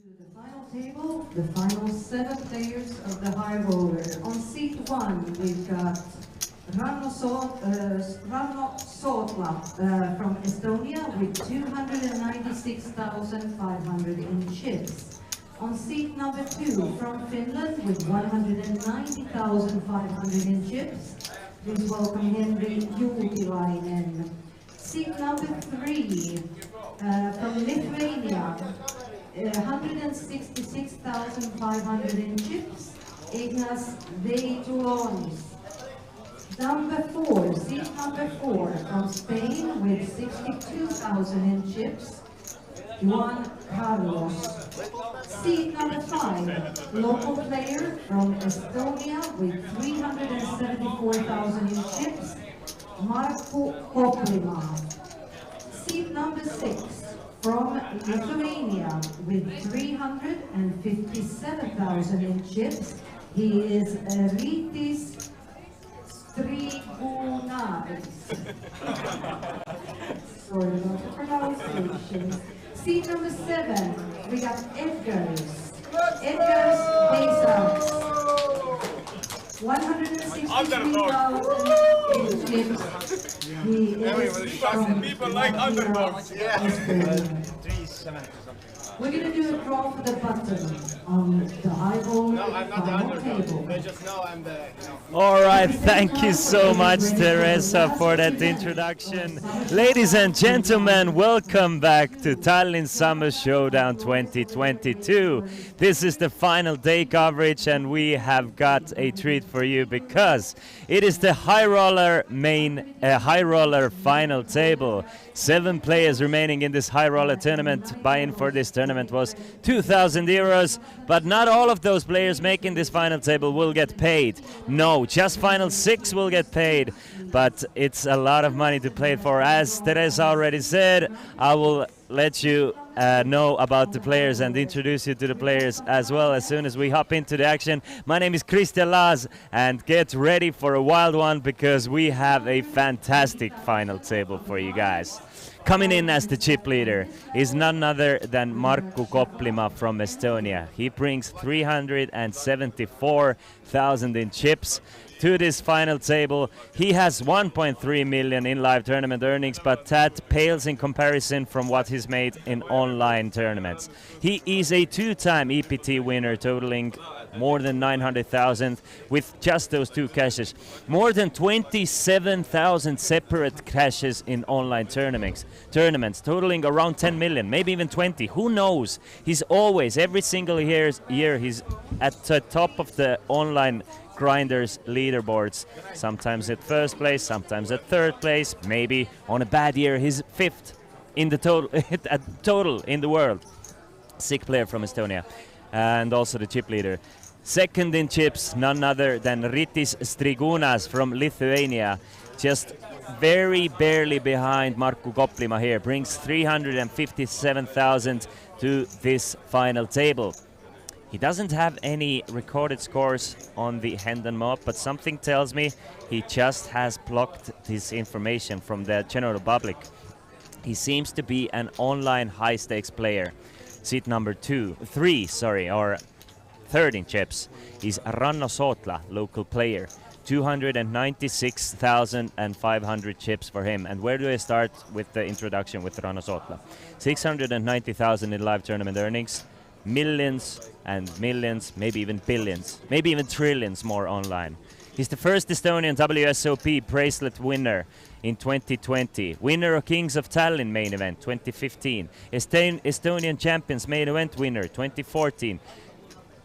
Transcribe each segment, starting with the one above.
To the final table, the final 7 players of the high roller. On seat 1, we've got Ranno Sootla from Estonia with 296,500 in chips. On seat number 2, from Finland with 190,500 in chips. Please welcome Henri Juutilainen. Seat number 3, from Lithuania. 166,500 in chips, Ignas Veitulonis. Seat number 4 from Spain with 62,000 in chips, Juan Carlos. Seat number 5, local player from Estonia with 374,000 in chips, Markku Koplima. Seat number 6, from Lithuania with 357,000 in chips, he is Rytis Strigunaris. Sorry about the pronunciation. Seat number 7, we got Edgars Beisas. 163,000 in chips. He is from People like underdogs. Yeah. We're going to do a draw for the button on the eyeball No, I'm not the final underdog. table. They just know I'm the. All right, thank you so much, Teresa, for that introduction. Ladies and gentlemen, welcome back to Tallinn Summer Showdown 2022. This is the final day coverage, and we have got a treat for you because it is the high roller final table. 7 players remaining in this high roller tournament. Buy-in for this tournament was 2,000 euros, but not all of those players making this final table will get paid. No, just final 6 will get paid, but it's a lot of money to play for. As Teresa already said, I will let you know about the players and introduce you to the players as well as soon as we hop into the action. My name is Christian Laas, and get ready for a wild one because we have a fantastic final table for you guys. Coming in as the chip leader is none other than Markku Koplima from Estonia. He brings 374,000 in chips to this final table. He has 1.3 million in live tournament earnings, but that pales in comparison from what he's made in online tournaments. He is a 2-time EPT winner, totaling more than 900,000 with just those 2 cashes. More than 27,000 separate cashes in online tournaments, totaling around 10 million, maybe even 20. Who knows? He's always, every single year, he's at the top of the online grinders leaderboards. Sometimes at first place, sometimes at third place. Maybe on a bad year, he's 5th in the total in the world. Sick player from Estonia, and also the chip leader. Second in chips, none other than Rytis Strigunas from Lithuania. Just very barely behind Markku Koplima here. Brings 357,000 to this final table. He doesn't have any recorded scores on the Hendon mob, but something tells me he just has blocked this information from the general public. He seems to be an online high-stakes player. Seat number 3rd in chips is Ranno Sootla, local player. 296,500 chips for him. And where do I start with the introduction with Ranno Sootla? 690,000 in live tournament earnings. Millions and millions, maybe even billions, maybe even trillions more online. He's the first Estonian WSOP bracelet winner in 2020. Winner of Kings of Tallinn main event 2015. Estonian Champions main event winner 2014.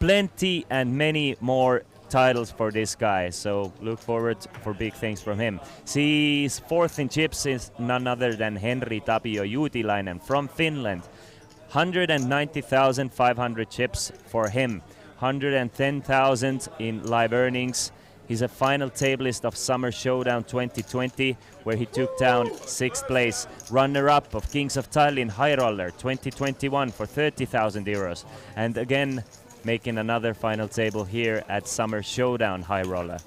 Plenty and many more titles for this guy, so look forward for big things from him. He's 4th in chips is none other than Henri Tapio Juutilainen from Finland. 190,500 chips for him. 110,000 in live earnings. He's a final tableist of Summer Showdown 2020, where he took down 6th place. Runner-up of Kings of Tallinn High Roller 2021 for 30,000 euros. And again, making another final table here at Summer Showdown High Roller.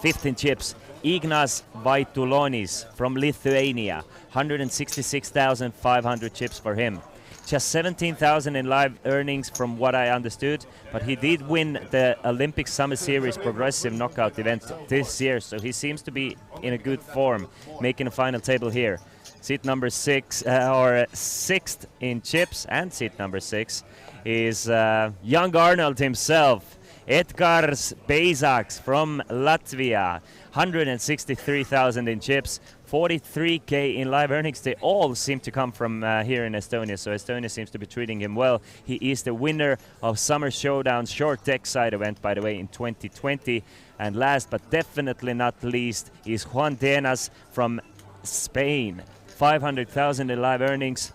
5th in chips, Ignas Vaitulonis from Lithuania. 166,500 chips for him. Just 17,000 in live earnings from what I understood, but he did win the Olympic Summer Series Progressive Knockout event this year, so he seems to be in a good form, making a final table here. Seat number 6th in chips, and seat number 6 is young Arnold himself, Edgars Beizaks from Latvia. 163,000 in chips, 43k in live earnings. They all seem to come from here in Estonia, so Estonia seems to be treating him well. He is the winner of Summer Showdown's short deck side event, by the way, in 2020. And last but definitely not least is Juan Denas from Spain. 500,000 in live earnings.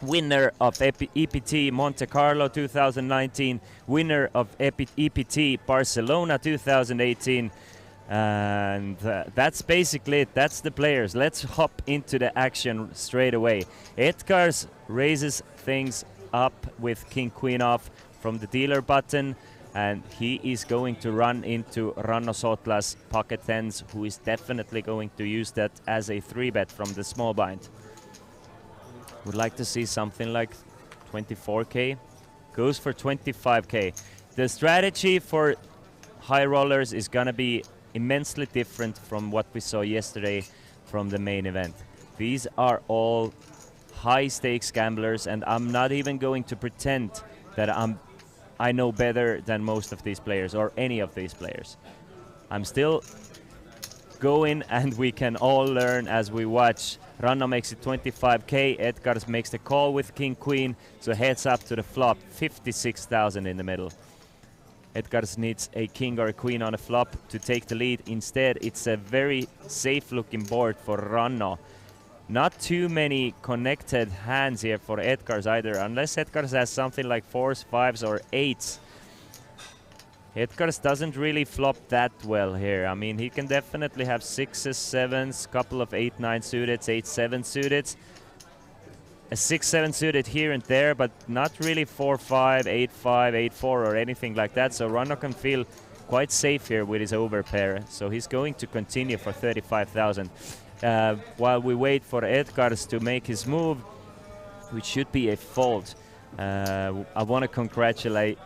Winner of EPT Monte Carlo 2019, winner of EPT Barcelona 2018, and that's basically it. That's the players. Let's hop into the action straight away. Edgars raises things up with King Queen off from the dealer button, and he is going to run into Ranno Sootla's pocket tens, who is definitely going to use that as a 3-bet from the small bind. Would like to see something like 24k. Goes for 25k. The strategy for high rollers is gonna be immensely different from what we saw yesterday from the main event. These are all high stakes gamblers, and I'm not even going to pretend that I know better than most of these players or any of these players. I'm still going, and we can all learn as we watch. Ranno makes it 25k, Edgars makes the call with king queen, so heads up to the flop, 56,000 in the middle. Edgars needs a king or a queen on a flop to take the lead. Instead, it's a very safe looking board for Ranno. Not too many connected hands here for Edgars either, unless Edgars has something like 4s, 5s or 8s. Edgars doesn't really flop that well here. I mean, he can definitely have 6s, 7s, couple of 8-9 suited, 8-7 suited. A 6-7 suited here and there, but not really 4-5, 8-5, 8-4 or anything like that. So Ranno can feel quite safe here with his overpair. So he's going to continue for 35,000. While we wait for Edgars to make his move, which should be a fold. I want to congratulate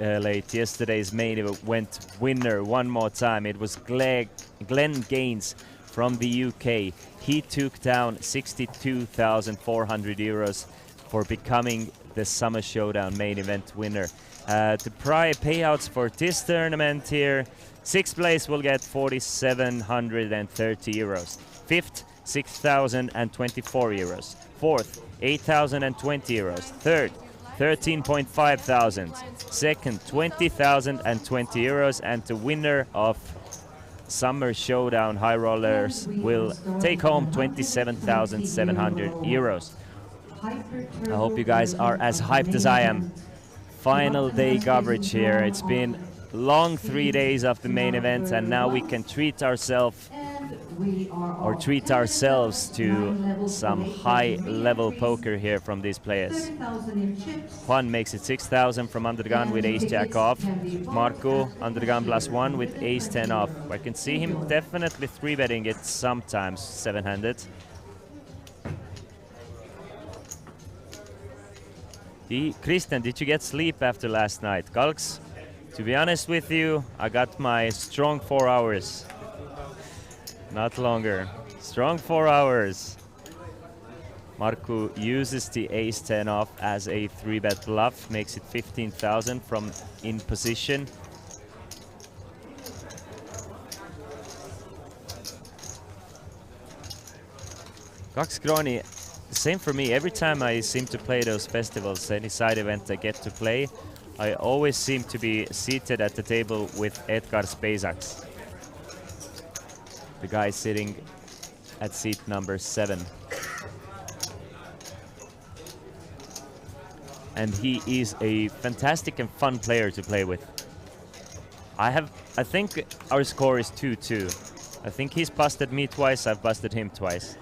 yesterday's main event winner one more time. It was Glenn Gaines from the UK. He took down 62,400 euros for becoming the Summer Showdown main event winner. The prize payouts for this tournament here: 6th place will get 4,730 euros. 5th, 6,024 euros. 4th, 8,020 euros. 3rd, 13.5 thousand. 2nd, 20,020 euros, and the winner of Summer Showdown High Rollers will take home 27,700 euros. I hope you guys are as hyped as I am. Final day coverage here. It's been long 3 days of the main event, and now we can treat ourselves to some high-level poker here from these players. Juan makes it 6,000 from under the gun with ace-jack off. Marco under the gun +1 with ace-10 off. I can see him definitely 3-betting it sometimes 7-handed. Christian, did you get sleep after last night? Kalks, to be honest with you, I got my strong 4 hours. Not longer. Strong 4 hours. Markku uses the ace-10 off as a 3-bet bluff, makes it 15,000 from in position. Cox Groni, same for me. Every time I seem to play those festivals, any side event I get to play, I always seem to be seated at the table with Edgars Peisaks. The guy sitting at seat number 7. And he is a fantastic and fun player to play with. I think our score is 2-2. I think he's busted me twice, I've busted him twice.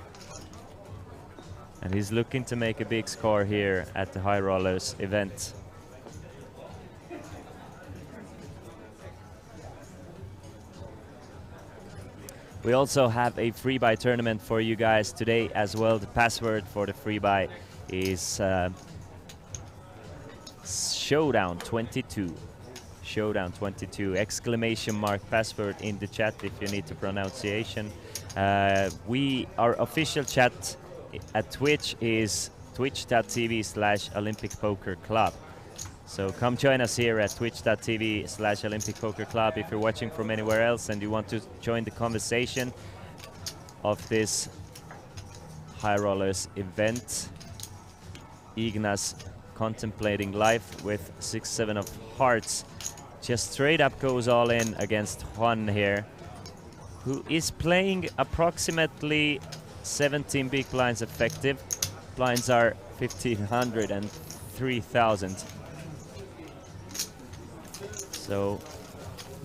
And he's looking to make a big score here at the High Rollers event. We also have a free buy tournament for you guys today as well. The password for the free buy is Showdown 22. Showdown 22, exclamation mark password in the chat if you need the pronunciation. Our official chat at Twitch is twitch.tv/Olympic Poker Club. So come join us here at twitch.tv/Olympic Poker Club if you're watching from anywhere else and you want to join the conversation of this High Rollers event. Ignas contemplating life with 6-7 of hearts. Just straight up goes all in against Juan here, who is playing approximately 17 big blinds effective. Blinds are 1,500 and 3,000. So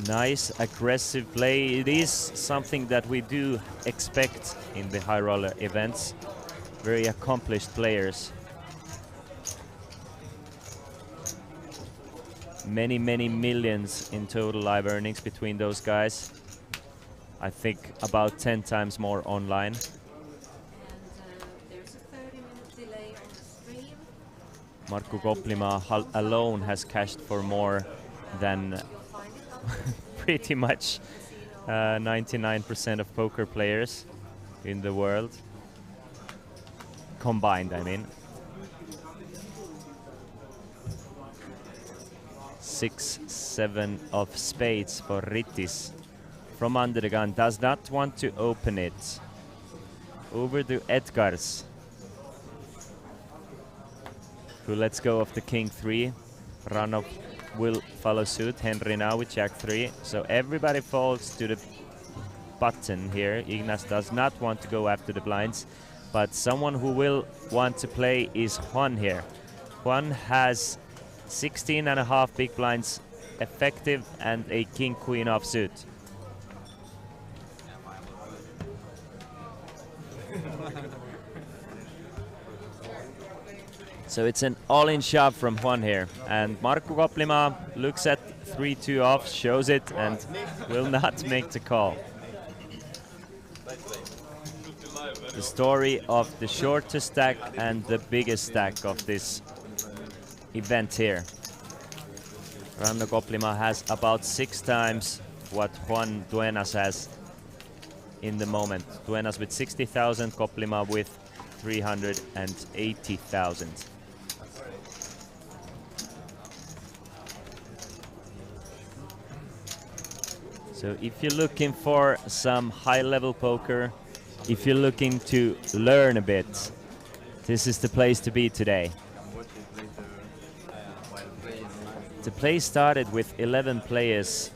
nice aggressive play. It is something that we do expect in the high roller events. Very accomplished players. Many millions in total live earnings between those guys. I think about 10 times more online. There's a 30-minute delay on the stream. Markku Koplima alone has cashed for more than pretty much 99% of poker players in the world. Combined, I mean. 6-7 of spades for Rittis. From under the gun, does not want to open it. Over to Edgars, who lets go of the king 3. Ranov will follow suit. Henry now with jack 3. So everybody falls to the button here. Ignas does not want to go after the blinds, but someone who will want to play is Juan here. Juan has 16.5 big blinds effective and a king queen offsuit. So it's an all-in shove from Juan here, and Markku Koplima looks at 3-2 off, shows it, and will not make the call. The story of the shortest stack and the biggest stack of this event here. Ranno Koplima has about 6 times what Juan Duenas has in the moment. Duenas with 60,000, Koplima with 380,000. So if you're looking for some high-level poker, if you're looking to learn a bit, this is the place to be today. The play started with 11 players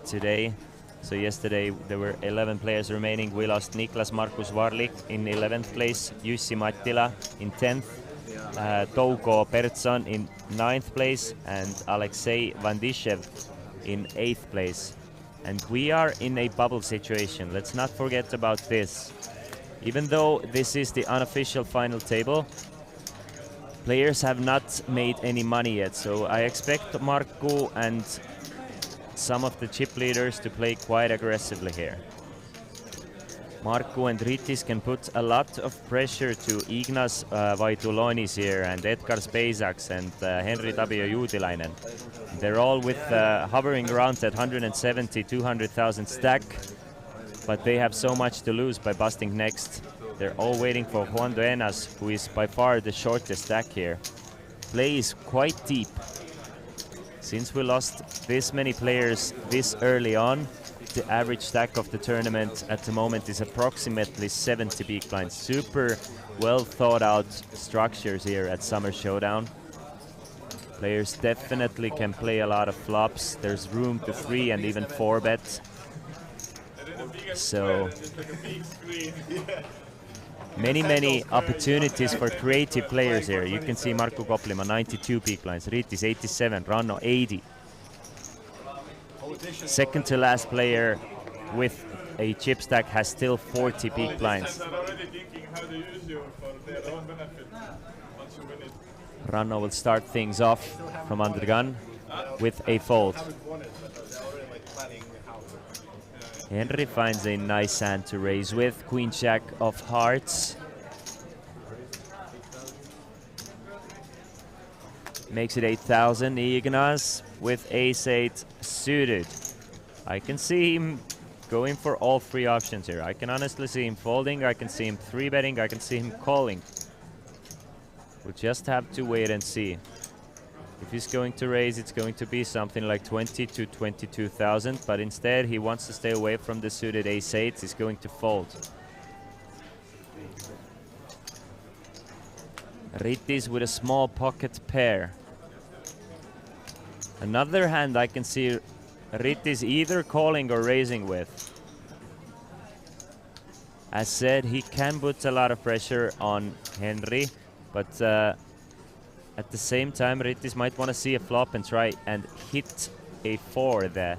today. So yesterday there were 11 players remaining. We lost Niklas Markus Varlik in 11th place, Jussi Mattila in 10th, Touko Pertson in 9th place, and Alexei Vandishev in 8th place. And we are in a bubble situation. Let's not forget about this. Even though this is the unofficial final table, players have not made any money yet. So I expect Markku and some of the chip leaders to play quite aggressively here. Markku and Rittis can put a lot of pressure to Ignas Vaitulonis here and Edgars Peisaks and Henri Tapio Juutilainen. They're all with hovering around at 170, 200,000 stack, but they have so much to lose by busting next. They're all waiting for Juan Duenas, who is by far the shortest stack here. Play is quite deep. Since we lost this many players this early on, the average stack of the tournament at the moment is approximately 70 big blinds. Super well thought out structures here at Summer Showdown. Players definitely can play a lot of flops. There's room to 3 and even 4 bet. So many opportunities for creative players here. You can see Markku Koplima 92 big blinds, Rittis 87, Ranno 80. Second to last player with a chip stack has still 40 big blinds. Ranno will start things off from under the gun with a fold. Henry finds a nice hand to raise with, Queen Jack of hearts. Makes it 8,000, Ignas with ace-8 suited. I can see him going for all 3 options here. I can honestly see him folding, I can see him 3-betting, I can see him calling. We'll just have to wait and see. If he's going to raise, it's going to be something like 20 to 22,000, but instead he wants to stay away from the suited ace-8. He's going to fold. Rittis with a small pocket pair. Another hand I can see Rittis either calling or raising with. As said, he can put a lot of pressure on Henry, but at the same time, Rittis might want to see a flop and try and hit a 4 there.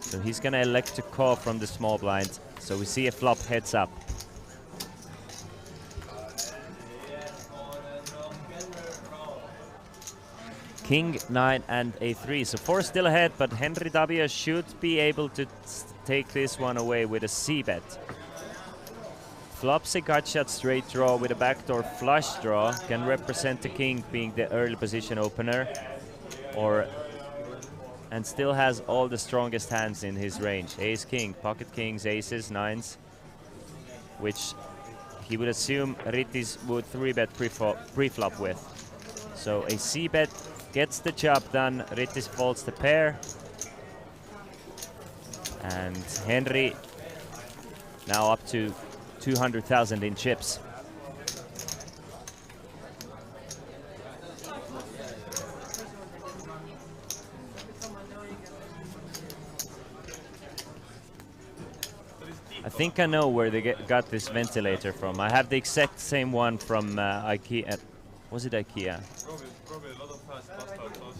So he's going to elect to call from the small blind. So we see a flop heads up. King, 9 and a 3. So 4 still ahead, but Henri Tapio should be able to take this one away with a c-bet. Flops a gut shot straight draw with a backdoor flush draw can represent the king being the early position opener, or and still has all the strongest hands in his range. Ace king, pocket kings, aces, nines, which he would assume Rittis would 3-bet pre-flop with. So a c-bet gets the job done. Rittis folds the pair. And Henry now up to 200,000 in chips. I think I know where they got this ventilator from. I have the exact same one from IKEA. Was it IKEA? I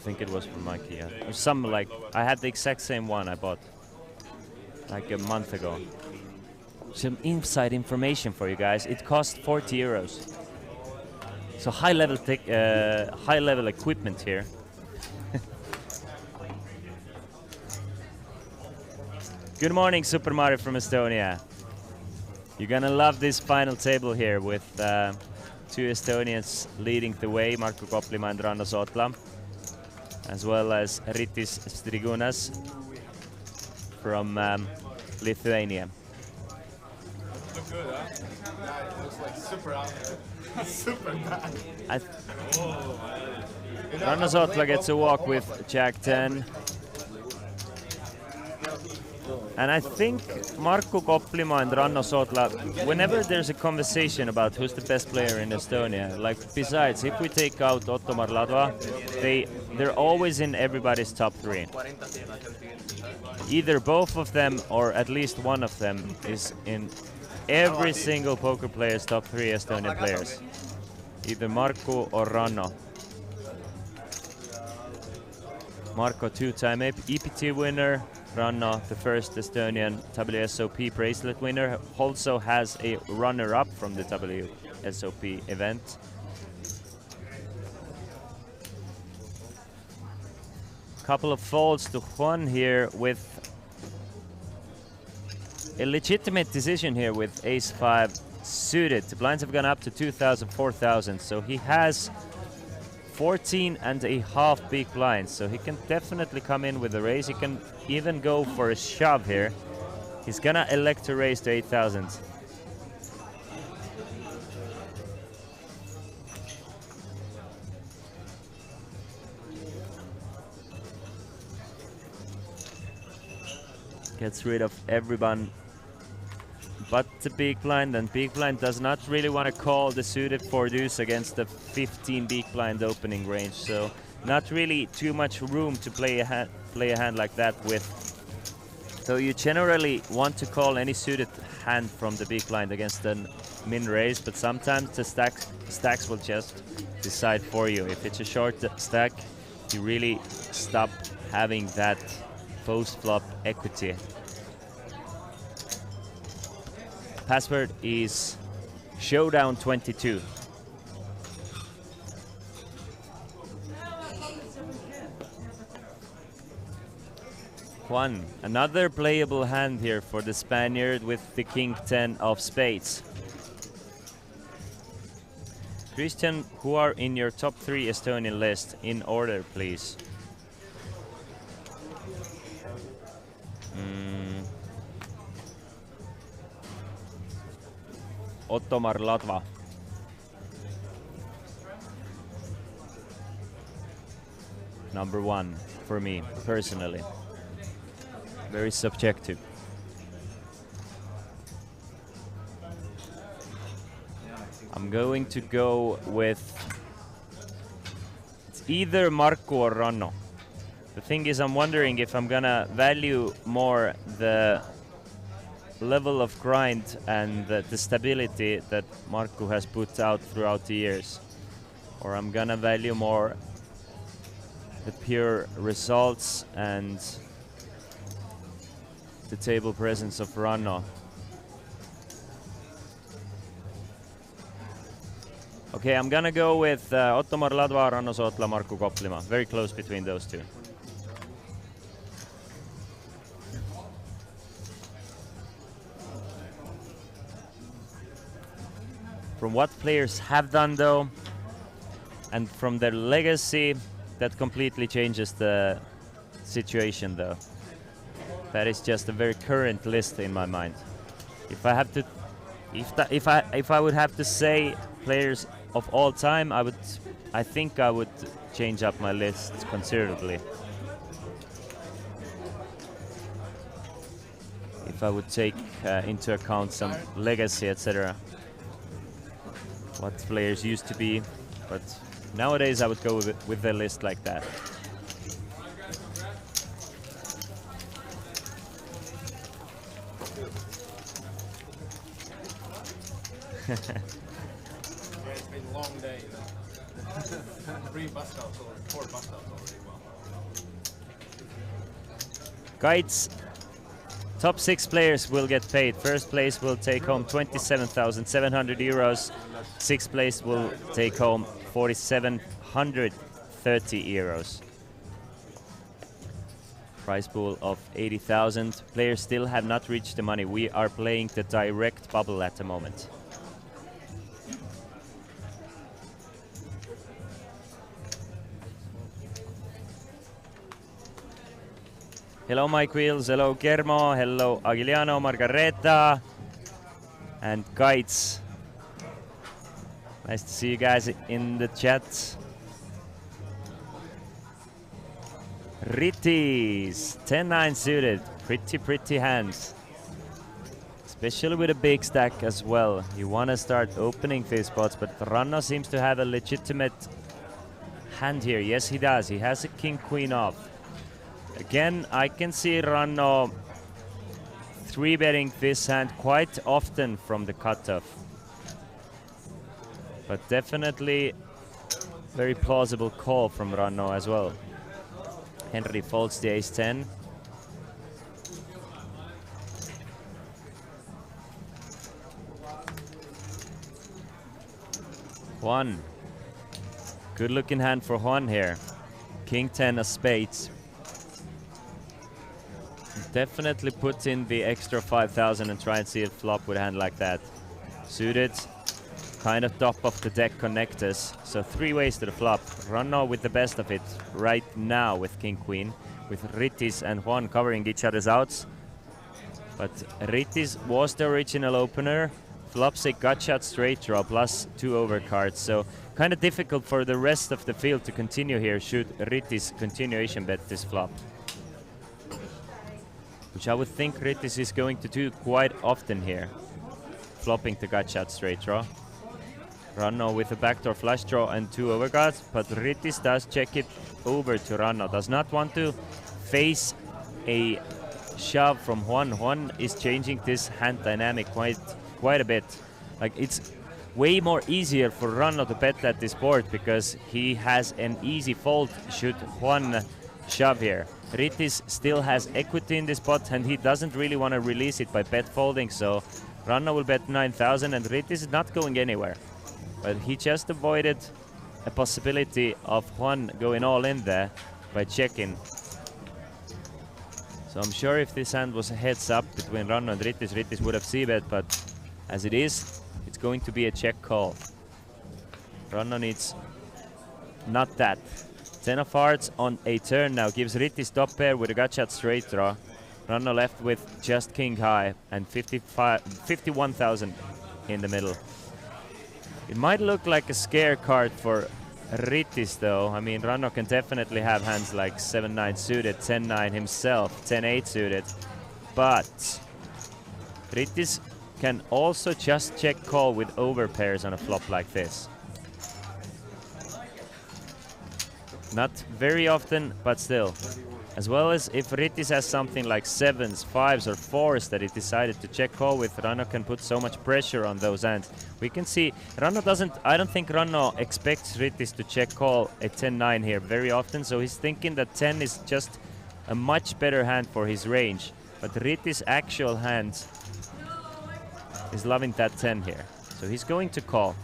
think it was from IKEA. Or some like, I had the exact same one I bought like a month ago. Some inside information for you guys. It cost 40 euros. So high level equipment here. Good morning, Super Mario from Estonia. You're gonna love this final table here with two Estonians leading the way, Marko Koplima and Ranno Sootla, as well as Rittis Strigunas from Lithuania. Look good, huh? Yeah, it looks like super out there. Super bad. Ranno Sootla gets a walk with Jack 10. And I think Marko Koplima and Ranno Sootla, whenever there's a conversation about who's the best player in Estonia, like besides, if we take out Ottomar Ladva, they're always in everybody's top 3. Either both of them or at least one of them is in every single poker player's top 3 Estonian players. Either Marko or Ranno. Marko 2-time EPT winner. Ranno, the first Estonian WSOP bracelet winner, also has a runner-up from the WSOP event. Couple of folds to Juan here with a legitimate decision here with ace-5 suited. The blinds have gone up to 2,000, 4,000, so he has 14.5 big blinds, so he can definitely come in with a raise. He can even go for a shove here. He's gonna elect to raise to 8,000. Gets rid of everyone but the big blind, and big blind does not really want to call the suited 4 deuce against the 15 big blind opening range, so not really too much room to play a hand like that with. So you generally want to call any suited hand from the big blind against the min raise, but sometimes the stacks will just decide for you. If it's a short stack, you really stop having that post-flop equity. Password is Showdown 22. Juan, another playable hand here for the Spaniard with the King 10 of spades. Christian, who are in your top 3 Estonian list in order, please? Ottomar Ladva. Number 1 for me, personally. Very subjective. I'm going to go with... it's either Marko or Ranno. The thing is, I'm wondering if I'm gonna value more the level of grind and the stability that Marko has put out throughout the years, or I'm gonna value more the pure results and the table presence of Ranno. Okay, I'm gonna go with Ottomar Ladva, Ranno Sootla, Marko Koplima. Very close between those two. From what players have done though, and from their legacy, that completely changes the situation though. That is just a very current list in my mind. If I have to, if I would have to say players of all time, I think I would change up my list considerably. If I would take into account some legacy, etc. What players used to be, but nowadays I would go with a list like that. Yeah, it's been a long day. 3 bus stops or 4 bus stops already. Well. Guides. Top 6 players will get paid. First place will take home 27,700 euros. 6th place will take home 4,730 euros. Prize pool of 80,000. Players still have not reached the money. We are playing the direct bubble at the moment. Hello Mike Wheels, hello Germo, hello Aguiliano, Margareta, and Kites. Nice to see you guys in the chat. Rittis, 10-9 suited, pretty hands. Especially with a big stack as well. You want to start opening these spots, but Ranno seems to have a legitimate hand here. Yes, he does. He has a king-queen off. Again, I can see Ranno 3-betting this hand quite often from the cutoff. But definitely very plausible call from Ranno as well. Henry folds the ace-10. Juan. Good looking hand for Juan here. King-10 of spades. Definitely put in the extra 5,000 and try and see it flop with a hand like that. Suited, kind of top of the deck connectors. So 3 ways to the flop. Ranno with the best of it right now with king-queen, with Rittis and Juan covering each other's outs. But Rittis was the original opener. Flops a gut shot straight draw plus 2 overcards. So kind of difficult for the rest of the field to continue here should Rittis continuation bet this flop. Which I would think Rittis is going to do quite often here. Flopping the gut shot straight draw. Ranno with a backdoor flush draw and 2 overcards, but Rittis does check it over to Ranno. Does not want to face a shove from Juan. Juan is changing this hand dynamic quite a bit. Like, it's way more easier for Ranno to bet at this board because he has an easy fold should Juan shove here. Rittis still has equity in this pot and he doesn't really want to release it by bet folding, so Ranno will bet 9,000 and Rittis is not going anywhere. But he just avoided a possibility of Juan going all in there by checking. So I'm sure if this hand was a heads up between Ranno and Rittis, Rittis would have c-bet, but as it is, it's going to be a check call. Ranno needs not that. 10 of hearts on a turn now gives Rittis top pair with a gut shot straight draw. Ranno left with just king high and 51,000 in the middle. It might look like a scare card for Rittis though. I mean, Ranno can definitely have hands like 7-9 suited, 10-9 himself, 10-8 suited. But Rittis can also just check call with overpairs on a flop like this. Not very often, but still. As well as if Rittis has something like 7s, 5s or 4s that he decided to check call with, Ranno can put so much pressure on those hands. We can see Ranno doesn't, I don't think Ranno expects Rittis to check call a 10-9 here very often, so he's thinking that 10 is just a much better hand for his range. But Rittis' actual hand is loving that 10 here. So he's going to call.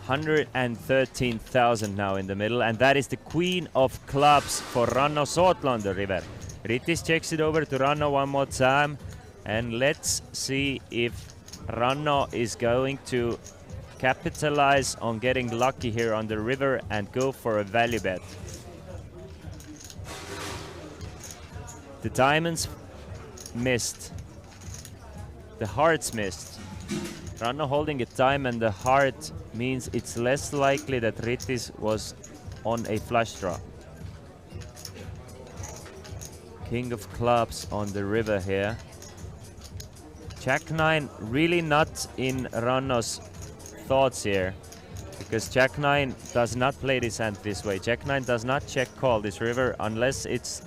113,000 now in the middle, and that is the queen of clubs for Ranno Sootla on the river. Rittis checks it over to Ranno one more time, and let's see if Ranno is going to capitalize on getting lucky here on the river and go for a value bet. The diamonds missed. The hearts missed. Ranno holding a diamond, the heart means it's less likely that Rittis was on a flush draw. King of clubs on the river here. Jack 9 really not in Ranno's thoughts here, because Jack 9 does not play this hand this way. Jack 9 does not check call this river unless it's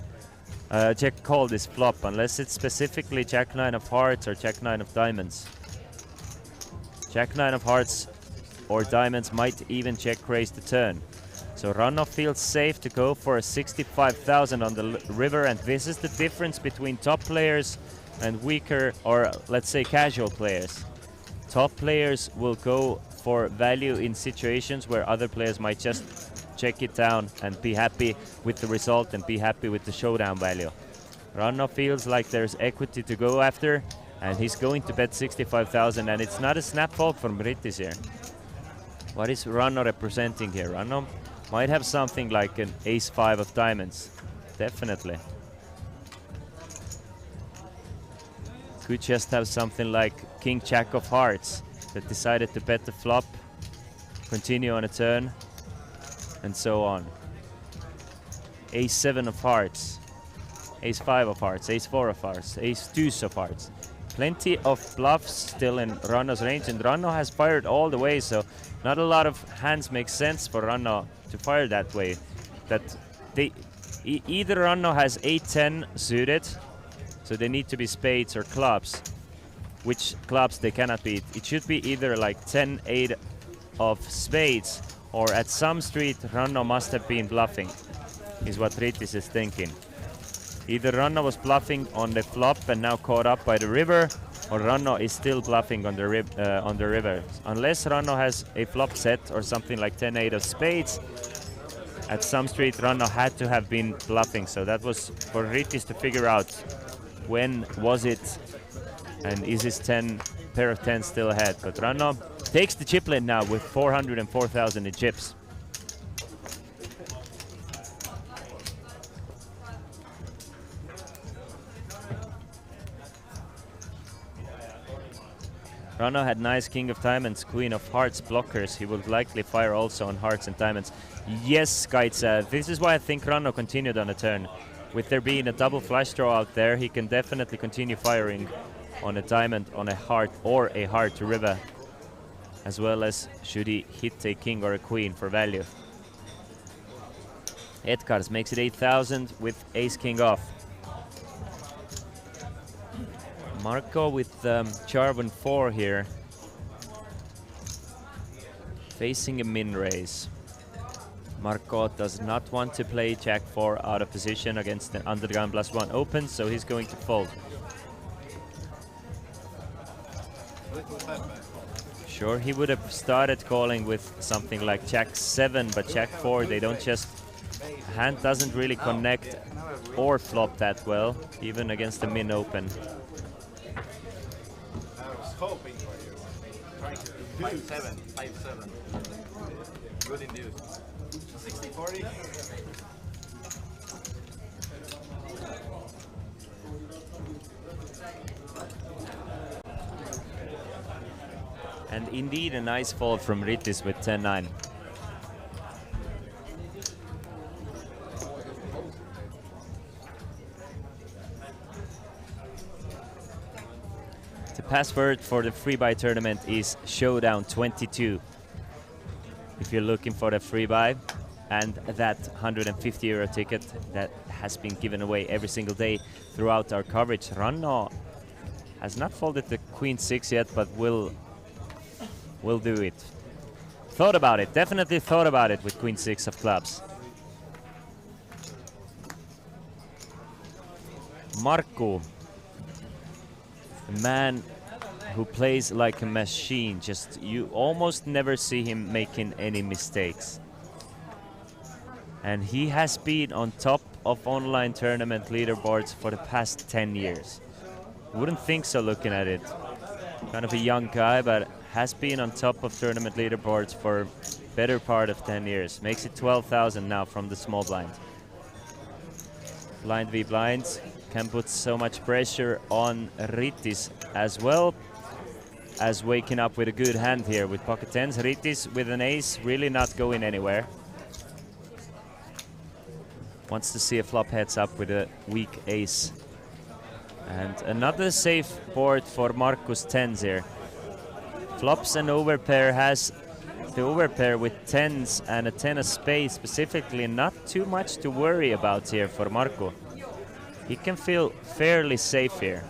check call this flop, unless it's specifically Jack 9 of hearts or Jack 9 of diamonds. Jack 9 of hearts or diamonds might even check raise the turn. So Ranno feels safe to go for a 65,000 on the river, and this is the difference between top players and weaker, or let's say casual players. Top players will go for value in situations where other players might just check it down and be happy with the result and be happy with the showdown value. Ranno feels like there's equity to go after, and he's going to bet 65,000, and it's not a snap fold from Rittis here. What is Ranno representing here? Ranno might have something like an ace-5 of diamonds. Definitely. Could just have something like king-jack of hearts that decided to bet the flop, continue on a turn, and so on. Ace-7 of hearts, ace-5 of hearts, ace-4 of hearts, ace-deuce of hearts. Plenty of bluffs still in Ranno's range, and Ranno has fired all the way, so not a lot of hands make sense for Ranno to fire that way. That they either Ranno has 8-10 suited, so they need to be spades or clubs, which clubs they cannot beat. It should be either like 10-8 of spades, or at some street Ranno must have been bluffing, is what Rittis is thinking. Either Ranno was bluffing on the flop and now caught up by the river, or Ranno is still bluffing on the river. Unless Ranno has a flop set or something like 10-8 of spades, at some street Ranno had to have been bluffing. So that was for Rittis to figure out when was it, and is his pair of 10 still ahead. But Ranno takes the chip lead now with 404,000 in chips. Ranno had nice king of diamonds, queen of hearts blockers. He would likely fire also on hearts and diamonds. Yes, Kites, this is why I think Ranno continued on a turn. With there being a double flush draw out there, he can definitely continue firing on a diamond, on a heart, or a heart to river, as well as should he hit a king or a queen for value. Edgars makes it 8,000 with ace-king off. Marco with Jarvan 4 here, facing a min raise. Marco does not want to play Jack 4 out of position against the undergun +1 open, so he's going to fold. Sure, he would have started calling with something like Jack 7, but Jack 4, they don't just... Hand doesn't really connect or flop that well, even against the min open. Hoping for you. Trying to do 5-7, 5-7. Good induce. 60-40. And indeed a nice fold from Rittis with 10-9. The password for the free buy tournament is Showdown 22. If you're looking for the free buy and that €150 ticket that has been given away every single day throughout our coverage. Ranno has not folded the Queen 6 yet, but will do it. Thought about it, definitely thought about it with Queen 6 of clubs. Markku, a man who plays like a machine. Just you almost never see him making any mistakes. And he has been on top of online tournament leaderboards for the past 10 years. Wouldn't think so looking at it. Kind of a young guy, but has been on top of tournament leaderboards for better part of 10 years. Makes it 12,000 now from the small blind. Blind v blind can put so much pressure on Rittis as well as waking up with a good hand here with pocket tens. Rittis with an ace really not going anywhere. Wants to see a flop heads up with a weak ace. And another safe board for Markus tens here. Flops and overpair has the overpair with tens and a 10 of spades specifically. Not too much to worry about here for Marco. He can feel fairly safe here.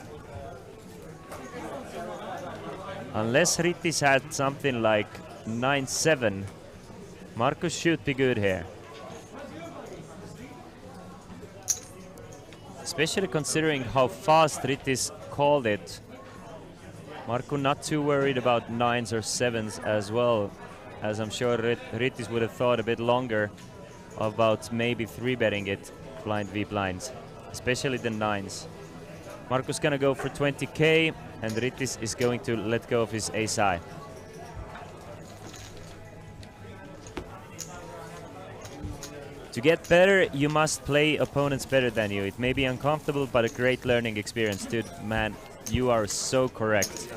Unless Rittis had something like 9-7, Marco should be good here. Especially considering how fast Rittis called it. Marco not too worried about 9s or 7s as well, as I'm sure Rittis would have thought a bit longer about maybe 3-betting it blind v blind, especially the 9s. Marco's gonna go for 20k and Rittis is going to let go of his ace-high. To get better, you must play opponents better than you. It may be uncomfortable, but a great learning experience. Dude, man, you are so correct.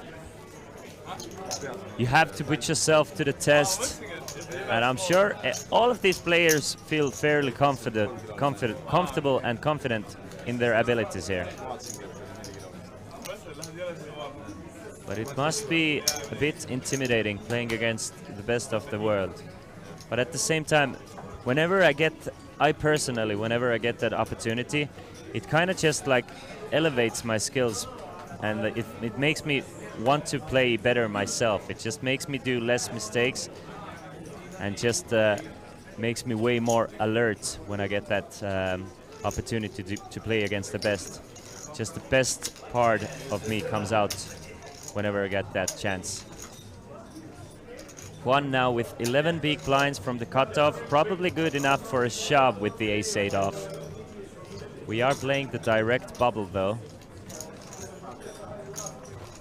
You have to put yourself to the test. And I'm sure all of these players feel fairly comfortable and confident in their abilities here. But it must be a bit intimidating playing against the best of the world. But at the same time, whenever I personally get that opportunity, it kind of just like elevates my skills, and it makes me want to play better myself. It just makes me do less mistakes and just makes me way more alert when I get that opportunity to play against the best. Just the best part of me comes out whenever I get that chance. Juan now with 11 big blinds from the cutoff, probably good enough for a shove with the ace-8 off. We are playing the direct bubble though.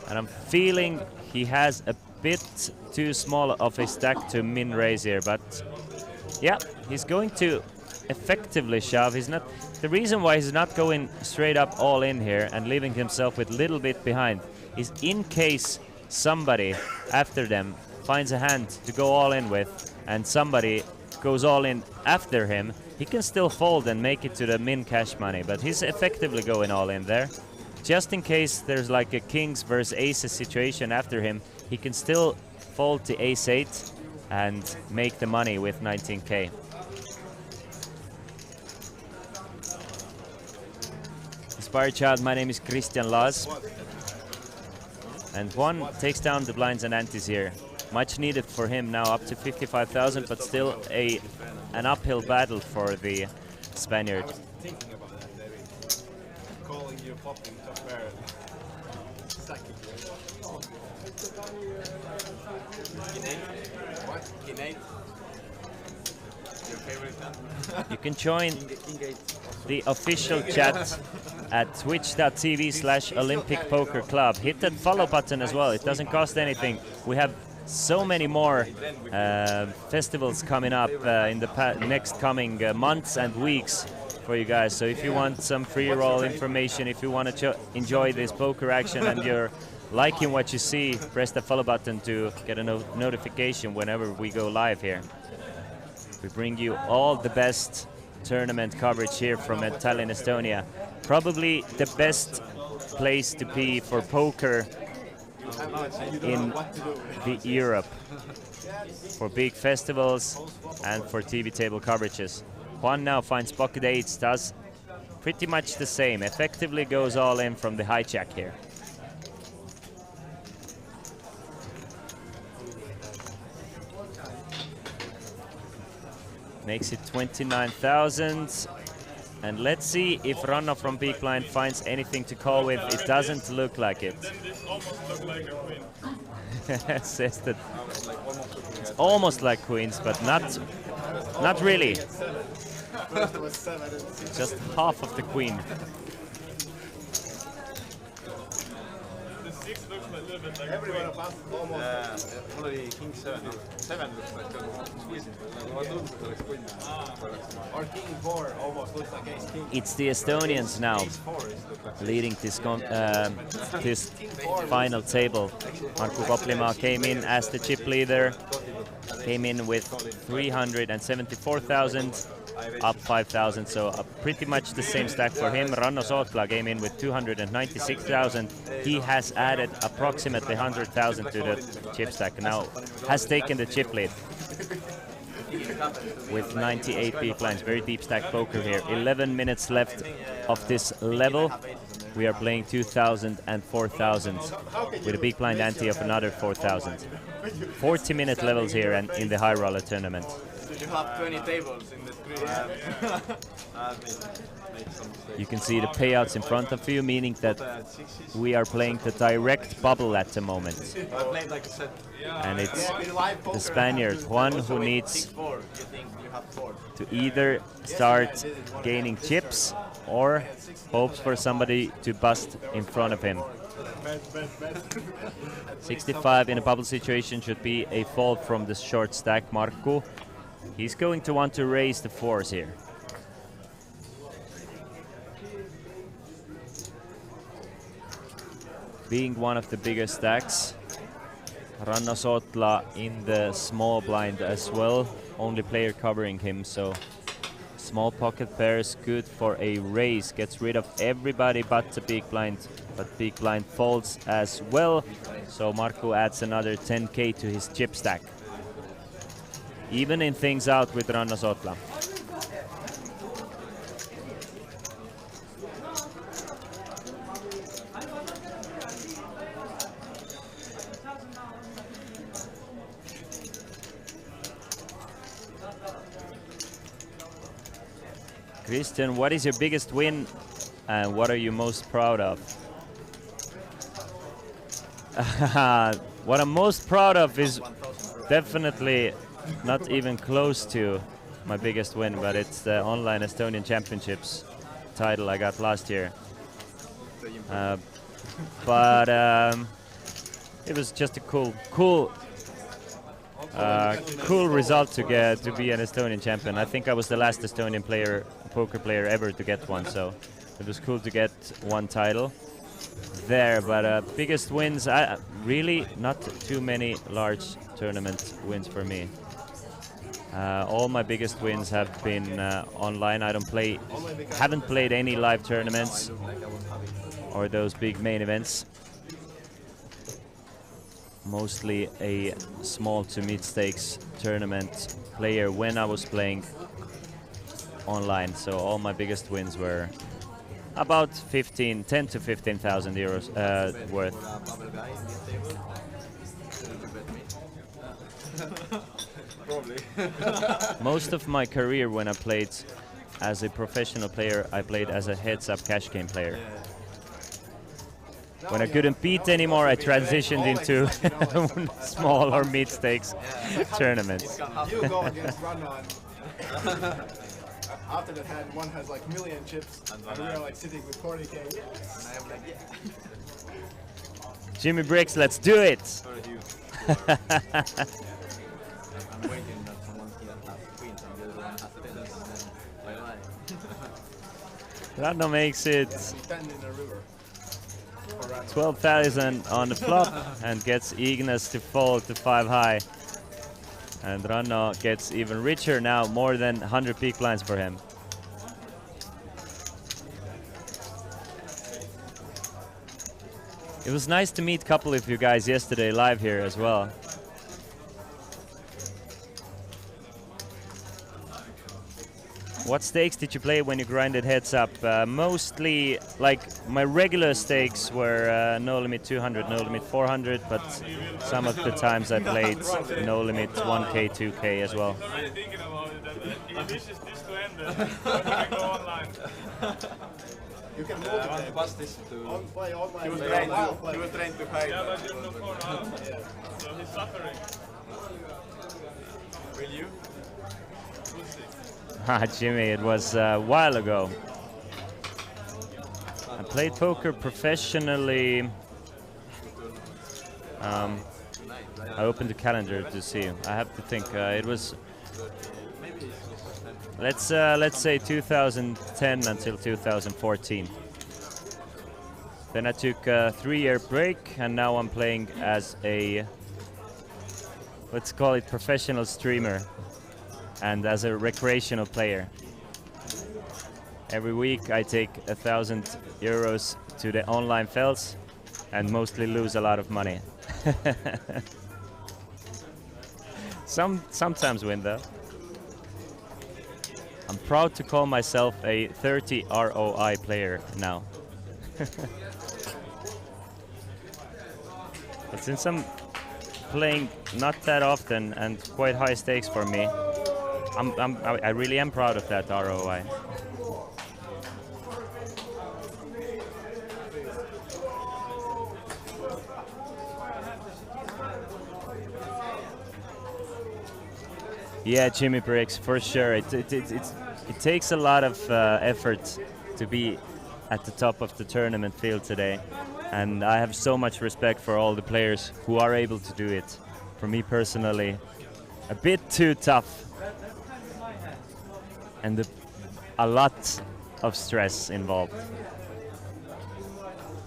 And I'm feeling he has a bit too small of a stack to min raise here, but yeah, he's going to effectively shove. The reason why he's not going straight up all in here and leaving himself with a little bit behind is in case somebody after them finds a hand to go all in with and somebody goes all in after him, he can still fold and make it to the min cash money, but he's effectively going all in there. Just in case there's like a kings versus aces situation after him, he can still fold to ace-8 and make the money with 19k. Inspired Child, my name is Christian Laas. And Juan takes down the blinds and antes here. Much needed for him now, up to 55,000, but still an uphill battle for the Spaniard. Thinking about that, David. Calling you popping top pair. Stacking you. King 8? What? King 8? Your favorite hand? You can join the official chat at twitch.tv/Olympic Poker Club. Hit that follow button as well. It doesn't cost anything. We have so many more festivals coming up in the next coming months and weeks for you guys. So if you want some free roll information, if you want to enjoy this poker action and you're liking what you see, press the follow button to get a notification whenever we go live here. We bring you all the best tournament coverage here from Tallinn, Estonia. Probably the best place to be for poker in the Europe, for big festivals and for TV table coverages. Juan now finds pocket 8s, does pretty much the same, effectively goes all in from the hijack here. Makes it 29,000. And let's see if Ranna from big blind finds anything to call with. It doesn't look like it. Says that it's almost like queens, but not really. Just half of the queen. The 6 looks a little bit Everyone above almost. Mul oli king 7, 7 looks like good. Squeezing. Ma tundus, et oleks queen. Or king 4 almost looks like ace king. It's the Estonians now Ace 4 is look like leading this final table. Markku Koplimaa came in as the chip leader, came in with 374,000, up 5,000, so pretty much the same stack for him. Ranno Sootla came in with 296,000. He has added approximately 100,000 to the chip stack, now has taken the chip lead with 98 big blinds. Very deep stack poker here. 11 minutes left of this level. We are playing 2,000 and 4,000 with a big blind ante of another 4,000. 40-minute levels here and in the high roller tournament. Did you have 20 tables in the screen? You can see the payouts in front of you, meaning that we are playing the direct bubble at the moment. I played like a set. And it's the Spaniard, Juan, who needs to either start gaining chips or hopes for somebody to bust in front of him. 65 in a bubble situation should be a fault from the short stack, Markku. He's going to want to raise the fours here. Being one of the bigger stacks, Ranno Sootla in the small blind as well, only player covering him, so small pocket pairs good for a raise, gets rid of everybody but the big blind, but big blind folds as well, so Markku adds another 10k to his chip stack, evening things out with Ranno Sootla. Christian, what is your biggest win and what are you most proud of? What I'm most proud of is definitely not even close to my biggest win, but it's the online Estonian Championships title I got last year. But it was just a cool result to get to be an Estonian champion. I think I was the last Estonian poker player ever to get one, so it was cool to get one title there. But biggest wins, really not too many large tournament wins for me. All my biggest wins have been online. Haven't played any live tournaments or those big main events. Mostly a small to mid stakes tournament player when I was playing online, so all my biggest wins were about 10 to 15,000 euros worth. Probably. Most of my career when I played as a professional player, I played as a heads-up cash game player. When I couldn't beat anymore, I transitioned into small or mid stakes tournaments. You go against Ranno after that hand, one has like million chips and we are like sitting with 40k. Yes. And I am like, yeah. Jimmy Briggs, let's do it! I'm waiting that someone here has queens and the other one has tens and then bye-bye. Ranno makes it Stand in a river. 12,000 on the flop and gets Ignas to fold to 5 high. And Ranno gets even richer now, more than 100 big blinds for him. It was nice to meet a couple of you guys yesterday live here as well. What stakes did you play when you grinded heads up? Mostly, like, my regular stakes were no limit 200, no limit 400, but some of the times I played no limit 1k, 2k as well. I'm thinking about it, that he wishes this to end and when I go online. You can bust this to... He was trained to hide. Yeah, but there's no phone out, so he's suffering. Will you? We'll see. Jimmy, it was a while ago. I played poker professionally I opened the calendar to see. I have to think. It was. Let's say 2010 until 2014. Then I took a 3-year break, and now I'm playing as a, let's call it, professional streamer, and as a recreational player. Every week I take 1,000 euros to the online fells and mostly lose a lot of money. Sometimes win though. I'm proud to call myself a 30 ROI player now. But since I'm playing not that often and quite high stakes for me, I really am proud of that ROI. Yeah, Jimmy Briggs, for sure. It takes a lot of effort to be at the top of the tournament field today. And I have so much respect for all the players who are able to do it. For me personally, a bit too tough. And a lot of stress involved.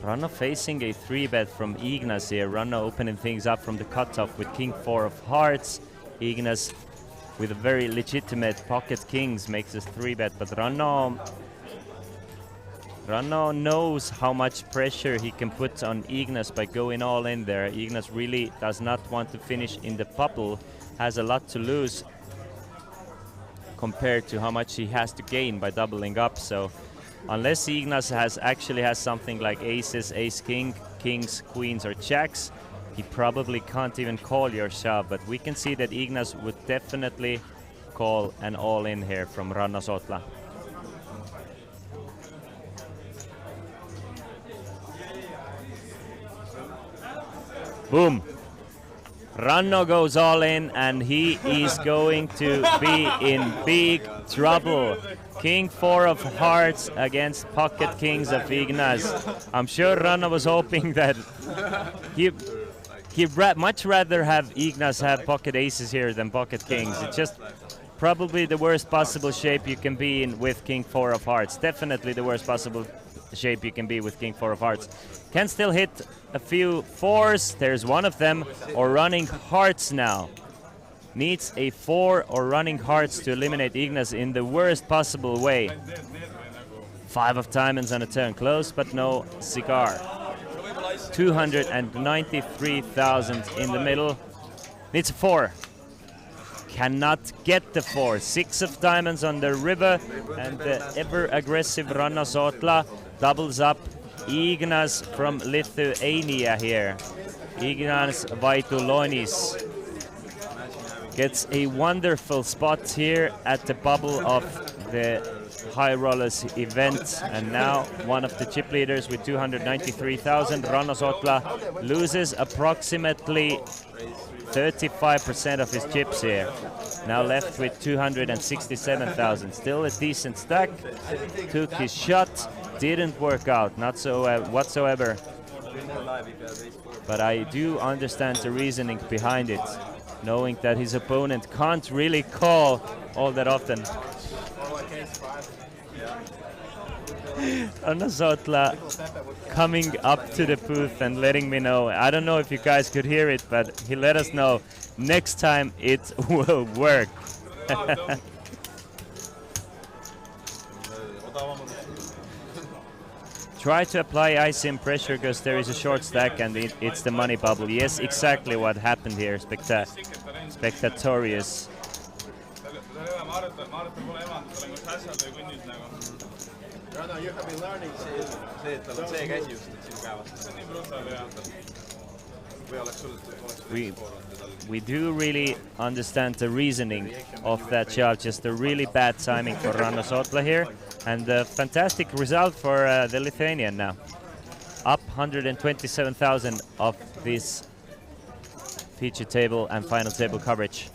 Ranno facing a 3-bet from Ignas here. Ranno opening things up from the cutoff with King 4 of Hearts. Ignas with a very legitimate pocket kings makes a 3-bet, but Ranno knows how much pressure he can put on Ignas by going all in there. Ignas really does not want to finish in the bubble, has a lot to lose compared to how much he has to gain by doubling up. So unless Ignas actually has something like aces, ace-king, kings, queens or jacks, he probably can't even call your shove, but we can see that Ignas would definitely call an all-in here from Ranno Sotla. Boom! Ranno goes all in, and he is going to be in big trouble. King 4 of Hearts against pocket kings of Ignas. I'm sure Ranno was hoping that he'd much rather have Ignas have pocket aces here than pocket kings. It's just probably the worst possible shape you can be in with King 4 of Hearts. Definitely the worst possible shape you can be with King 4 of Hearts. Can still hit a few 4s. There's one of them. Or running hearts now. Needs a 4 or running hearts to eliminate Ignas in the worst possible way. 5 of diamonds on a turn. Close, but no cigar. 293,000 in the middle. Needs a 4. Cannot get the 4. 6 of diamonds on the river, and the ever aggressive Ranno Sotla doubles up Ignas from Lithuania here. Ignas Vaitulonis gets a wonderful spot here at the bubble of the High Rollers event, and now one of the chip leaders with 293,000. Ranno Sotla loses approximately 35% of his chips here. Now left with 267,000. Still a decent stack. Took his shot, didn't work out, not so whatsoever. But I do understand the reasoning behind it, knowing that his opponent can't really call all that often. Ranno Sotla coming up to the booth and letting me know. I don't know if you guys could hear it, but he let us know next time it will work. Try to apply ISIM pressure because there is a short stack and it's the money bubble. Yes, exactly what happened here. Spectatorious. Ranno, you have been learning see, et tal on see käsi just, et sinu käe vastu. We do really understand the reasoning of that shot. Just a really bad timing for Ranno Sotla here, and a fantastic result for the Lithuanian now. Up 127,000 of this feature table and final table coverage.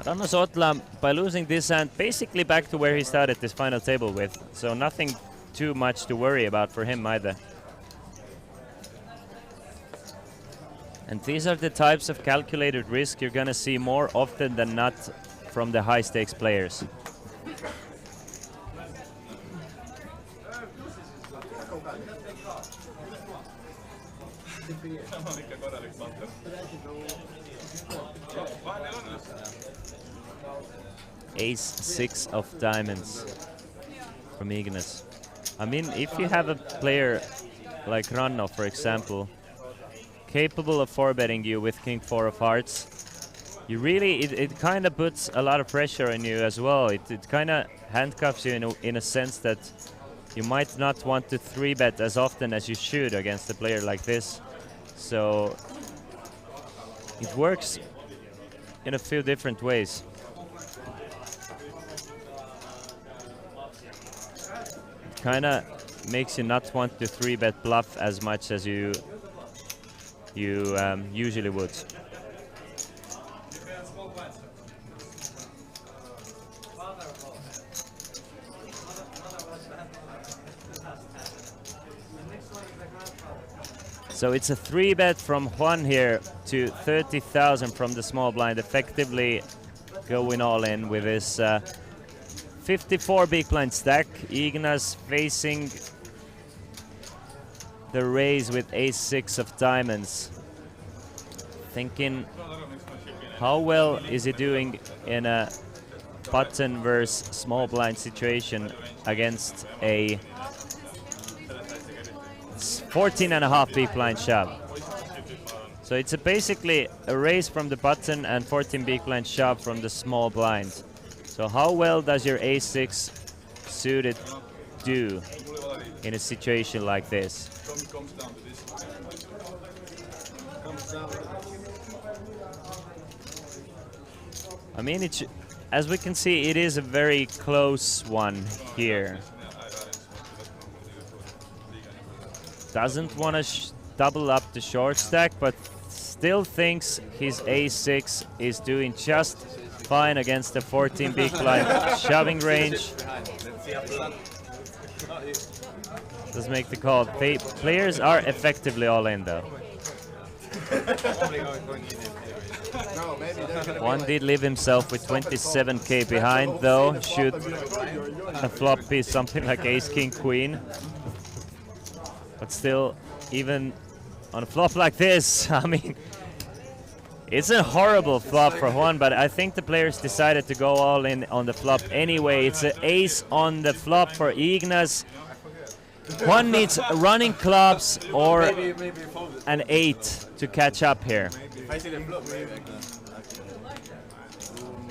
Ranno Sotla, by losing this hand, basically back to where he started this final table with. So nothing too much to worry about for him either. And these are the types of calculated risk you're gonna see more often than not from the high stakes players. Ace-6 of diamonds from Ignas. I mean, if you have a player like Ranno, for example, capable of 4-betting you with King-4 of hearts, you really, it kind of puts a lot of pressure on you as well. It kind of handcuffs you in a sense that you might not want to 3-bet as often as you should against a player like this. So it works in a few different ways. Kind of makes you not want to 3-bet bluff as much as you usually would. So it's a 3-bet from Juan here to 30,000 from the small blind, effectively going all in with his 54 big blind stack. Ignas facing the raise with ace-6 of diamonds. Thinking, how well is he doing in a button versus small blind situation against a 14.5 big blind shove? So it's basically a raise from the button and 14 big blind shove from the small blind. So how well does your ace-6 suited do in a situation like this? I mean, as we can see, it is a very close one here. Doesn't want to double up the short stack, but still thinks his ace-6 is doing just fine against the 14 big blind shoving range. Does make the call. Players are effectively all in though. One did leave himself with 27k behind though, should a flop be something like ace, king, queen. But still, even on a flop like this, I mean, it's a horrible flop for Juan, but I think the players decided to go all in on the flop anyway. It's an ace on the flop for Ignas. Juan needs running clubs or an 8 to catch up here.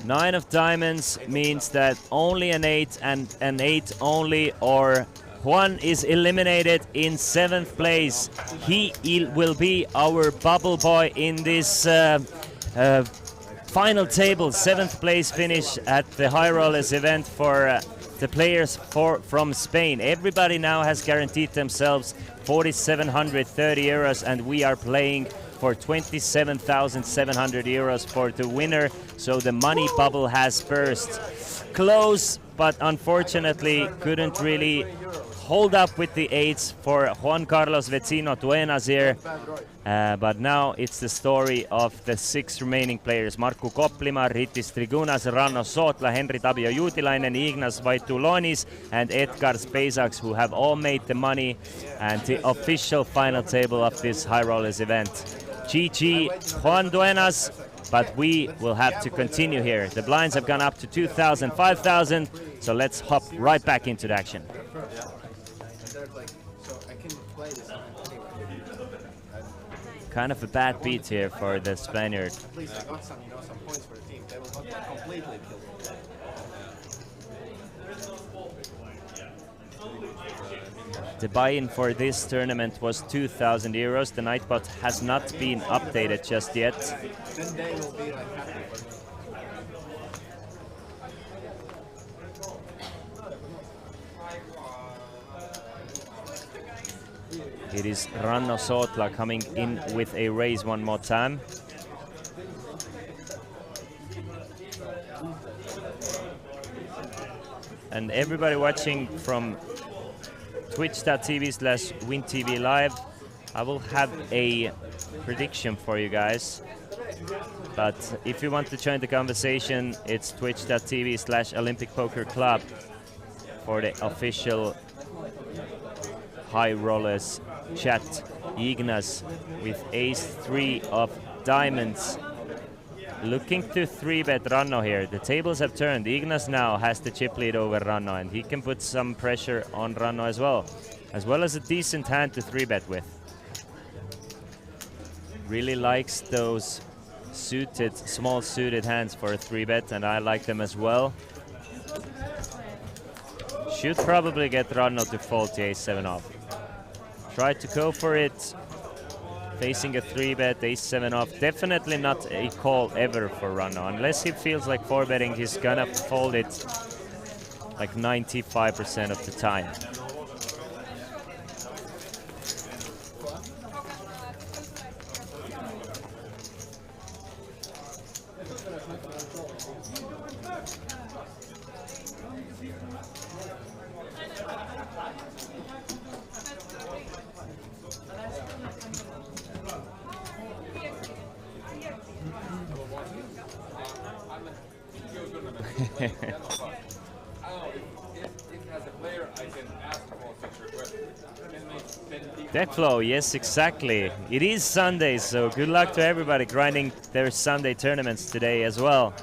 9 of diamonds means that only an 8 and an 8 only, or Juan is eliminated in 7th place. He will be our bubble boy in this final table. 7th place finish at the High Rollers event for the players from Spain. Everybody now has guaranteed themselves 4,730 euros, and we are playing for 27,700 euros for the winner. So the money bubble has burst. Close, but unfortunately couldn't really hold up with the 8s for Juan Carlos Vecino Tuenas here. But now it's the story of the 6 remaining players: Markku Koplima, Ritis Trigunas, Ranno Sotla, Henri Tapio Juutilainen, Ignas Vaitulonis, and Edgar Spejsaks, who have all made the money and the official final table of this High Rollers event. GG Juan Duenas, but we will have to continue here. The blinds have gone up to 2,000, 5,000, so let's hop right back into the action. Kind of a bad beat here for the Spaniard. The buy-in for this tournament was 2,000 euros. The Nightbot has not been updated just yet. It is Ranno Sotla coming in with a raise one more time. and everybody watching from twitch.tv/WinTV Live. I will have a prediction for you guys. But if you want to join the conversation, it's twitch.tv/Olympic Poker Club for the official High Rollers chat. Ignas with ace-3 of diamonds. Looking to 3-bet Ranno here. The tables have turned. Ignas now has the chip lead over Ranno, and he can put some pressure on Ranno as well as a decent hand to 3-bet with. Really likes those small suited hands for a 3-bet, and I like them as well. Should probably get Ranno to fold the ace-7 off. Try to go for it. Facing a 3-bet, ace-7 off. Definitely not a call ever for Ranno. Unless he feels like 4-betting, he's gonna fold it like 95% of the time. Deck flow, yes, exactly. It is Sunday, so good luck to everybody grinding their Sunday tournaments today as well.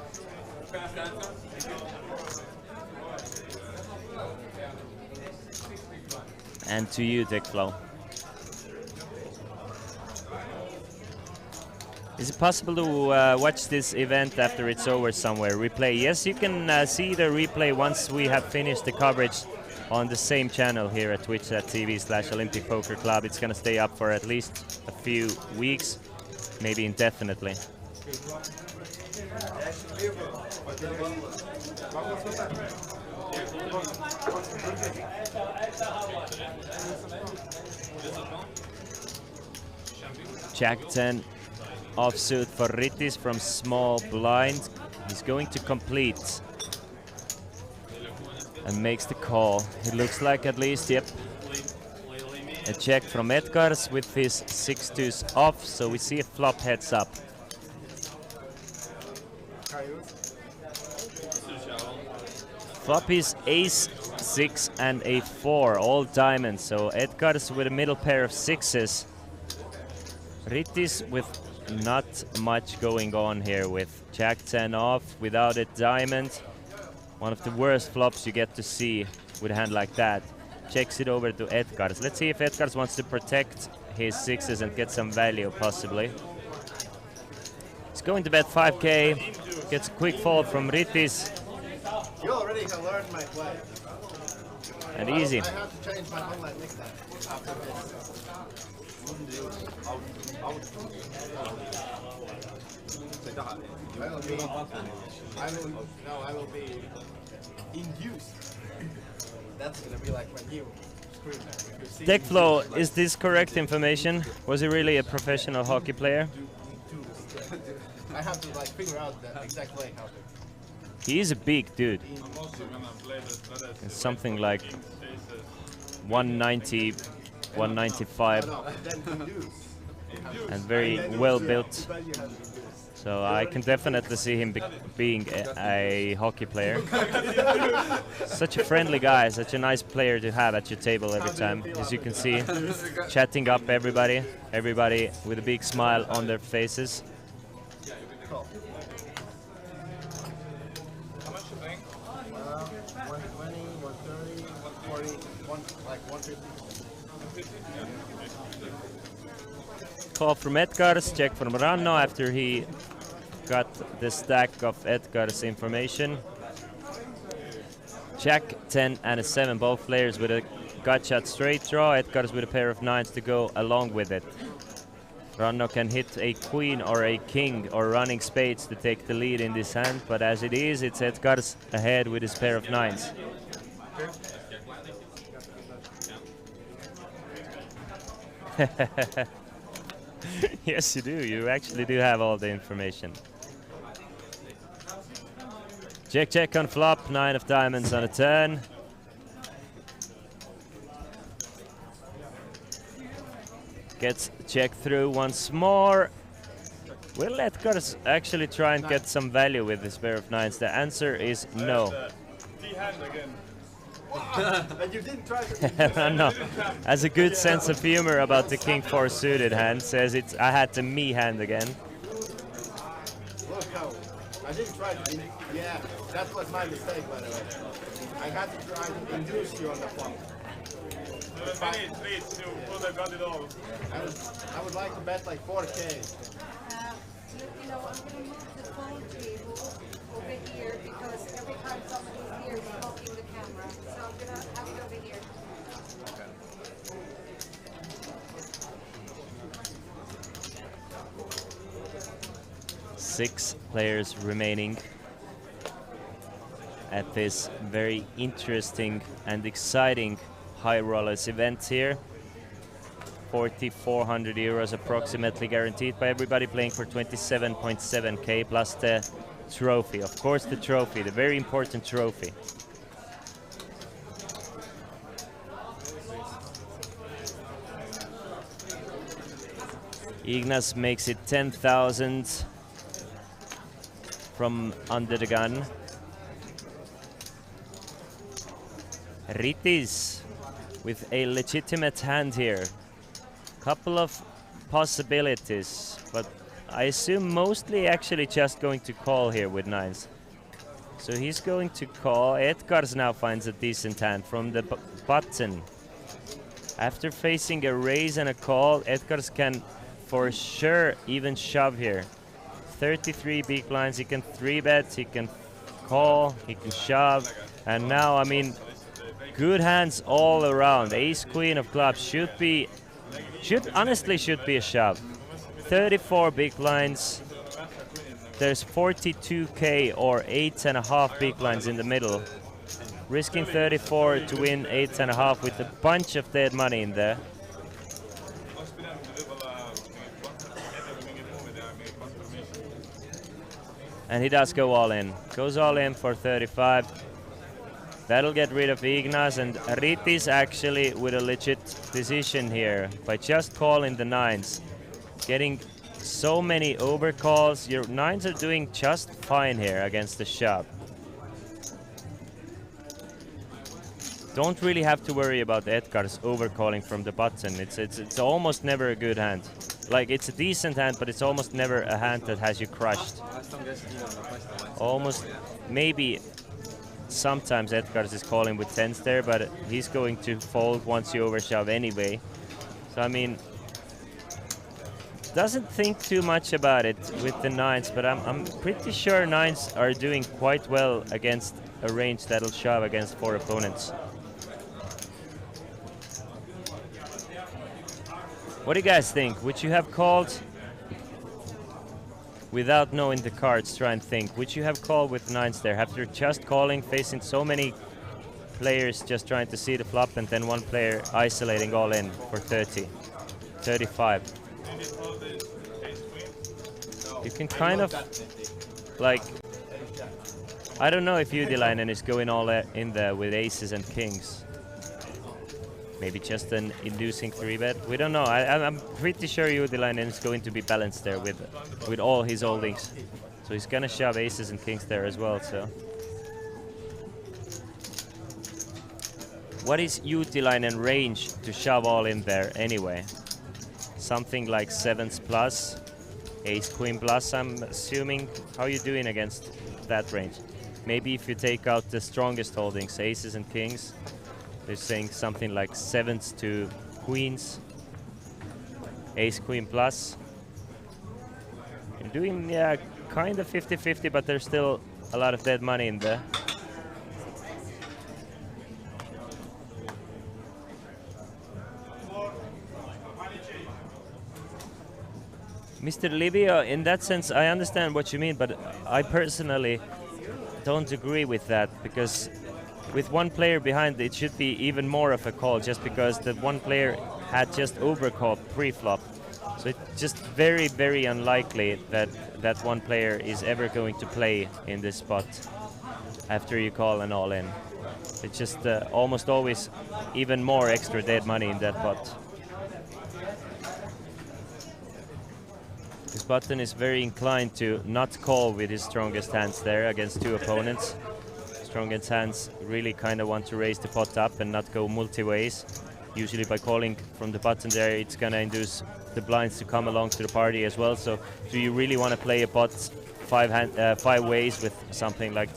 And to you, Deck flow. Is it possible to watch this event after it's over somewhere? Replay? Yes, you can see the replay once we have finished the coverage on the same channel here at twitch.tv/Olympic Poker Club. It's gonna stay up for at least a few weeks, maybe indefinitely. Jack 10 offsuit for Rittis from small blind. He's going to complete and makes the call. It looks like at least, yep. A check from Edgars with his 6-2s off, so we see a flop heads up. Flop is ace-6 and a 4, all diamonds, so Edgars with a middle pair of 6s. Rittis with not much going on here with Jack 10 off without a diamond. One of the worst flops you get to see with a hand like that. Checks it over to Edgars. Let's see if Edgars wants to protect his 6s and get some value, possibly. He's going to bet 5k. Gets a quick fold from Rittis. You already have learned my play. And easy. I have to change my online mix after this. I will be induced. That's gonna be like when you scream. Deck flow, is this correct information? Was he really a professional hockey player? I have to like figure out the exact play how to. He is a big dude. It's something like 190, 195, and very well built. So I can definitely see him being a hockey player. Such a friendly guy, such a nice player to have at your table every time. As you can see, chatting up everybody with a big smile on their faces. How much you think? 120, 130, 140, like 150. Call from Edgars, check from Ranno after he got the stack of Edgars information. Jack 10 and a 7, both players with a gut shot straight draw. Edgars with a pair of 9s to go along with it. Ranno can hit a queen or a king or running spades to take the lead in this hand, but as it is, it's Edgars ahead with his pair of 9s. Yes, you do. You actually do have all the information. Check, check on flop. 9 of diamonds on a turn. Gets check through once more. Will Edgar's actually try and get some value with this pair of nines? The answer is no. D-hand again. And you didn't try to... No. Has a good sense of humor about the king 4 suited hand. Says it's I had the me hand again. Look how... I didn't try to... Yeah, that was my mistake, by the way. I had to try to induce you on the flop. Please, you would have got it all. I would like to bet like 4K. You know, I'm going to move the phone table over here because every time somebody's here, it's blocking the camera. So I'm going to have it over here. Six players remaining at this very interesting and exciting high rollers event here. 4,400 euros approximately guaranteed by everybody playing for 27.7k plus the trophy. Of course, the trophy, the very important trophy. Ignas makes it 10,000 from under the gun. Ritis with a legitimate hand here. Couple of possibilities, but I assume mostly actually just going to call here with nines. So he's going to call. Edgars now finds a decent hand from the button. After facing a raise and a call, Edgars can for sure even shove here. 33 big blinds, he can 3-bet, he can call, he can shove, and now, I mean, good hands all around. Ace queen of clubs honestly should be a shove. 34 big blinds. There's 42k or 8.5 big blinds in the middle. Risking 34 to win 8.5 with a bunch of dead money in there. And he does go all in. Goes all in for 35. That'll get rid of Ignas, and Ritis actually with a legit decision here by just calling the nines. Getting so many overcalls. Your nines are doing just fine here against the shove. Don't really have to worry about Edgar's overcalling from the button. It's almost never a good hand. Like, it's a decent hand, but it's almost never a hand that has you crushed. Almost, maybe sometimes Edgars is calling with tens there, but he's going to fold once you overshove anyway. So I mean, doesn't think too much about it with the nines, but I'm pretty sure nines are doing quite well against a range that'll shove against 4 opponents. What do you guys think? Would you have called without knowing the cards? Try and think. Would you have called with nines there after just calling, facing so many players just trying to see the flop, and then one player isolating all in for 30, 35? You can kind of, like, I don't know if Udilainen is going all in there with aces and kings. Maybe just an inducing 3-bet. We don't know. I'm pretty sure Udilainen is going to be balanced there with all his holdings. So he's gonna shove aces and kings there as well. So what is Udilainen range to shove all in there anyway? Something like 7s plus, ace queen plus, I'm assuming. How are you doing against that range? Maybe if you take out the strongest holdings, aces and kings. They're saying something like 7s to queens, ace queen plus. You're doing, yeah, kind of 50-50, but there's still a lot of dead money in there. Mr. Livio, in that sense, I understand what you mean, but I personally don't agree with that, because with one player behind, it should be even more of a call, just because the one player had just overcalled pre-flop. So it's just very, very unlikely that that one player is ever going to play in this spot. after you call an all in. It's just almost always even more extra dead money in that pot. This button is very inclined to not call with his strongest hands there against two opponents. Strongest hands really kind of want to raise the pot up and not go multi-ways. Usually by calling from the button there, it's gonna induce the blinds to come along to the party as well. So do you really want to play a pot five ways with something like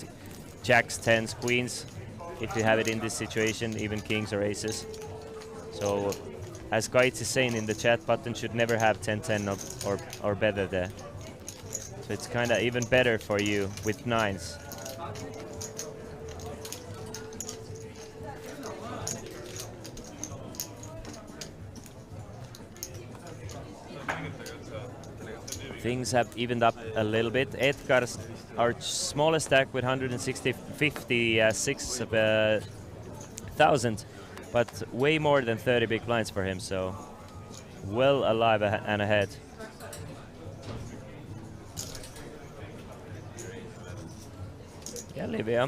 jacks, tens, queens? If you have it in this situation, even kings or aces. So as Gaitz is saying in the chat, button should never have 10-10 or better there. So it's kind of even better for you with nines. Things have evened up a little bit. Edgar's our smallest stack with 56,000, but way more than 30 big blinds for him, so well alive and ahead. Yeah, Livia.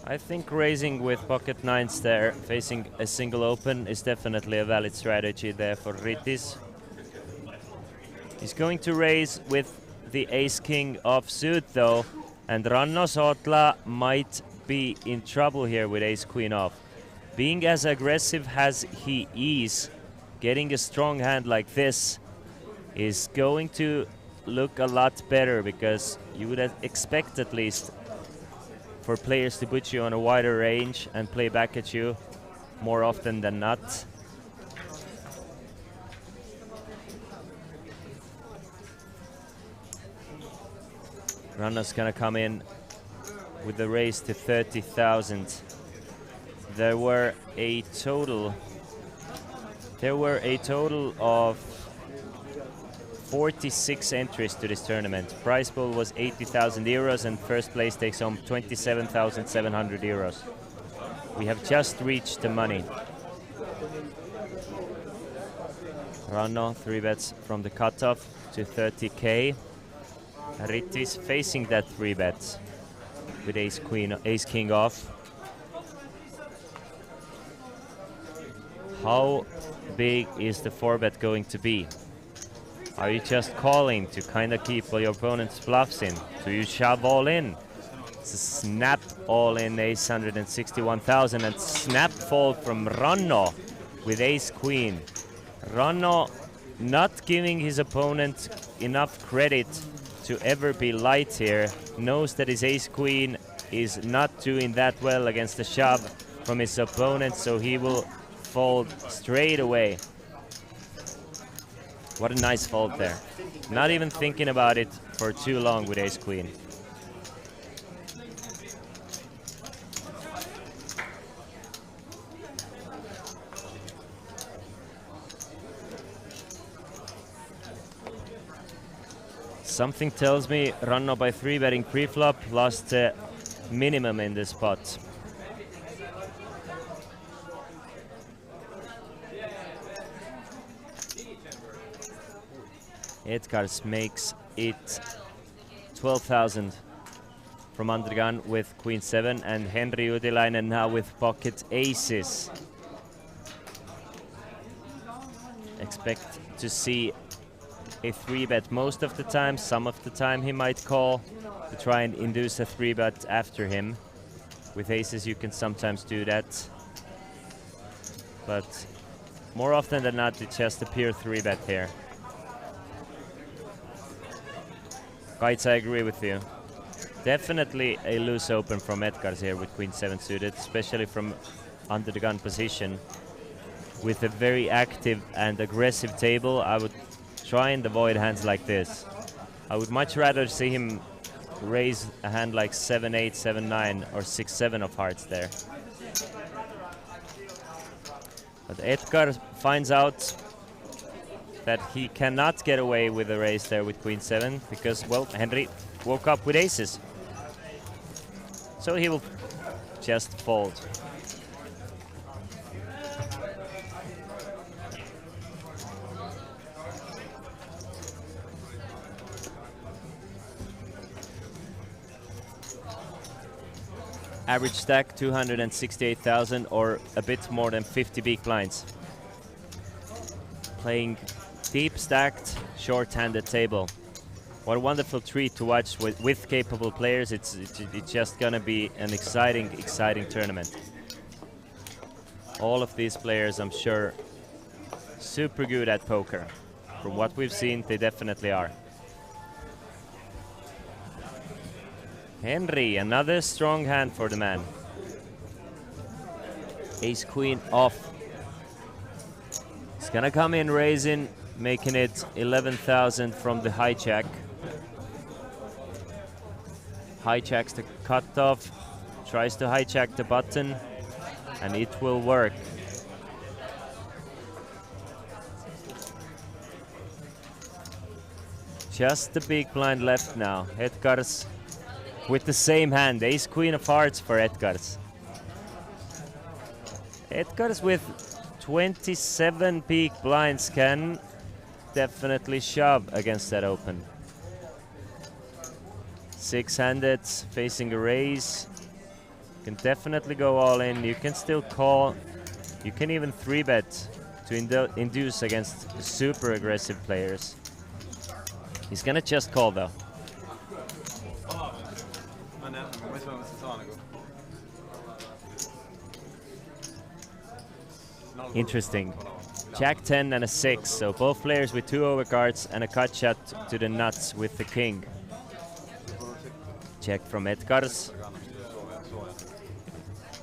I think raising with pocket nines there, facing a single open, is definitely a valid strategy there for Rittis. He's going to raise with the ace-king offsuit though, and Ranno Sotla might be in trouble here with ace-queen off. Being as aggressive as he is, getting a strong hand like this is going to look a lot better, because you would expect at least for players to put you on a wider range and play back at you more often than not. Ranno's gonna come in with the raise to 30,000. There were a total of 46 entries to this tournament. Prize pool was 80,000 euros and first place takes home 27,700 euros. We have just reached the money. Ranno 3-bets from the cutoff to 30k. Rittis facing that 3-bet with ace-king off. How big is the 4-bet going to be? Are you just calling to kind of keep all your opponent's bluffs in? Do you shove all in? It's a snap all in, ace 161,000, and snap fold from Ranno with ace-queen. Ranno not giving his opponent enough credit to ever be light here, knows that his ace-queen is not doing that well against the shove from his opponent, so he will fold straight away. What a nice fold there. Not even thinking about it for too long with ace-queen. Something tells me Ranno by 3-betting pre-flop lost minimum in this spot. Edgars makes it 12,000 from under the gun with Queen 7, and Henri Uutilainen now with pocket aces. Expect to see a 3-bet most of the time. Some of the time he might call to try and induce a 3-bet after him. With aces you can sometimes do that, but more often than not it's just a pure 3-bet here. Gaitz, I agree with you. Definitely a loose open from Edgars here with Queen 7 suited, especially from under the gun position. With a very active and aggressive table, I would try and avoid hands like this. I would much rather see him raise a hand like 7-8, 7-9 or 6-7 of hearts there. But Edgar finds out that he cannot get away with a raise there with Queen 7 because, well, Henri woke up with aces. So he will just fold. Average stack 268,000 or a bit more than 50 big blinds. Playing deep stacked, short-handed table. What a wonderful treat to watch with capable players. It's just gonna be an exciting tournament. All of these players, I'm sure, super good at poker. From what we've seen, they definitely are. Henry, another strong hand for the man. Ace Queen off. He's gonna come in raising, making it 11,000 from the hijack. Hijacks the cutoff, tries to hijack the button, and it will work. Just the big blind left now. Edgar's with the same hand, Ace Queen of Hearts for Edgar's. Edgar's with 27 big blinds can definitely shove against that open. Six-handed, facing a raise. Can definitely go all in. You can still call. You can even 3-bet to induce against super aggressive players. He's gonna just call though. Interesting. Jack 10 and a 6, so both players with 2 overcards and a cut shot to the nuts with the king. Check from Edgar's.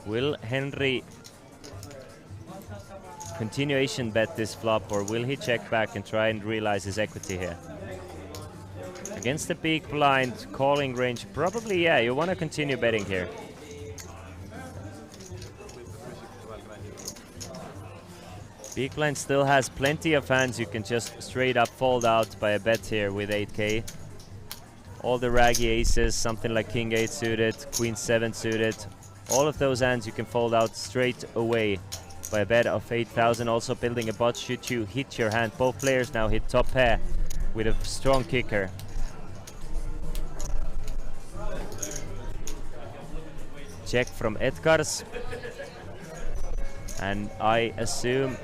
Will Henry continuation bet this flop, or will he check back and try and realize his equity here? Against the big blind, calling range, probably, yeah, you want to continue betting here. Big blind still has plenty of hands you can just straight up fold out by a bet here with 8k. All the raggy aces, something like King 8 suited, Queen 7 suited. All of those hands you can fold out straight away by a bet of 8,000. Also building a bot should you hit your hand. Both players now hit top pair with a strong kicker. Check from Edgar's. And I assume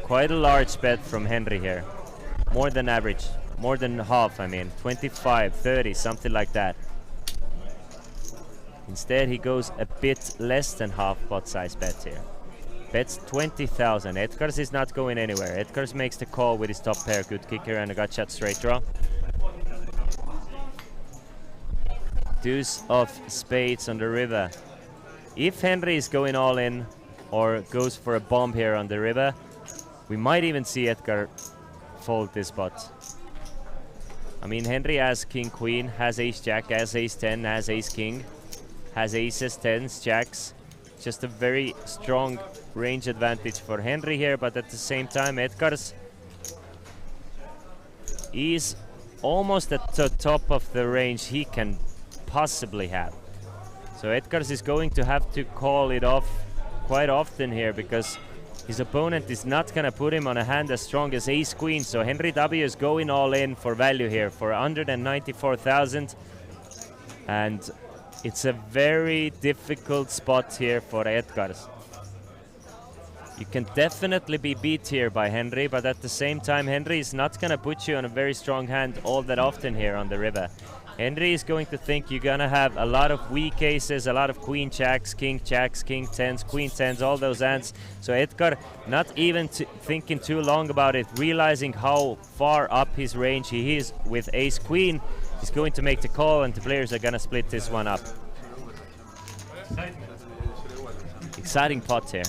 quite a large bet from Henry here. More than average. More than half, I mean. 25, 30, something like that. Instead, he goes a bit less than half pot size bet here. Bets 20,000. Edgar's is not going anywhere. Edgar's makes the call with his top pair. Good kicker and a gut shot straight draw. Deuce of spades on the river. If Henry is going all in or goes for a bomb here on the river, we might even see Edgar fold this pot. I mean, Henry has King Queen, has Ace Jack, has Ace 10, has Ace King, has Aces, 10s, Jacks. Just a very strong range advantage for Henry here, but at the same time, Edgar's is almost at the top of the range he can possibly have. So Edgar's is going to have to call it off quite often here because his opponent is not going to put him on a hand as strong as Ace Queen. So Henry W is going all in for value here for 194,000. And it's a very difficult spot here for Edgar's. You can definitely be beat here by Henry, but at the same time, Henry is not going to put you on a very strong hand all that often here on the river. Henry is going to think you're going to have a lot of weak aces, a lot of Queen Jacks, King 10s, Queen 10s, all those hands. So Edgar, not even thinking too long about it, realizing how far up his range he is with Ace Queen, he's going to make the call and the players are going to split this one up. Exciting pot here.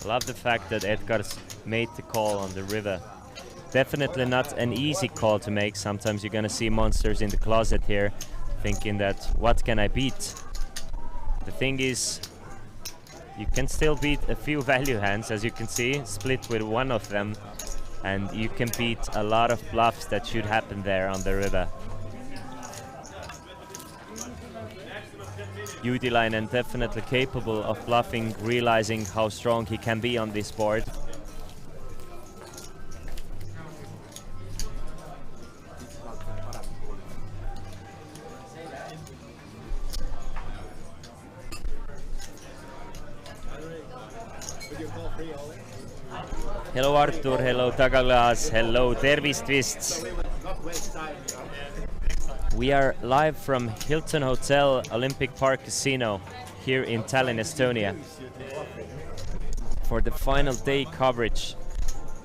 I love the fact that Edgar's made the call on the river. Definitely not an easy call to make. Sometimes you're gonna see monsters in the closet here thinking that, what can I beat? The thing is, you can still beat a few value hands, as you can see, split with one of them, and you can beat a lot of bluffs that should happen there on the river. Udilainen definitely capable of bluffing, realizing how strong he can be on this board. Hello Artur, hello Tagaglas, hello tervist vist. We are live from Hilton Hotel Olympic Park Casino here in Tallinn, Estonia for the final day coverage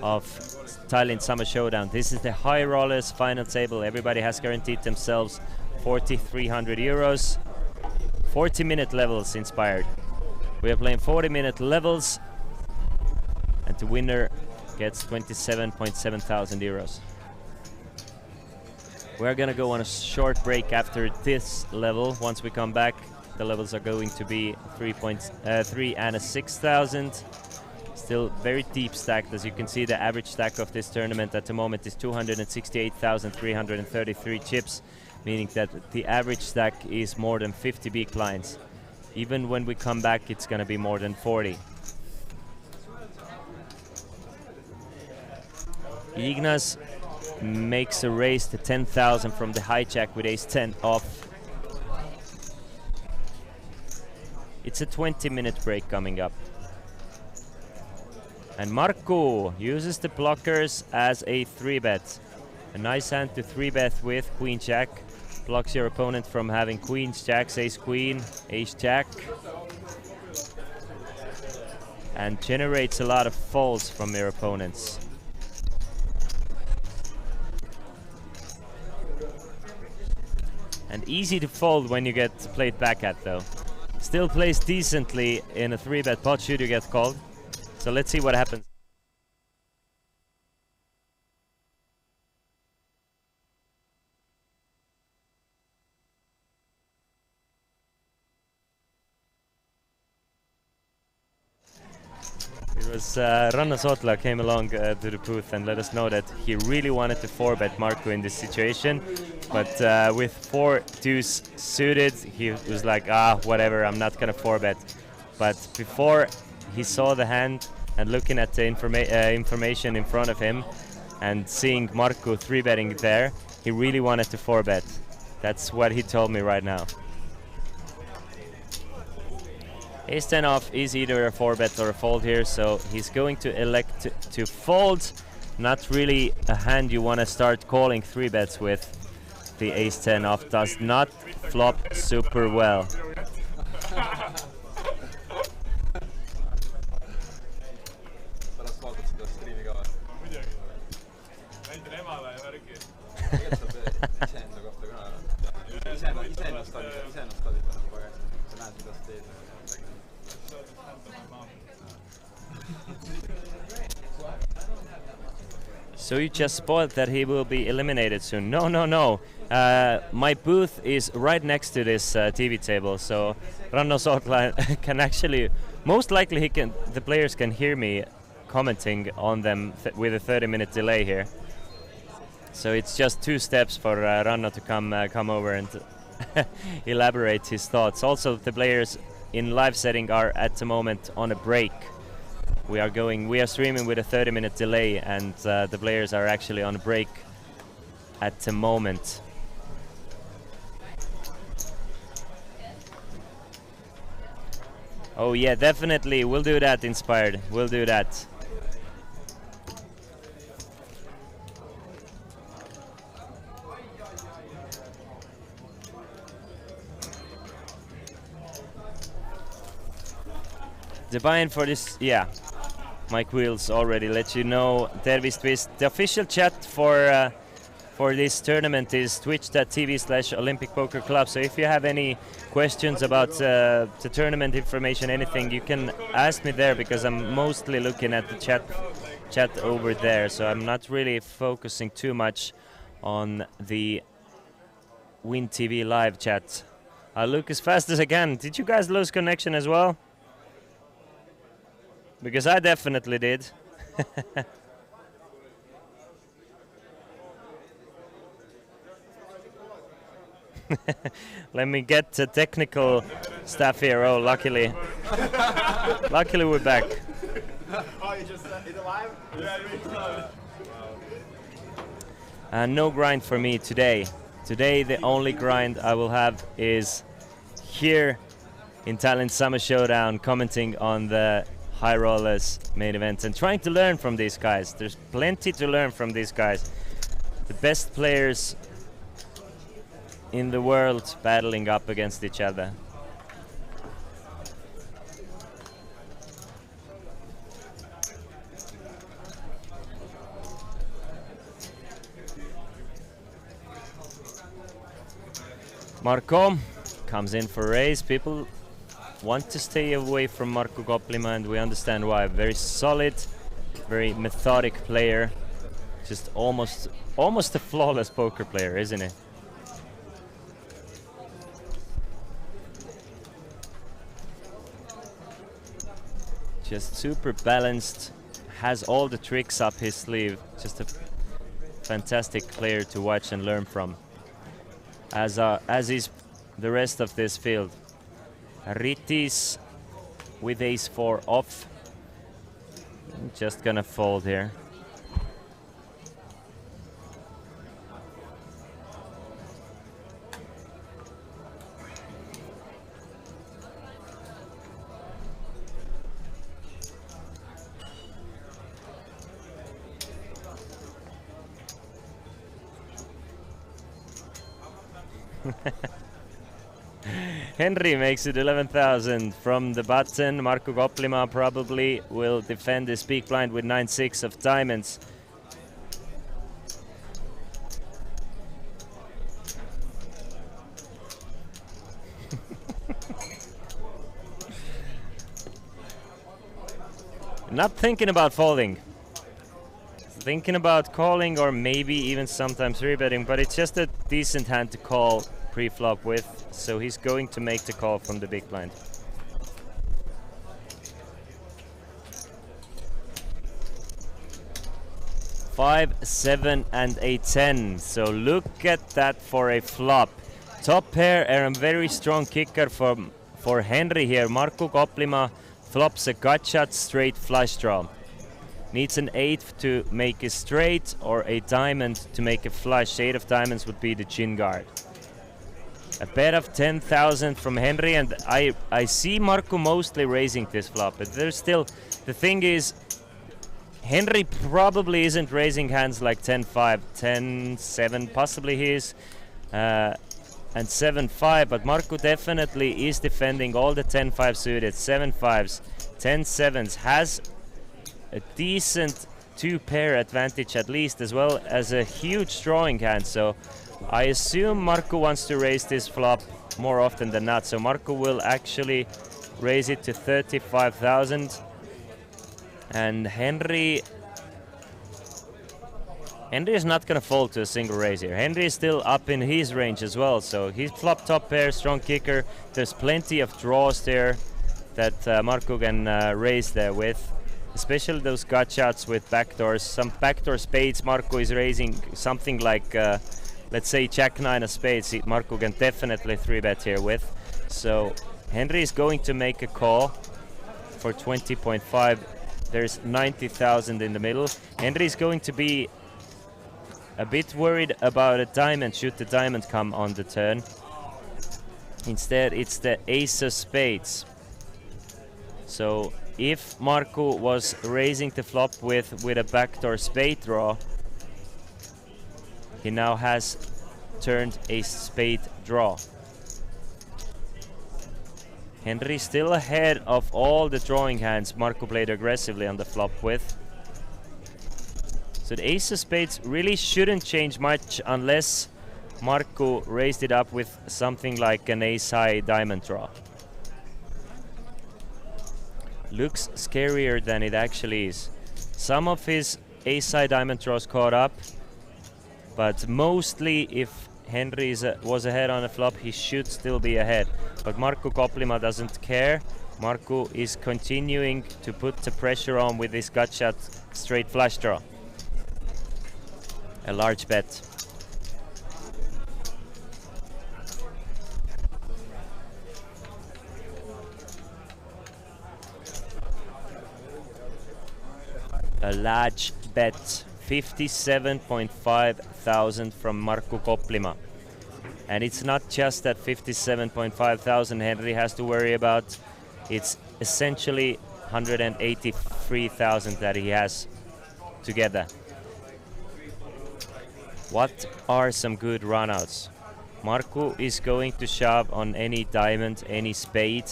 of Tallinn Summer Showdown. This is the high rollers final table. Everybody has guaranteed themselves 4,300 euros. 40-minute levels inspired. We are playing 40-minute levels and the winner gets 27.7 thousand euros. We're gonna go on a short break after this level. Once we come back, the levels are going to be 3 and 6,000. Still very deep stacked. As you can see, the average stack of this tournament at the moment is 268,333 chips, meaning that the average stack is more than 50 big blinds. Even when we come back, it's gonna be more than 40. Ignas makes a raise to 10,000 from the hijack with ace-10 off. It's a 20-minute break coming up. And Markku uses the blockers as a 3-bet. A nice hand to 3-bet with queen-jack. Blocks your opponent from having queens, jacks, ace-queen, ace-jack. And generates a lot of folds from your opponents. And easy to fold when you get played back at though. Still plays decently in a 3-bet pot should you get called. So let's see what happens. It was Ranna Sotla came along to the booth and let us know that he really wanted to 4-bet Markku in this situation, but with 4 deuce suited, he was like, whatever, I'm not gonna 4-bet. But before he saw the hand and looking at the information in front of him and seeing Markku 3-betting there, he really wanted to 4-bet. That's what he told me right now. Ace-10 off is either a 4-bet or a fold here, so he's going to elect to fold. Not really a hand you want to start calling 3-bets with. The ace-10 off does not flop super well. So you just spoiled that he will be eliminated soon. No, no, no. My booth is right next to this TV table, so Ranno Sotla can actually, most likely the players can hear me commenting on them with a 30-minute delay here. So it's just 2 steps for Ranno to come over and elaborate his thoughts. Also, the players in live setting are at the moment on a break. We are streaming with a 30-minute delay, and the players are actually on a break at the moment. Oh yeah, definitely, we'll do that, Inspired. We'll do that. The buy-in for this, yeah. Mike Wheels already let you know. Tervis Twist. The official chat for this tournament is twitch.tv/Olympic Poker Club. So if you have any questions about the tournament information, anything, you can ask me there, because I'm mostly looking at the chat over there. So I'm not really focusing too much on the Win TV live chat. I'll look as fast as I can. Did you guys lose connection as well? Because I definitely did. Let me get the technical stuff here. Oh, luckily. Luckily we're back. Oh, you just is it live? No grind for me today. Today the only grind I will have is here in Tallinn Summer Showdown, commenting on the high rollers main events and trying to learn from these guys. There's plenty to learn from these guys. The best players in the world battling up against each other. Marco comes in for raise. People want to stay away from Marco Koplima, and we understand why. Very solid, very methodic player. Just almost a flawless poker player, isn't he? Just super balanced, has all the tricks up his sleeve. Just a fantastic player to watch and learn from, as is the rest of this field. Ritis with ace-4 off. Just gonna fold here. Henry makes it 11,000 from the button. Marco Koplima probably will defend his big blind with 9-6 of diamonds. Not thinking about folding. Thinking about calling or maybe even sometimes rebetting, but it's just a decent hand to call pre-flop with, so he's going to make the call from the big blind. Five, 7, and a 10. So look at that for a flop. Top pair and a very strong kicker for Henry here. Marco Koplima flops a gut shot straight flush draw. Needs an 8 to make a straight or a diamond to make a flush. 8 of diamonds would be the chin guard. A bet of 10,000 from Henry, and I see Marco mostly raising this flop, but there's still, the thing is, Henry probably isn't raising hands like 10-5, 10-7, possibly he is, and 7-5, but Marco definitely is defending all the 10-5 suited, 7-5s, 10-7s, has a decent 2-pair advantage at least, as well as a huge drawing hand, so I assume Marco wants to raise this flop more often than not, so Marco will actually raise it to 35,000. And Henry is not going to fold to a single raise here. Henry is still up in his range as well, so he's flop top pair, strong kicker. There's plenty of draws there that Marco can raise there with, especially those gut shots with backdoors. Some backdoor spades Marco is raising, something like let's say Jack-9 of spades. Marco can definitely 3-bet here with. So Henry is going to make a call for 20.5. There's 90,000 in the middle. Henry is going to be a bit worried about a diamond should the diamond come on the turn. Instead, it's the ace of spades. So if Marco was raising the flop with a backdoor spade draw, he now has turned a spade draw. Henry still ahead of all the drawing hands Marco played aggressively on the flop with. So the ace of spades really shouldn't change much unless Marco raised it up with something like an ace-high diamond draw. Looks scarier than it actually is. Some of his ace-high diamond draws caught up, but mostly if Henry was ahead on a flop, he should still be ahead. But Marco Koplima doesn't care. Marco is continuing to put the pressure on with his gut shot straight flush draw. A large bet. A large bet. 57.5 thousand from Marco Koplima. And it's not just that 57.5 thousand Henry has to worry about. It's essentially 183,000 that he has together. What are some good runouts? Markku is going to shove on any diamond, any spade.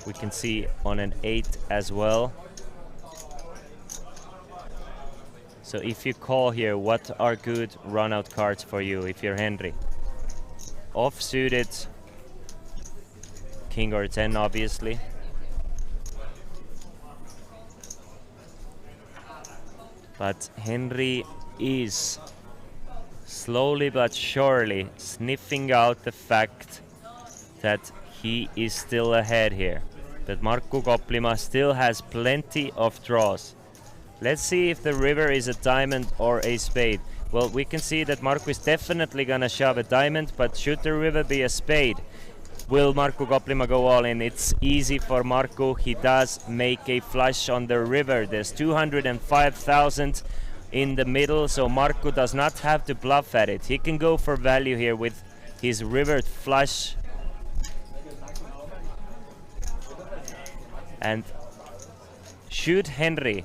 We can see on an 8 as well. So if you call here, what are good runout cards for you if you're Henry? Off-suited, king or 10 obviously. But Henry is slowly but surely sniffing out the fact that he is still ahead here. But Markku Koplima still has plenty of draws. Let's see if the river is a diamond or a spade. Well, we can see that Markku is definitely gonna shove a diamond, but should the river be a spade, will Markku Koplima go all in? It's easy for Markku. He does make a flush on the river. There's 205,000 in the middle, so Markku does not have to bluff at it. He can go for value here with his river flush. And should Henry,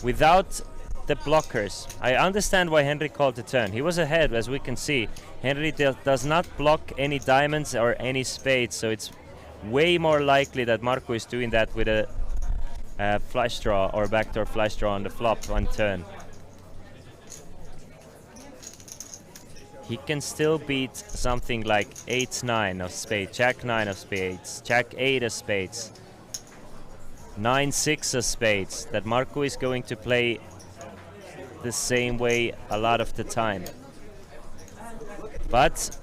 without the blockers, I understand why Henry called the turn. He was ahead, as we can see. Henry does not block any diamonds or any spades, so it's way more likely that Markku is doing that with a flush draw or backdoor flush draw on the flop on turn. He can still beat something like 8-9 of spades, Jack-9 of spades, Jack-8 of spades, 9-6 of spades, that Markku is going to play the same way a lot of the time. But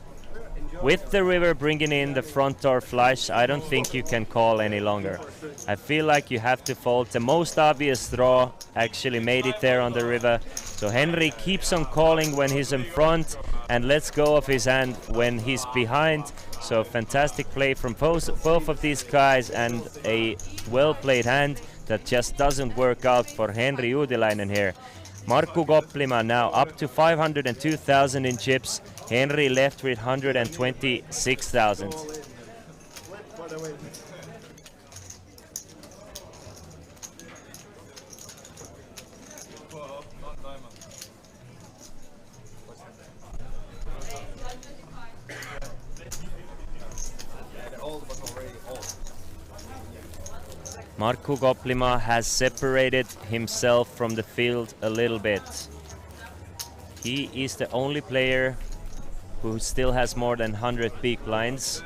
with the river bringing in the front door flush, I don't think you can call any longer. I feel like you have to fold. The most obvious draw actually made it there on the river. So Henry keeps on calling when he's in front and lets go of his hand when he's behind. So fantastic play from both of these guys, and a well-played hand that just doesn't work out for Henri Uutilainen here. Markku Koplima now up to 502,000 in chips. Henry left with 126,000. Markku Koplima has separated himself from the field a little bit. He is the only player who still has more than 100 big blinds.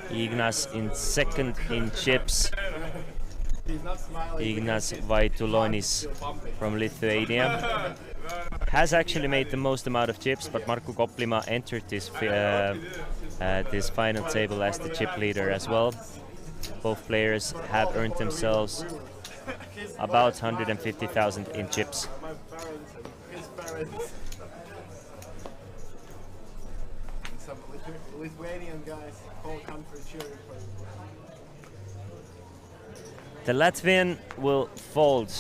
Ignas in second in chips. Ignas Vaitulonis from Lithuania has actually made the most amount of chips, but Markku Koplima entered this final table as the chip leader as well. Both players have earned themselves about 150,000 in chips. Some Lithuanian guys, whole country cheering for you. The Latvian will fold,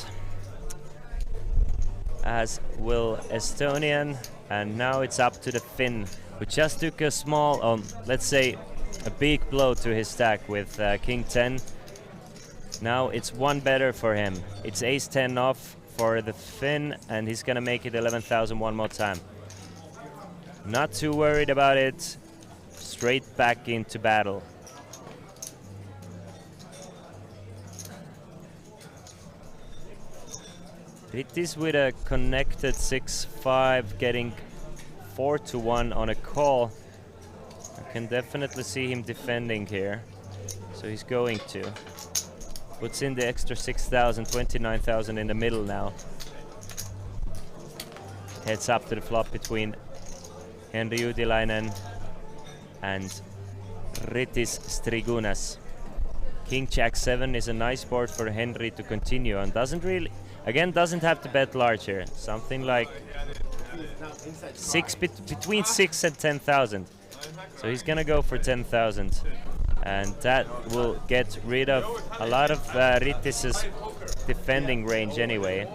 as will Estonian, and now it's up to the Finn, who just took a small, let's say, a big blow to his stack with King 10. Now it's one better for him. It's Ace 10 off for the Finn, and he's gonna make it 11,000 one more time. Not too worried about it. Straight back into battle. It is with a connected 6-5 getting 4-1 on a call. I can definitely see him defending here. So he's going to. Puts in the extra 6,000, 29,000 in the middle now. Heads up to the flop between Henri Uutilainen and Ritis Strigunas. King Jack 7 is a nice board for Henry to continue, and doesn't have to bet large here. Something like between 6 and 10,000. So he's gonna go for 10,000, and that will get rid of a lot of Ritis's defending range anyway,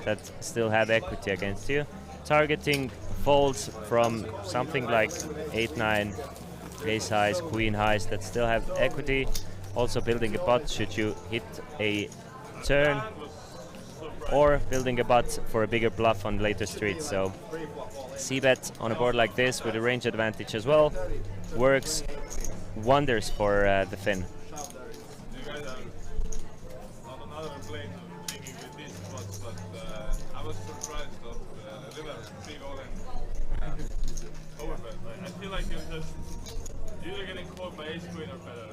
that still have equity against you. Targeting folds from something like 8-9, ace highs, queen highs that still have equity. Also building a pot should you hit a turn, or building a pot for a bigger bluff on later streets. So c-bet on a board like this with a range advantage as well works wonders for the Finn. You guys are on another plane thinking with these spots, but I was surprised of River big all-in overbet. I feel like you're getting caught by ace queen or better.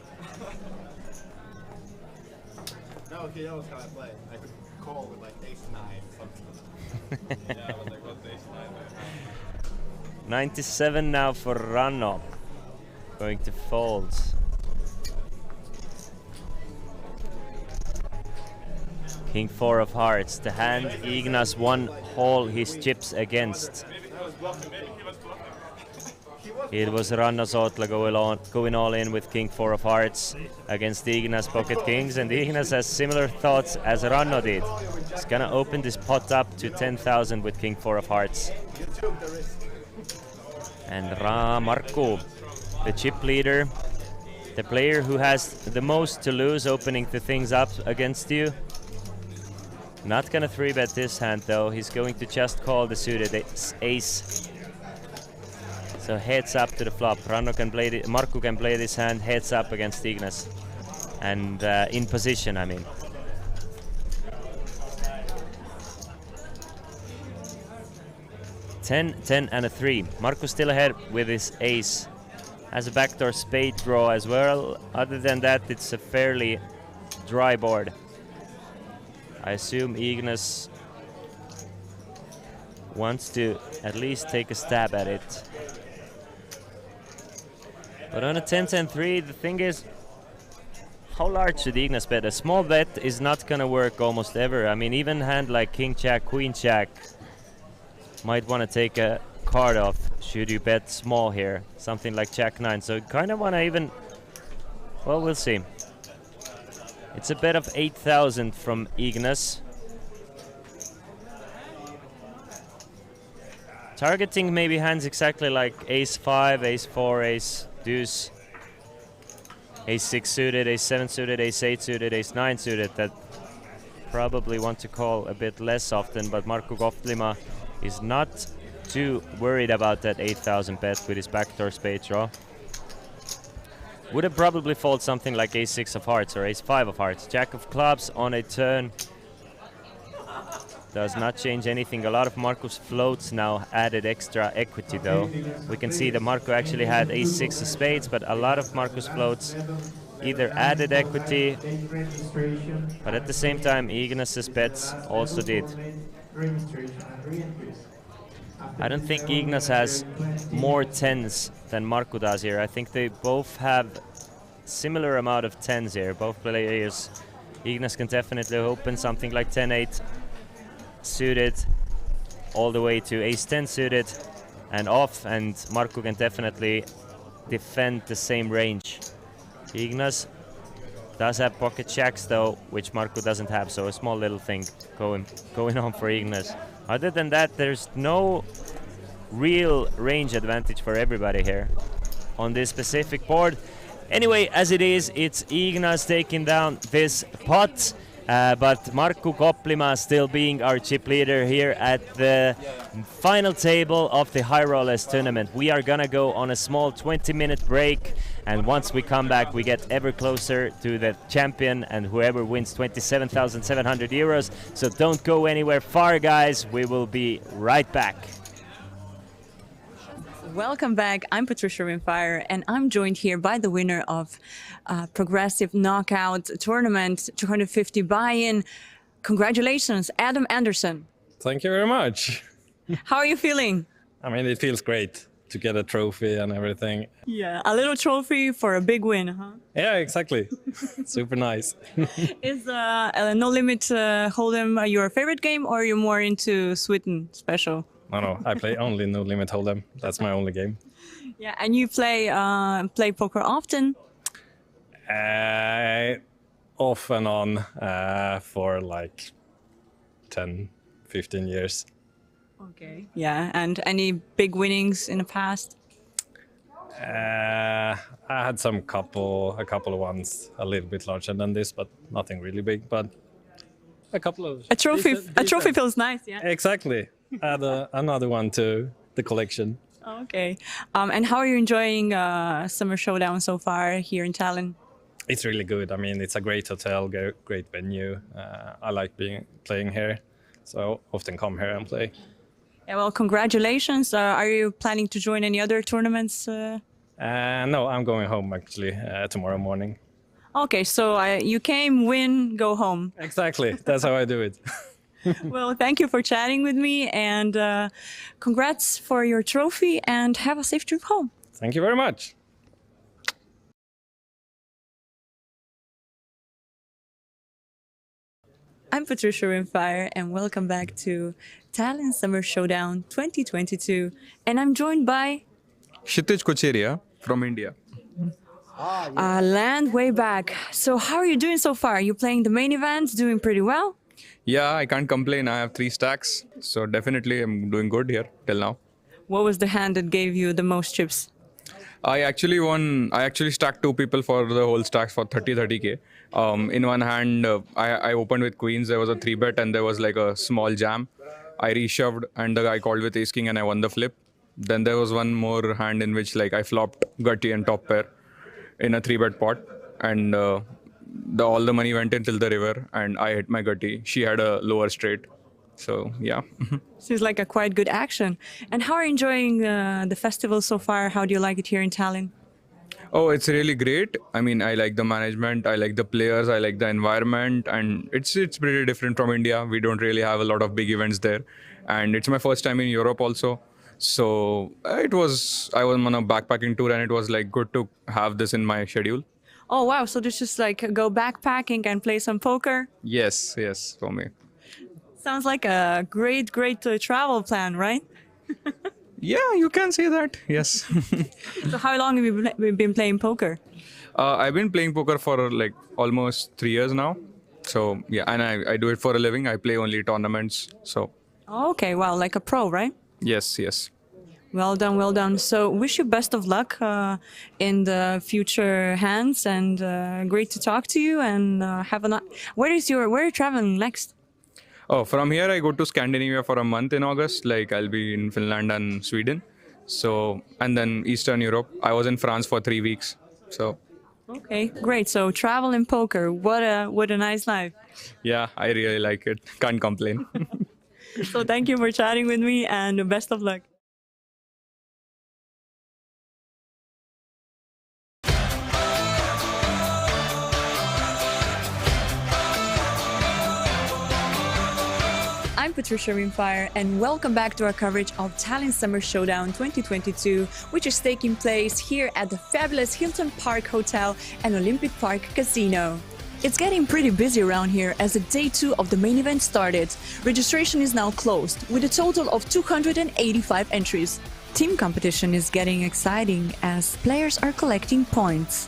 No, okay, that was how I played. I could call with like ace 9 something. Yeah, I was like, what ace 9 there? 97 now for Ranno. Going to fold. King 4 of hearts. The hand Ignas won all his chips against. Maybe he was bluffing. It was Ranno's Otla going all in with King 4 of hearts against the Ignas pocket kings, and the Ignas has similar thoughts as Ranno did. He's gonna open this pot up to 10,000 with King 4 of hearts. And Markku, the chip leader, the player who has the most to lose opening the things up against you. Not gonna 3-bet this hand though, he's going to just call the suited ace. So heads up to the flop. Markku can play this hand heads up against Ignas. And in position, I mean. Ten, 10 and a 3. Markku still ahead with his ace. Has a backdoor spade draw as well. Other than that, it's a fairly dry board. I assume Ignas wants to at least take a stab at it. But on a 10-10-3, the thing is, how large should Ignas bet? A small bet is not gonna work almost ever. I mean, even a hand like King Jack, Queen Jack might want to take a card off should you bet small here. Something like Jack 9. So kind of want to even, well, we'll see. It's a bet of 8,000 from Ignas. Targeting maybe hands exactly like ace 5, ace 4, ace deuce, ace 6 suited, ace 7 suited, ace 8 suited, ace 9 suited, that probably want to call a bit less often, but Markku Kopplima is not too worried about that 8,000 bet with his backdoor spade draw. Would have probably fold something like ace 6 of hearts or ace 5 of hearts. Jack of clubs on a turn does not change anything. A lot of Markku's floats now added extra equity though. We can see that Markku actually had ace 6 of spades, but a lot of Markku's floats either added equity, but at the same time Ignas's bets also did. I don't think Ignas has more 10s than Markku does here. I think they both have similar amount of 10s here, both players. Ignas can definitely open something like 10-8 suited all the way to ace 10 suited and off, and Markku can definitely defend the same range. Ignas does have pocket jacks though, which Markku doesn't have, so a small little thing going on for Ignas. Other than that, there's no real range advantage for everybody here on this specific board. Anyway, as it is, it's Ignas taking down this pot. But Markku Kopplima still being our chip leader here at the final table of the High Rollers tournament. We are gonna go on a small 20-minute break, and once we come back we get ever closer to the champion, and whoever wins 27,700 euros. So don't go anywhere far, guys. We will be right back. Welcome back. I'm Patricia Rimfire, and I'm joined here by the winner of Progressive Knockout Tournament 250 buy-in. Congratulations, Adam Anderson. Thank you very much. How are you feeling? I mean, it feels great to get a trophy and everything. Yeah, a little trophy for a big win, huh? Yeah, exactly. Super nice. Is No Limit Hold'em your favorite game, or are you more into Sweden special? No, I play only No Limit Hold'em. That's my only game. Yeah, and you play poker often? Off and on for like 10, 15 years. Okay. Yeah, and any big winnings in the past? I had a couple of ones a little bit larger than this, but nothing really big. But a couple of A trophy, decent- a trophy decent. feels nice, yeah. Exactly. Add another one to the collection. Okay. And how are you enjoying Summer Showdown so far here in Tallinn? It's really good. I mean, it's a great hotel, great venue. I like playing here, so I often come here and play. Yeah, well, congratulations. Are you planning to join any other tournaments? No, I'm going home actually tomorrow morning. Okay, so you came, win, go home. Exactly. That's how I do it. Well, thank you for chatting with me, and congrats for your trophy, and have a safe trip home. Thank you very much. I'm Patricia Rimfire, and welcome back to Tallinn Summer Showdown 2022. And I'm joined by Kshitij Kocheria from India. Land way back. So how are you doing so far? You playing the main event, doing pretty well? Yeah, I can't complain. I have 3 stacks, so definitely I'm doing good here till now. What was the hand that gave you the most chips? I actually stacked 2 people for the whole stacks for 30k. In one hand, I opened with queens. There was a 3-bet and there was like a small jam. I reshoved and the guy called with ace king and I won the flip. Then there was one more hand in which like I flopped gutty and top pair in a 3-bet pot, and all the money went into the river and I hit my gutty. She had a lower straight. So yeah. Seems like a quite good action. And how are you enjoying the festival so far? How do you like it here in Tallinn? Oh, it's really great. I mean, I like the management, I like the players, I like the environment, and it's pretty different from India. We don't really have a lot of big events there, and it's my first time in Europe also. So I was on a backpacking tour, and it was like good to have this in my schedule. Oh wow, so this is like go backpacking and play some poker? Yes, for me. Sounds like a great travel plan, right? Yeah, you can say that. Yes. So how long have you been playing poker? I've been playing poker for like almost 3 years now. So yeah, and I do it for a living. I play only tournaments. So Okay, wow, like a pro, right? yes. Well done, well done. So wish you best of luck in the future hands, and great to talk to you. And have a where are you traveling next? Oh, from here I go to Scandinavia for a month in August. Like I'll be in Finland and Sweden. So, and then Eastern Europe. I was in France for 3 weeks. So Okay, great. So travel and poker. What a nice life. yeah, I really like it. Can't complain. So thank you for chatting with me, and best of luck. I'm Patricia Rimfire, and welcome back to our coverage of Tallinn Summer Showdown 2022, which is taking place here at the fabulous Hilton Park Hotel and Olympic Park Casino. It's getting pretty busy around here as the day 2 of the main event started. Registration is now closed, with a total of 285 entries. Team competition is getting exciting as players are collecting points.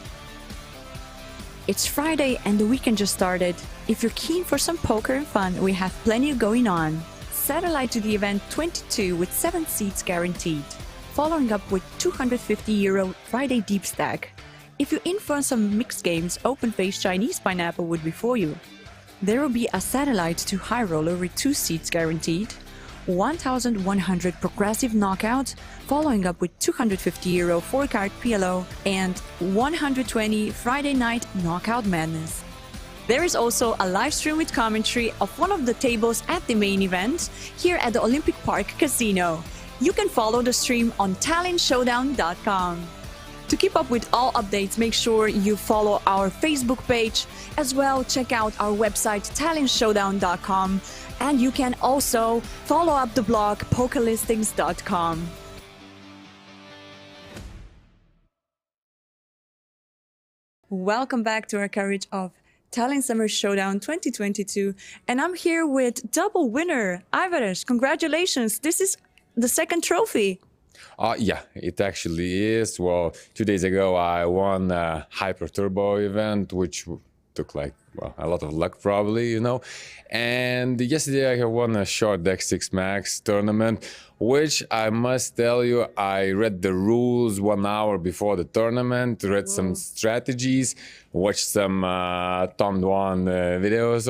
It's Friday and the weekend just started. If you're keen for some poker and fun, we have plenty going on. Satellite to the event 22 with 7 seats guaranteed. Following up with €250 Friday deep stack. If you're in for some mixed games, open-faced Chinese pineapple would be for you. There will be a satellite to high roller with 2 seats guaranteed. 1,100 progressive knockout, following up with €250 4-card PLO and 120 Friday night knockout madness. There is also a live stream with commentary of one of the tables at the main event here at the Olympic Park Casino. You can follow the stream on tallinnshowdown.com. To keep up with all updates, make sure you follow our Facebook page. As well, check out our website tallinnshowdown.com, and you can also follow up the blog pokerlistings.com. Welcome back to our coverage of Tallinn Summer Showdown 2022, and I'm here with double winner Aivaras. Congratulations! This is the second trophy. Yeah, it actually is. Well, 2 days ago I won a Hyper Turbo event, which took like a lot of luck probably, you know. And yesterday I won a short deck 6 max tournament, which I must tell you, I read the rules 1 hour before the tournament, read some strategies, watched some Tom Dwan videos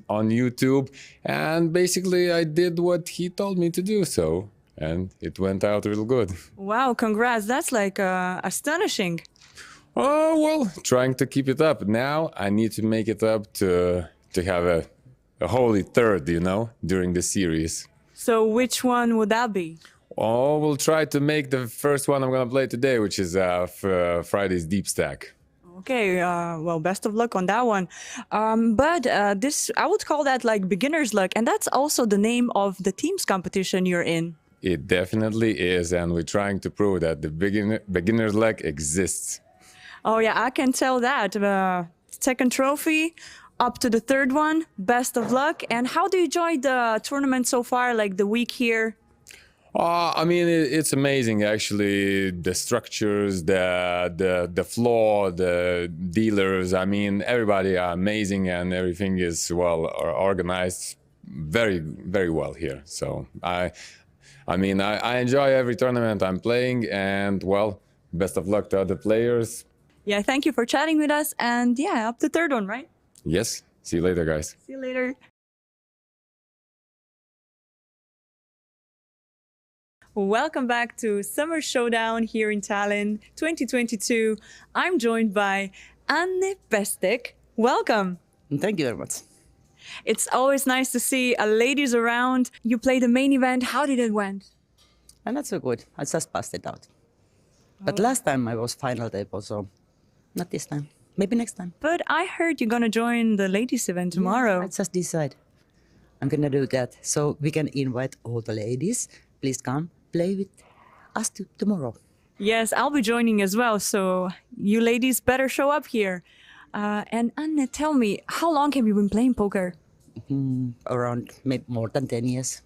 on YouTube, and basically I did what he told me to do, so, and it went out real good. Wow, congrats. That's like astonishing. Oh, well, trying to keep it up. Now I need to make it up to have a holy third, you know, during the series. So which one would that be? Oh, we'll try to make the first one I'm going to play today, which is Friday's Deep Stack. Okay, well, best of luck on that one. But this, I would call that like beginner's luck, and that's also the name of the team's competition you're in. It definitely is, and we're trying to prove that the beginner's luck exists. Oh yeah, I can tell that. Second trophy, up to the third one. Best of luck. And how do you enjoy the tournament so far, like the week here? I mean, it's amazing actually. The structures, the floor, the dealers. I mean, everybody are amazing, and everything is well organized, very, very well here. So I enjoy every tournament I'm playing, and well, best of luck to other players. Yeah, thank you for chatting with us. And yeah, up to third one, right? Yes. See you later, guys. See you later. Welcome back to Summer Showdown here in Tallinn 2022. I'm joined by Anne Pestek. Welcome. Thank you very much. It's always nice to see ladies around. You played the main event. How did it went? And not so good. I just passed it out. But last time I was final table, so not this time. Maybe next time. But I heard you're gonna join the ladies event tomorrow. I just decide. I'm gonna do that. So we can invite all the ladies. Please come play with us tomorrow. Yes, I'll be joining as well. So you ladies better show up here. And Anne, tell me, how long have you been playing poker? Around maybe more than 10 years.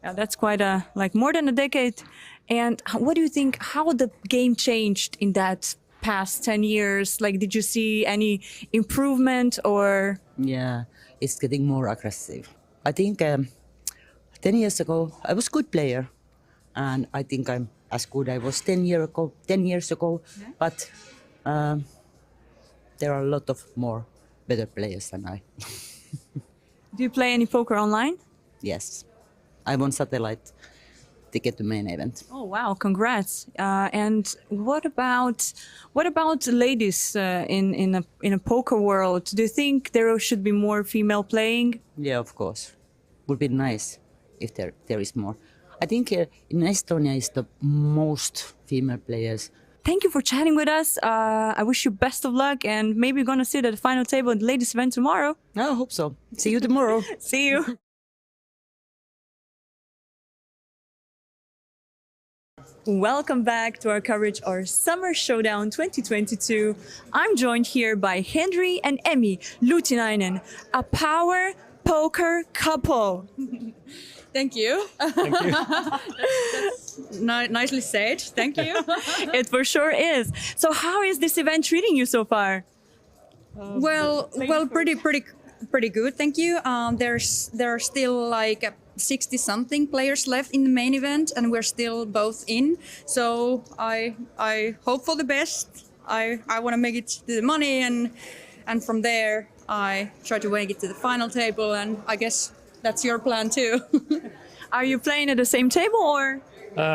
Yeah, that's quite like more than a decade. And what do you think, how the game changed in that past 10 years? Like, did you see any improvement or? Yeah, it's getting more aggressive. I think 10 years ago, I was a good player. And I think I'm as good I was 10 years ago. Yeah. But there are a lot of more better players than I. Do you play any poker online? Yes. I won satellite ticket to main event. Oh wow! Congrats! And what about ladies in a poker world? Do you think there should be more female playing? Yeah, of course. Would be nice if there is more. I think in Estonia is the most female players. Thank you for chatting with us. I wish you best of luck, and maybe you're gonna sit at the final table at the ladies event tomorrow. I hope so. See you tomorrow. See you. Welcome back to our coverage of Summer Showdown 2022. I'm joined here by Henry and Emmy Lutinainen, a power poker couple. Thank you. Thank you. That's nicely said. Thank you. It for sure is. So how is this event treating you so far? Well, pretty good. Thank you. There are still like 60 something players left in the main event, and we're still both in. So I hope for the best. I want to make it to the money, and from there I try to make it to the final table. And I guess that's your plan too. Are you playing at the same table or?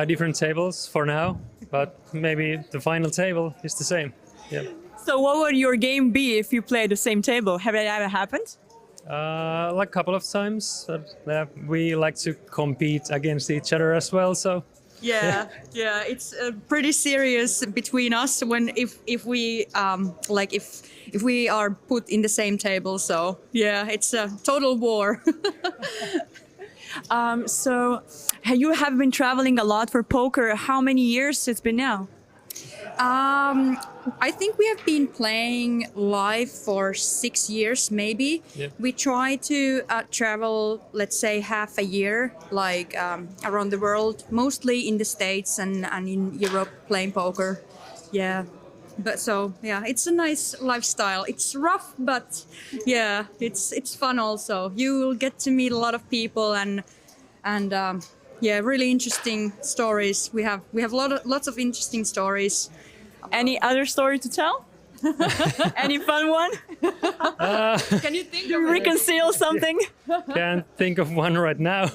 Different tables for now, but maybe the final table is the same. Yeah. So what would your game be if you play at the same table? Have it ever happened? Like a couple of times. We like to compete against each other as well, so. Yeah, it's pretty serious between us when if we if we are put in the same table. So yeah, it's a total war. So you have been traveling a lot for poker. How many years it's been now? I think we have been playing live for 6 years, maybe. Yeah. We try to travel, let's say, half a year, like around the world, mostly in the States and in Europe, playing poker. Yeah. But so yeah, it's a nice lifestyle. It's rough, but yeah, it's fun also. You will get to meet a lot of people and yeah, really interesting stories. We have lots of interesting stories. Any other story to tell? Any fun one? Can you think of Reconcile something? Can't think of one right now.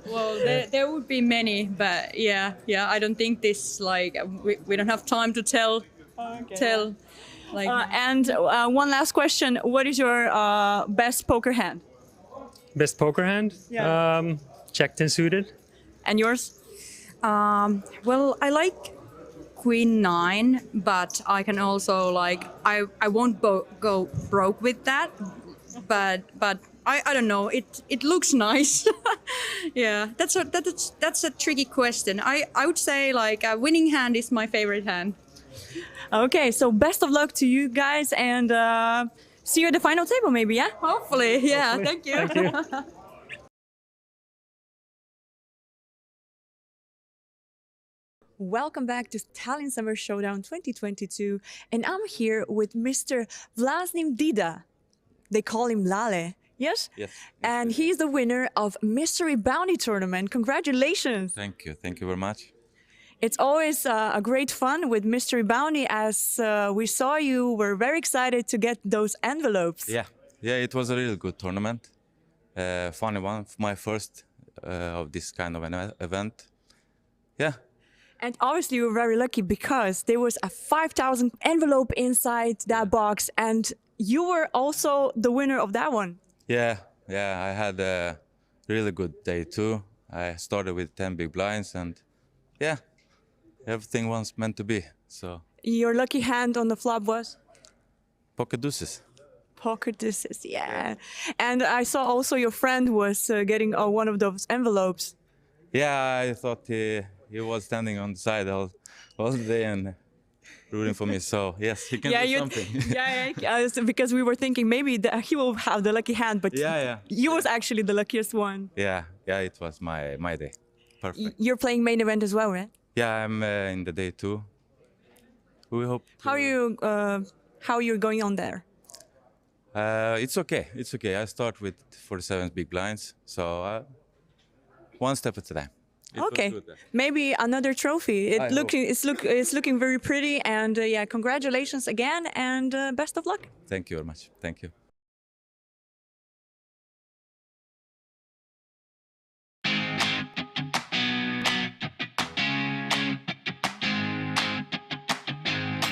Well, there would be many, but yeah, I don't think this like we don't have time to tell. Like And one last question: what is your best poker hand? Best poker hand? Yeah. Checked and suited. And yours? well, I like Queen 9, but I can also like I won't go broke with that, but I don't know. It looks nice. Yeah, that's a tricky question. I would say like a winning hand is my favorite hand. Okay, so best of luck to you guys, and see you at the final table, maybe. Yeah. Hopefully, yeah. Thank you. Thank you. Welcome back to Tallinn Summer Showdown 2022, and I'm here with Mr. Vlasnim Dida. They call him Lale, yes? Yes. And he's the winner of Mystery Bounty Tournament. Congratulations! Thank you very much. It's always a great fun with Mystery Bounty, as we saw you were very excited to get those envelopes. Yeah, it was a really good tournament. Funny one, my first of this kind of an event. Yeah. And obviously you were very lucky because there was a 5,000 envelope inside that box, and you were also the winner of that one. Yeah, I had a really good day too. I started with 10 big blinds and yeah, everything was meant to be, so. Your lucky hand on the flop was? Pocket deuces. Pocket deuces, yeah. And I saw also your friend was getting one of those envelopes. Yeah, I thought he was standing on the side all day and rooting for me. So yes, he can do something. Yeah, because we were thinking maybe he will have the lucky hand, but you was actually the luckiest one. Yeah, it was my day. Perfect. You're playing main event as well, right? Yeah, I'm in the day too. We hope. How are you going on there? It's okay. I start with 47 big blinds, so one step at a time. Okay, maybe another trophy. It's looking very pretty, and yeah, congratulations again, and best of luck. Thank you very much. Thank you.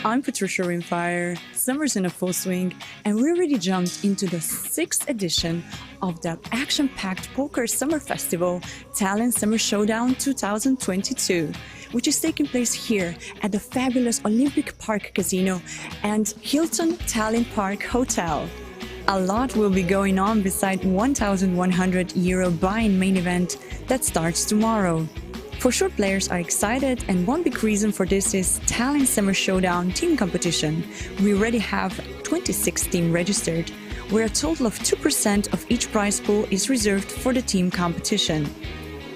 I'm Patricia Rimfire, summer's in a full swing, and we already jumped into the 6th edition of the action-packed poker summer festival, Tallinn Summer Showdown 2022, which is taking place here at the fabulous Olympic Park Casino and Hilton Tallinn Park Hotel. A lot will be going on beside €1,100 buy-in main event that starts tomorrow. For sure, players are excited, and one big reason for this is Tallinn Summer Showdown team competition. We already have 26 teams registered, where a total of 2% of each prize pool is reserved for the team competition.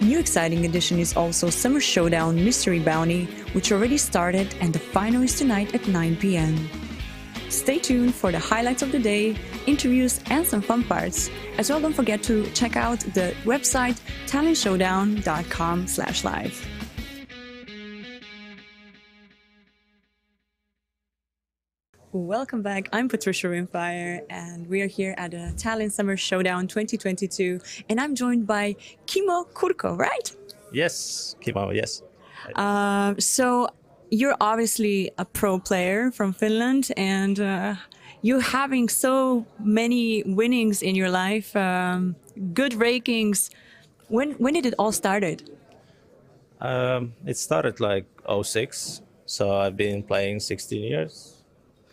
New exciting addition is also Summer Showdown Mystery Bounty, which already started, and the final is tonight at 9 p.m. Stay tuned for the highlights of the day, interviews, and some fun parts. As well, don't forget to check out the website tallinnshowdown.com/live. Welcome back. I'm Patricia Rimfire, and we are here at the Tallinn Summer Showdown 2022, and I'm joined by Kimmo Kurko, right? Yes, Kimmo, yes. So you're obviously a pro player from Finland, and you having so many winnings in your life, good rankings. When did it all started? It started like 06, so I've been playing 16 years.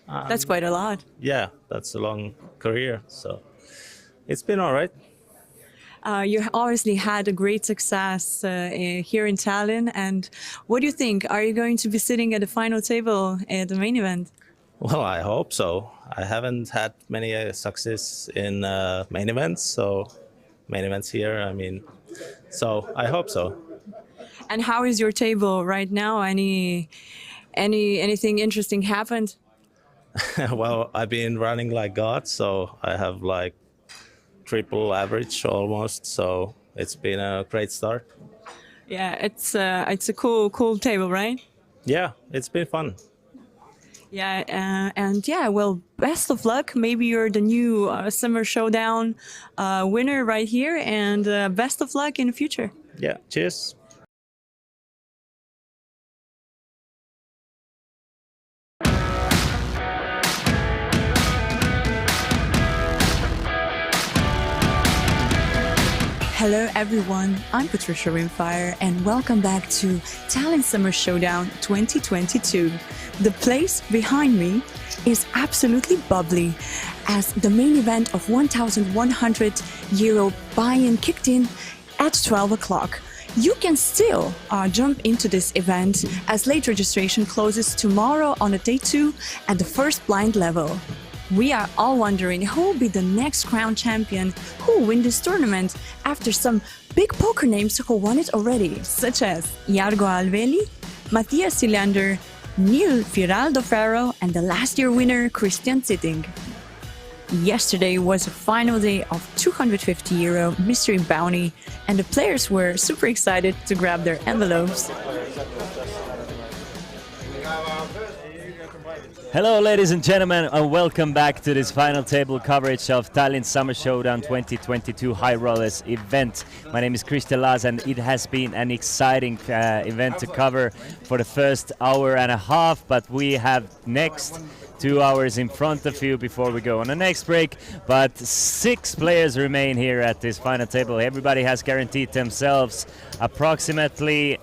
That's quite a lot. Yeah, that's a long career, so it's been all right. You obviously had a great success here in Tallinn, and what do you think? Are you going to be sitting at the final table at the main event? Well, I hope so. I haven't had many success in main events, so main events here, I mean, so I hope so. And how is your table right now? Anything interesting happened? Well, I've been running like God, so I have like triple average almost. So it's been a great start. Yeah, it's a cool table, right? Yeah, it's been fun. Yeah, and yeah, well, best of luck. Maybe you're the new Summer Showdown winner right here, and best of luck in the future. Yeah, cheers. Hello everyone, I'm Patricia Rimfire and welcome back to Talent Summer Showdown 2022. The place behind me is absolutely bubbly as the main event of 1,100 euro buy-in kicked in at 12 o'clock. You can still jump into this event as late registration closes tomorrow on a day 2 at the first blind level. We are all wondering who will be the next crown champion, who will win this tournament after some big poker names who won it already, such as Jargo Alveli, Matthias Silander, Neil Firaldo Ferro, and the last year winner Christian Zitting. Yesterday was a final day of 250 euro mystery bounty, and the players were super excited to grab their envelopes. Hello ladies and gentlemen, and welcome back to this final table coverage of Tallinn Summer Showdown 2022 High Rollers event. My name is Christian Laas and it has been an exciting event to cover for the first hour and a half, but we have next 2 hours in front of you before we go on the next break. But 6 players remain here at this final table. Everybody has guaranteed themselves approximately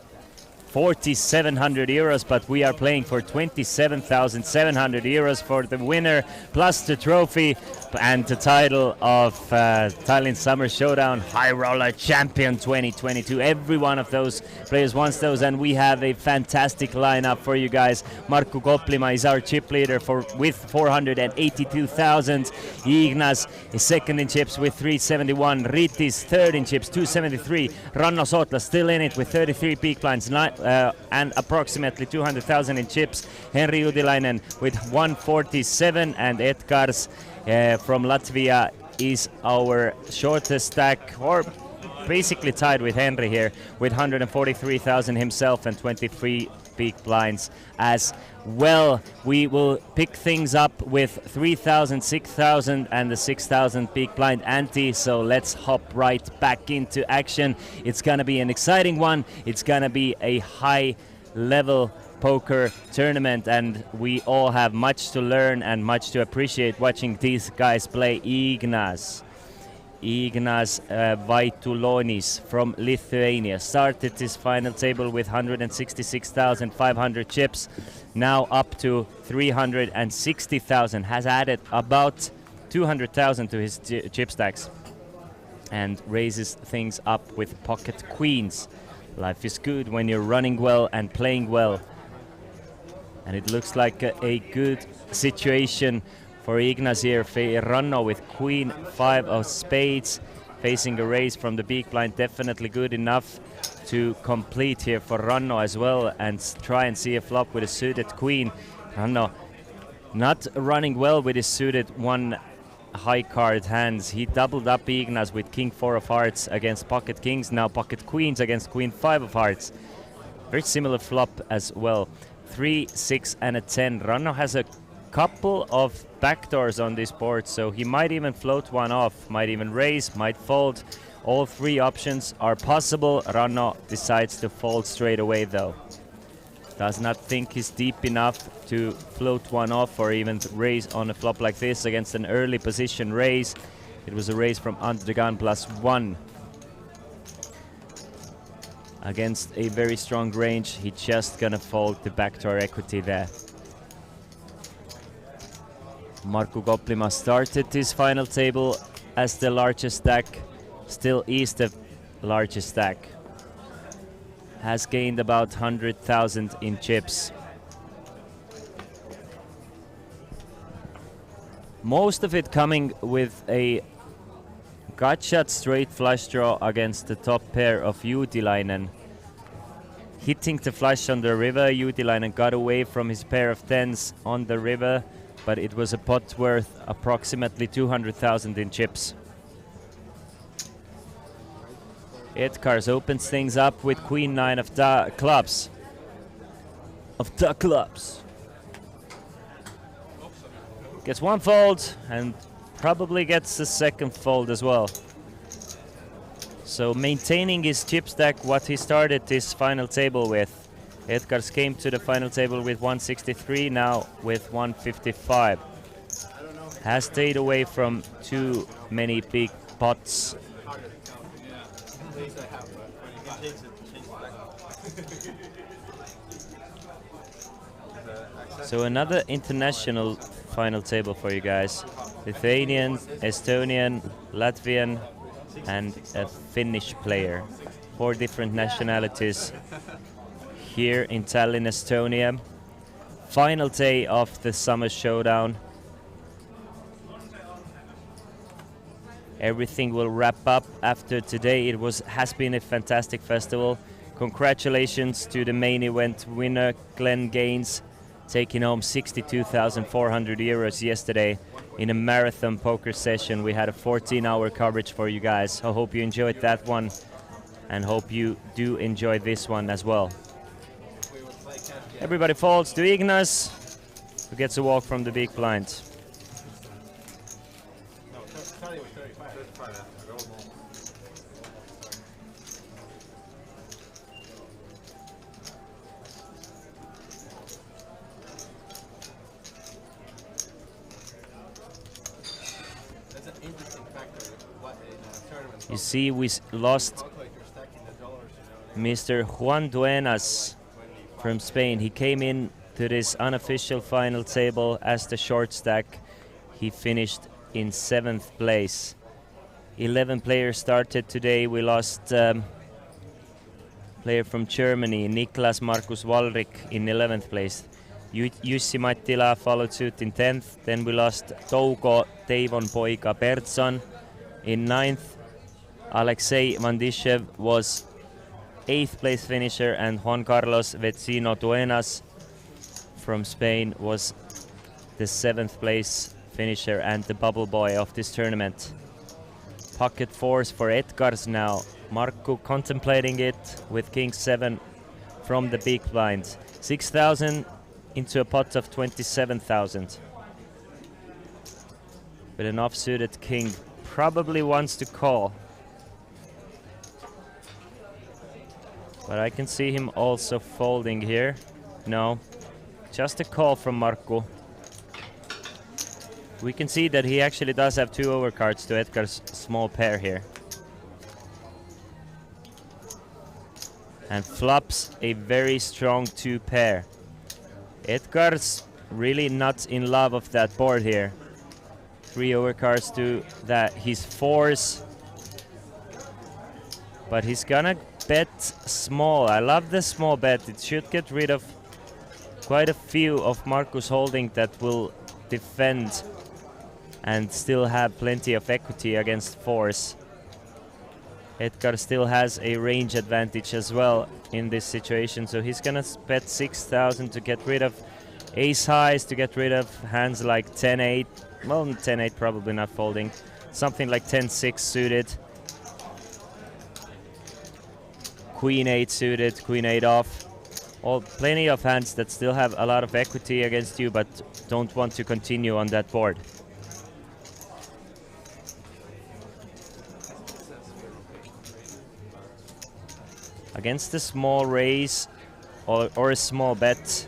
4,700 euros, but we are playing for 27,700 euros for the winner, plus the trophy and the title of Tallinn Summer Showdown High Roller Champion 2022. Every one of those players wants those, and we have a fantastic lineup for you guys. Markku Koplima is our chip leader with 482,000. Ignas is second in chips with 371. Ritis third in chips, 273. Ranno Sootla still in it with 33 peak blinds and approximately 200,000 in chips. Henri Udilainen with 147, and Edgars from Latvia is our shortest stack, or basically tied with Henry here, with 143,000 himself and 23 big blinds as well. We will pick things up with 3,000, 6,000 and the 6,000 big blind ante, so let's hop right back into action. It's gonna be an exciting one. It's gonna be a high level poker tournament, and we all have much to learn and much to appreciate watching these guys play. Ignas Vaitulonis from Lithuania started this final table with 166,500 chips, now up to 360,000, has added about 200,000 to his chip stacks and raises things up with pocket queens. Life is good when you're running well and playing well. And it looks like a good situation for Ignas here. Ranno with queen 5 of spades, facing a raise from the big blind. Definitely good enough to complete here for Ranno as well, and try and see a flop with a suited queen. Ranno not running well with his suited one high card hands. He doubled up Ignas with king 4 of hearts against pocket kings, now pocket queens against queen 5 of hearts. Very similar flop as well. 3, 6 and a 10. Ranno has a couple of backdoors on this board, so he might even float one off, might even raise, might fold. All 3 options are possible. Ranno decides to fold straight away though. Does not think he's deep enough to float one off or even raise on a flop like this against an early position raise. It was a raise from under the gun +1. Against a very strong range, he just gonna fold the backdoor equity there. Markku Koplima started this final table as the largest stack, still is the largest stack. Has gained about 100,000 in chips. Most of it coming with a gut shot straight flush draw against the top pair of Uutilainen. hitting the flush on the river. Utilainen got away from his pair of tens on the river, but it was a pot worth approximately 200,000 in chips. Edgars opens things up with queen nine of clubs. Gets one fold and probably gets the second fold as well. So maintaining his chip stack, what he started this final table with. Edgars came to the final table with 163, now with 155. Has stayed away from too many big pots. So another international final table for you guys. Lithuanian, Estonian, Latvian, and a Finnish player. 4 different nationalities here in Tallinn, Estonia. Final day of the Summer Showdown. Everything will wrap up after today. It has been a fantastic festival. Congratulations to the main event winner, Glenn Gaines, taking home 62,400 euros yesterday in a marathon poker session. We had a 14-hour coverage for you guys. I hope you enjoyed that one and hope you do enjoy this one as well. Everybody folds to Ignas, who gets a walk from the big blind. You see, we lost Mr. Juan Duenas from Spain. He came in to this unofficial final table as the short stack. He finished in 7th place. 11 players started today. We lost player from Germany, Niklas Markus Walrik, in 11th place. Jussi Mattila followed suit in 10th. Then we lost Touko Teivon Poika Bertson in 9th. Alexei Vandishev was 8th place finisher, and Juan Carlos Vecino Duenas from Spain was the 7th place finisher and the bubble boy of this tournament. Pocket fours for Edgars now. Markku contemplating it with king 7 from the big blind. 6,000 into a pot of 27,000. With an offsuited king, probably wants to call. But I can see him also folding here. No, just a call from Markku. We can see that he actually does have 2 overcards to Edgar's small pair here. And flops a very strong 2 pair. Edgar's really not in love of that board here. 3 overcards to that, his 4s. But he's gonna bet small. I love the small bet. It should get rid of quite a few of Markus holding that will defend and still have plenty of equity against 4s. Edgar still has a range advantage as well in this situation, so he's gonna bet 6,000 to get rid of ace highs, to get rid of hands like 10-8. Well, 10-8 probably not folding. Something like 10-6 suited. Queen 8 suited, Queen 8 off. Plenty of hands that still have a lot of equity against you but don't want to continue on that board. Against a small raise or a small bet,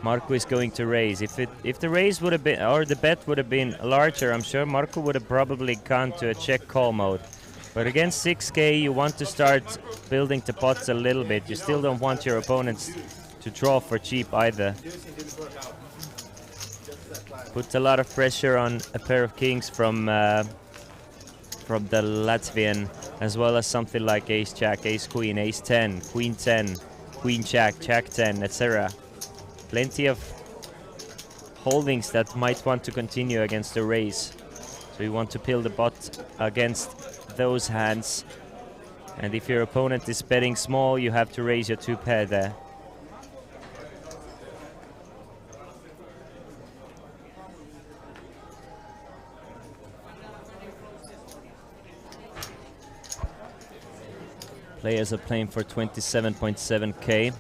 Markku is going to raise. If the raise would have been, or the bet would have been larger, I'm sure Markku would have probably gone to a check call mode. But against 6k, you want to start building the pots a little bit. You still don't want your opponents to draw for cheap either. Put a lot of pressure on a pair of kings from the Latvian, as well as something like ace jack, ace queen, ace 10, queen 10, queen jack, jack 10, etc. Plenty of holdings that might want to continue against the raise. So you want to build the pot against those hands. And if your opponent is betting small, you have to raise your 2 pair there. Players are playing for 27.7k.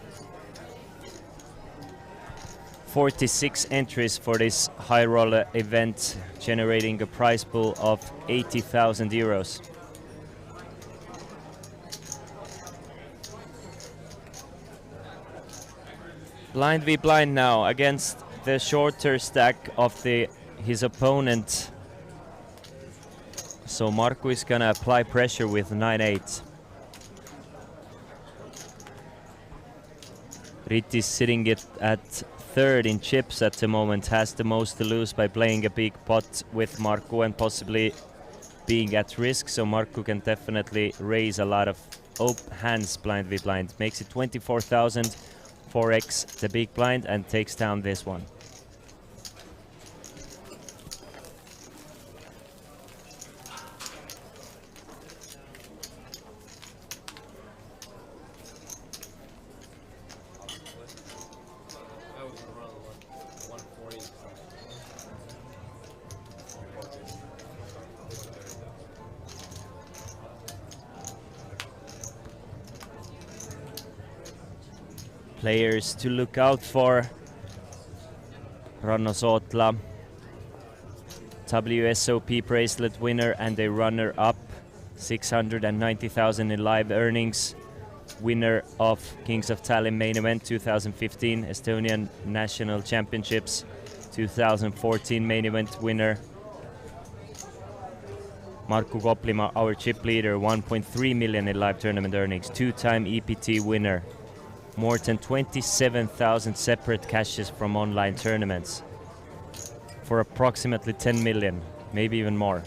46 entries for this high roller event, generating a prize pool of 80,000 euros. Blind v blind now against the shorter stack of his opponent. So Markku is gonna apply pressure with 9-8. Ritti is sitting at third in chips at the moment, has the most to lose by playing a big pot with Markku and possibly being at risk, so Markku can definitely raise a lot of hands blind v blind. Makes it 24,000, 4x the big blind, and takes down this one. Players to look out for: Ranno Sootla, WSOP bracelet winner and a runner-up, 690,000 in live earnings, winner of Kings of Tallinn main event 2015, Estonian National Championships 2014 main event winner. Markku Koplima, our chip leader, 1.3 million in live tournament earnings, 2-time EPT winner. More than 27,000 separate cashes from online tournaments for approximately 10 million, maybe even more.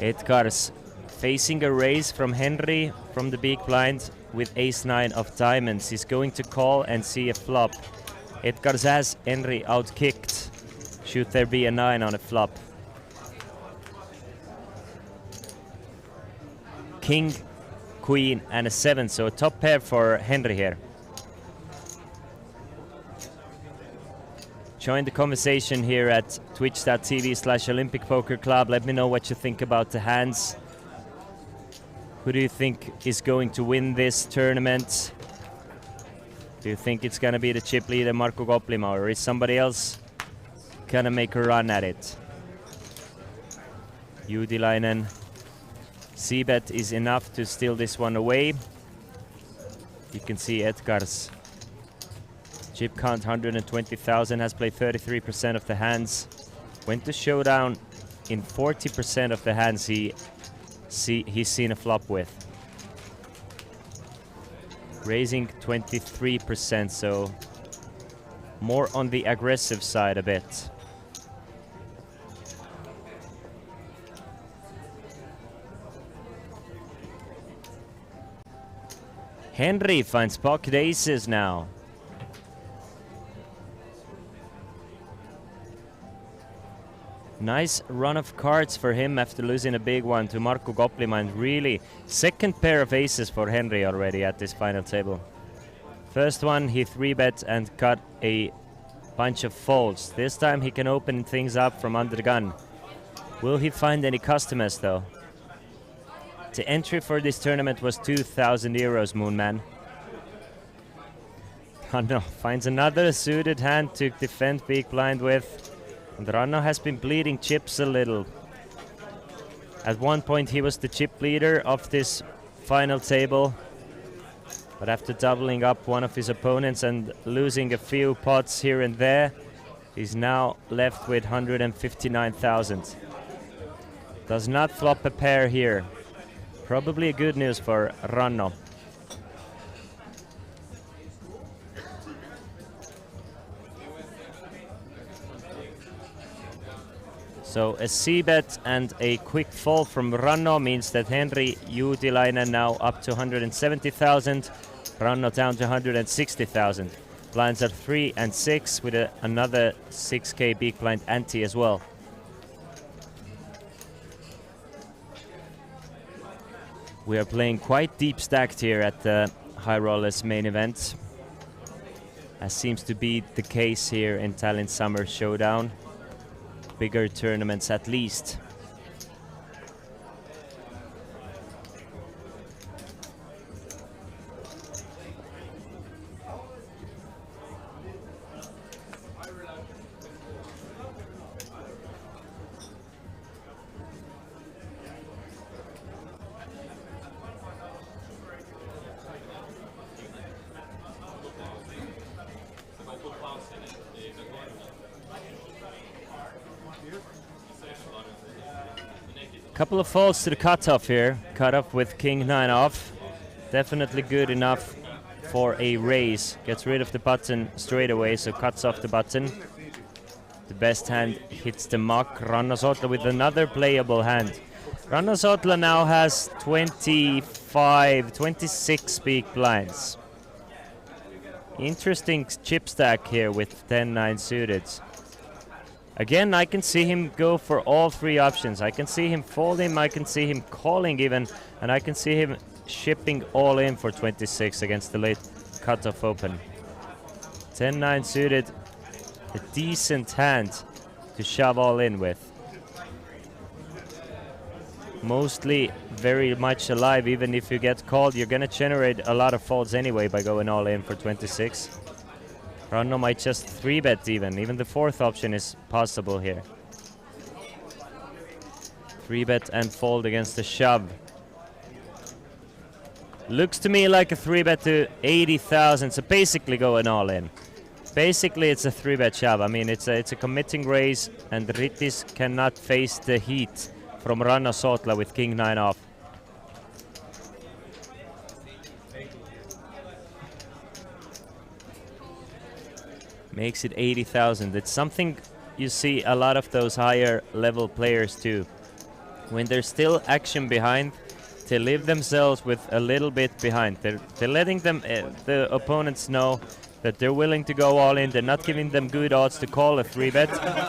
Edgar's facing a raise from Henry from the big blind with ace-9 of diamonds. He's going to call and see a flop. Edgar's has Henry outkicked. Should there be a 9 on a flop? King, queen, and a 7, so a top pair for Henry here. Join the conversation here at twitch.tv/Olympic Poker Club. Let me know what you think about the hands. Who do you think is going to win this tournament? Do you think it's gonna be the chip leader Markku Koplima, or is somebody else gonna make a run at it? Juutilainen. C-bet is enough to steal this one away. You can see Edgar's chip count 120,000, has played 33% of the hands. Went to showdown in 40% of the hands he's seen a flop with. Raising 23%, so more on the aggressive side a bit. Henry finds pocket aces now. Nice run of cards for him after losing a big one to Markku Koplima, and really second pair of aces for Henry already at this final table. First one he 3-bet and got a bunch of folds. This time he can open things up from under the gun. Will he find any customers though? The entry for this tournament was 2,000 euros, Moonman. Ranno finds another suited hand to defend big blind with. And Ranno has been bleeding chips a little. At one point he was the chip leader of this final table. But after doubling up one of his opponents and losing a few pots here and there, he's now left with 159,000. Does not flop a pair here. Probably a good news for Ranno. So a C-bet and a quick fall from Ranno means that Henry Juutilainen now up to 170,000, Ranno down to 160,000. Blinds are 3 and 6 with another 6k big blind ante as well. We are playing quite deep stacked here at the High Rollers main event, as seems to be the case here in Tallinn Summer Showdown. Bigger tournaments at least. Couple of faults to the cutoff here. Cutoff with King 9 off. Definitely good enough for a raise. Gets rid of the button straight away, so cuts off the button. The best hand hits the muck. Rannosotla with another playable hand. Rannosotla now has 26 big blinds. Interesting chip stack here with 10-9 suited. Again, I can see him go for all three options. I can see him folding, I can see him calling even, and I can see him shipping all in for 26 against the late cutoff open. 10-9 suited, a decent hand to shove all in with. Mostly very much alive. Even if you get called, you're gonna generate a lot of folds anyway by going all in for 26. Ranno might just 3-bet even the fourth option is possible here. 3-bet and fold against the shove. Looks to me like a 3-bet to 80,000, so basically going all in. Basically it's a 3-bet shove. I mean it's a committing raise, and Ritis cannot face the heat from Rannosotla with King 9 off. Makes it 80,000. It's something you see a lot of those higher level players do. When there's still action behind, they leave themselves with a little bit behind. They're letting them the opponents know that they're willing to go all in. They're not giving them good odds to call a 3-bet,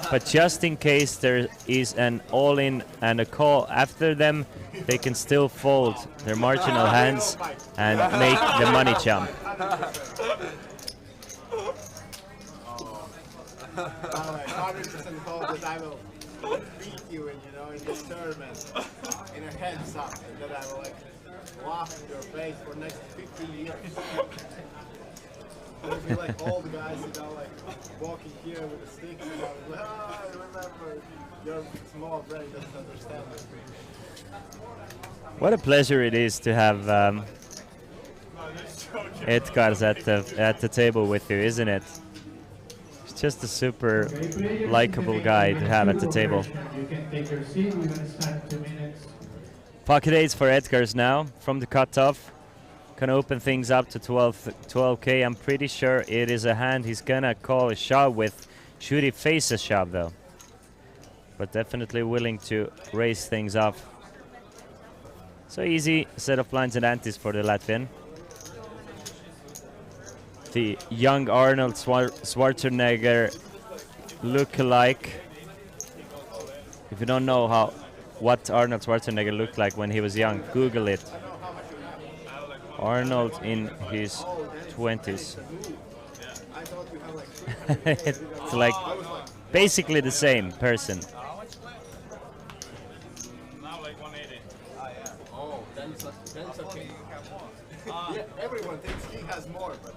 but just in case there is an all-in and a call after them, they can still fold their marginal hands and make the money jump. 100% hope that I will beat you in this tournament in a heads up, and that I will laugh in your face for next 15 years. It'll be like all the guys, walking here with the sticks, and I'll be like, I remember, your small brain doesn't understand it. What a pleasure it is to have Edgars at the table with you, isn't it? Just a super likable guy to have at the table. Pocket 8s for Edgars now from the cutoff. Can open things up to 12k. I'm pretty sure it is a hand he's gonna call a shove with. Should he face a shove though? But definitely willing to raise things up. So easy set of blinds and antes for the Latvian. The young Arnold Schwarzenegger look-alike. If you don't know what Arnold Schwarzenegger looked like when he was young, Google it. Arnold in his 20s. It's like basically the same person. Oh, then it's okay. Yeah, everyone thinks he has more, but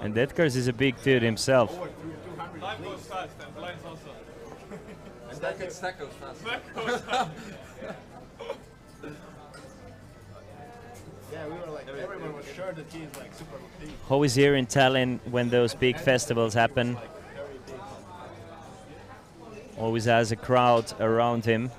and Edgars is a big dude himself. Time goes fast and blinds also. And stack goes fast. Yeah, we were like, everyone was sure that he's super big. Always here in Tallinn when those big festivals happen. Always has a crowd around him.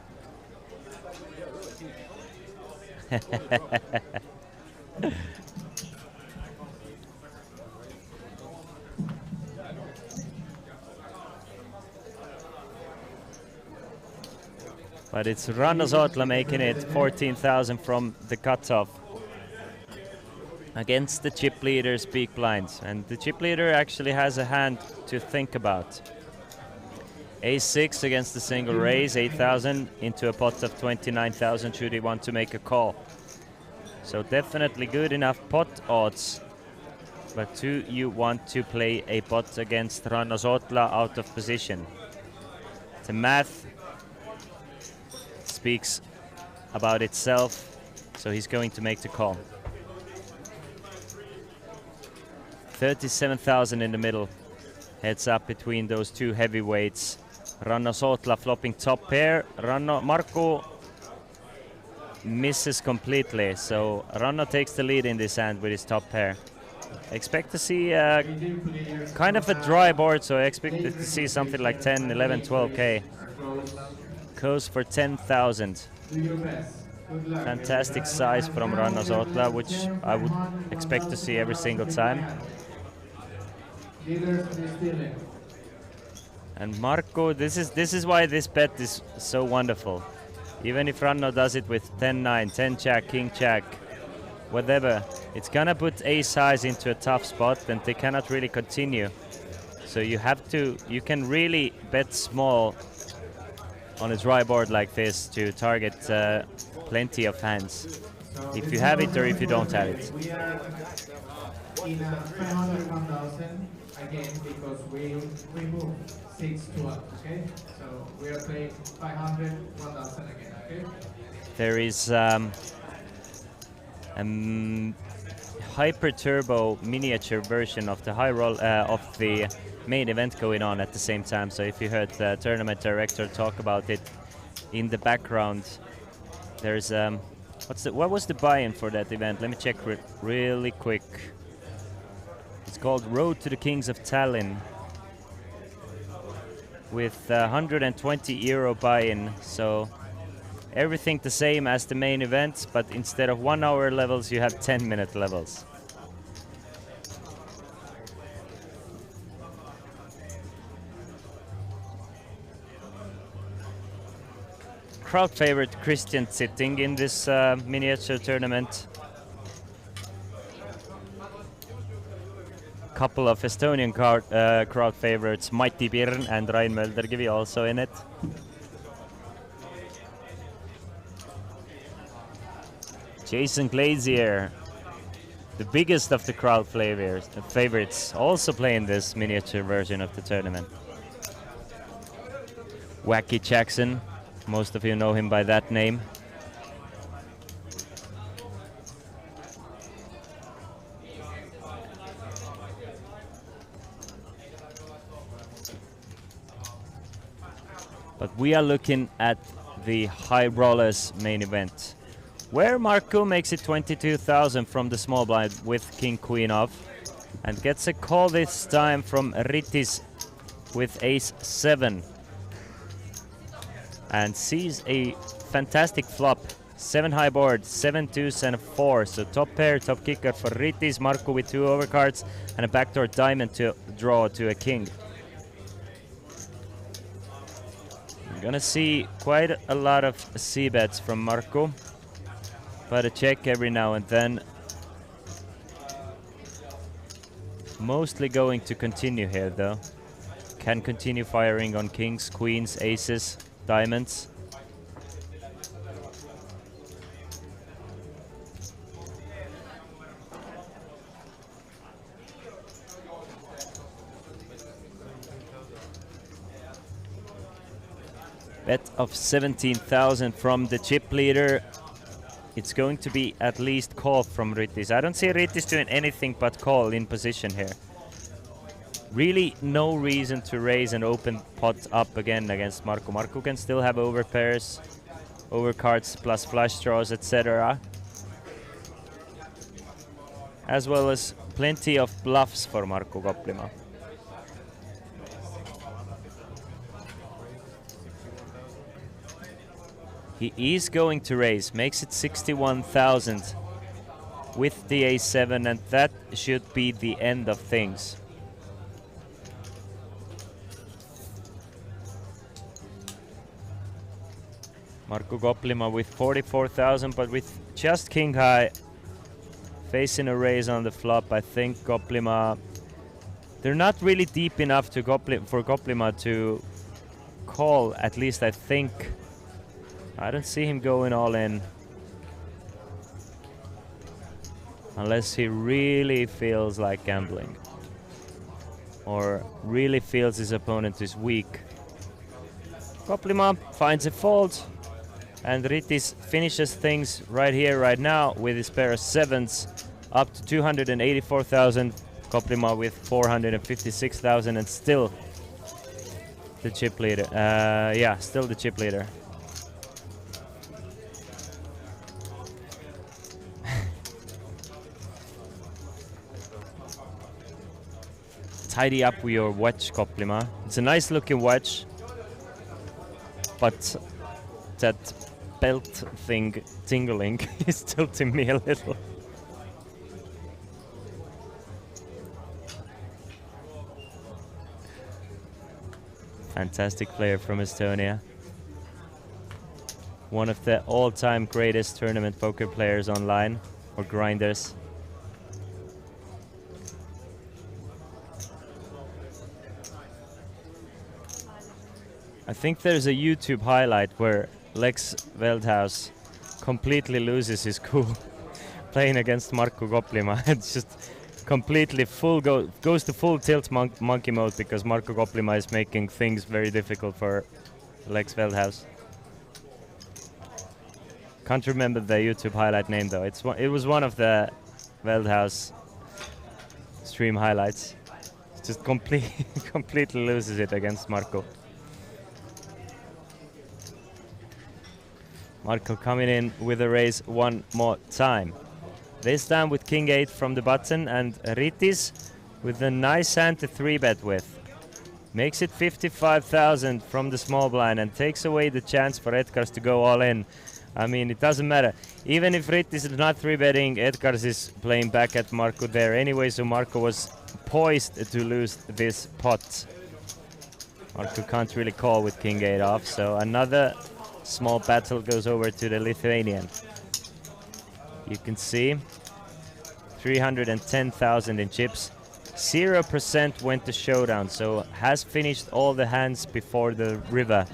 But it's Rannosotla making it 14,000 from the cutoff. against the chip leader's big blinds. And the chip leader actually has a hand to think about. Ace-6 against the single raise, 8,000 into a pot of 29,000 should he want to make a call. So definitely good enough pot odds. But do you want to play a pot against Ranno Sotla out of position? The math speaks about itself, so he's going to make the call. 37,000 in the middle. Heads up between those two heavyweights. Ranno Sotla flopping top pair. Markku misses completely, so Ranno takes the lead in this hand with his top pair. Expect to see kind of a dry board, so I expect to see something like 10, 11, 12k. Goes for 10,000. Fantastic size from Ranno Sotla, which I would expect to see every single time. And Markku, this is why this bet is so wonderful. Even if Ranno does it with 10-9, 10-jack, king-jack, whatever, it's gonna put ace-highs into a tough spot and they cannot really continue. So you can really bet small on a dry board like this to target plenty of hands. If you have it or if you don't have it. We are in a 500 1,000 again because we move 6 to 1, okay? So we are playing 500 1,000 again, okay? There is hyper turbo miniature version of the high roll of the main event going on at the same time. So if you heard the tournament director talk about it in the background, there's what was the buy-in for that event? Let me check really quick. It's called Road to the Kings of Tallinn, with 120 euro buy-in. So everything the same as the main event, but instead of 1 hour levels, you have 10-minute levels. Crowd favorite Christian sitting in this miniature tournament. Couple of Estonian crowd favorites, Mati Pirn and Rain Mölderkivi, also in it. Jason Glazier, the biggest of the crowd favorites, also playing this miniature version of the tournament. Wacky Jackson, most of you know him by that name. But we are looking at the High Rollers main event, where Markku makes it 22,000 from the small blind with King Queen off, and gets a call this time from Ritis with Ace-7, and sees a fantastic flop. 7 high board, 7 2s and a 4, so top pair, top kicker for Ritis. Markku with 2 overcards and a backdoor diamond to draw to a king. We're gonna see quite a lot of c-bets from Markku, but a check every now and then. Mostly going to continue here though. Can continue firing on kings, queens, aces, diamonds. Bet of 17,000 from the chip leader. It's going to be at least call from Ritis. I don't see Ritis doing anything but call in position here. Really no reason to raise an open pot up again against Markku. Markku can still have over pairs, over cards plus flush draws, etc. As well as plenty of bluffs for Markku Koplima. He is going to raise, makes it 61,000 with the A7, and that should be the end of things. Markku Koplima with 44,000, but with just king high facing a raise on the flop. I think Koplima, they're not really deep enough to for Koplima to call, at least I think. I don't see him going all in. Unless he really feels like gambling. Or really feels his opponent is weak. Koplima finds a fold. And Ritis finishes things right here, right now, with his pair of sevens up to 284,000. Koplima with 456,000 and still the chip leader. Yeah, still the chip leader. Tidy up with your wedge, Koplima. It's a nice looking wedge, but that belt thing tingling is tilting me a little. Fantastic player from Estonia. One of the all-time greatest tournament poker players online, or grinders. I think there's a YouTube highlight where Lex Veldhuis completely loses his cool playing against Markku Koplima. It's just completely goes to full tilt monkey mode because Markku Koplima is making things very difficult for Lex Veldhuis. Can't remember the YouTube highlight name though. It was one of the Veldhuis stream highlights. Just completely loses it against Markku. Markku coming in with a raise one more time. This time with King 8 from the button and Ritis with a nice hand to 3-bet with. Makes it 55,000 from the small blind and takes away the chance for Edgars to go all in. I mean, it doesn't matter. Even if Ritis is not 3-betting, Edgars is playing back at Markku there anyway, so Markku was poised to lose this pot. Markku can't really call with King 8 off, so another small battle goes over to the Lithuanian. You can see 310,000 in chips. 0% went to Showdown, so has finished all the hands before the river.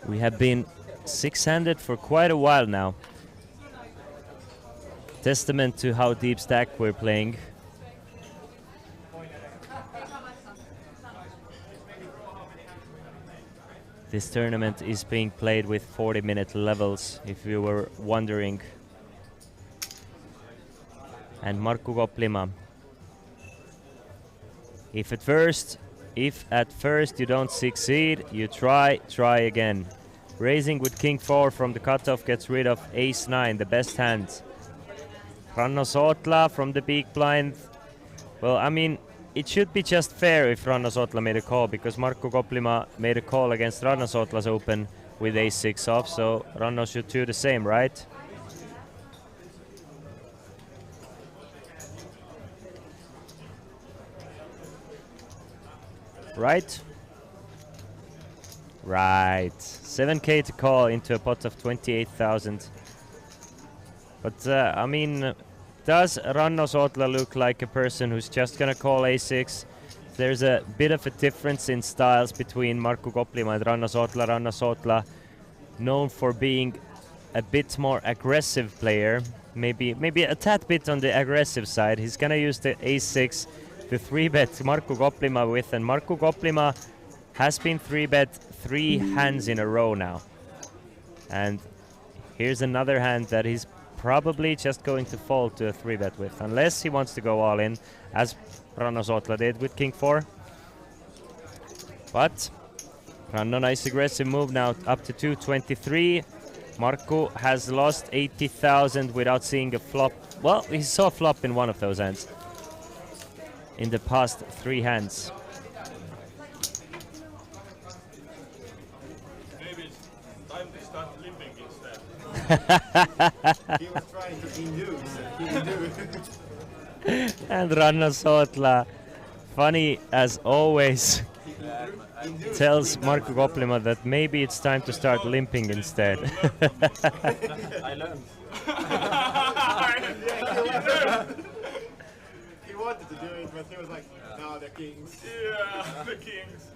We have been six-handed for quite a while now. Testament to how deep stack we're playing. This tournament is being played with 40-minute levels, if you were wondering. And Markku Koplima. If at first you don't succeed, you try again. Raising with King 4 from the cutoff gets rid of Ace 9, the best hand. Ranno Sotla from the big blind. Well, I mean, it should be just fair if Ranno Sotla made a call, because Markku Koplima made a call against Ranno Sotla's open with Ace 6 off, so Ranno should do the same, right? Right? Right. 7k to call into a pot of 28,000. But, I mean, does Ranno Sotla look like a person who's just gonna call A6? There's a bit of a difference in styles between Markku Koplima and Ranno Sotla. Ranno Sotla, known for being a bit more aggressive player, maybe a tad bit on the aggressive side. He's gonna use the A6 to 3-bet Markku Koplima with, and Markku Koplima has been 3-bet 3 hands in a row now. And here's another hand that he's probably just going to fold to a 3-bet with, unless he wants to go all in, as Ranno Sotla did with King 4. But Ranno, nice aggressive move now, up to 223. Markku has lost 80,000 without seeing a flop. Well, he saw a flop in one of those hands. In the past 3 hands. Maybe it's time to start limping instead. He was trying trying to induce and he induced. And Ranna Sotla, funny as always, tells Marko Koplima that maybe it's time to start limping instead. I learned. He wanted to do it, but he was like, no, the kings. Yeah, the kings.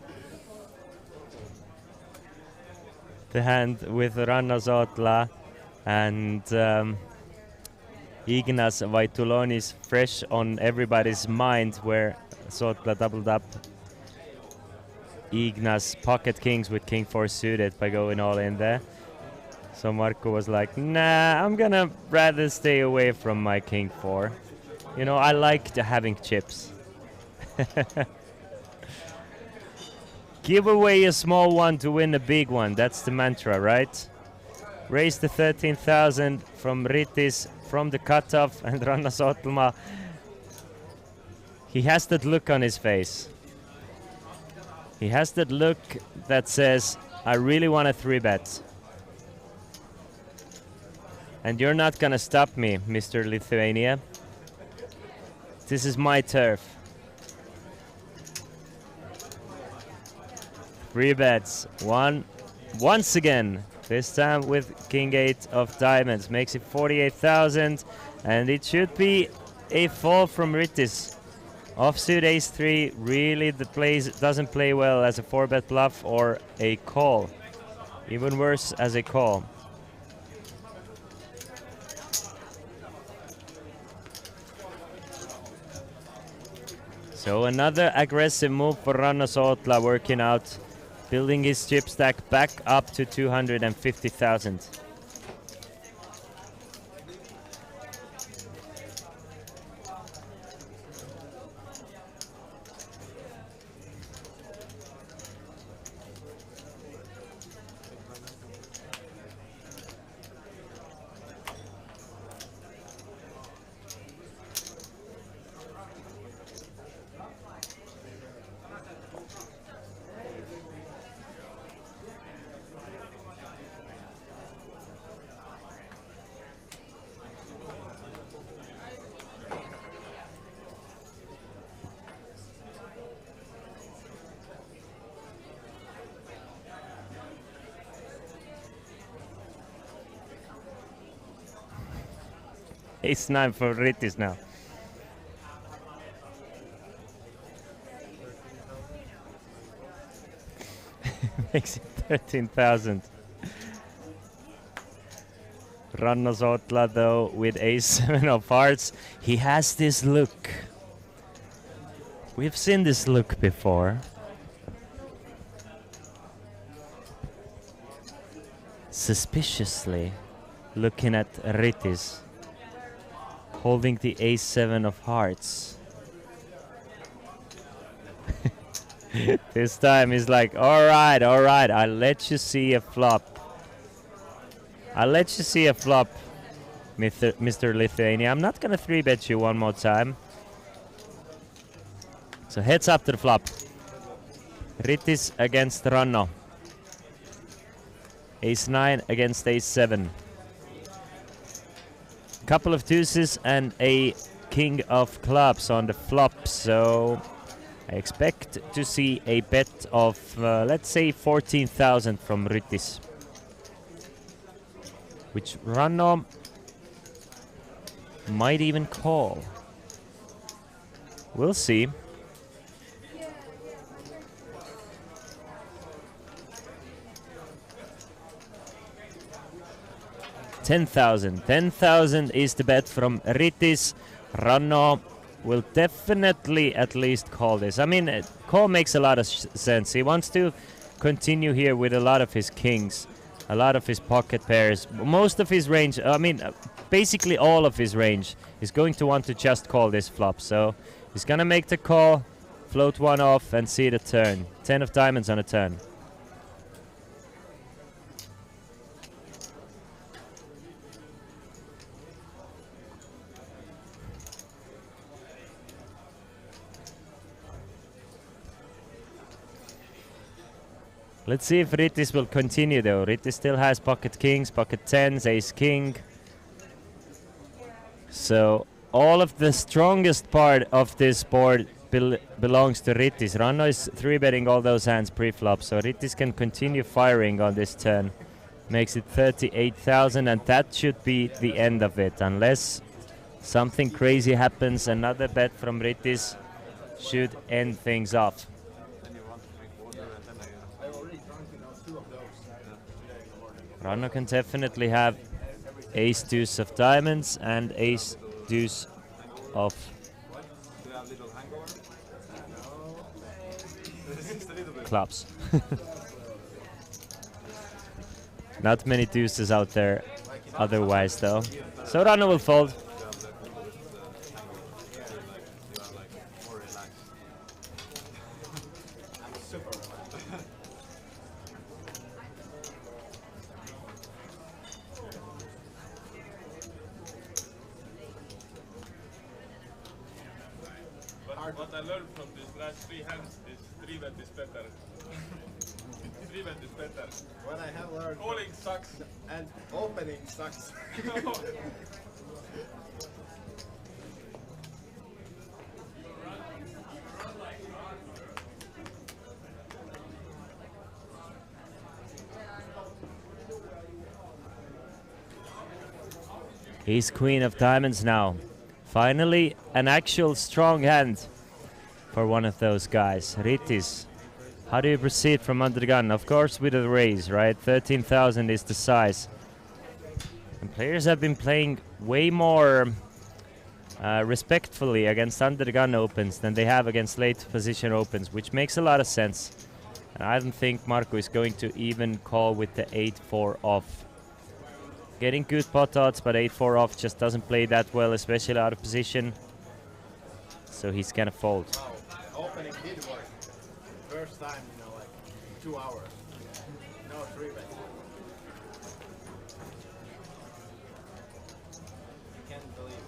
The hand with Ranna Sotla and Ignas Vaitulonis fresh on everybody's mind, where Sotla doubled up Ignas pocket kings with king 4 suited by going all in there. So Marko was like, nah, I'm gonna rather stay away from my king 4. You know, I like having chips. Give away a small one to win a big one. That's the mantra, right? Raise the 13,000 from Ritis, from the cutoff, and Ranna Sotla. He has that look on his face. He has that look that says, I really want a 3-bet. And you're not gonna stop me, Mr. Lithuania. This is my turf. 3 bets. Once again. This time with King 8 of diamonds. Makes it 48,000. And it should be a fall from Ritis. Offsuit ace 3 really doesn't play well as a 4-bet bluff or a call. Even worse as a call. So another aggressive move for Ranna Sotla, working out, building his chip stack back up to 250,000. Ace 9 for Ritis now. Makes it 13,000. Ranna Sotla though with ace 7 of hearts. He has this look. We've seen this look before. Suspiciously looking at Ritis, holding the ace 7 of hearts. This time he's like, all right, I'll let you see a flop. I'll let you see a flop, Mr. Lithuania. I'm not gonna 3-bet you one more time. So heads up to the flop. Ritis against Ranno. Ace 9 against ace 7. Couple of deuces and a king of clubs on the flop, so I expect to see a bet of, let's say, 14,000 from Ritis, which Ranno might even call. We'll see. $10,000 is the bet from Ritis. Ranno will definitely at least call this. I mean, call makes a lot of sense. He wants to continue here with a lot of his kings, a lot of his pocket pairs, most of his range. I mean, basically all of his range is going to want to just call this flop. So he's gonna make the call, float one off, and see the turn. 10 of diamonds on a turn. Let's see if Ritis will continue though. Ritis still has pocket kings, pocket tens, ace king. So all of the strongest part of this board belongs to Rittis. Ranno is 3-betting all those hands pre-flop, so Rittis can continue firing on this turn. Makes it 38,000, and that should be the end of it, unless something crazy happens. Another bet from Rittis should end things off. Ranno can definitely have ace deuce of diamonds and ace deuce of clubs. Not many deuces out there otherwise though. So Ranno will fold. What I learned from these last 3 hands is 3-bet is better. 3-bet is better. What I have learned... Calling sucks. And opening sucks. He's queen of diamonds now. Finally, an actual strong hand for one of those guys. Rittis, how do you proceed from under the gun? Of course with a raise, right? 13,000 is the size. And players have been playing way more respectfully against under the gun opens than they have against late position opens, which makes a lot of sense. And I don't think Marco is going to even call with the 8-4 off. Getting good pot odds, but 8-4 off just doesn't play that well, especially out of position. So he's gonna fold. Opening did work. First time, you know, like 2 hours. No 3-bet. Can't believe it.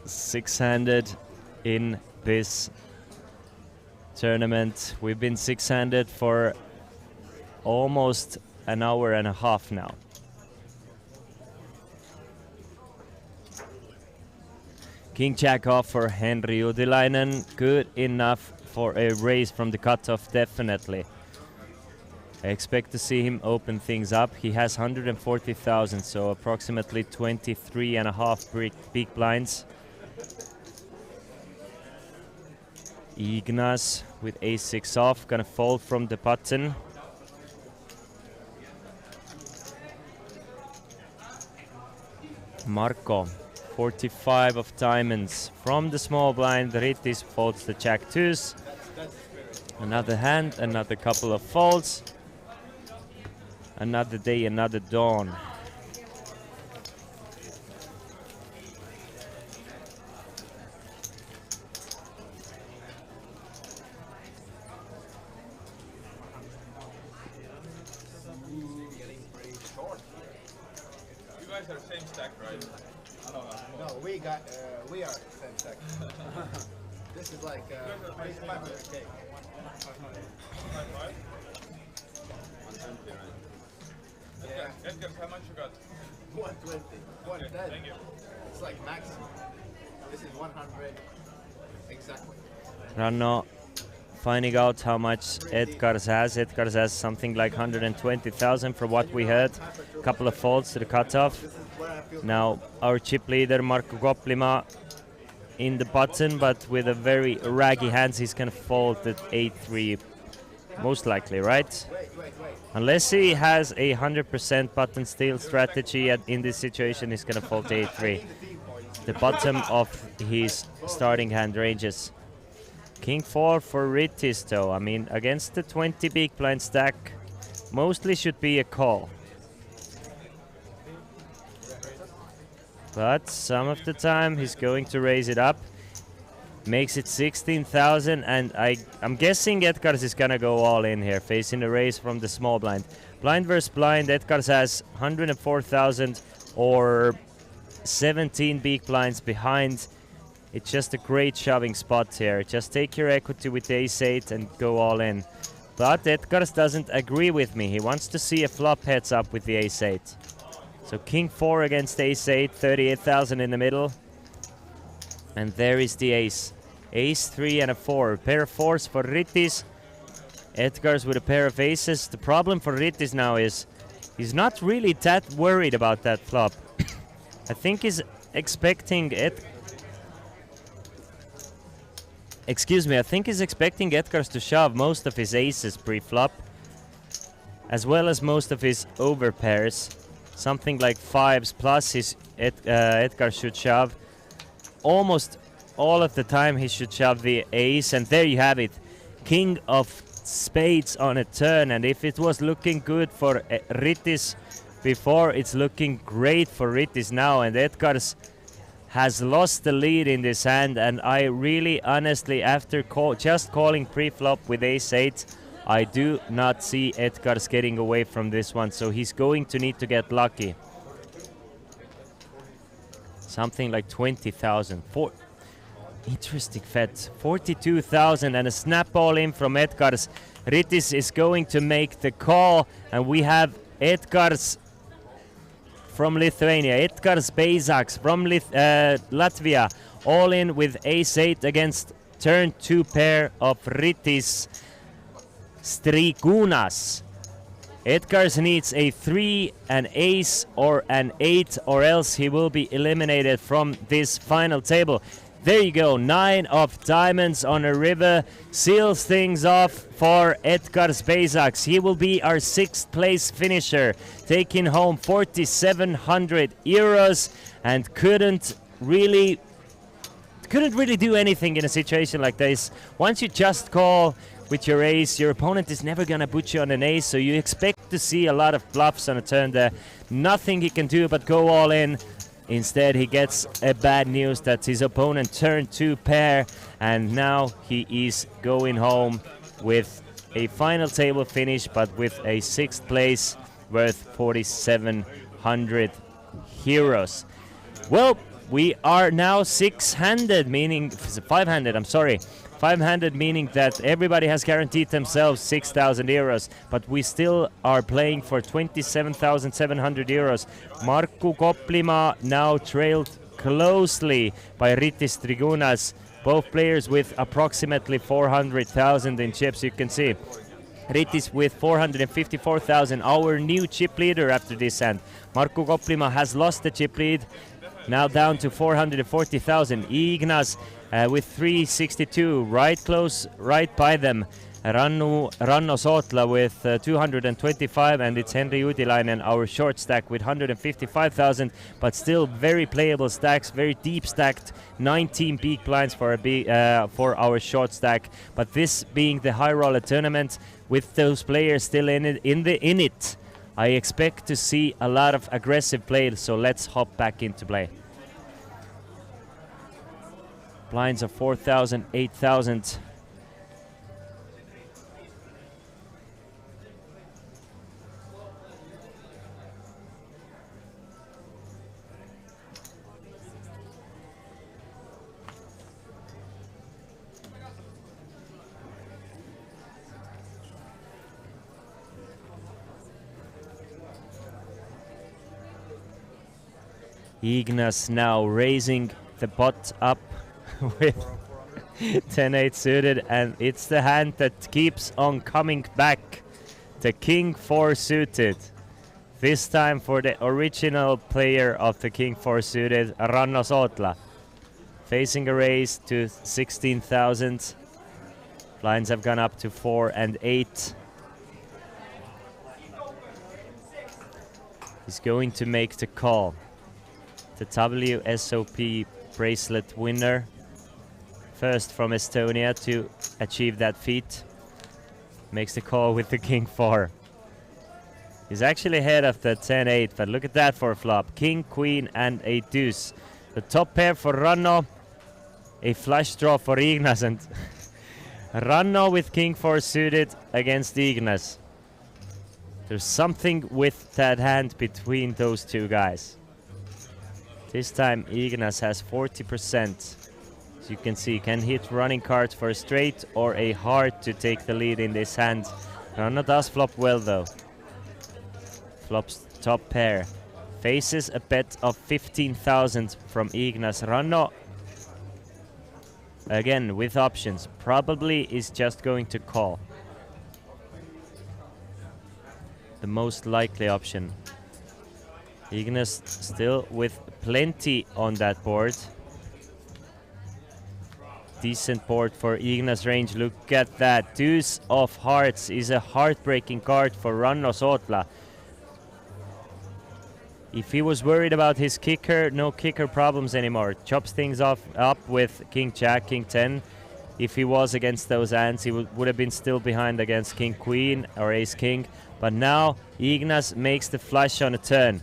Six-handed in this tournament. We've been six-handed for almost an hour and a half now. King Jack off for Henri Udilainen. Good enough for a raise from the cutoff, definitely. I expect to see him open things up. He has 140,000, so approximately 23.5 big blinds. Ignas with ace-6 off, gonna fold from the button. Marco, 45 of diamonds from the small blind. Rittis folds the jack-2s. Another hand, another couple of folds. Another day, another dawn. We are same stack. This is like 500k. 500? Yeah. Edgar, how much you got? 120. 110. Okay, thank you. It's like maximum. This is 100 exactly. Ranno finding out how much Edgar's has. Edgar's has something like 120,000 from what we heard. A couple of folds to the cutoff. Now our chip leader Marco Koplima in the button, but with a very raggy hands, he's gonna fold at 8-3, most likely, right? Unless he has a 100% button steal strategy in this situation, he's gonna fold 8-3. The bottom of his starting hand ranges. King 4 for Rittis though. I mean, against the 20 big blind stack, mostly should be a call. But some of the time he's going to raise it up. Makes it 16,000, and I'm guessing Edgars is gonna go all in here, facing a raise from the small blind. Blind versus blind, Edgars has 104,000 or 17 big blinds behind. It's just a great shoving spot here. Just take your equity with the ace-8 and go all in. But Edgars doesn't agree with me. He wants to see a flop heads up with the ace-8. So king 4 against ace-8, 38,000 in the middle. And there is the ace. Ace 3 and a 4. A pair of 4s for Rittis. Edgars with a pair of aces. The problem for Rittis now is he's not really that worried about that flop. I think he's expecting I think he's expecting Edgars to shove most of his aces pre-flop, as well as most of his overpairs. Something like 5s plus Edgars should shove. Almost all of the time he should shove the ace, and there you have it. King of spades on a turn, and if it was looking good for Rittis before, it's looking great for Rittis now, and Edgars has lost the lead in this hand, and I really honestly, after just calling pre-flop with ace-8, I do not see Edgars getting away from this one, so he's going to need to get lucky. Something like 20,000. Interesting bet. 42,000 and a snap all in from Edgars. Rittis is going to make the call, and we have Edgars from Lithuania, Edgars Beizaks from Latvia, all in with ace-8 against turn 2 pair of Rittis Strigunas. Edgars needs a 3, an ace, or an 8, or else he will be eliminated from this final table. There you go, 9 of diamonds on a river seals things off for Edgars Beizaks. He will be our 6th place finisher, taking home 4,700 euros, and couldn't really do anything in a situation like this. Once you just call with your ace, your opponent is never gonna put you on an ace, so you expect to see a lot of bluffs on a turn there. Nothing he can do but go all in. Instead, he gets a bad news that his opponent turned 2 pair, and now he is going home with a final table finish, but with a 6th place worth 4,700 euros. Well, we are now 6-handed, meaning 5-handed, I'm sorry. 5-handed, meaning that everybody has guaranteed themselves 6,000 euros, but we still are playing for 27,700 euros. Markku Koplima now trailed closely by Rittis Strigunas, both players with approximately 400,000 in chips, you can see. Rittis with 454,000, our new chip leader after this hand. Markku Koplima has lost the chip lead, now down to 440,000. Ignas with 362, right close, right by them. Ranno Sotla with 225, and it's Henri Uutilainen, our short stack, with 155,000, but still very playable stacks, very deep stacked, 19 big blinds for our short stack. But this being the high roller tournament, with those players still in it, I expect to see a lot of aggressive play, so let's hop back into play. Blinds of 4,000, 8,000. Ignas now raising the pot up with 10-8 suited, and it's the hand that keeps on coming back. The King 4 suited. This time for the original player of the King 4 suited, Ranno Sotla. Facing a raise to 16,000. Blinds have gone up to 4 and 8. He's going to make the call. The WSOP bracelet winner. First from Estonia to achieve that feat. Makes the call with the King 4. He's actually ahead of the 10-8, but look at that for a flop. King, Queen, and a deuce. The top pair for Ranno. A flush draw for Ignas, and Ranno with King 4 suited against Ignas. There's something with that hand between those two guys. This time Ignas has 40%. As you can see, can hit running cards for a straight or a heart to take the lead in this hand. Ranno does flop well though. Flops top pair. Faces a bet of 15,000 from Ignas. Ranno, again with options, probably is just going to call. The most likely option. Ignas still with plenty on that board. Decent board for Ignas range. Look at that. Deuce of hearts is a heartbreaking card for Ranno Sootla. If he was worried about his kicker, no kicker problems anymore. Chops things up with King Jack, King 10. If he was against those hands, he would have been still behind against King Queen or Ace King. But now Ignas makes the flush on a turn.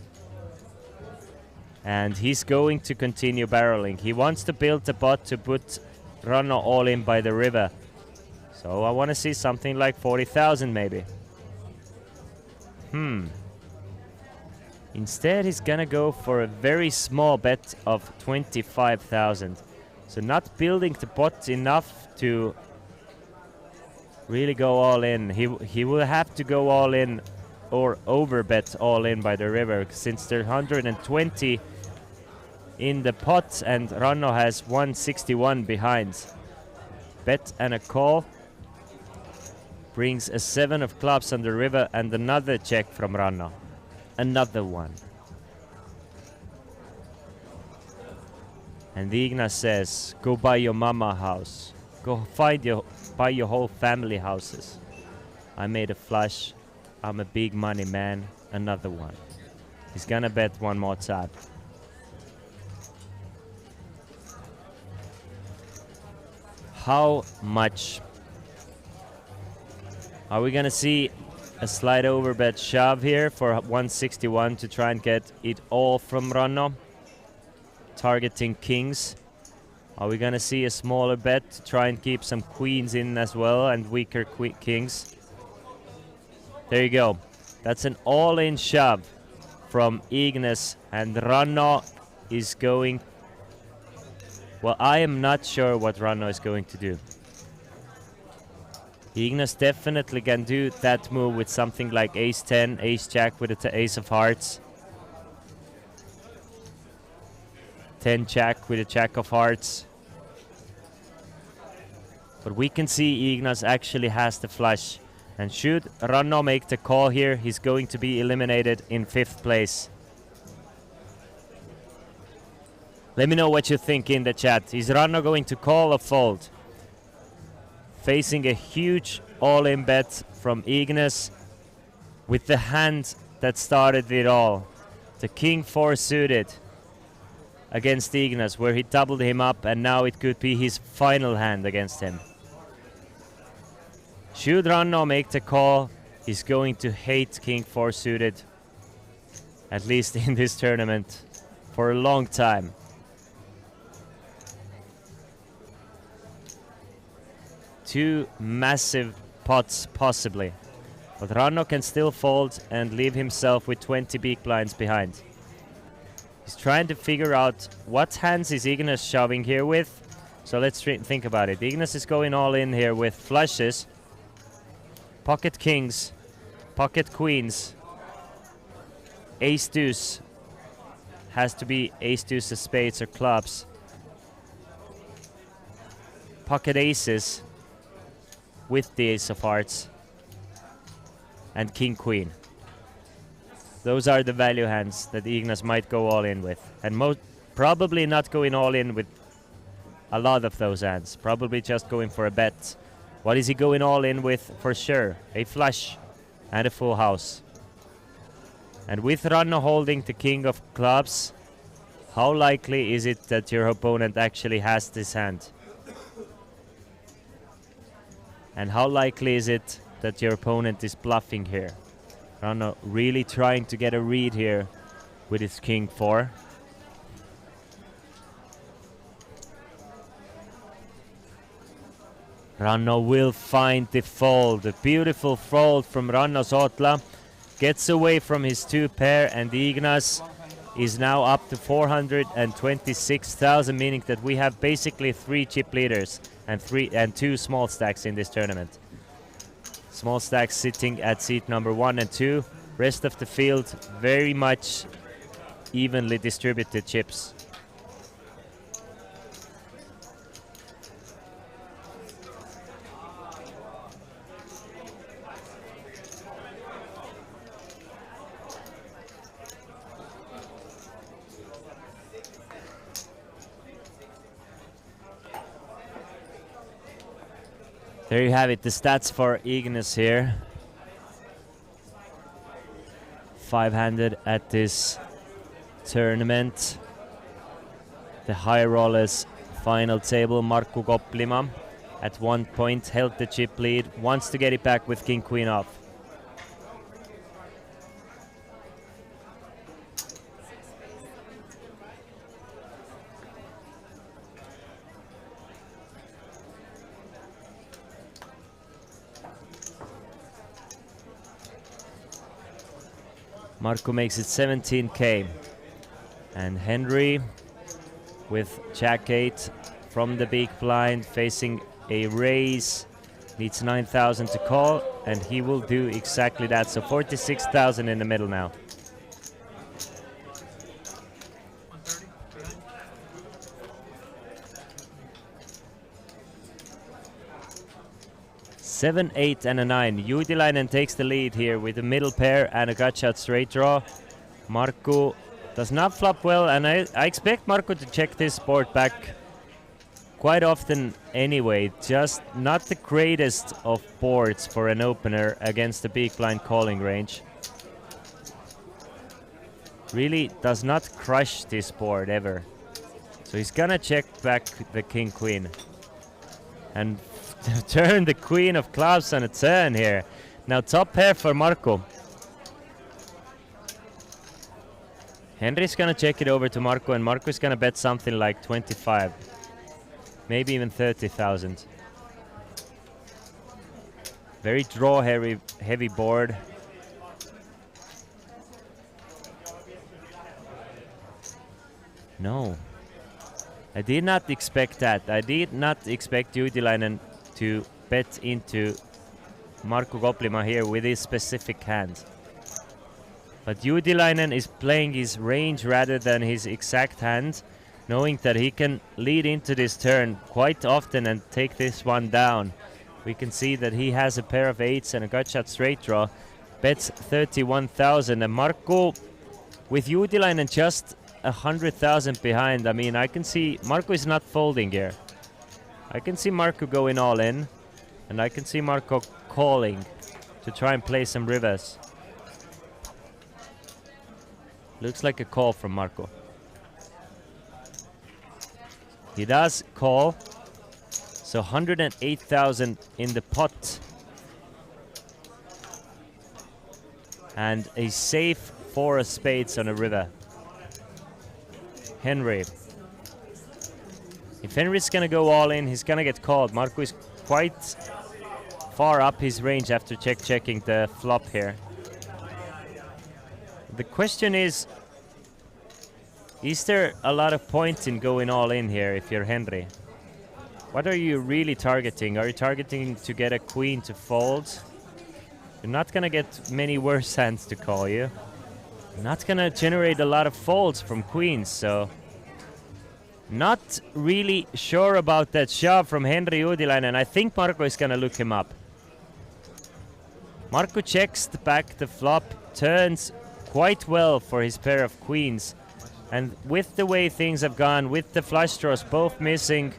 And he's going to continue barreling. He wants to build a pot to put Ranno all in by the river. So I want to see something like 40,000 maybe. Instead he's gonna go for a very small bet of 25,000. So not building the pot enough to really go all in. He will have to go all in or overbet all in by the river, since there's 120 in the pot and Ranno has 161 behind. Bet and a call brings a 7 of clubs on the river and another check from Ranno. Another one. And Ignas says, go buy your mama house. Go buy your whole family houses. I made a flush. I'm a big money man. Another one. He's gonna bet one more time. How much? Are we gonna see a slight overbet shove here for 161 to try and get it all from Ranno? Targeting kings. Are we gonna see a smaller bet to try and keep some queens in as well and weaker kings? There you go. That's an all-in shove from Ignas, and Ranno is going... Well, I am not sure what Ranno is going to do. Ignas definitely can do that move with something like ace-10, ace-jack with the ace of hearts. 10-jack with a jack of hearts. But we can see Ignas actually has the flush. And should Ranno make the call here, he's going to be eliminated in 5th place. Let me know what you think in the chat. Is Ranno going to call or fold? Facing a huge all-in bet from Ignas with the hand that started it all. The King 4 suited against Ignas, where he doubled him up, and now it could be his final hand against him. Should Ranno make the call, he's going to hate King 4 suited, at least in this tournament, for a long time. Two massive pots possibly, but Ranno can still fold and leave himself with 20 big blinds behind. He's trying to figure out what hands is Ignas shoving here with. So let's think about it. Ignas is going all in here with flushes, pocket kings, pocket queens, ace deuce. Has to be ace deuce of spades or clubs. Pocket aces with the ace of hearts, and king queen. Those are the value hands that Ignas might go all in with, and probably not going all in with a lot of those hands, probably just going for a bet. What is he going all in with? For sure, a flush and a full house. And with Ranno holding the king of clubs, how likely is it that your opponent actually has this hand? And how likely is it that your opponent is bluffing here? Ranno really trying to get a read here with his king 4. Ranno will find the fold. A beautiful fold from Ranno Sootla. Gets away from his 2 pair, and Ignas is now up to 426,000, meaning that we have basically 3 chip leaders and 2 small stacks in this tournament. Small stacks sitting at seat number 1 and 2. Rest of the field very much evenly distributed chips. There you have it, the stats for Ignis here. 5-handed at this tournament. The high rollers final table, Markku Kopplima at 1 point held the chip lead, wants to get it back with King Queen off. Markku makes it 17k. And Henry with Jack 8 from the big blind facing a raise. Needs 9,000 to call, and he will do exactly that. So 46,000 in the middle now. Seven, 8, and a 9. Juutilainen takes the lead here with a middle pair and a gut shot straight draw. Markku does not flop well, and I expect Markku to check this board back quite often anyway. Just not the greatest of boards for an opener against the big blind calling range. Really does not crush this board ever. So he's gonna check back the king queen. And turn the queen of clubs on a turn here. Now top pair for Markku. Henry's gonna check it over to Markku, and Markku's gonna bet something like 25. Maybe even 30,000. Very draw heavy board. No. I did not expect that. I did not expect Juutilainen to bet into Markku Kopplima here with his specific hand. But Juutilainen is playing his range rather than his exact hand, knowing that he can lead into this turn quite often and take this one down. We can see that he has a pair of 8s and a gut shot straight draw. Bets 31,000, and Markku with Juutilainen just 100,000 behind. I mean, I can see Markku is not folding here. I can see Markku going all in, and I can see Markku calling to try and play some rivers. Looks like a call from Markku. He does call. So 108,000 in the pot. And a safe 4 of spades on a river. Henry. If Henry's gonna go all in, he's gonna get called. Markku is quite far up his range after checking the flop here. The question is there a lot of points in going all in here if you're Henry? What are you really targeting? Are you targeting to get a queen to fold? You're not gonna get many worse hands to call you. You're not gonna generate a lot of folds from queens, so not really sure about that shove from Henry Juutilainen. I think Markku is gonna look him up. Markku checks back the flop, turns quite well for his pair of queens. And with the way things have gone, with the flush draws both missing,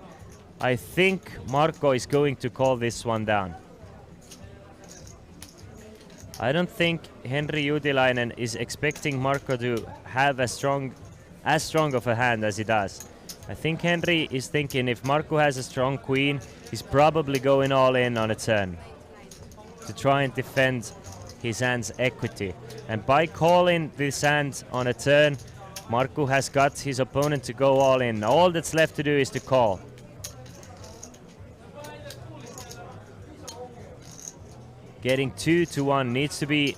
I think Markku is going to call this one down. I don't think Henry Juutilainen is expecting Markku to have as strong of a hand as he does. I think Henry is thinking if Markku has a strong queen, he's probably going all in on a turn to try and defend his hand's equity. And by calling this hand on a turn, Markku has got his opponent to go all in. All that's left to do is to call. Getting 2-1 needs to be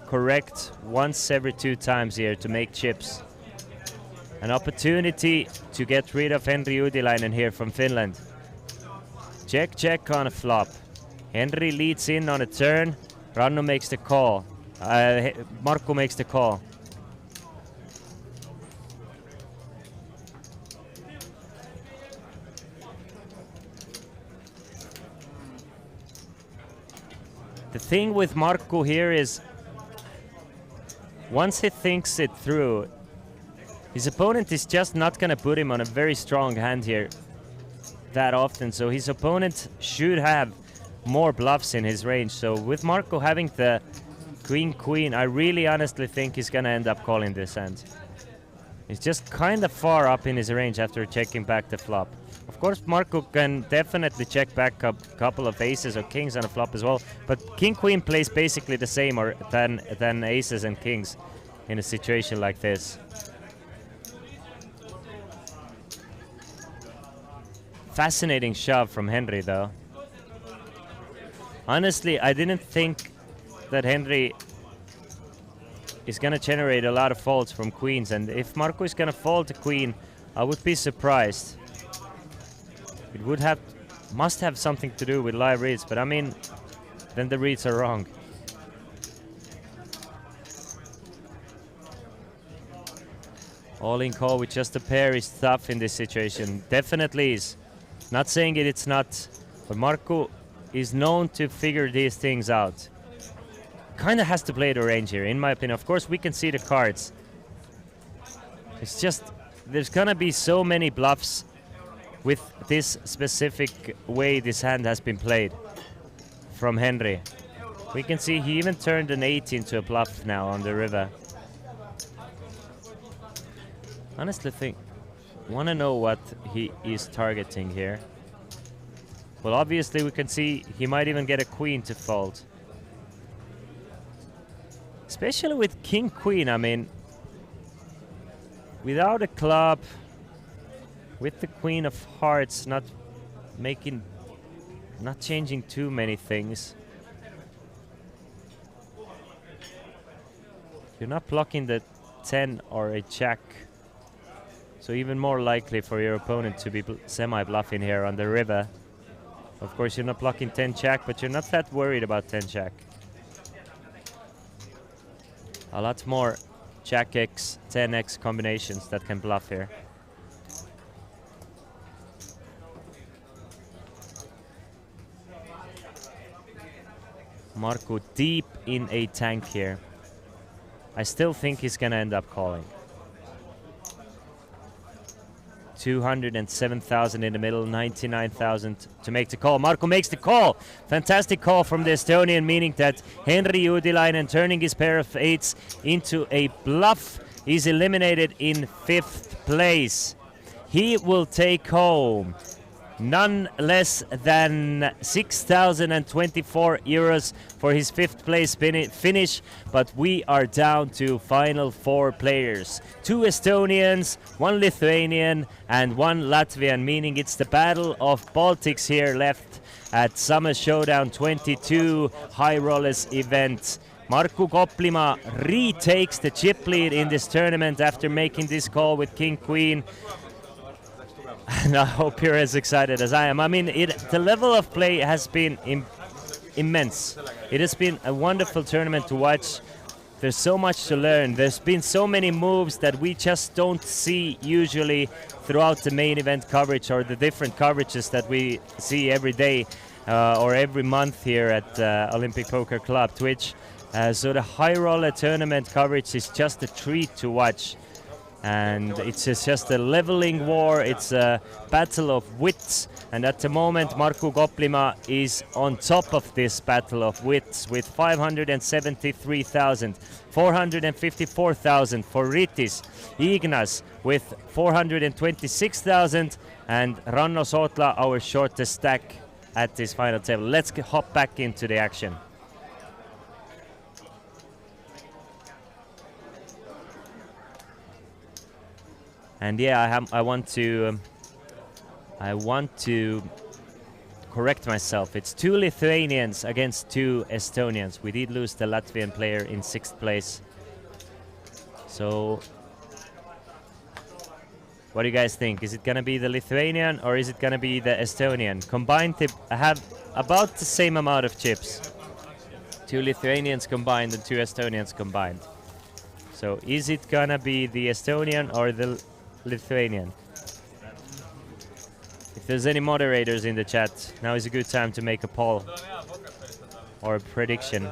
correct once every 2 times here to make chips. An opportunity to get rid of Henri Udilainen here from Finland. Check on a flop. Henri leads in on a turn. Ranno makes the call. Markku makes the call. The thing with Markku here is, once he thinks it through, his opponent is just not gonna put him on a very strong hand here that often, so his opponent should have more bluffs in his range. So with Markku having the queen, I really honestly think he's gonna end up calling this hand. He's just kind of far up in his range after checking back the flop. Of course, Markku can definitely check back a couple of aces or kings on a flop as well, but king-queen plays basically the same than aces and kings in a situation like this. Fascinating shove from Henri, though. Honestly, I didn't think that Henri is gonna generate a lot of folds from queens, and if Markku is gonna fold the queen, I would be surprised. It must have something to do with live reads, but I mean, then the reads are wrong. All in call with just a pair is tough in this situation. Definitely is. Not saying it's not, but Markku is known to figure these things out. Kind of has to play the range here, in my opinion. Of course, we can see the cards. It's just, there's gonna be so many bluffs with this specific way this hand has been played from Henri. We can see he even turned an 8 into a bluff now on the river. Honestly wanna know what he is targeting here. Well, obviously we can see he might even get a queen to fold. Especially with king-queen, I mean, without a club, with the queen of hearts, not changing too many things. You're not blocking the 10 or a jack. So even more likely for your opponent to be semi-bluffing here on the river. Of course, you're not blocking 10 jack, but you're not that worried about 10 jack. A lot more jack X, 10x combinations that can bluff here. Markku deep in a tank here. I still think he's gonna end up calling. 207,000 in the middle, 99,000 to make the call. Markku makes the call. Fantastic call from the Estonian, meaning that Henri Udilainen, turning his pair of 8s into a bluff, is eliminated in 5th place. He will take home none less than 6,024 euros for his 5th place finish, but we are down to final 4 players. 2 Estonians, 1 Lithuanian and 1 Latvian, meaning it's the battle of Baltics here left at Summer Showdown 22 High Rollers event. Markku Koplima retakes the chip lead in this tournament after making this call with King-Queen. And I hope you're as excited as I am. I mean, the level of play has been immense. It has been a wonderful tournament to watch. There's so much to learn. There's been so many moves that we just don't see usually throughout the main event coverage or the different coverages that we see every day or every month here at Olympic Poker Club Twitch. So the High Roller tournament coverage is just a treat to watch. And it's just a leveling war, it's a battle of wits, and at the moment Markku Koplima is on top of this battle of wits with 573,000, 454,000 for Ritis, Ignas with 426,000, and Ranno Sootla, our shortest stack at this final table. Let's hop back into the action. And yeah, I want to correct myself. It's 2 Lithuanians against 2 Estonians. We did lose the Latvian player in 6th place. So, what do you guys think? Is it gonna be the Lithuanian or is it gonna be the Estonian? Combined, they have about the same amount of chips. 2 Lithuanians combined and 2 Estonians combined. So, is it gonna be the Estonian or the Lithuanian? If there's any moderators in the chat, now is a good time to make a poll or a prediction.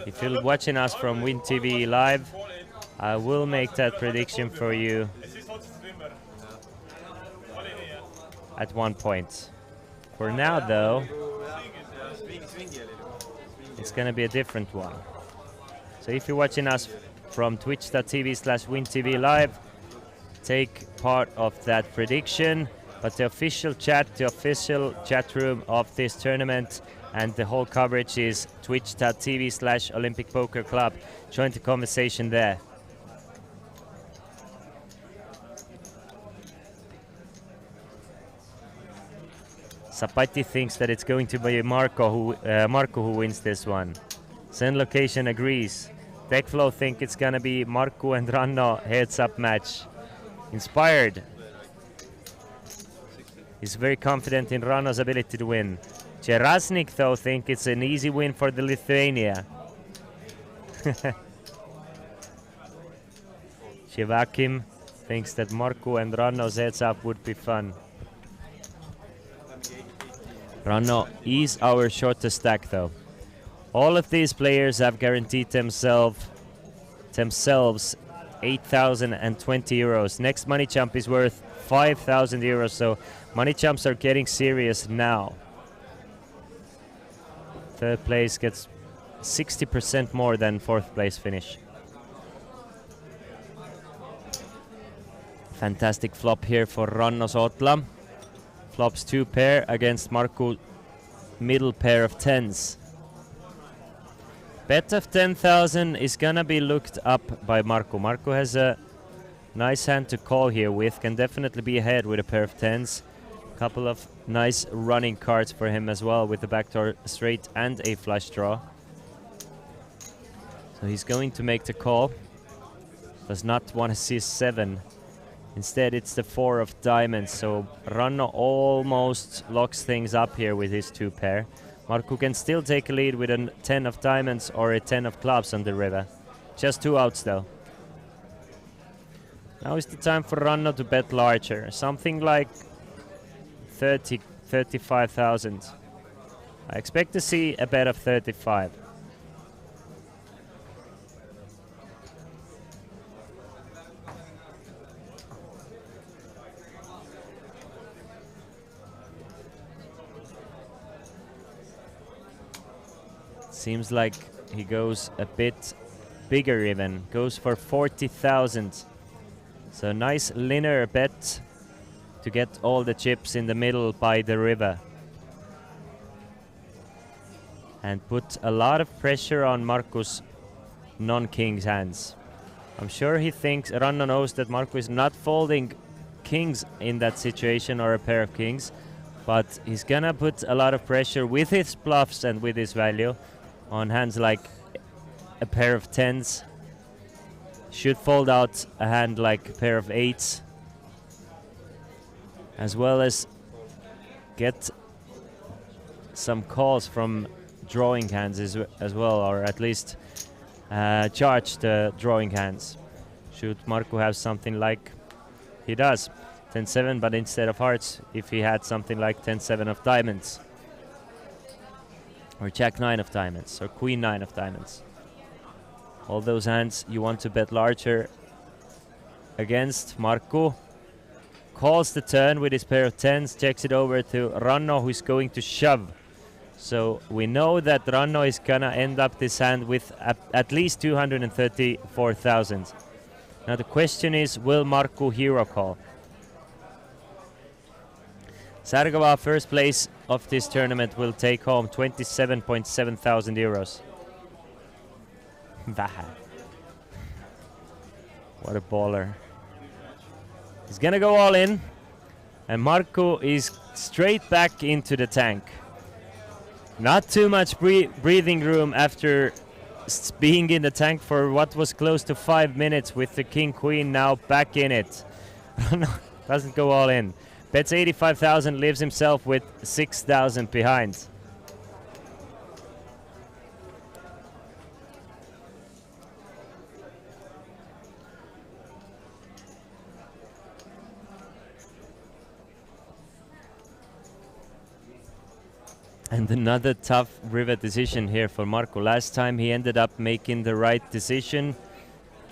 If you're watching us from Win TV Live, I will make that prediction for you at one point. For now, though, it's gonna be a different one. So if you're watching us from twitch.tv/WinTV Live, take part of that prediction. But the official chat room of this tournament and the whole coverage is twitch.tv/Olympic Poker Club. Join the conversation there. Sapati thinks that it's going to be Marco who wins this one. Zen Location agrees. Techflow think it's gonna be Marco and Ranno heads-up match. Inspired. He's very confident in Ranno's ability to win. Cherasnik though think it's an easy win for the Lithuania. Shivakim thinks that Marco and Ranno's heads-up would be fun. Ranno is our shortest stack though. All of these players have guaranteed themselves 8,020 euros. Next money jump is worth 5,000 euros, so money jumps are getting serious now. Third place gets 60% more than fourth place finish. Fantastic flop here for Ranno Sotla. Flops 2 pair against Marco middle pair of 10s. Bet of 10,000 is gonna be looked up by Marco. Marco has a nice hand to call here with, can definitely be ahead with a pair of 10s. Couple of nice running cards for him as well with the backdoor straight and a flush draw. So he's going to make the call. Does not want to see 7. Instead it's the 4 of diamonds, so Ranno almost locks things up here with his 2 pair. Marco can still take a lead with a 10 of diamonds or a 10 of clubs on the river. Just 2 outs though. Now is the time for Ranno to bet larger, something like 35,000. I expect to see a bet of 35. Seems like he goes a bit bigger even, goes for 40,000. So nice linear bet to get all the chips in the middle by the river. And put a lot of pressure on Marco's non-king's hands. I'm sure he thinks, Ranno knows that Marco is not folding kings in that situation or a pair of kings, but he's gonna put a lot of pressure with his bluffs and with his value on hands like a pair of 10s. Should fold out a hand like a pair of 8s, as well as get some calls from drawing hands as well, or at least charge the drawing hands. Should Marco have something like he does, 10-7, but instead of hearts, if he had something like 10-7 of diamonds, or Jack-9 of diamonds, or Queen-9 of diamonds. All those hands you want to bet larger against. Marco calls the turn with his pair of 10s, checks it over to Ranno, who's going to shove. So we know that Ranno is gonna end up this hand with at least 234,000. Now the question is, will Marco hero call? Sargava, first place of this tournament, will take home 27,700 euros. Vähän. What a baller. He's gonna go all in. And Marco is straight back into the tank. Not too much breathing room after being in the tank for what was close to 5 minutes with the King Queen now back in it. Doesn't go all in. Bets 85,000, leaves himself with 6,000 behind. And another tough river decision here for Marco. Last time he ended up making the right decision.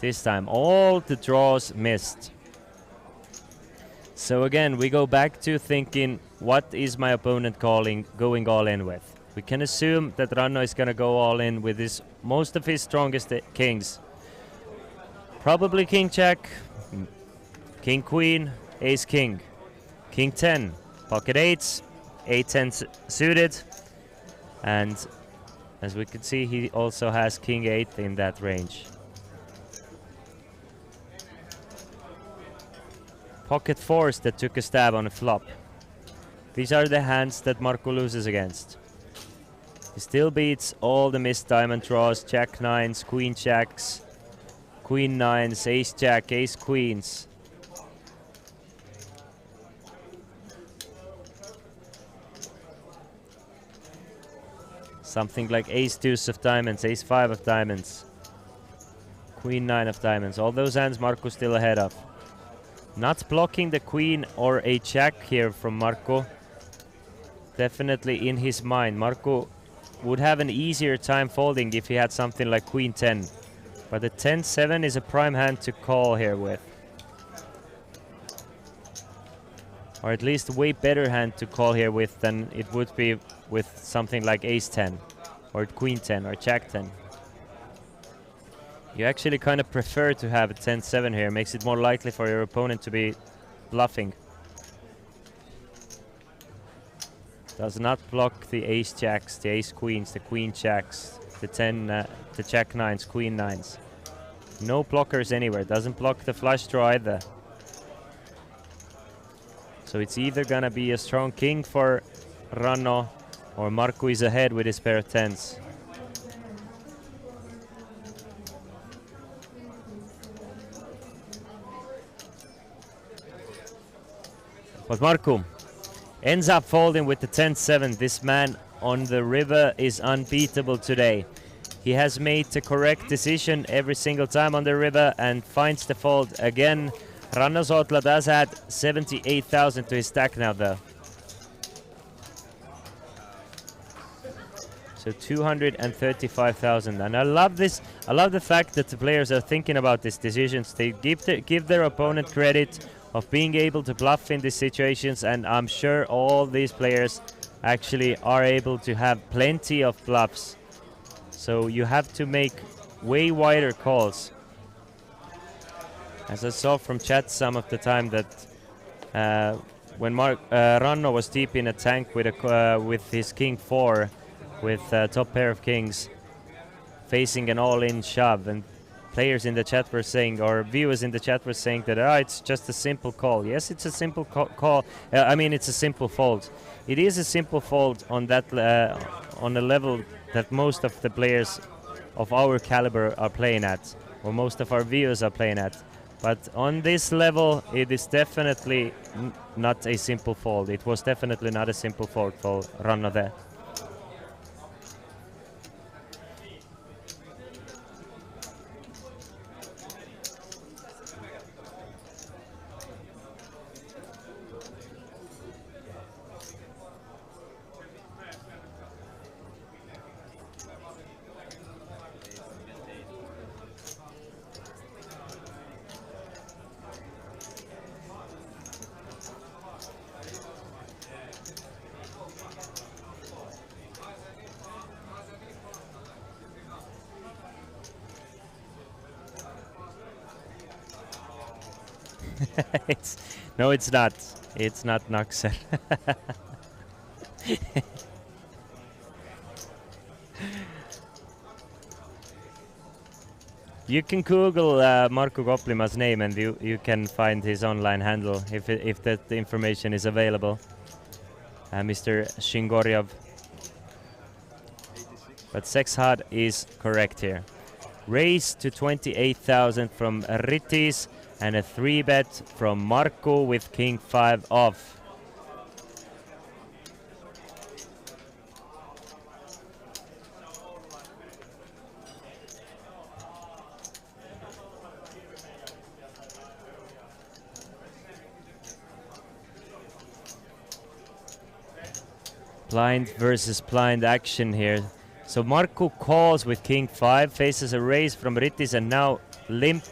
This time all the draws missed. So again, we go back to thinking, what is my opponent going all in with? We can assume that Ranno is going to go all in with most of his strongest kings. Probably King Jack, King Queen, Ace King, King 10, pocket 8s, 8-10 suited, and as we can see, he also has King 8 in that range. Pocket 4s that took a stab on a flop. These are the hands that Marco loses against. He still beats all the missed diamond draws, Jack 9s, Queen Jacks, Queen 9s, Ace Jack, Ace Queens. Something like Ace Deuce of diamonds, Ace 5 of diamonds, Queen 9 of diamonds. All those hands Marco's still ahead of. Not blocking the Queen or a Jack here from Marco. Definitely in his mind. Marco would have an easier time folding if he had something like Queen 10. But the 10-7 is a prime hand to call here with. Or at least a way better hand to call here with than it would be with something like Ace 10 or Queen 10 or Jack 10. You actually kind of prefer to have a 10-7 here. Makes it more likely for your opponent to be bluffing. Does not block the Ace Jacks, the Ace Queens, the Queen Jacks, the Jack 9s, Queen 9s. No blockers anywhere. Doesn't block the flush draw either. So it's either gonna be a strong king for Ranno or Marco is ahead with his pair of 10s. But Marco ends up folding with the 10-7. This man on the river is unbeatable today. He has made the correct decision every single time on the river and finds the fold again. Ranno Sootla does add 78,000 to his stack now though. So 235,000. And I love this. I love the fact that the players are thinking about these decisions. They give their opponent credit of being able to bluff in these situations, and I'm sure all these players actually are able to have plenty of bluffs. So you have to make way wider calls. As I saw from chat some of the time that when Ranno was deep in a tank with his King 4 with top pair of kings facing an all-in shove, and players in the chat were saying, or viewers in the chat were saying that it's just a simple call. Yes, it's a simple call. I mean, it's a simple fold. It is a simple fold on that on a level that most of the players of our caliber are playing at, or most of our viewers are playing at. But on this level, it is definitely not a simple fold. It was definitely not a simple fold for Ranno there. No, it's not. It's not Noxer. You can Google Markku Koplima's name and you can find his online handle if that information is available. Mr. Shingoryov. But Sexhard is correct here. Raise to 28,000 from Rittis and a 3-bet from Markku with King 5 off. Blind versus blind action here. So Markku calls with King 5, faces a raise from Rittis and now limp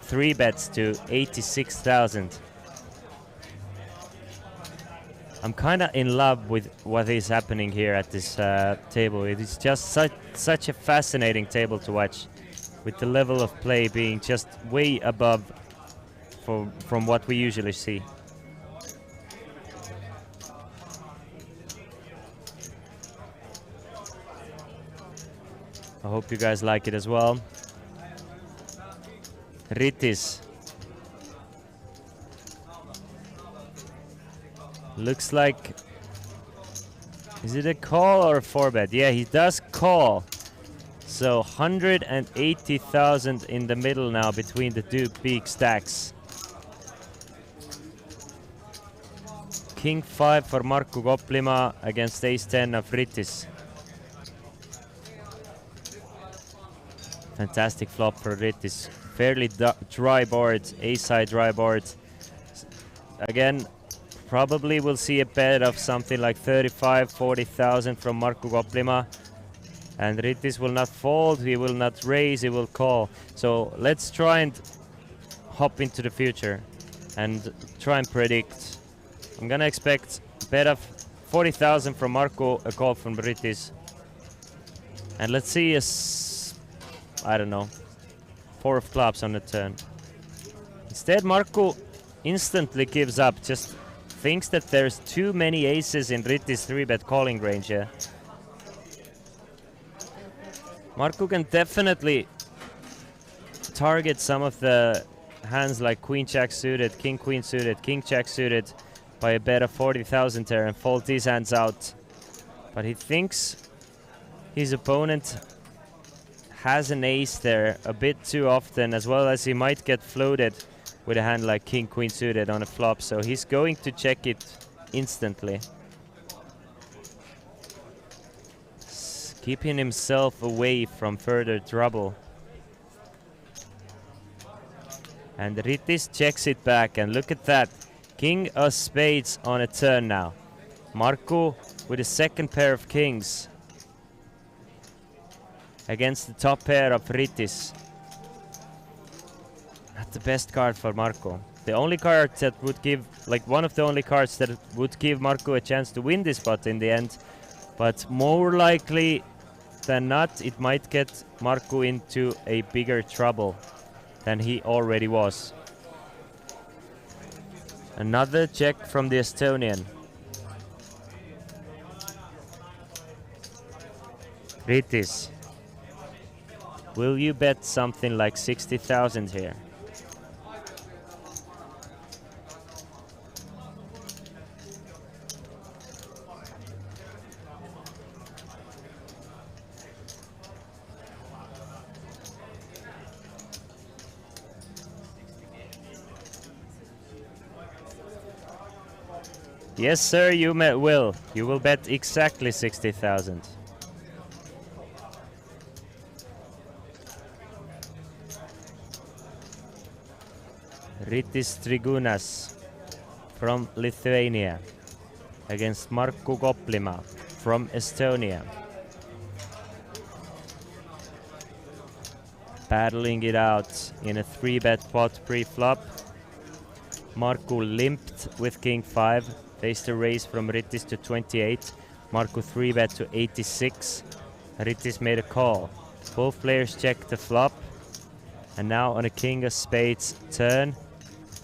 3 bets to 86,000. I'm kind of in love with what is happening here at this table. It is just such a fascinating table to watch, with the level of play being just way above from what we usually see. I hope you guys like it as well. Rittis. Looks like... Is it a call or a 4-bet? Yeah, he does call. So 180,000 in the middle now between the two big stacks. King 5 for Markku Koplima against Ace 10 of Rittis. Fantastic flop for Rittis. Fairly dry board, ace-side dry board. Again, probably we'll see a bet of something like 35,000-40,000 from Markku Koplima. And Rittis will not fold, he will not raise, he will call. So let's try and hop into the future and try and predict. I'm gonna expect a bet of 40,000 from Markku, a call from Rittis. And let's see I don't know, 4 of clubs on the turn. Instead, Markku instantly gives up, just thinks that there's too many aces in Rittis 3-bet calling range here. Markku can definitely target some of the hands like Queen Jack suited, King Queen suited, King Jack suited by a bet of 40,000 there and fold these hands out. But he thinks his opponent has an ace there a bit too often, as well as he might get floated with a hand like King Queen suited on a flop, so he's going to check it instantly. Keeping himself away from further trouble. And Rittis checks it back, and look at that. King of spades on a turn now. Markku with a second pair of kings against the top pair of Rittis. Not the best card for Markku. The only card that would give, like one of the only cards that would give Markku a chance to win this spot in the end. But more likely than not, it might get Markku into a bigger trouble than he already was. Another check from the Estonian. Rittis. Will you bet something like 60,000 here? Yes, sir, you will. You will bet exactly 60,000. Rittis Trigunas from Lithuania against Markku Koplima from Estonia. Battling it out in a 3-bet pot pre-flop. Markku limped with King 5, faced a raise from Rittis to 28. Markku 3-bet to 86. Rittis made a call. Both players checked the flop. And now on a King of Spades turn,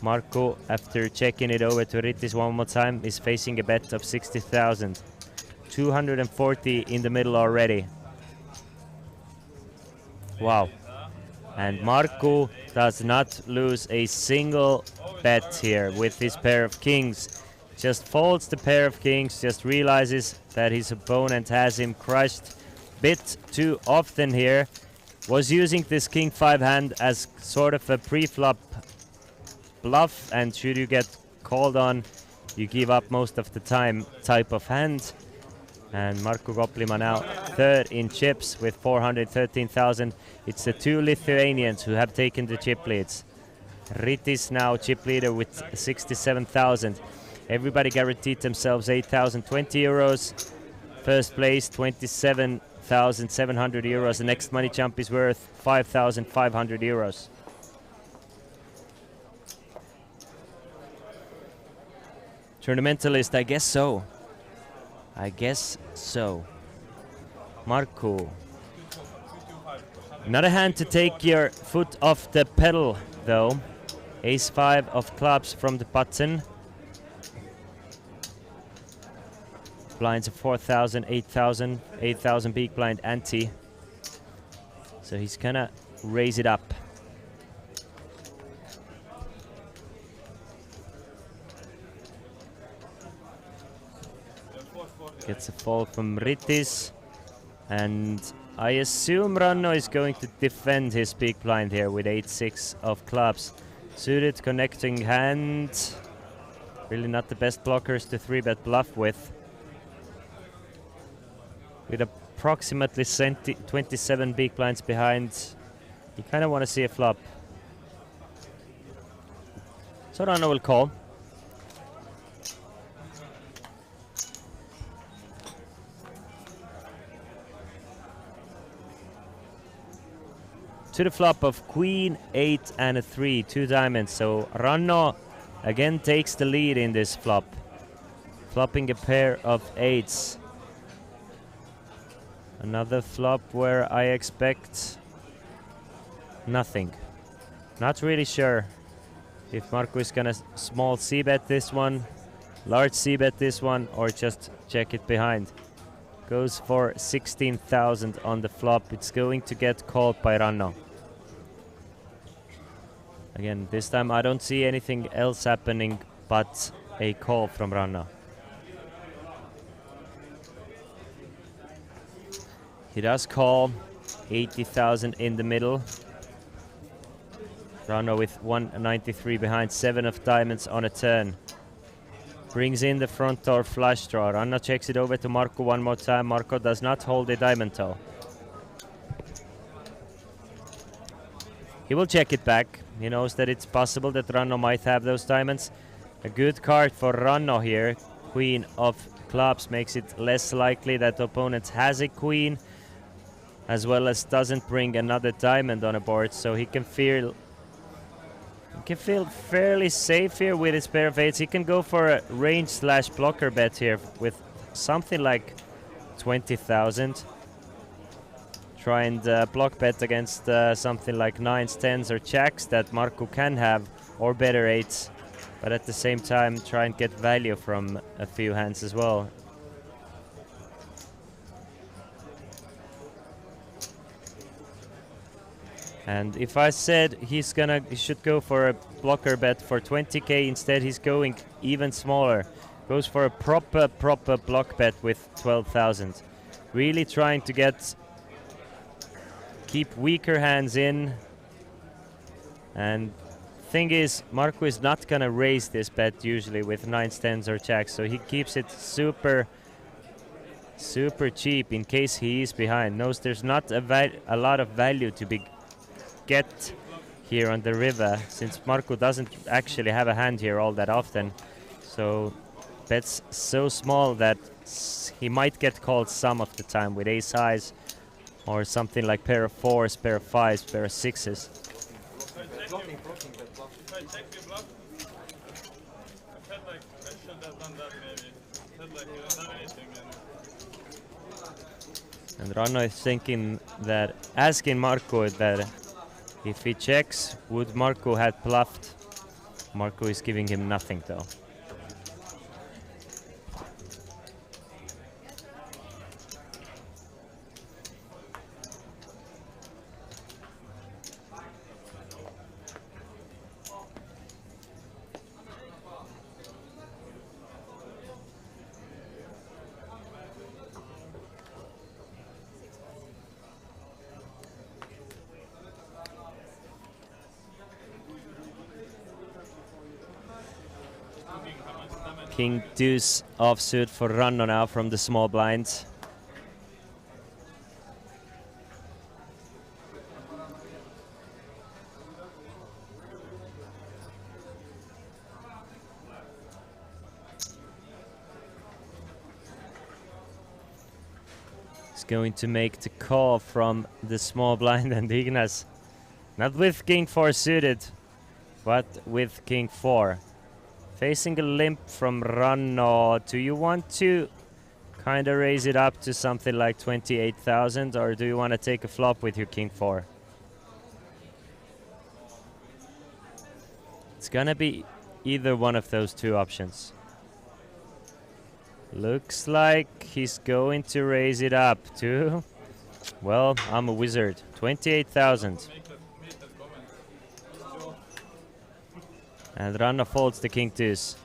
Markku, after checking it over to Rittis one more time, is facing a bet of 60,000. 240 in the middle already. Wow. And Markku does not lose a single bet here with his pair of kings. Just folds the pair of kings, just realizes that his opponent has him crushed bit too often here. Was using this king 5 hand as sort of a pre-flop bluff, and should you get called on, you give up most of the time type of hand. And Markku Koplima now third in chips with 413,000. It's the two Lithuanians who have taken the chip leads. Ritis now chip leader with 67,000. Everybody guaranteed themselves 8,020 euros. First place 27,700 euros. The next money jump is worth 5,500 euros. Tournamentalist, I guess so. I guess so. Markku. Not a hand to take your foot off the pedal, though. Ace 5 of clubs from the button. Blinds of 4,000, 8,000, 8,000 big blind ante. So he's gonna raise it up. Gets a fold from Ritis, and I assume Ranno is going to defend his big blind here with 8-6 of clubs. Suited connecting hand. Really not the best blockers to 3-bet bluff with. With approximately 27 big blinds behind, you kind of want to see a flop. So Ranno will call. To the flop of queen, 8 and a 3, 2 diamonds. So Ranno again takes the lead in this flop, flopping a pair of 8s. Another flop where I expect nothing. Not really sure if Markku is gonna small c-bet this one, large c-bet this one, or just check it behind. Goes for 16,000 on the flop. It's going to get called by Ranno. Again, this time I don't see anything else happening but a call from Ranno. He does call, 80,000 in the middle. Ranno with 193 behind, 7 of diamonds on a turn. Brings in the front door flush draw. Ranno checks it over to Markku one more time. Markku does not hold the diamond toe. He will check it back. He knows that it's possible that Ranno might have those diamonds. A good card for Ranno here. Queen of clubs makes it less likely that the opponent has a queen, as well as doesn't bring another diamond on a board, so he can feel fairly safe here with his pair of 8s. He can go for a range slash blocker bet here with something like 20,000. Try and block bet against something like 9s, 10s or jacks that Markku can have, or better 8s, but at the same time try and get value from a few hands as well. And if I said he should go for a blocker bet for 20k, instead he's going even smaller. Goes for a proper block bet with 12,000. Really trying to keep weaker hands in. And thing is, Markku is not gonna raise this bet usually with 9s, 10s or jacks, so he keeps it super cheap in case he is behind. Knows there's not a lot of value to be get here on the river, since Markku doesn't actually have a hand here all that often. So bets so small that he might get called some of the time with ace highs or something like pair of 4s, pair of 5s, pair of 6s. And Ranno is thinking that, asking Markku that if he checks, would Markku have bluffed? Markku is giving him nothing though. King deuce offsuit for Ranno now from the small blind. He's going to make the call from the small blind, and Ignas not with King 4 suited, but with King 4. Facing a limp from Ranno. Do you want to kind of raise it up to something like 28,000, or do you want to take a flop with your King 4? It's gonna be either one of those two options. Looks like he's going to raise it up to, well, I'm a wizard, 28,000. And Ranno folds the King deuce.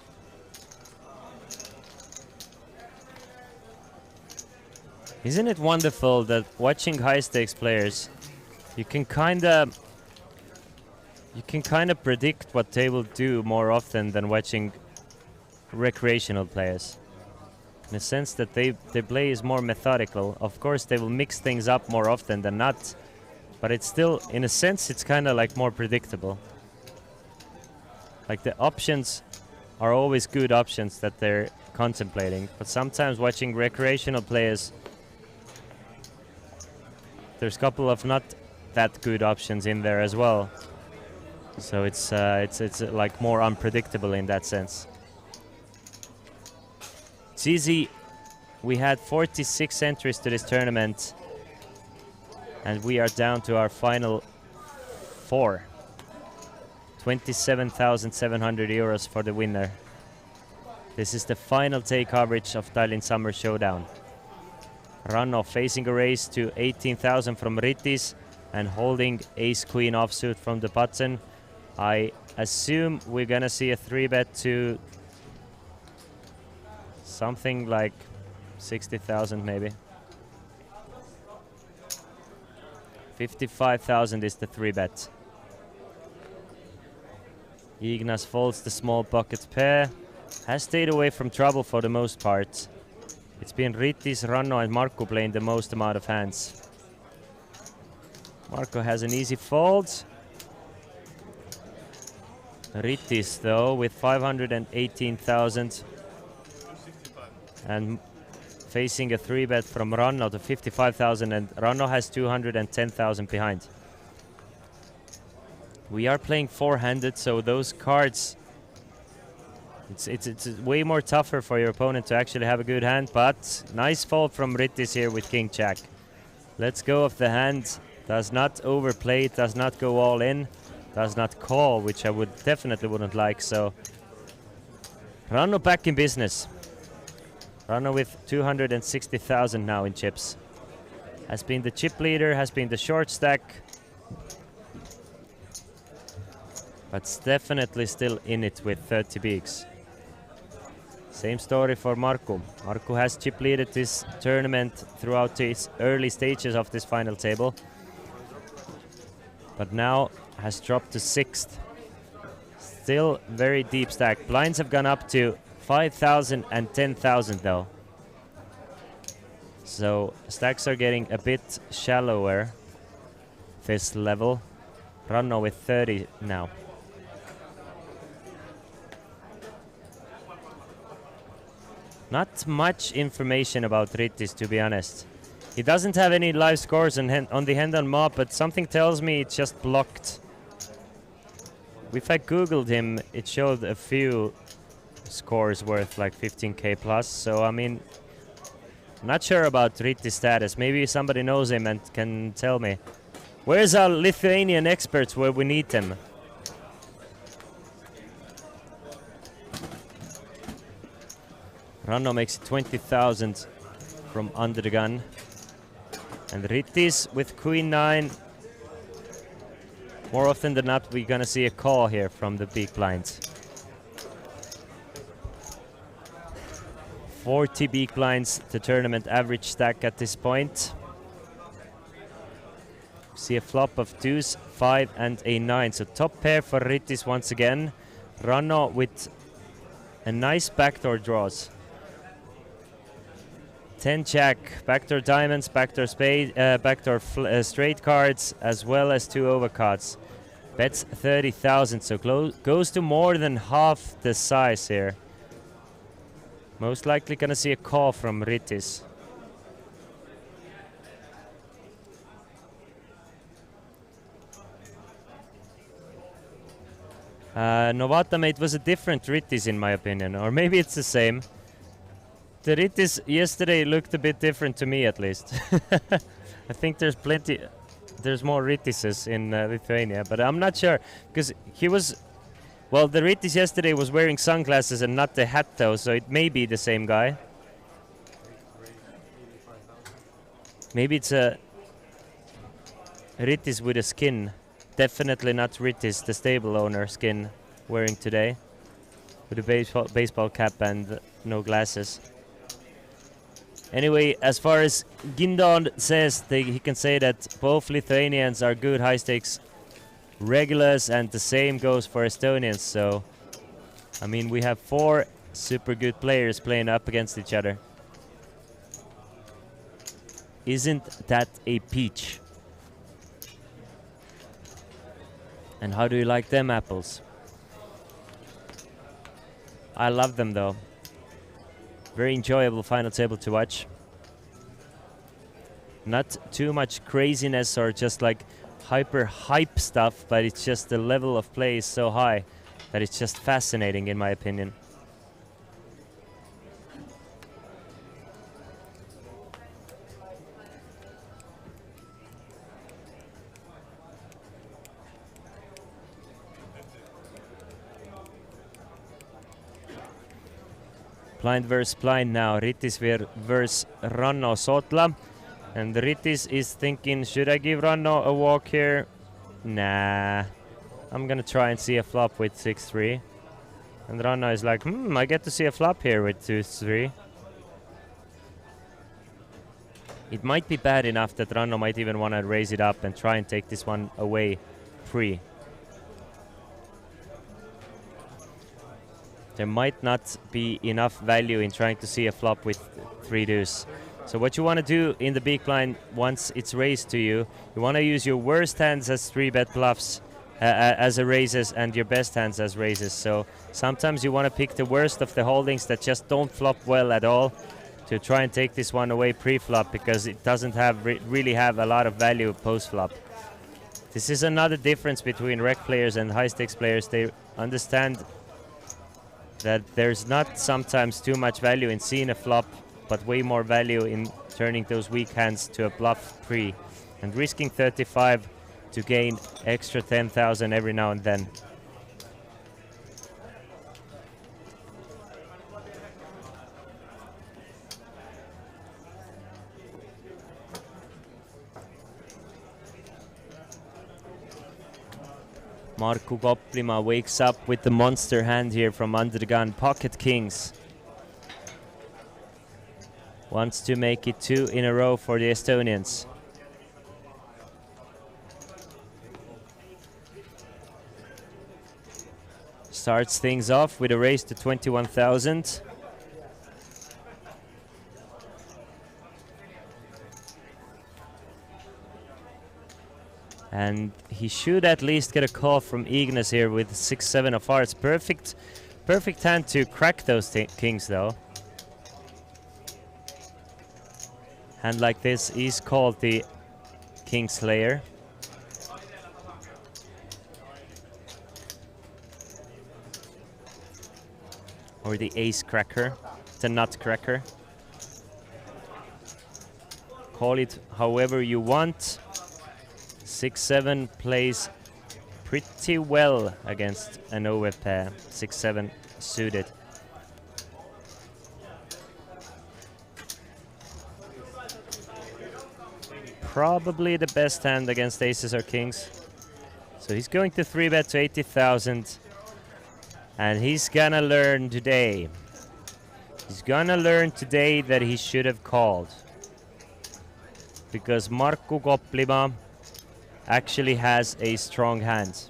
Isn't it wonderful that watching high stakes players, you can kind of predict what they will do more often than watching recreational players. In a sense that their play is more methodical. Of course, they will mix things up more often than not, but it's still, in a sense, it's kind of like more predictable. Like the options are always good options that they're contemplating, but sometimes watching recreational players, there's a couple of not that good options in there as well. So it's like more unpredictable in that sense. It's easy. We had 46 entries to this tournament, and we are down to our final 4. 27,700 euros for the winner. This is the final take coverage of Tallinn Summer Showdown. Ranno facing a raise to 18,000 from Rittis and holding ace-queen offsuit from the button. I assume we're gonna see a 3-bet to something like 60,000 maybe. 55,000 is the 3-bet. Ignas folds the small pocket pair. Has stayed away from trouble for the most part. It's been Rittis, Ranno and Markku playing the most amount of hands. Markku has an easy fold. Rittis though with 518,000 and facing a 3-bet from Ranno to 55,000, and Ranno has 210,000 behind. We are playing 4-handed, so those cards, it's way more tougher for your opponent to actually have a good hand, but nice fold from Rittis here with King Jack. Let's go of the hand. Does not overplay, does not go all in, does not call, which I definitely wouldn't like, so Ranno back in business. Ranno with 260,000 now in chips. Has been the chip leader, has been the short stack, but definitely still in it with 30 bigs. Same story for Markku. Markku has chip leaded this tournament throughout these early stages of this final table, but now has dropped to 6th. Still very deep stack. Blinds have gone up to 5,000 and 10,000 though. So stacks are getting a bit shallower this level. Ranno with 30 now. Not much information about Rittis, to be honest. He doesn't have any live scores on the hand-on mob, but something tells me it's just blocked. If I googled him, it showed a few scores worth like 15k plus, so I mean, not sure about Rittis' status. Maybe somebody knows him and can tell me. Where's our Lithuanian experts where we need them? Ranno makes 20,000 from under the gun. And Rittis with Queen 9. More often than not, we're gonna see a call here from the big blinds. 40 big blinds, the tournament average stack at this point. See a flop of deuce, 5 and a 9. So top pair for Rittis once again. Ranno with and nice backdoor draws. 10 jack, backdoor diamonds, backdoor spade, backdoor straight cards, as well as 2 overcards. Bets 30,000, so goes to more than half the size here. Most likely gonna see a call from Rittis. Novata mate was a different Rittis in my opinion, or maybe it's the same. The Rittis yesterday looked a bit different to me, at least. I think there's more Rittises in Lithuania, but I'm not sure, because he was, well, the Rittis yesterday was wearing sunglasses and not the hat though, so it may be the same guy. Maybe it's a Rittis with a skin. Definitely not Rittis, the stable owner skin, wearing today, with a baseball cap and no glasses. Anyway, as far as Gindon says, he can say that both Lithuanians are good high-stakes regulars, and the same goes for Estonians. So, I mean, we have 4 super good players playing up against each other. Isn't that a peach? And how do you like them apples? I love them though. Very enjoyable final table to watch. Not too much craziness or just like hyper hype stuff, but it's just the level of play is so high that it's just fascinating in my opinion. Blind versus blind now. Rittis versus Ranno Sotla. And Rittis is thinking, should I give Ranno a walk here? Nah. I'm gonna try and see a flop with 6-3. And Ranno is like, I get to see a flop here with 2-3. It might be bad enough that Ranno might even want to raise it up and try and take this one away pre. There might not be enough value in trying to see a flop with 3 deuce. So what you want to do in the big blind once it's raised to you, you want to use your worst hands as 3-bet bluffs as a raises and your best hands as raises. So sometimes you want to pick the worst of the holdings that just don't flop well at all to try and take this one away pre-flop, because it doesn't have really have a lot of value post-flop. This is another difference between rec players and high-stakes players. They understand that there's not sometimes too much value in seeing a flop, but way more value in turning those weak hands to a bluff pre and risking 35 to gain extra 10,000 every now and then. Markku Koplima wakes up with the monster hand here from under the gun. Pocket kings. Wants to make it 2 in a row for the Estonians. Starts things off with a raise to 21,000. And he should at least get a call from Ignas here with 6-7 of hearts. Perfect hand to crack those kings though. Hand like this is called the King Slayer. Or the Ace Cracker, the Nut Cracker. Call it however you want. 6-7 plays pretty well against an over pair. 6-7 suited. Probably the best hand against aces or kings. So he's going to 3-bet to 80,000. And he's gonna learn today. He's gonna learn today that he should have called. Because Markku Koplima actually has a strong hand.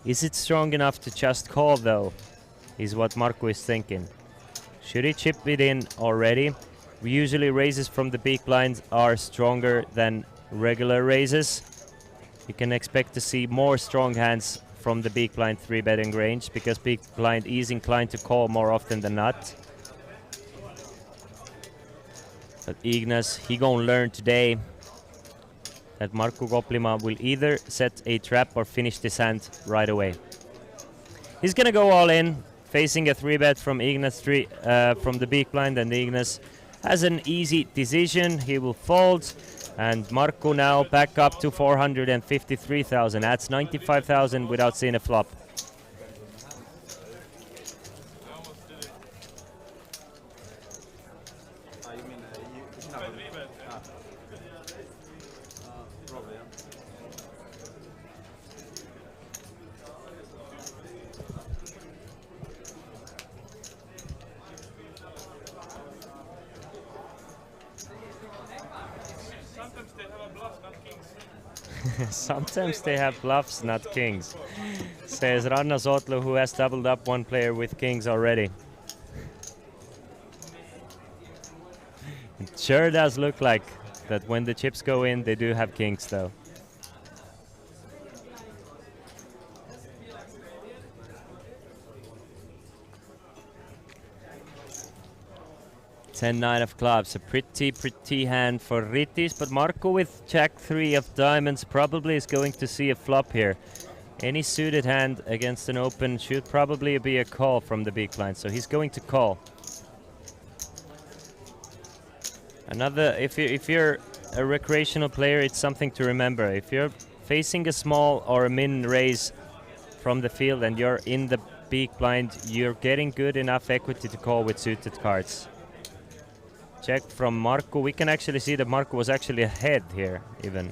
Is it strong enough to just call though? Is what Marco is thinking. Should he chip it in already? Usually raises from the big blinds are stronger than regular raises. You can expect to see more strong hands from the big blind 3-betting range because big blind is inclined to call more often than not. But Ignas, he gonna learn today that Marco Koplima will either set a trap or finish this hand right away. He's gonna go all in, facing a 3-bet from Ignas from the big blind, and Ignas has an easy decision. He will fold, and Marco now back up to 453,000. That's 95,000 without seeing a flop. Sometimes they have bluffs, not kings, says Ranna Sotlu, who has doubled up one player with kings already. It sure does look like that when the chips go in, they do have kings though. 10-9 of clubs, a pretty hand for Ritis, but Marco with Jack 3 of diamonds probably is going to see a flop here. Any suited hand against an open should probably be a call from the big blind, so he's going to call. Another, if you're a recreational player, it's something to remember. If you're facing a small or a min raise from the field and you're in the big blind, you're getting good enough equity to call with suited cards. Check from Marco. We can actually see that Marco was actually ahead here, even.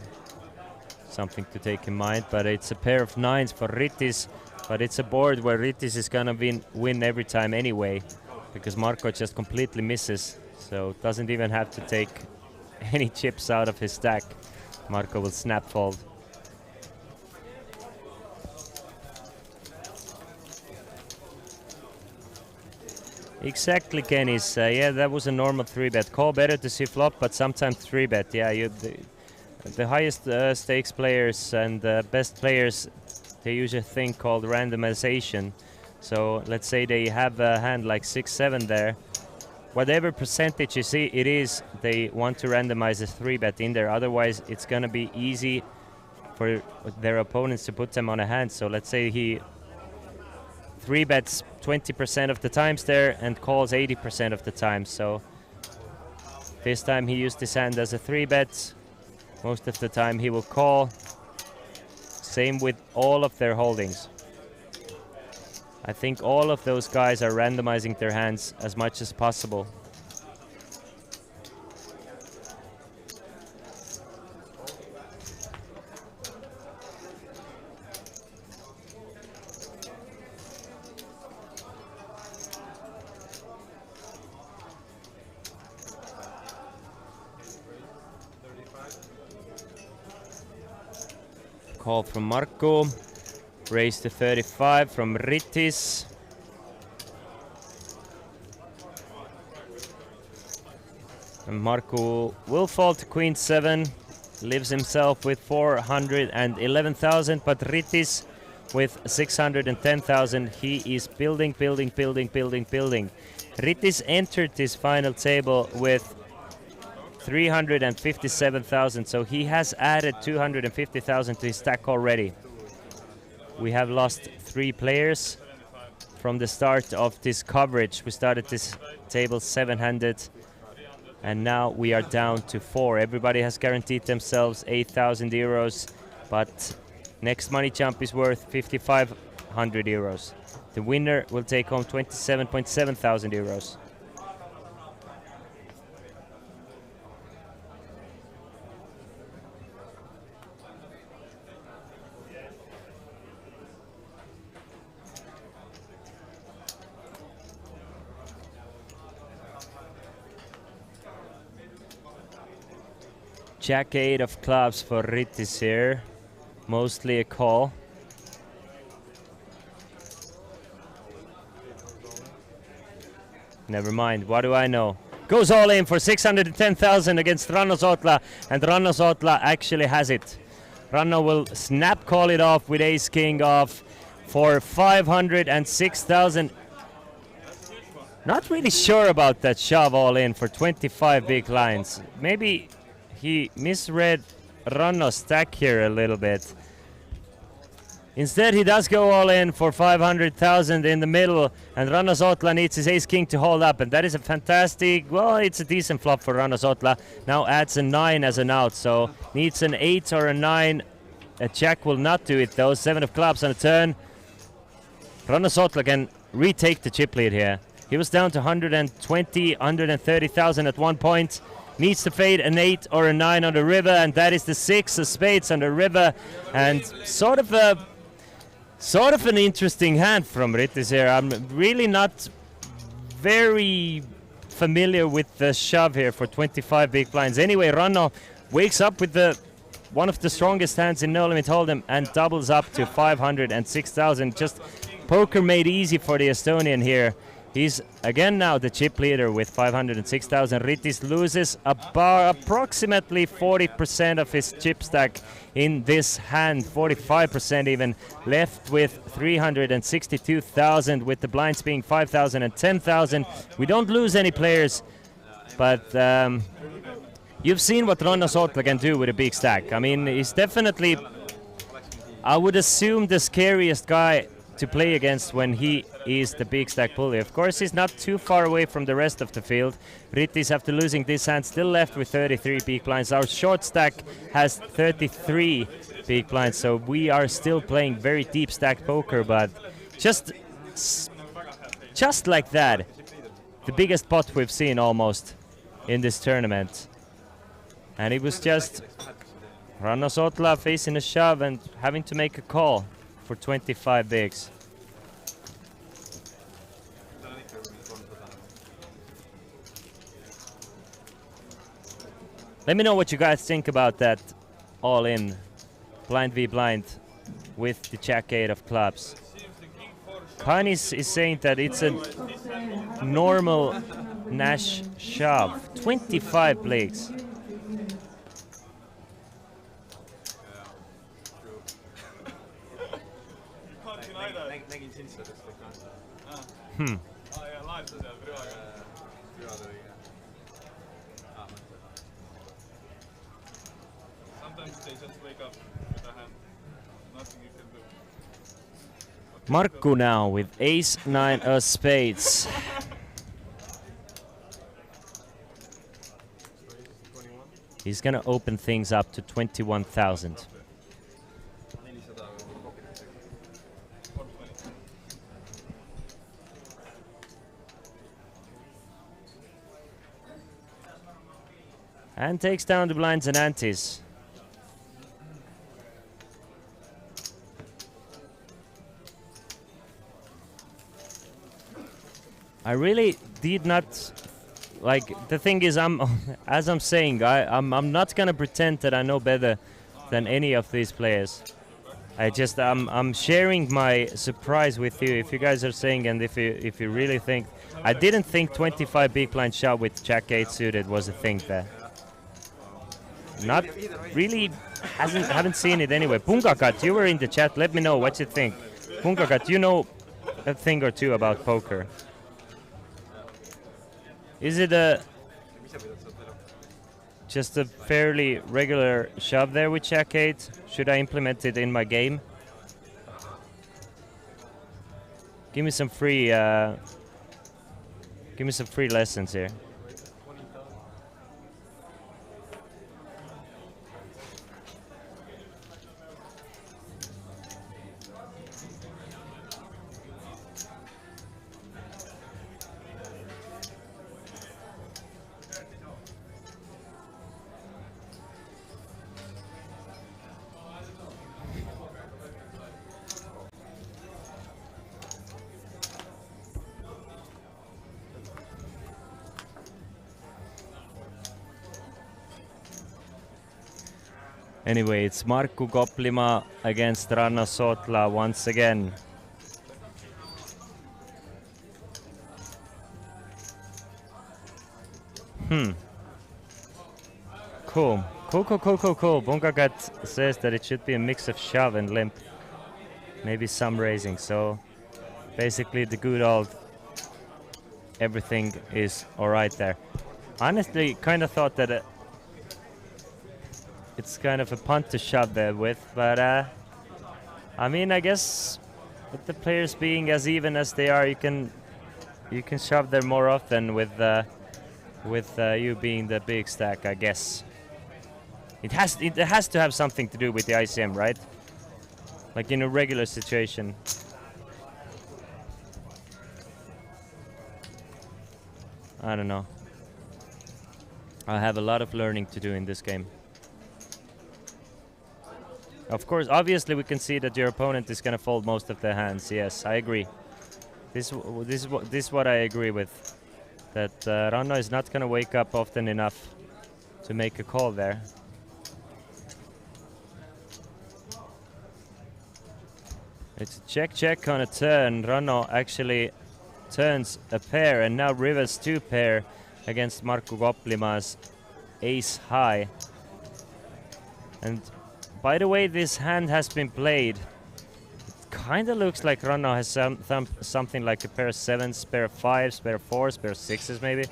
Something to take in mind, but it's a pair of 9s for Ritis, but it's a board where Ritis is gonna win every time anyway, because Marco just completely misses, so doesn't even have to take any chips out of his stack. Marco will snap fold. Exactly, Kenny's. Yeah, that was a normal 3-bet. Call better to see flop, but sometimes 3-bet. Yeah, the highest stakes players and best players, they use a thing called randomization. So let's say they have a hand like 6-7 there. Whatever percentage you see it is, they want to randomize a 3-bet in there. Otherwise, it's going to be easy for their opponents to put them on a hand. So let's say he 3-bets 20% of the times there and calls 80% of the time. So this time he used his hand as a 3-bet. Most of the time he will call. Same with all of their holdings. I think all of those guys are randomizing their hands as much as possible. Call from Marco, raise to 35 from Ritis. And Marco will fall to Queen 7, lives himself with 411,000, but Ritis with 610,000. He is building. Ritis entered this final table with 357,000, so he has added 250,000 to his stack already. We have lost 3 players from the start of this coverage. We started this table 7-handed, and now we are down to 4. Everybody has guaranteed themselves 8,000 euros, but next money jump is worth 5,500 euros. The winner will take home 27.7 thousand euros. Jack 8 of clubs for Ritis here, mostly a call. Never mind, what do I know? Goes all in for 610,000 against Ranno Sotla, and Ranno Sotla actually has it. Ranno will snap call it off with ace king off for 506,000. Not really sure about that shove all in for 25 big blinds. Maybe he misread Ranno's stack here a little bit. Instead, he does go all in for 500,000 in the middle, and Ranno Sotla needs his ace-king to hold up, and that is a fantastic, well, it's a decent flop for Ranno Sotla. Now adds a 9 as an out, so needs an 8 or a 9. A jack will not do it, though. 7 of clubs on a turn. Ranno Sotla can retake the chip lead here. He was down to 120, 130,000 at one point. Needs to fade an 8 or a 9 on the river, and that is the 6 of spades on the river, and sort of an interesting hand from Rittis here. I'm really not very familiar with the shove here for 25 big blinds. Anyway, Ranno wakes up with one of the strongest hands in No Limit Hold'em and doubles up to 506,000. Just poker made easy for the Estonian here. He's again now the chip leader with 506,000. Rittis loses approximately 40% of his chip stack in this hand, 45% even, left with 362,000 with the blinds being 5,000 and 10,000. We don't lose any players, but you've seen what Ranno Sotla can do with a big stack. I mean, he's definitely, I would assume, the scariest guy to play against when he is the big stack bully. Of course, he's not too far away from the rest of the field. Rittis, after losing this hand, still left with 33 big blinds. Our short stack has 33 big blinds, so we are still playing very deep stack poker, but just like that, the biggest pot we've seen almost in this tournament. And it was just Ranno Sotla facing a shove and having to make a call for 25 bigs. Let me know what you guys think about that all-in blind v blind with the jack 8 of clubs. Kanis is saying that it's a normal Nash shove. 25 bigs. Sometimes they just wake up with a hand. Nothing you can do. Markku now with ace 9 of spades. He's gonna open things up to 21,000. And takes down the blinds and antes. I really did not like. The thing is, as I'm saying, I'm not gonna pretend that I know better than any of these players. I'm sharing my surprise with you. If you guys are saying, and if you really think, I didn't think 25 big blind shot with Jack 8 suited was a thing there. Not really, haven't seen it anyway. Pungakat, you were in the chat. Let me know what you think. Pungakat, you know a thing or two about poker. Is it just a fairly regular shove there with Jack 8? Should I implement it in my game? Give me some free lessons here. Anyway, it's Markku Koplima against Ranno Sotla once again. Cool. Cool. Bungagat says that it should be a mix of shove and limp. Maybe some raising. So basically the good old everything is alright there. Honestly, kind of thought that it's kind of a punt to shove there with, but I mean, I guess with the players being as even as they are, you can shove there more often with you being the big stack, I guess. It has to have something to do with the ICM, right? Like in a regular situation. I don't know. I have a lot of learning to do in this game. Of course, obviously we can see that your opponent is going to fold most of their hands. Yes, I agree. This is what I agree with. That Ranno is not going to wake up often enough to make a call there. It's a check on a turn. Ranno actually turns a pair and now rivers 2 pair against Markku Koplima's ace high. And by the way this hand has been played, it kind of looks like Ranno has something like a pair of 7s, pair of 5s, pair of 4s, pair of 6s maybe.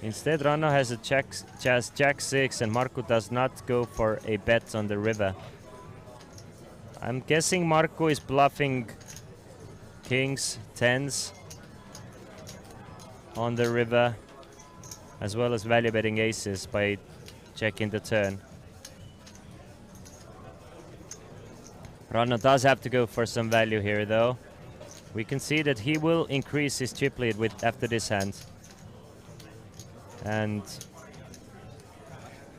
Instead Ranno has a jack 6 and Markku does not go for a bet on the river. I'm guessing Markku is bluffing kings, 10s on the river, as well as value betting aces by checking the turn. Ranno does have to go for some value here though. We can see that he will increase his chip lead after this hand. And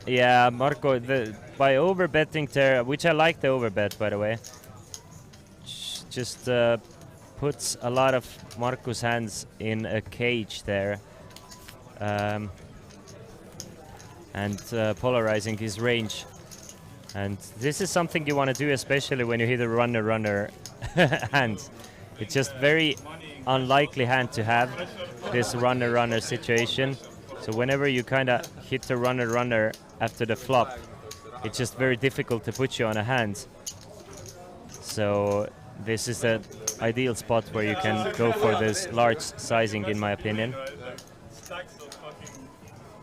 yeah, Markku, by overbetting there, which I like the overbet by the way, just puts a lot of Markku's hands in a cage there, and polarizing his range. And this is something you want to do, especially when you hit a runner hand. It's just very unlikely hand to have, this runner situation. So whenever you kind of hit the runner after the flop, it's just very difficult to put you on a hand. So this is the ideal spot where you can go for this large sizing, in my opinion. Stacks of fucking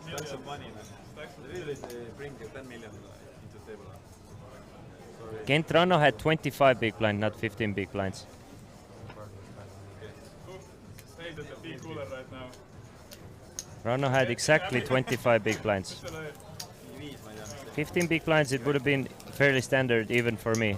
millions of money, man. Stacks of really bring 10 million into the table. Kent Ranno had 25 big blind, not 15 big blinds. Stays at the big cooler right now. Ranno had exactly 25 big blinds. 15 big blinds, it would have been fairly standard even for me.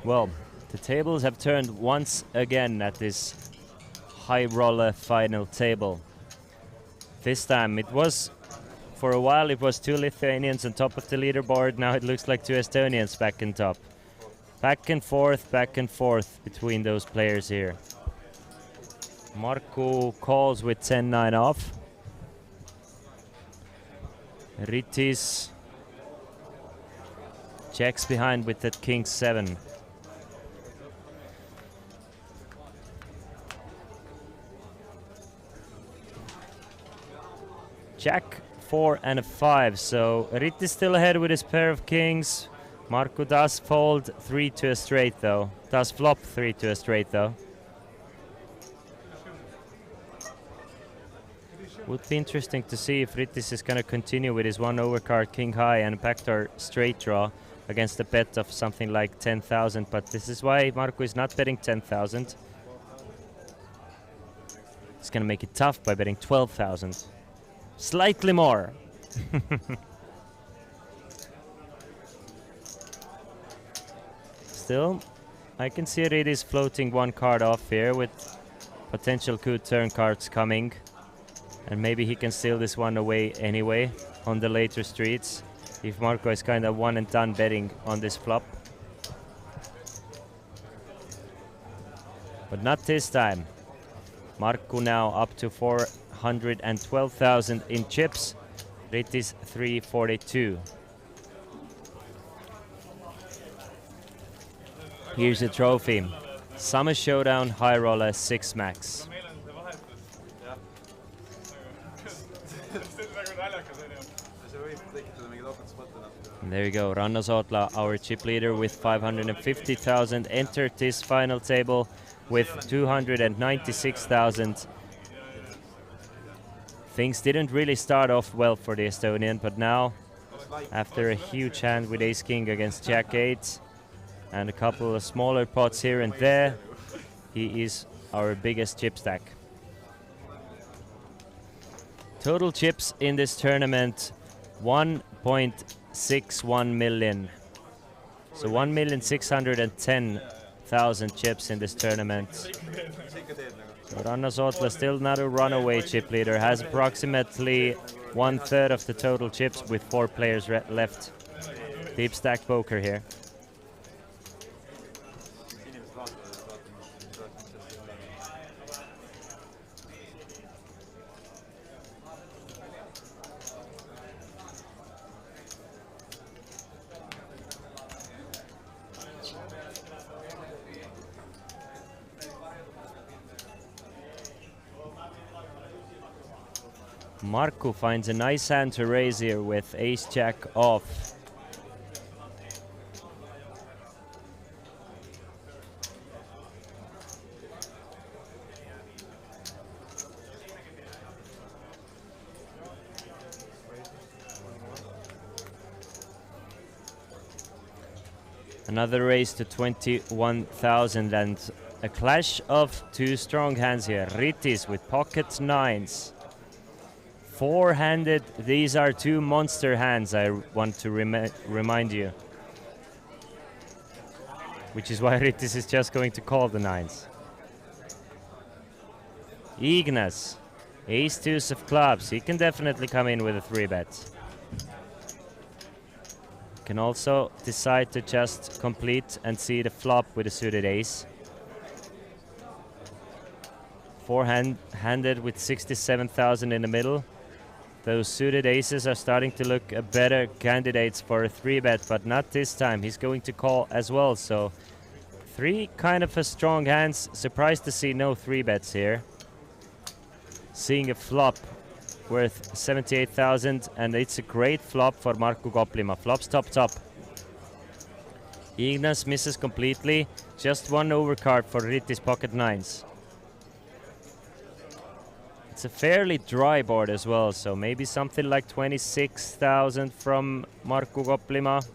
Well, the tables have turned once again at this high roller final table. This time it was, for a while it was 2 Lithuanians on top of the leaderboard. Now it looks like 2 Estonians back on top. Back and forth between those players here. Markku calls with 10-9 off. Ritis checks behind with that king 7. Jack 4 and a 5, so Rit is still ahead with his pair of kings. Markku does fold 3 to a straight though. Does flop 3 to a straight though. Would be interesting to see if Rittis is gonna continue with his 1 overcard king high and backdoor straight draw against a bet of something like 10,000, but this is why Markku is not betting 10,000. He's gonna make it tough by betting 12,000. Slightly more. Still, I can see Rittis floating 1 card off here with potential good turn cards coming. And maybe he can steal this one away anyway on the later streets. If Marco is kind of one and done betting on this flop. But not this time. Markku now up to 412,000 in chips. Rittis 342. Here's a trophy. Summer Showdown High Roller 6 Max. And there you go, Ranno Sootla, our chip leader with 550,000, entered this final table with 296,000. Things didn't really start off well for the Estonian, but now, after a huge hand with Ace-King against Jack-8, and a couple of smaller pots here and there, he is our biggest chip stack. Total chips in this tournament, 1.61 million. So 1,610,000 chips in this tournament. So Ranno Sootla, still not a runaway chip leader, has approximately 1/3 of the total chips with 4 players left. Deep stack poker here. Markku finds a nice hand to raise here with Ace-Jack off. Another raise to 21,000 and a clash of 2 strong hands here. Rittis with pocket nines. Four-handed, these are 2 monster hands, I want to remind you. Which is why Rittis is just going to call the nines. Ignas, ace-2 of clubs, he can definitely come in with a 3-bet. Can also decide to just complete and see the flop with a suited ace. Four-handed with 67,000 in the middle. Those suited aces are starting to look better candidates for a 3-bet, but not this time. He's going to call as well, so 3 kind of a strong hands. Surprised to see no 3-bets here. Seeing a flop worth 78,000, and it's a great flop for Markku Koplima. Flops top. Ignas misses completely. Just 1 overcard for Rittis pocket nines. It's a fairly dry board as well, so maybe something like 26,000 from Markku Koplima.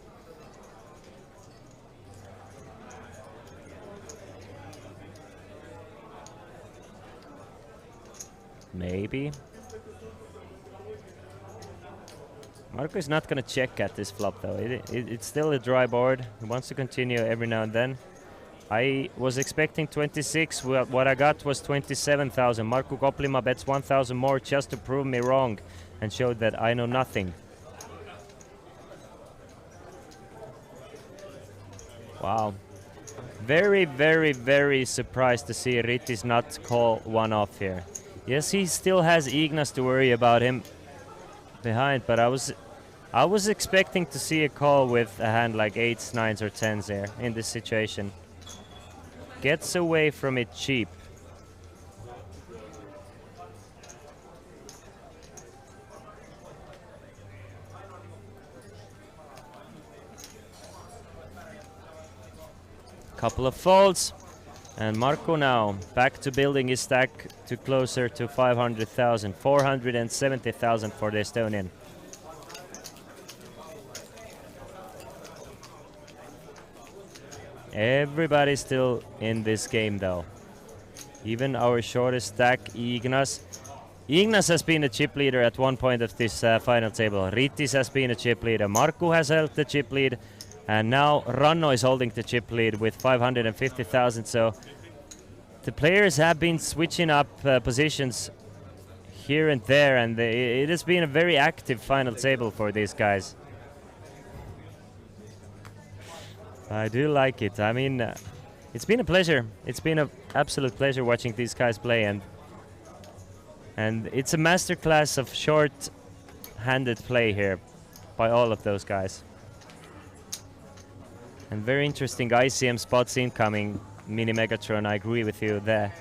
Maybe. Markku is not going to check at this flop though. It's still a dry board. He wants to continue every now and then. I was expecting 26, what I got was 27,000. Markku Koplima bets 1,000 more just to prove me wrong and showed that I know nothing. Wow. Very, very, very surprised to see Rittis not call one off here. Yes, he still has Ignas to worry about him behind, but I was expecting to see a call with a hand like 8s, 9s or 10s there in this situation. Gets away from it cheap. Couple of folds, and Markku now back to building his stack to closer to 500,000, 470,000 for the Estonian. Everybody's still in this game though. Even our shortest stack, Ignas. Ignas has been a chip leader at one point of this final table. Rittis has been a chip leader. Markku has held the chip lead. And now Ranno is holding the chip lead with 550,000. So the players have been switching up positions here and there, and it has been a very active final table for these guys. I do like it. I mean, it's been a pleasure. It's been an absolute pleasure watching these guys play, and it's a masterclass of short-handed play here by all of those guys. And very interesting ICM spots incoming. Mini Megatron, I agree with you there.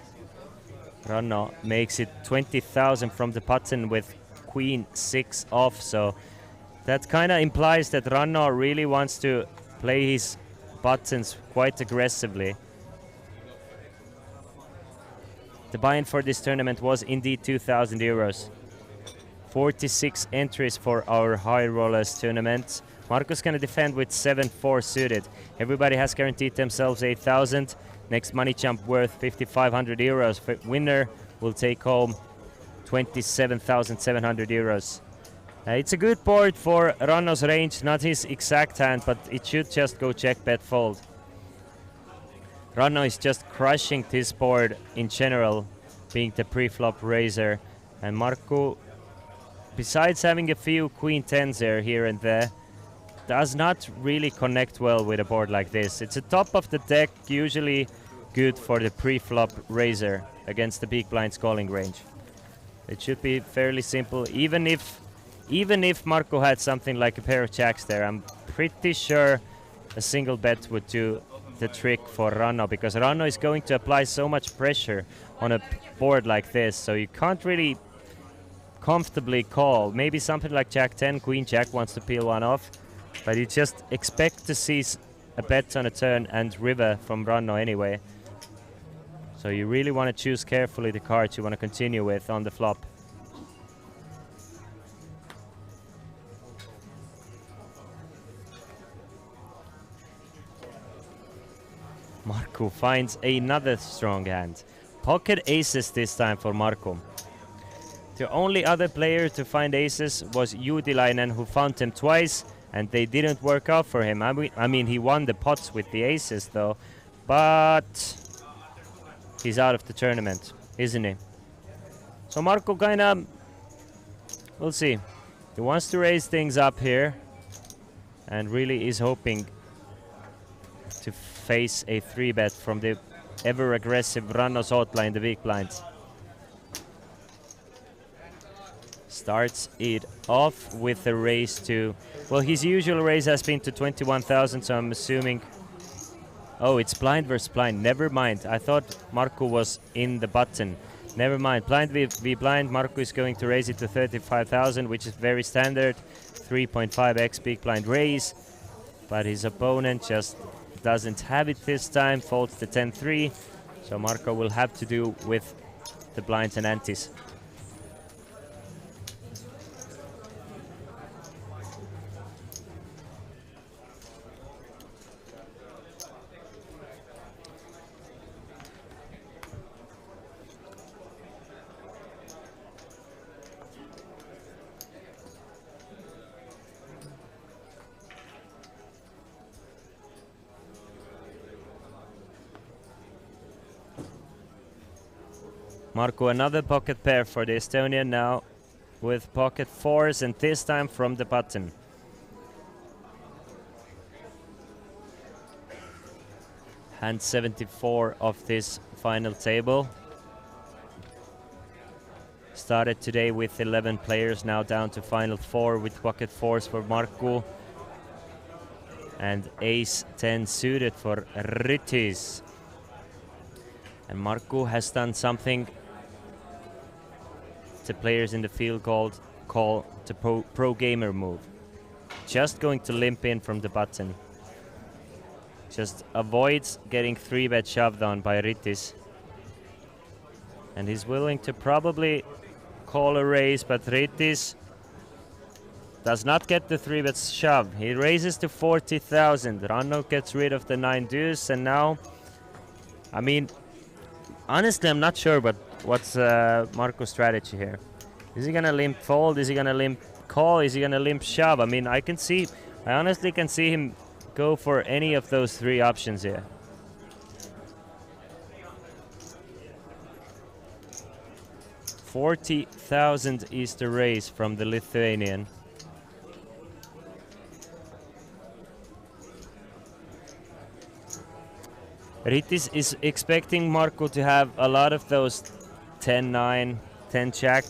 Ranno makes it 20,000 from the button with Queen 6 off, so that kind of implies that Ranno really wants to play his buttons quite aggressively. The buy-in for this tournament was indeed 2,000 euros. 46 entries for our High Rollers tournament. Marco's gonna defend with 7-4 suited. Everybody has guaranteed themselves 8,000. Next money jump worth 5,500 euros. Winner will take home 27,700 euros. It's a good board for Ranno's range, not his exact hand, but it should just go check, bet, fold. Ranno is just crushing this board in general, being the pre-flop raiser. And Marco, besides having a few queen 10s there here and there, does not really connect well with a board like this. It's a top of the deck, usually good for the pre-flop raiser against the big blind's calling range. It should be fairly simple. Even if Marco had something like a pair of jacks there, I'm pretty sure a single bet would do the trick for Ranno, because Ranno is going to apply so much pressure on a board like this, so you can't really comfortably call. Maybe something like Jack 10, Queen Jack wants to peel one off, but you just expect to see a bet on a turn and river from Ranno anyway. So you really want to choose carefully the cards you want to continue with on the flop. Marco finds another strong hand. Pocket aces this time for Marco. The only other player to find aces was Judilainen, who found them twice, and they didn't work out for him. I mean, he won the pots with the aces though, but he's out of the tournament, isn't he? So Marco kinda, we'll see. He wants to raise things up here and really is hoping to face a 3-bet from the ever-aggressive Ranno Sotla in the big blinds. Starts it off with a raise to, well, his usual raise has been to 21,000, so I'm assuming, oh, it's blind versus blind. Never mind. I thought Marco was in the button. Never mind. Blind v blind. Marco is going to raise it to 35,000, which is very standard. 3.5x big blind raise. But his opponent just doesn't have it this time. Folds the 10-3. So Marco will have to do with the blinds and antes. Marco, another pocket pair for the Estonian now with pocket 4s, and this time from the button. Hand 74 of this final table. Started today with 11 players, now down to final 4 with pocket 4s for Marco. And ace 10 suited for Rytis. And Marco has done something the players in the field call the pro gamer move. Just going to limp in from the button. Just avoids getting 3-bet shoved on by Rytis. And he's willing to probably call a raise, but Rytis does not get the 3-bet shove. He raises to 40,000. Ranno gets rid of the 9 deuce, and now, I mean, honestly, I'm not sure, but what's Marco's strategy here? Is he gonna limp fold? Is he gonna limp call? Is he gonna limp shove? I mean, I honestly can see him go for any of those 3 options here. 40,000 is the raise from the Lithuanian. Ritis is expecting Marco to have a lot of those 10-9, 10-jack,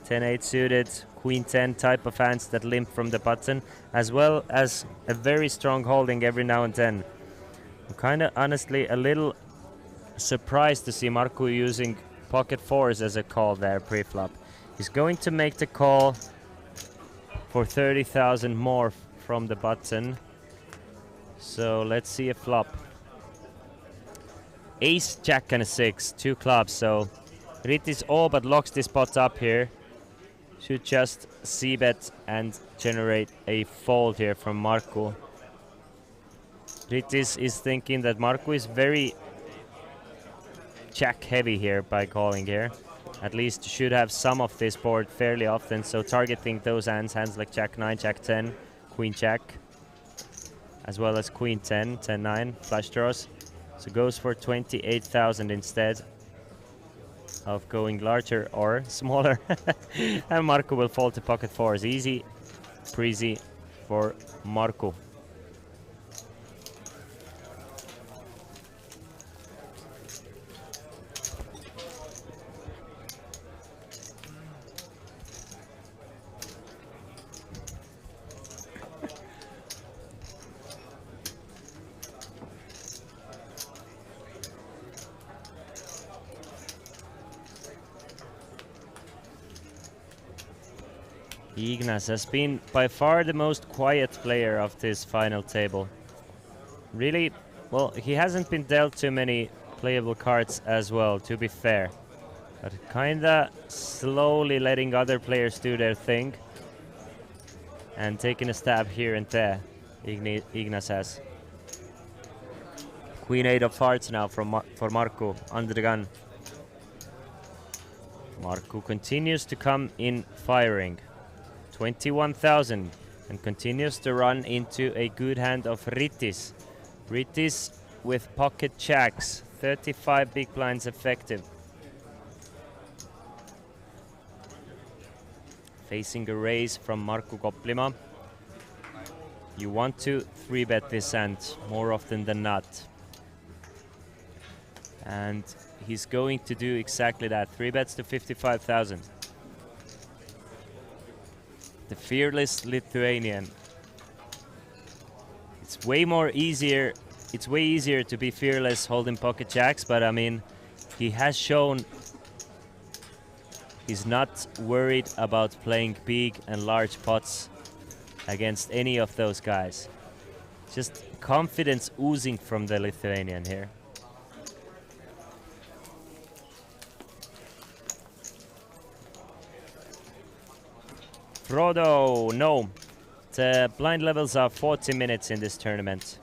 10-8 suited, Queen-10 type of hands that limp from the button, as well as a very strong holding every now and then. I'm kind of honestly a little surprised to see Marco using pocket fours as a call there pre-flop. He's going to make the call for 30,000 more from the button. So let's see a flop. Ace, jack and a 6, 2 clubs, so Ritis all but locks this pot up here. Should just c-bet and generate a fold here from Marco. Ritis is thinking that Marco is very jack heavy here by calling here. At least should have some of this board fairly often, so targeting those hands like jack 9, jack 10, queen jack, as well as queen 10, 10-9, flush draws. So goes for 28,000 instead of going larger or smaller. And Marco will fold to pocket fours. Easy breezy for Marco. Ignas has been by far the most quiet player of this final table. Really, well, he hasn't been dealt too many playable cards as well, to be fair. But kinda slowly letting other players do their thing. And taking a stab here and there, Ignas has. Queen 8 of hearts now for Marco, under the gun. Marco continues to come in firing. 21,000 and continues to run into a good hand of Ritis. Ritis with pocket jacks, 35 big blinds effective. Facing a raise from Marco Koplima. You want to 3-bet this hand more often than not. And he's going to do exactly that. 3-bets to 55,000. The fearless Lithuanian. It's way easier to be fearless holding pocket jacks, but I mean, he has shown he's not worried about playing big and large pots against any of those guys. Just confidence oozing from the Lithuanian here. Frodo, no. The blind levels are 40 minutes in this tournament.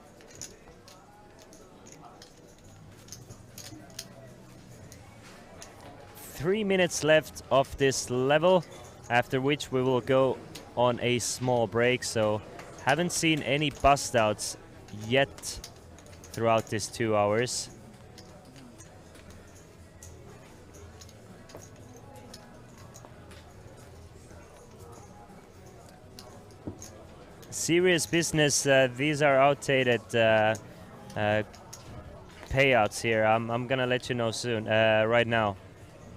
Three minutes left of this level, after which we will go on a small break. So haven't seen any bust outs yet throughout these 2 hours. Serious business. These are outdated payouts here. I'm gonna let you know soon. Right now,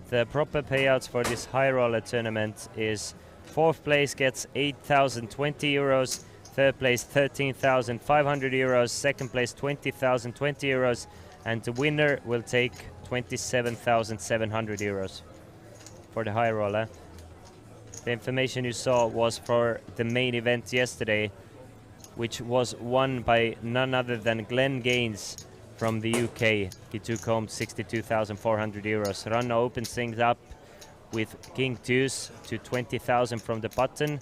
the proper payouts for this high roller tournament is 4th place gets 8,020 euros, 3rd place 13,500 euros, 2nd place 20,020 euros, and the winner will take 27,700 euros for the high roller. The information you saw was for the main event yesterday, which was won by none other than Glenn Gaines from the UK. He took home 62,400 euros. Ranno opens things up with King Deuce to 20,000 from the button.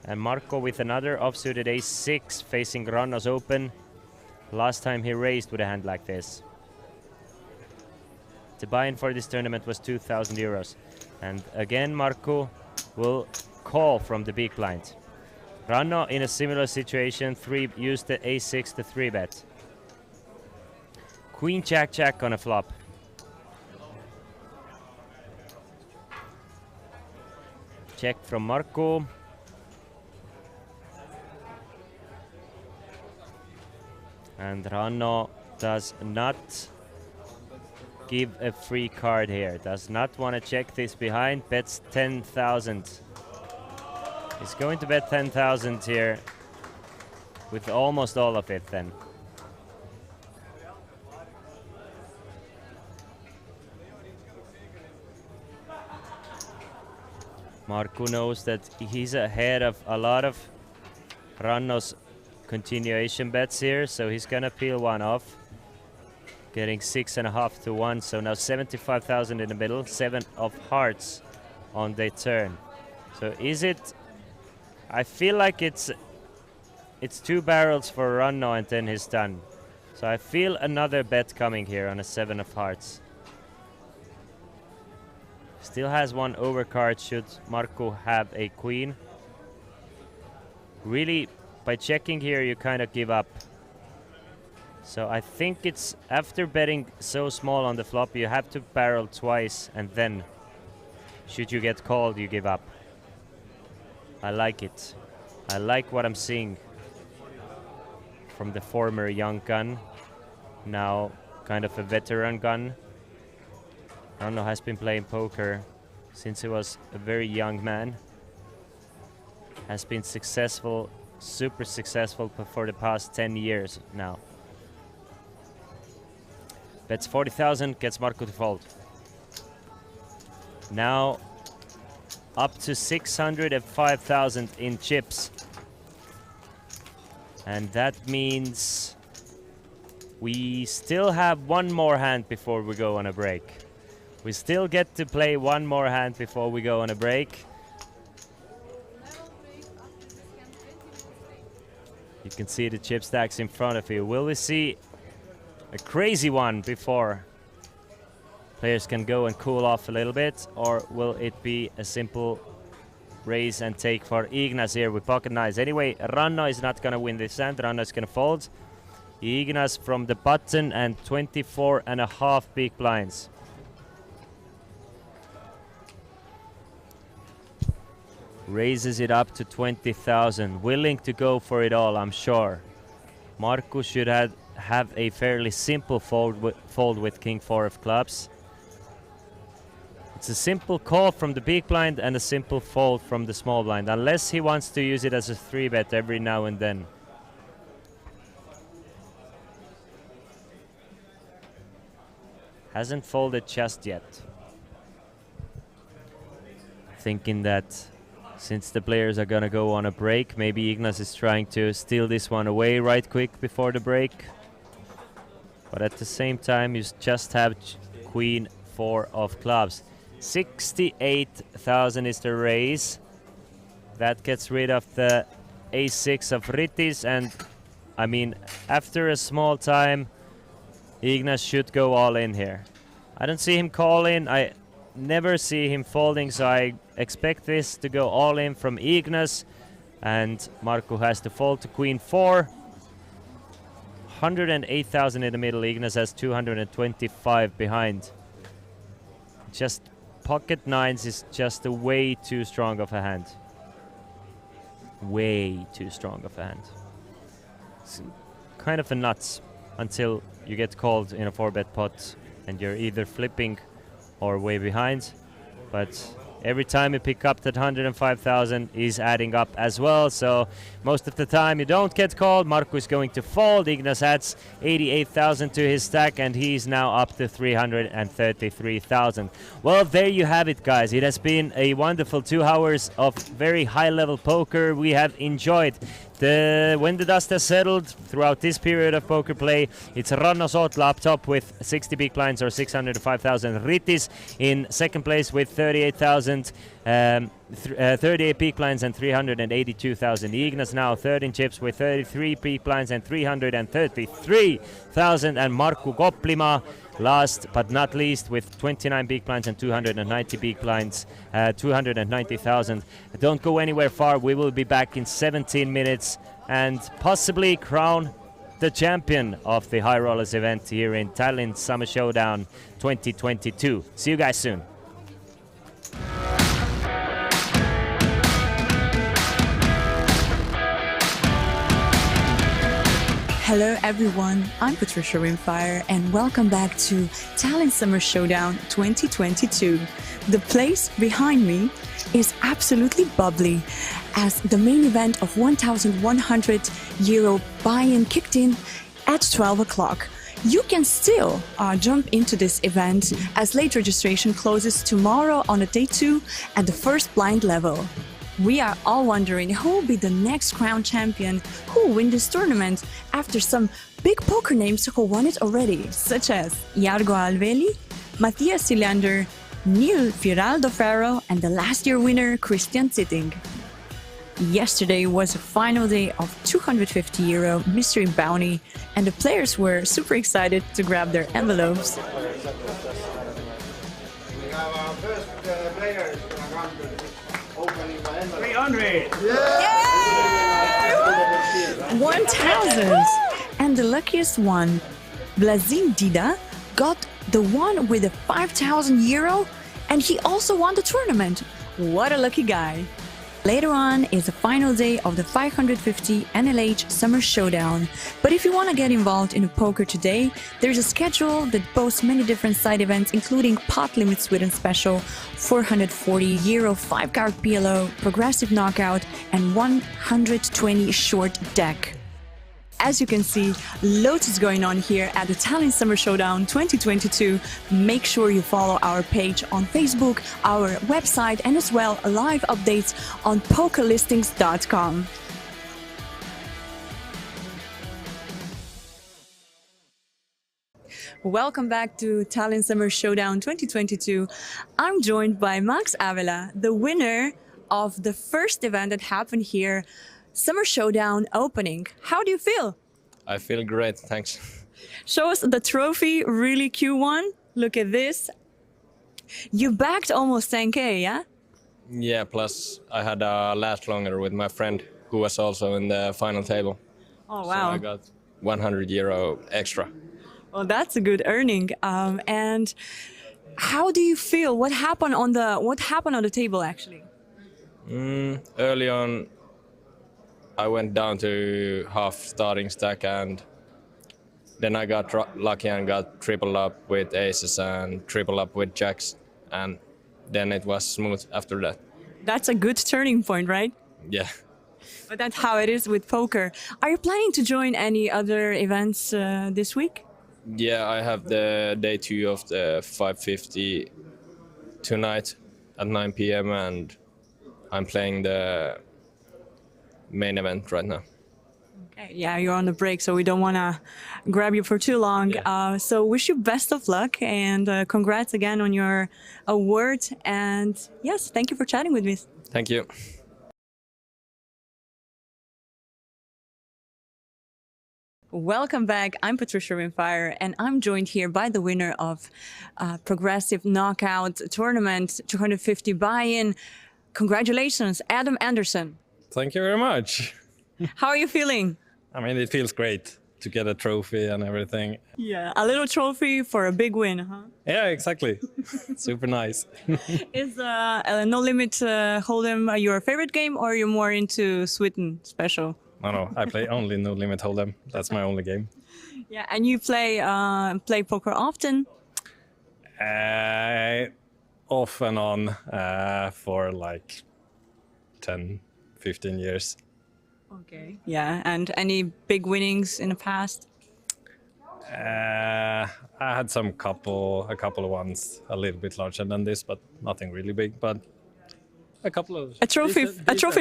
And Marco with another offsuited ace-6 facing Ranno's open. Last time he raised with a hand like this. The buy-in for this tournament was 2,000 euros. And again, Marco will call from the big blind. Ranno in a similar situation, used the ace-6 to 3-bet. Queen jack-jack on a flop. check from Markku. And Ranno does not give a free card here. Does not want to check this behind. Bets 10,000. He's going to bet 10,000 here with almost all of it then. Markku knows that he's ahead of a lot of Ranno's continuation bets here, so he's gonna peel one off. Getting 6.5 to 1, so now 75,000 in the middle, 7 of hearts on the turn. So is it, I feel like it's 2 barrels for Ranno and then he's done. So I feel another bet coming here on a 7 of hearts. Still has 1 overcard should Markku have a queen. Really, by checking here, you kind of give up. So I think it's after betting so small on the flop, you have to barrel twice and then should you get called, you give up. I like it. I like what I'm seeing from the former young gun, now kind of a veteran gun. Ranno has been playing poker since he was a very young man. Has been successful, super successful for the past 10 years now. Bets 40,000, gets Markku to fold. Now up to 605,000 in chips. And that means we still have 1 more hand before we go on a break. We still get to play 1 more hand before we go on a break. You can see the chip stacks in front of you. Will we see a crazy one before players can go and cool off a little bit? Or will it be a simple raise and take for Ignas here with pocket nines? Anyway, Ranno is not going to win this hand. Ranno is going to fold. Ignas from the button and 24.5 big blinds. Raises it up to 20,000. Willing to go for it all, I'm sure. Markku should have a fairly simple fold with King 4 of clubs. It's a simple call from the big blind and a simple fold from the small blind, unless he wants to use it as a 3-bet every now and then. Hasn't folded just yet. Thinking that since the players are gonna go on a break, maybe Ignas is trying to steal this one away right quick before the break. But at the same time, you just have Queen 4 of clubs. 68,000 is the raise. That gets rid of the Ace-6 of Ritis, and I mean, after a small time, Ignas should go all in here. I don't see him call in. I never see him folding, so I expect this to go all in from Ignas, and Markku has to fold to Queen 4. 108,000 in the middle. Ignas has 225 behind. Just pocket nines is just a way too strong of a hand. Way too strong of a hand. It's kind of a nuts until you get called in a 4-bet pot and you're either flipping or way behind. But every time you pick up that 105,000 is adding up as well. So most of the time you don't get called. Markku is going to fold. Ignas adds 88,000 to his stack, and he's now up to 333,000. Well, there you have it, guys. It has been a wonderful 2 hours of very high-level poker. We have enjoyed when the dust has settled throughout this period of poker play. It's Ranno Sotla up top with 60 big blinds or 605,000. Ritis in second place with 38,000, 38 big blinds and 382,000. Ignas now third in chips with 33 big blinds and 333,000. And Markku Koplima last but not least with 29 big blinds and 290 big blinds, 290,000. Don't go anywhere far. We will be back in 17 minutes and possibly crown the champion of the High Rollers event here in Tallinn Summer Showdown 2022. See you guys soon. Hello everyone, I'm Patricia Rimfire and welcome back to Talent Summer Showdown 2022. The place behind me is absolutely bubbly as the main event of 1,100 euro buy-in kicked in at 12 o'clock. You can still jump into this event as late registration closes tomorrow on a day 2 at the first blind level. We are all wondering who will be the next crown champion, who will win this tournament after some big poker names who won it already, such as Jargo Alveli, Matthias Silander, Neil Firaldo Ferro, and the last year winner Christian Zitting. Yesterday was a final day of 250 euro mystery bounty, and the players were super excited to grab their envelopes. We have our first players opening the envelope. 300! Yeah! 1,000! And the luckiest one, Blazin Dida, got the one with the 5,000 euro, and he also won the tournament. What a lucky guy! Later on is the final day of the 550 NLH Summer Showdown. But if you want to get involved in poker today, there's a schedule that boasts many different side events, including Pot Limit Sweden Special, 440 euro 5-card PLO, Progressive Knockout, and 120 short deck. As you can see, loads is going on here at the Talent Summer Showdown 2022. Make sure you follow our page on Facebook, our website, and as well live updates on pokerlistings.com. Welcome back to Talent Summer Showdown 2022. I'm joined by Max Avila, the winner of the first event that happened here, Summer Showdown opening. How do you feel? I feel great, thanks. Show us the trophy, really Q1. Look at this. You backed almost 10K, yeah? Yeah, plus I had a last longer with my friend who was also in the final table. Oh, So wow. I got 100 euro extra. Well, that's a good earning. And how do you feel? What happened on the table, actually? Early on, I went down to half starting stack, and then I got lucky and got triple up with aces and triple up with jacks, and then it was smooth after that. That's a good turning point, right? Yeah. But that's how it is with poker. Are you planning to join any other events this week? Yeah, I have the day 2 of the 550 tonight at 9 p.m. and I'm playing the main event right now. Okay, yeah, you're on the break, so we don't want to grab you for too long. So wish you best of luck and congrats again on your award. And yes, thank you for chatting with me. Thank you. Welcome back. I'm Patricia Rimfire, and I'm joined here by the winner of Progressive Knockout Tournament 250 buy-in. Congratulations, Adam Anderson. Thank you very much. How are you feeling? I mean, it feels great to get a trophy and everything. Yeah, a little trophy for a big win, huh? Yeah, exactly. Super nice. Is No Limit Hold'em your favorite game, or are you more into Sweden Special? No, I play only No Limit Hold'em. That's my only game. Yeah, and you play poker often? Off and on for like 10, 15 years. Okay. Yeah, and any big winnings in the past? I had a couple of ones a little bit larger than this, but nothing really big. But a couple of a trophy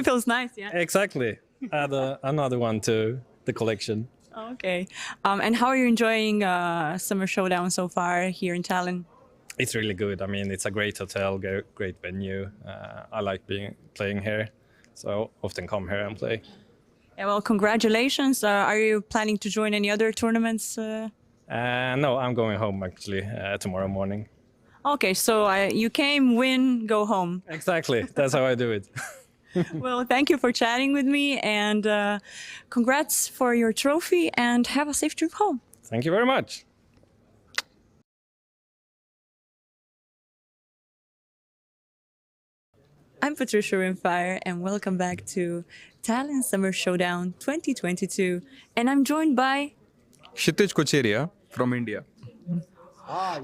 feels nice, yeah. Exactly. Add another one to the collection. Okay. And how are you enjoying Summer Showdown so far here in Tallinn? It's really good. I mean, it's a great hotel, great venue. I like playing here, so I often come here and play. Yeah, well, congratulations. Are you planning to join any other tournaments? No, I'm going home actually tomorrow morning. Okay, so you came, win, go home. Exactly, that's how I do it. Well, thank you for chatting with me, and congrats for your trophy, and have a safe trip home. Thank you very much. I'm Patricia Rimfire, and welcome back to Talent Summer Showdown 2022. And I'm joined by Kshitij Kocheria from India.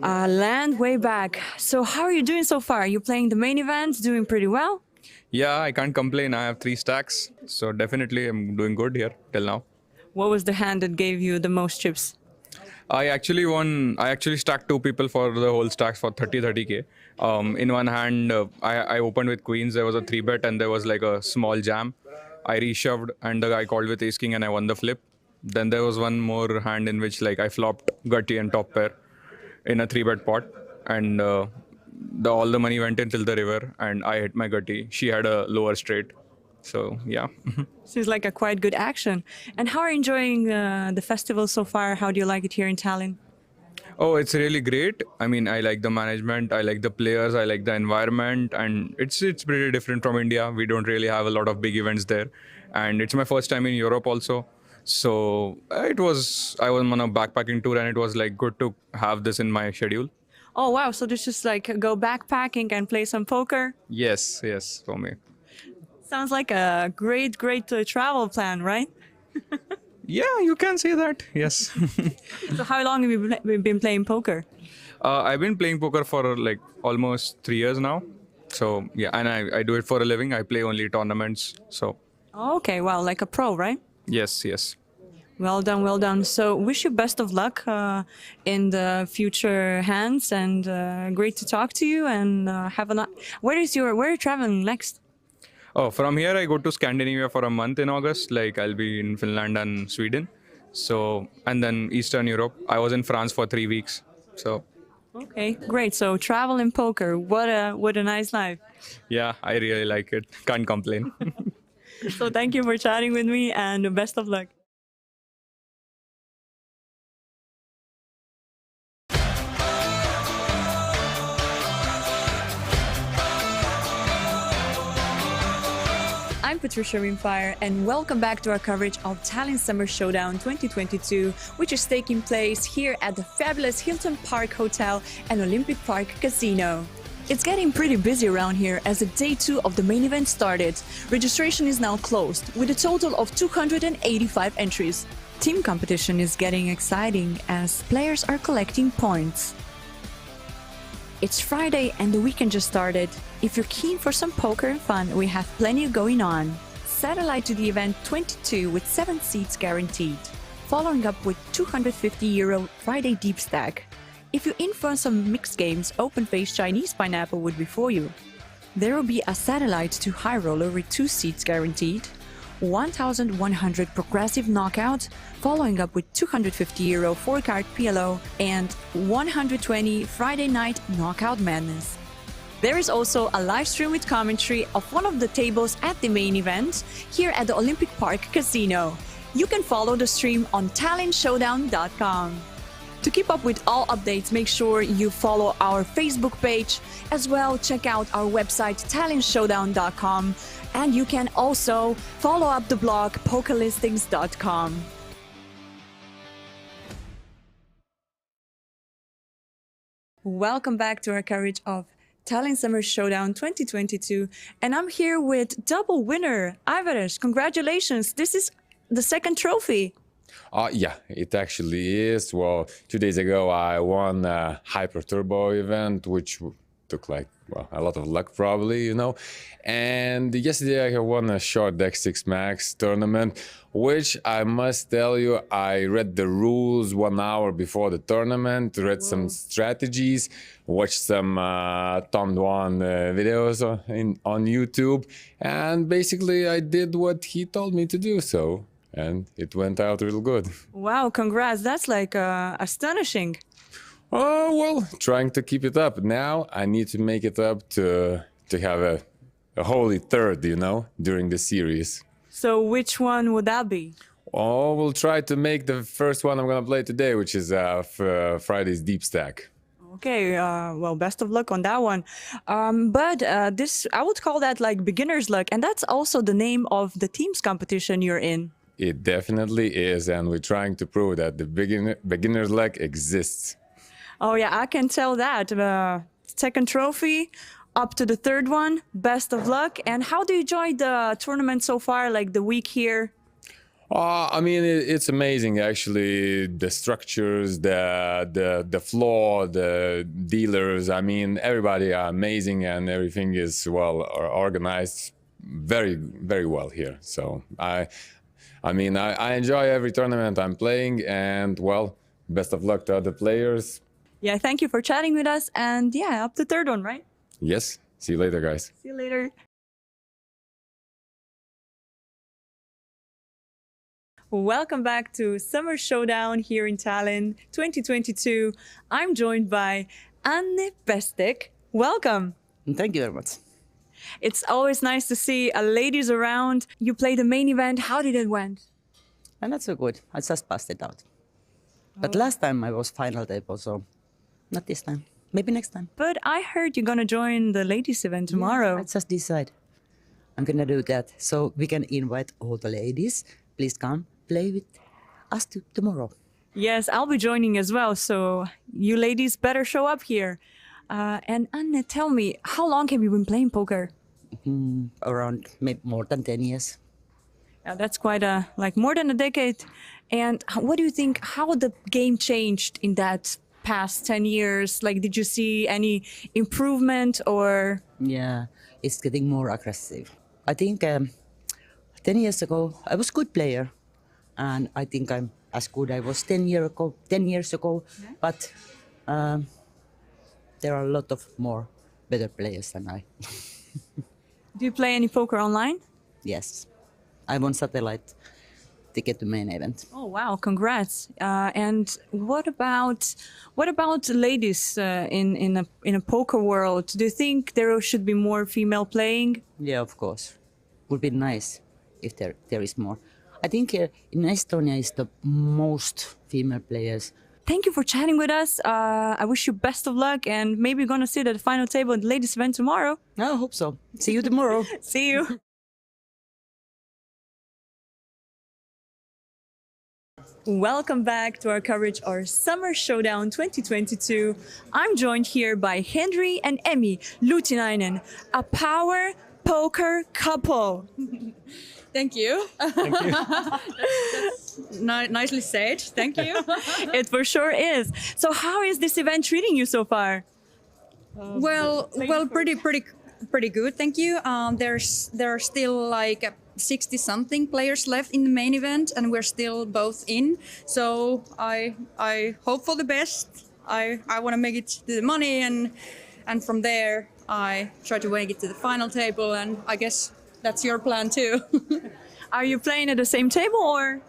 Land way back. So how are you doing so far? You playing the main event, doing pretty well? Yeah, I can't complain. I have 3 stacks, so definitely I'm doing good here till now. What was the hand that gave you the most chips? I actually stacked 2 people for the whole stacks for 30k. In one hand, I opened with queens. There was a 3-bet and there was like a small jam. I reshoved and the guy called with ace king and I won the flip. Then there was one more hand in which like I flopped gutty and top pair in a 3-bet pot, and all the money went into the river and I hit my gutty. She had a lower straight. So yeah. Seems like a quite good action. And how are you enjoying the festival so far? How do you like it here in Tallinn? Oh, it's really great. I mean, I like the management, I like the players, I like the environment, and it's pretty different from India. We don't really have a lot of big events there, and it's my first time in Europe also. So I was on a backpacking tour, and it was like good to have this in my schedule. Oh wow! So this just like go backpacking and play some poker. Yes, for me. Sounds like a great travel plan, right? Yeah, you can say that. Yes. So how long have you been playing poker? I've been playing poker for like almost 3 years now. So yeah, and I do it for a living. I play only tournaments. So. Okay, wow, like a pro, right? Yes. Well done, well done. So wish you best of luck in the future hands, and great to talk to you. And have a where are you traveling next? Oh, from here I go to Scandinavia for a month in August. Like I'll be in Finland and Sweden. So, and then Eastern Europe. I was in France for 3 weeks. So. Okay, great. So travel and poker. What a nice life. Yeah, I really like it. Can't complain. So thank you for chatting with me, and best of luck. I'm Patricia Rimfire, and welcome back to our coverage of Tallinn Summer Showdown 2022, which is taking place here at the fabulous Hilton Park Hotel and Olympic Park Casino. It's getting pretty busy around here as the day 2 of the main event started. Registration is now closed, with a total of 285 entries. Team competition is getting exciting as players are collecting points. It's Friday and the weekend just started. If you're keen for some poker and fun, we have plenty going on. Satellite to the event 22 with 7 seats guaranteed. Following up with €250 Friday deep stack. If you're in for some mixed games, open-faced Chinese pineapple would be for you. There will be a satellite to high roller with 2 seats guaranteed. 1,100 progressive knockout, following up with €250 4-card PLO and 120 Friday night knockout madness. There is also a live stream with commentary of one of the tables at the main event here at the Olympic Park Casino. You can follow the stream on tallinnshowdown.com. To keep up with all updates, make sure you follow our Facebook page. As well, check out our website tallinnshowdown.com, and you can also follow up the blog pokerlistings.com. Welcome back to our coverage of Tallinn Summer Showdown 2022, and I'm here with double winner Ivares. Congratulations! This is the second trophy. Yeah, it actually is. Well, 2 days ago I won a Hyper Turbo event, which took like, well, a lot of luck probably, you know. And yesterday I won a short deck 6 max tournament, which I must tell you, I read the rules 1 hour before the tournament, read some strategies, watched some Tom Dwan videos on YouTube, and basically I did what he told me to do, so. And it went out real good. Wow, congrats. That's like astonishing. Oh, well, trying to keep it up. Now I need to make it up to have a holy third, you know, during the series. So which one would that be? Oh, we'll try to make the first one I'm going to play today, which is Friday's Deep Stack. Okay, well, best of luck on that one. But this, I would call that like beginner's luck. And that's also the name of the team's competition you're in. It definitely is, and we're trying to prove that the beginner's luck exists. Oh yeah, I can tell that. Second trophy, up to the third one. Best of luck. And how do you enjoy the tournament so far, like the week here? I mean, it's amazing actually. The structures, the floor, the dealers. I mean, everybody are amazing, and everything is well organized, very well here. So I enjoy every tournament I'm playing, and well, best of luck to other players. Yeah, thank you for chatting with us. And yeah, up to third one, right? Yes. See you later, guys. See you later. Welcome back to Summer Showdown here in Tallinn 2022. I'm joined by Anne Pestek. Welcome. Thank you very much. It's always nice to see ladies around. You played the main event. How did it went? And not so good. I just passed it out. But last time I was final table, so not this time. Maybe next time. But I heard you're gonna join the ladies event tomorrow. Yeah, I just decide. I'm gonna do that. So we can invite all the ladies. Please come play with us tomorrow. Yes, I'll be joining as well. So you ladies better show up here. And Anne, tell me, how long have you been playing poker? Around maybe more than 10 years. Yeah, that's quite like more than a decade. And what do you think, how the game changed in that past 10 years? Like, did you see any improvement or? Yeah, it's getting more aggressive. I think 10 years ago, I was a good player. And I think I'm as good I was 10 years ago. Yeah. But there are a lot of more better players than I. Do you play any poker online? Yes. I won satellite ticket to main event. Oh wow! Congrats! And what about ladies in a poker world? Do you think there should be more female playing? Yeah, of course. Would be nice if there is more. I think in Estonia is the most female players. Thank you for chatting with us. I wish you best of luck, and maybe you're gonna sit at the final table at the ladies event tomorrow. I hope so. See you tomorrow. See you. Welcome back to our coverage of our Summer Showdown 2022. I'm joined here by Henry and Emmy Lutinainen, a power poker couple. Thank you. Thank you. That's nicely said. Thank you. It for sure is. So how is this event treating you so far? Well, pretty good. Thank you. There are still like 60 something players left in the main event, and we're still both in. So I hope for the best. I want to make it to the money, and from there I try to make it to the final table, and I guess that's your plan too. Are you playing at the same table or?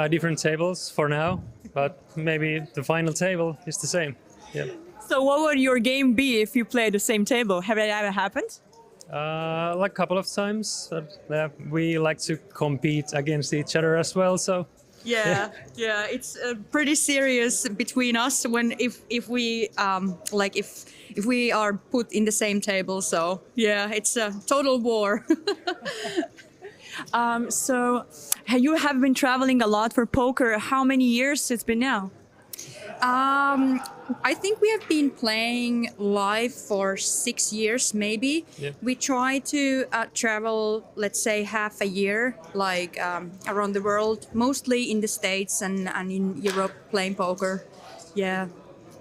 Different tables for now, but maybe the final table is the same. Yeah. So what would your game be if you play at the same table? Have it ever happened? Like a couple of times. We like to compete against each other as well, so. Yeah, it's pretty serious between us when if we if we are put in the same table. So yeah, it's a total war. So you have been traveling a lot for poker. How many years it's been now? I think we have been playing live for 6 years, maybe. Yeah. We try to travel, let's say, half a year, like around the world, mostly in the States and in Europe, playing poker. Yeah.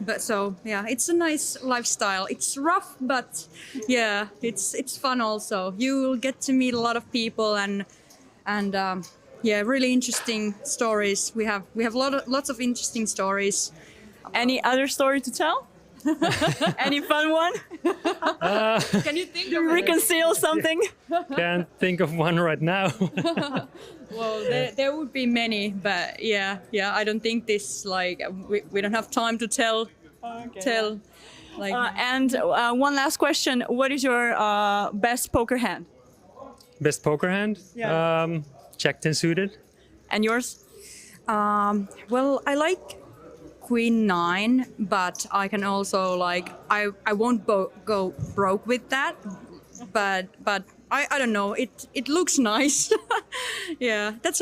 But so yeah, it's a nice lifestyle. It's rough, but yeah, it's fun also. You'll get to meet a lot of people and yeah, really interesting stories. We have lots of interesting stories. Any other story to tell? Any fun one? Can you think of reconcile something? Can't think of one right now. Well, there would be many, but yeah, I don't think this we don't have time to tell. Okay. Tell. And one last question: what is your best poker hand? Best poker hand? Yeah. Jack 10 suited. And yours? Well, I like Queen 9, but I can also I won't go broke with that, but I don't know. It looks nice. Yeah, that's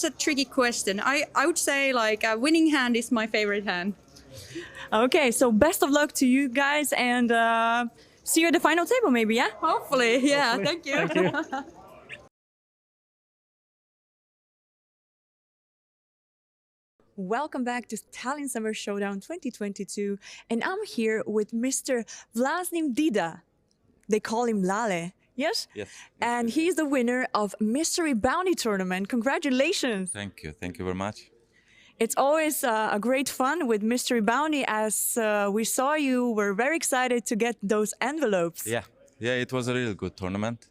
a tricky question. I would say a winning hand is my favorite hand. Okay, so best of luck to you guys, and see you at the final table, maybe. Yeah. Hopefully, yeah. Hopefully. Thank you. Thank you. Welcome back to Tallinn Summer Showdown 2022, and I'm here with Mr. Vlasnim Dida. They call him Lale, yes? Yes. And he's the winner of Mystery Bounty Tournament. Congratulations! Thank you very much. It's always a great fun with Mystery Bounty, as we saw you were very excited to get those envelopes. Yeah, it was a really good tournament.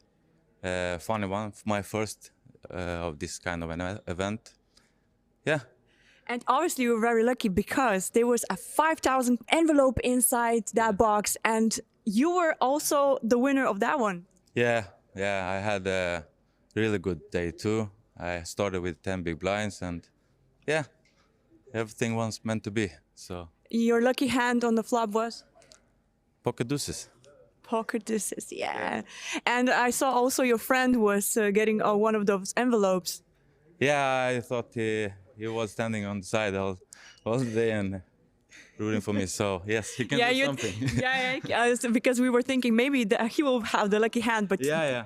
Funny one, my first of this kind of an event. Yeah. And obviously you were very lucky because there was a 5,000 envelope inside that box, and you were also the winner of that one. Yeah, I had a really good day too. I started with 10 big blinds and yeah, everything was meant to be. So Your lucky hand on the flop was? pocket deuces. Pocket deuces, yeah. And I saw also your friend was getting one of those envelopes. Yeah, I thought he was standing on the side all day and rooting for me. So yes, he can do something. Because we were thinking maybe he will have the lucky hand, but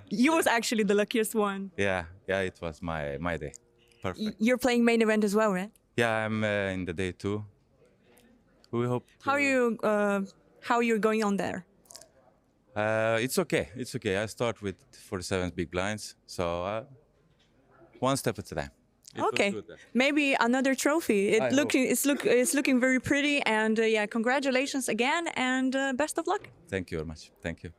you was actually the luckiest one. Yeah, it was my day. Perfect. You're playing main event as well, right? Yeah, I'm in the day too. We hope. How are you going on there? It's okay. I start with 47 big blinds, so one step at a time. Okay, maybe another trophy. It's looking very pretty, and yeah, congratulations again, and best of luck. Thank you very much. Thank you.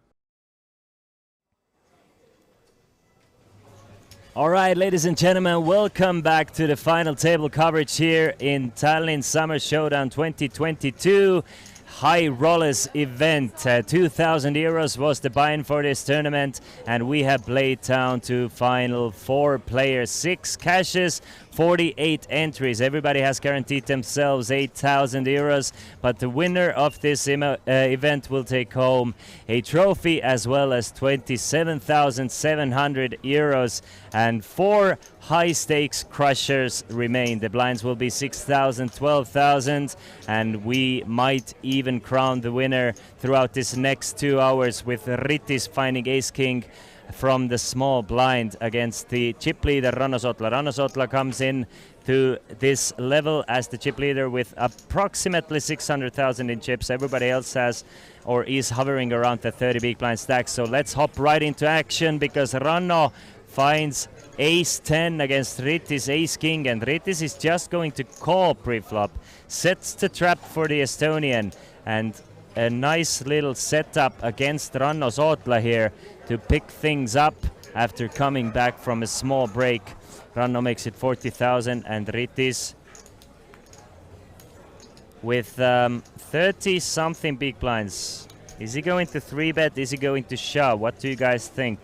All right, ladies and gentlemen, welcome back to the final table coverage here in Tallinn Summer Showdown 2022. High rollers event. 2,000 euros was the buy-in for this tournament, and we have played down to final 4 players, 6 cashes, 48 entries. Everybody has guaranteed themselves 8,000 euros, but the winner of this event will take home a trophy as well as 27,700 euros, and 4 high-stakes crushers remain. The blinds will be 6,000, 12,000, and we might even crown the winner throughout this next 2 hours, with Ritis finding ace-king from the small blind against the chip leader Ranno Sotla. Ranno Sotla comes in to this level as the chip leader with approximately 600,000 in chips. Everybody else has or is hovering around the 30 big blind stack. So let's hop right into action, because Ranno finds ace-10 against Ritis ace-king, and Ritis is just going to call pre-flop, sets the trap for the Estonian, and a nice little setup against Ranno Sotla here to pick things up after coming back from a small break. Ranno makes it 40,000, and Ritis with 30-something big blinds. Is he going to 3-bet? Is he going to shove? What do you guys think?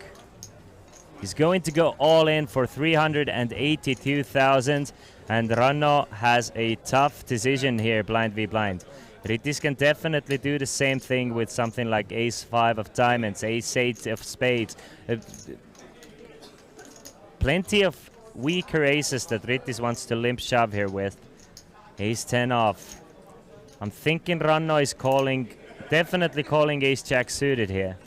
He's going to go all in for 382,000, and Ranno has a tough decision here, blind v blind. Ritis can definitely do the same thing with something like ace-5 of diamonds, ace-8 of spades. Plenty of weaker aces that Ritis wants to limp shove here with. Ace-10 off. I'm thinking Ranno is definitely calling ace-jack suited here.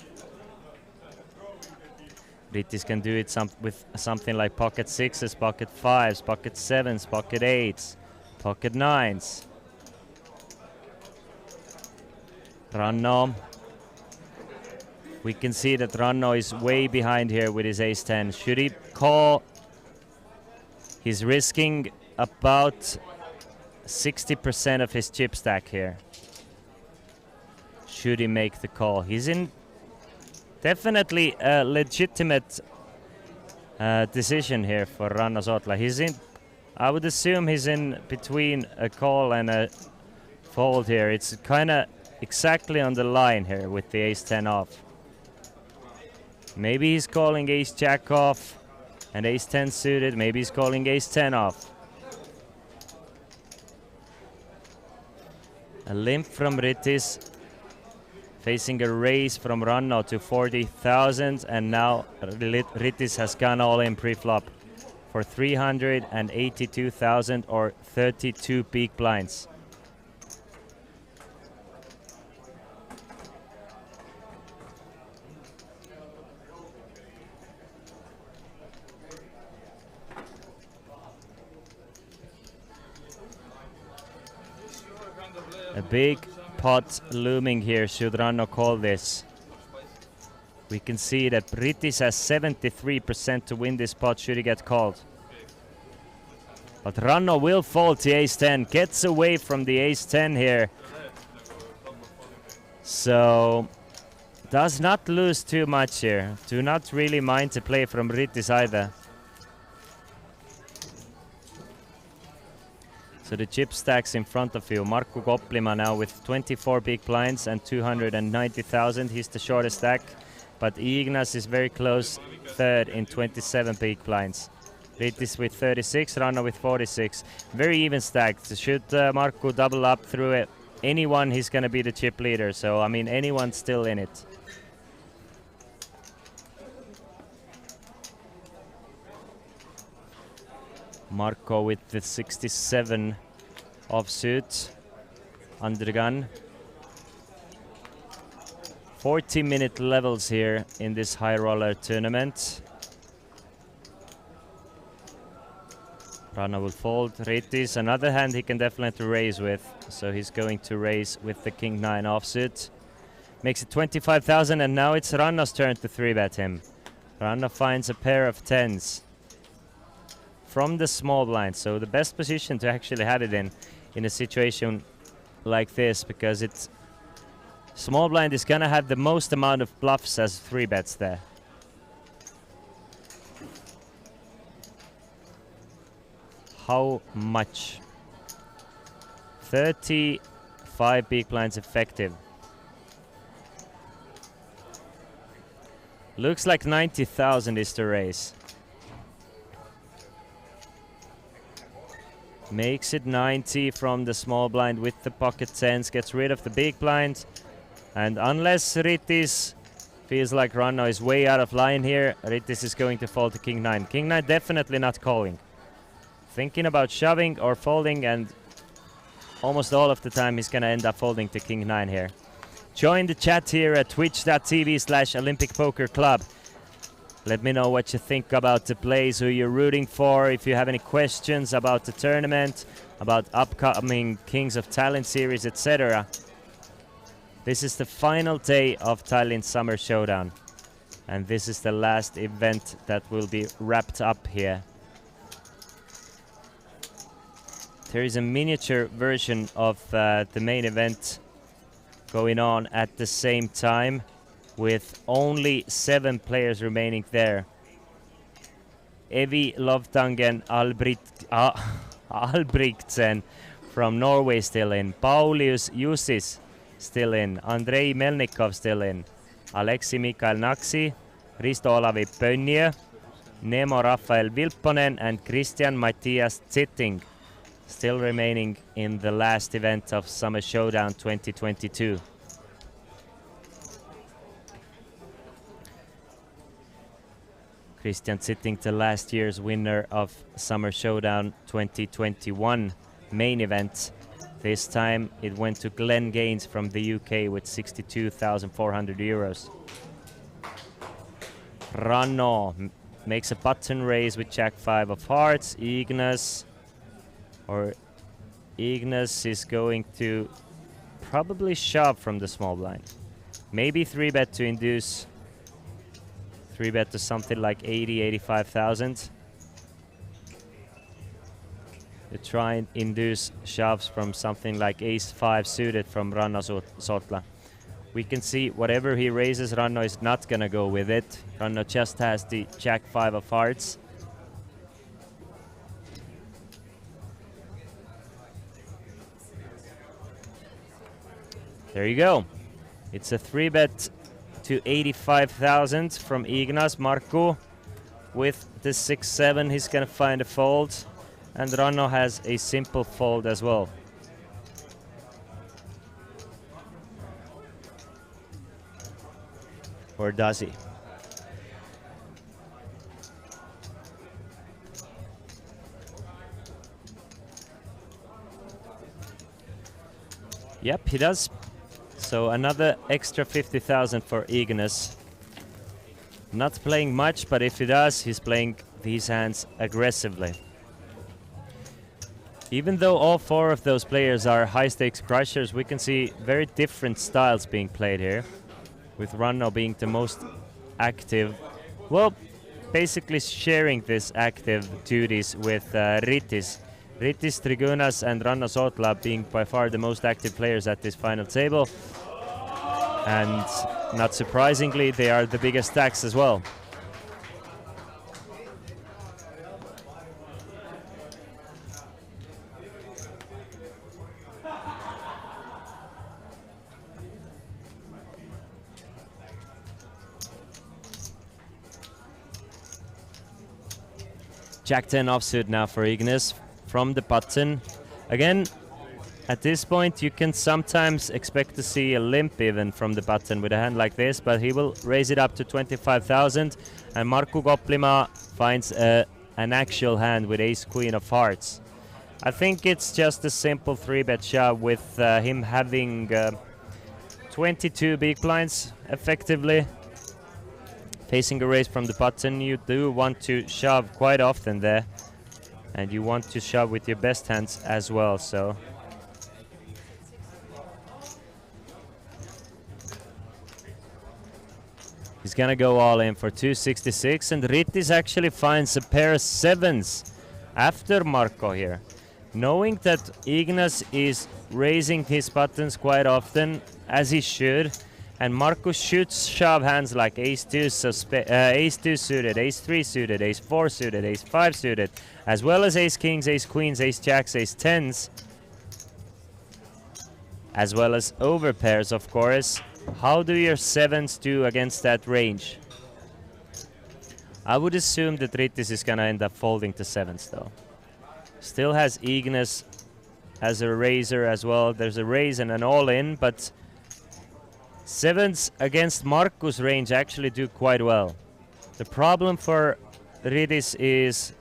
Ritis can do it with something like pocket 6s, pocket 5s, pocket 7s, pocket 8s, pocket 9s. Ranno. We can see that Ranno is way behind here with his ace-10. Should he call? He's risking about 60% of his chip stack here. Should he make the call? He's in definitely a legitimate decision here for Ranno Sotla. I would assume he's in between a call and a fold here. It's kind of exactly on the line here with the ace-10 off. Maybe he's calling ace-jack off and ace-10 suited. Maybe he's calling ace-10 off. A limp from Ritis, facing a raise from Ranno to 40,000, and now Ritis has gone all in pre-flop for 382,000 or 32 big blinds. A big pot looming here, should Ranno call this. We can see that Britis has 73% to win this pot should he get called. But Ranno will fold to ace-10, gets away from the ace-10 here. So, does not lose too much here. Do not really mind to play from Britis either. So the chip stacks in front of you. Markku Koplima now with 24 big blinds and 290,000. He's the shortest stack. But Ignas is very close, third in 27 big blinds. Ritis with 36, Ranno with 46. Very even stacked. Should Markku double up through it, anyone, he's going to be the chip leader. So, I mean, anyone's still in it. Marco with the 67 offsuit under the gun. 40-minute levels here in this high roller tournament. Rana will fold. Ritis, another hand he can definitely raise with. So he's going to raise with the King 9 offsuit. Makes it 25,000 and now it's Ranna's turn to 3-bet him. Ranna finds a pair of 10s from the small blind. So the best position to actually have it in a situation like this, because it's small blind is gonna have the most amount of bluffs as 3-bets there. How much? 35 big blinds effective. Looks like 90,000 is the raise. Makes it 90 from the small blind with the pocket tens. Gets rid of the big blind. And unless Ritis feels like Ranno is way out of line here, Ritis is going to fold to King 9. King 9 definitely not calling. Thinking about shoving or folding, and almost all of the time he's gonna end up folding to King 9 here. Join the chat here at twitch.tv/Olympic Poker Club. Let me know what you think about the plays, who you're rooting for, if you have any questions about the tournament, about upcoming Kings of Talent series, etc. This is the final day of Tallinn Summer Showdown. And this is the last event that will be wrapped up here. There is a miniature version of the main event going on at the same time, with only 7 players remaining there. Evi Lovtangen Albrigtsen from Norway still in. Paulius Jussis still in. Andrei Melnikov still in. Alexi Mikael Naksi, Risto Olavi Pönje, Nemo Rafael Vilpponen and Christian Matthias Zitting still remaining in the last event of Summer Showdown 2022. Christian Zitting, the last year's winner of Summer Showdown 2021 main event. This time it went to Glenn Gaines from the UK with 62,400 euros. Ranno makes a button raise with Jack 5 of hearts. Ignas is going to probably shove from the small blind. Maybe 3-bet to induce. 3-bet to something like 85,000. To try and induce shoves from something like ace-5 suited from Ranno Sotla. We can see whatever he raises, Ranno is not gonna go with it. Ranno just has the Jack 5 of hearts. There you go. It's a 3-bet to 85,000 from Ignas. Markku with the 6-7, he's gonna find a fold. And Ranno has a simple fold as well. Or does he? Yep, he does. So another extra 50,000 for Ignas. Not playing much, but if he does, he's playing these hands aggressively. Even though all four of those players are high-stakes crushers, we can see very different styles being played here, with Ranno being the most active. Well, basically sharing this active duties with Ritis. Ritis, Trigunas and Ranno Sotla being by far the most active players at this final table. And not surprisingly, they are the biggest stacks as well. Jack 10 offsuit now for Ignis from the button. Again, at this point you can sometimes expect to see a limp even from the button with a hand like this, but he will raise it up to 25,000 and Markku Koplima finds an actual hand with ace queen of hearts. I think it's just a simple 3-bet shove with him having 22 big blinds effectively. Facing a raise from the button, you do want to shove quite often there, and you want to shove with your best hands as well, so he's gonna go all in for 266, and Ritis actually finds a pair of sevens after Marco here. Knowing that Ignas is raising his buttons quite often, as he should, and Marco shoots shove hands like ace-2 ace-2 suited, ace-3 suited, ace-4 suited, ace-5 suited, as well as ace-kings, ace-queens, ace-jacks, ace-10s, as well as overpairs, of course. How do your sevens do against that range? I would assume that Ritis is gonna end up folding to sevens though. Still has Ignis as a raiser as well. There's a raise and an all-in, but sevens against Markku's range actually do quite well. The problem for Ritis is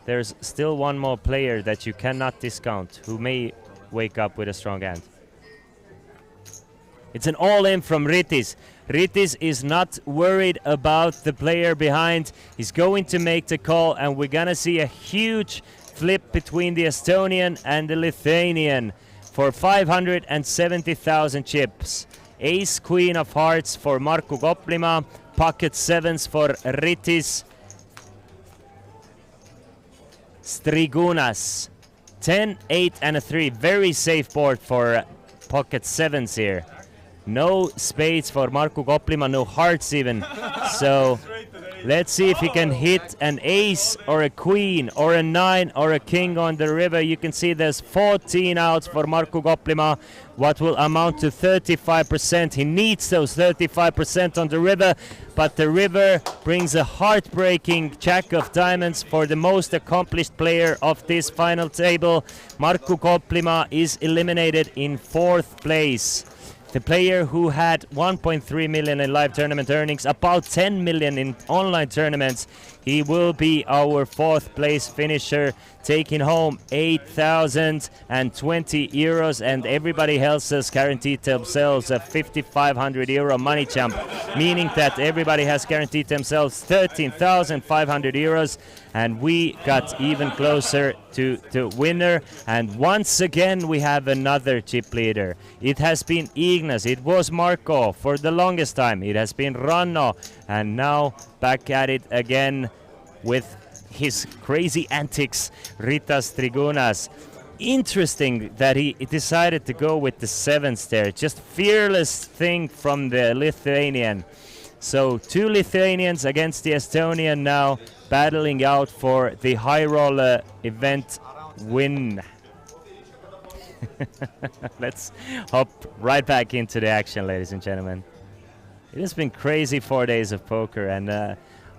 there's still one more player that you cannot discount who may wake up with a strong hand. It's an all-in from Ritis. Ritis is not worried about the player behind. He's going to make the call, and we're gonna see a huge flip between the Estonian and the Lithuanian for 570,000 chips. Ace Queen of Hearts for Markku Koplima, pocket sevens for Ritis. Strigunas, 10, 8 and a 3. Very safe board for pocket sevens here. No spades for Markku Koplima, no hearts even. So let's see if he can hit an ace or a queen or a 9 or a king on the river. You can see there's 14 outs for Markku Koplima, what will amount to 35%. He needs those 35% on the river, but the river brings a heartbreaking jack of diamonds for the most accomplished player of this final table. Markku Koplima is eliminated in 4th place. The player who had 1.3 million in live tournament earnings, about 10 million in online tournaments, he will be our 4th place finisher, taking home 8,020 euros, and everybody else has guaranteed themselves a 5,500 euro money jump, meaning that everybody has guaranteed themselves 13,500 euros, and we got even closer to the winner. And once again we have another chip leader. It has been Ignas, it was Marco for the longest time, it has been Ranno, and now back at it again with his crazy antics, Ritas Trigunas. Interesting that he decided to go with the sevens there. Just fearless thing from the Lithuanian. So 2 Lithuanians against the Estonian now, battling out for the high roller event win. Let's hop right back into the action, ladies and gentlemen. It has been crazy 4 days of poker, and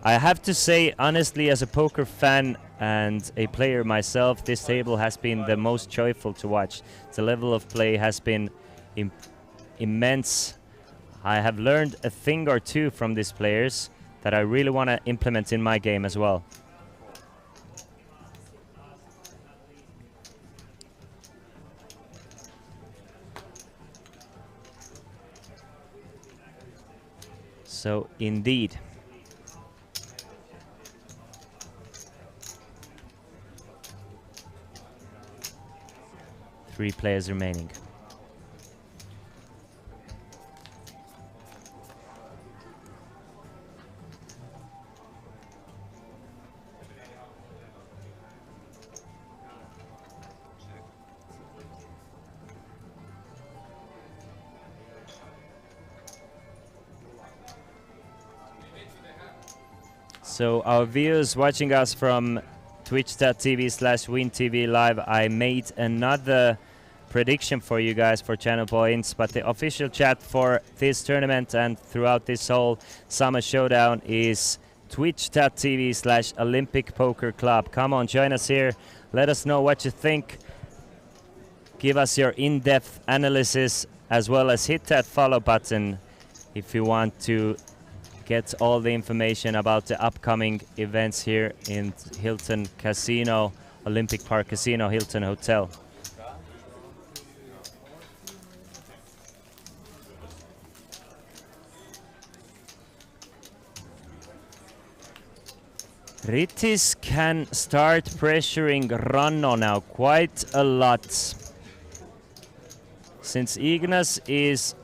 I have to say, honestly, as a poker fan and a player myself, this table has been the most joyful to watch. The level of play has been immense. I have learned a thing or two from these players that I really want to implement in my game as well. So, indeed. 3 players remaining. So our viewers watching us from twitch.tv/WinTV Live, I made another prediction for you guys for channel points, but the official chat for this tournament and throughout this whole summer showdown is twitch.tv/Olympic Poker Club. Come on, join us here. Let us know what you think. Give us your in-depth analysis, as well as hit that follow button if you want to get all the information about the upcoming events here in Hilton Casino, Olympic Park Casino, Hilton Hotel. Ritis can start pressuring Ranno now quite a lot, since Ignas is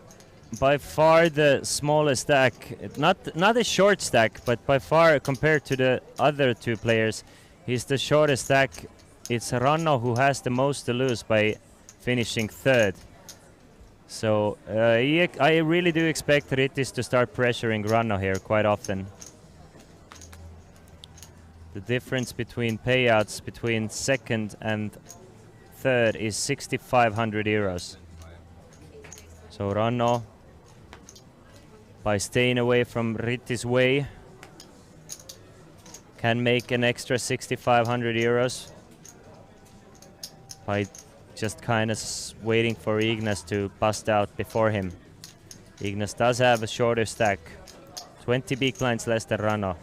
by far the smallest stack, not a short stack, but by far compared to the other 2 players, he's the shortest stack. It's Ranno who has the most to lose by finishing 3rd. So I really do expect Ritis to start pressuring Ranno here quite often. The difference between payouts between 2nd and 3rd is 6,500 euros. So Ranno, by staying away from Ritis' way, can make an extra 6,500 euros by just kind of waiting for Ignas to bust out before him. Ignas does have a shorter stack, 20 big blinds less than Ranno.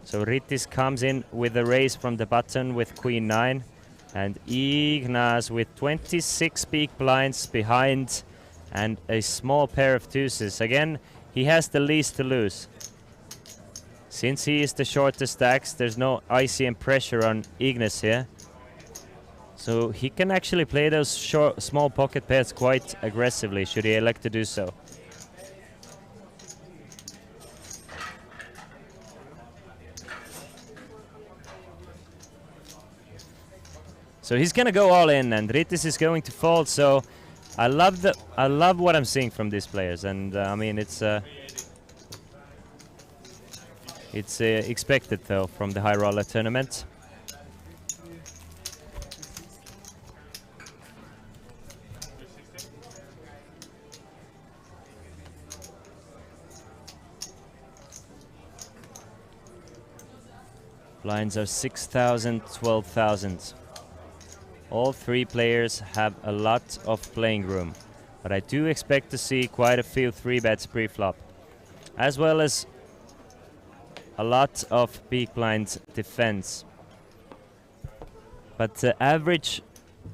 So Ritis comes in with a raise from the button with Queen 9, and Ignas with 26 big blinds behind and a small pair of deuces. Again, he has the least to lose. Since he is the shortest stacks, there's no ICM pressure on Ignas here. So he can actually play those small pocket pairs quite aggressively, should he elect to do so. So he's gonna go all in, and Ritis is going to fold. So I love what I'm seeing from these players, and I mean it's expected though from the high roller tournament. Blinds are 6,000, 12,000. All 3 players have a lot of playing room, but I do expect to see quite a few 3-bets pre-flop, as well as a lot of big blind defense. But the average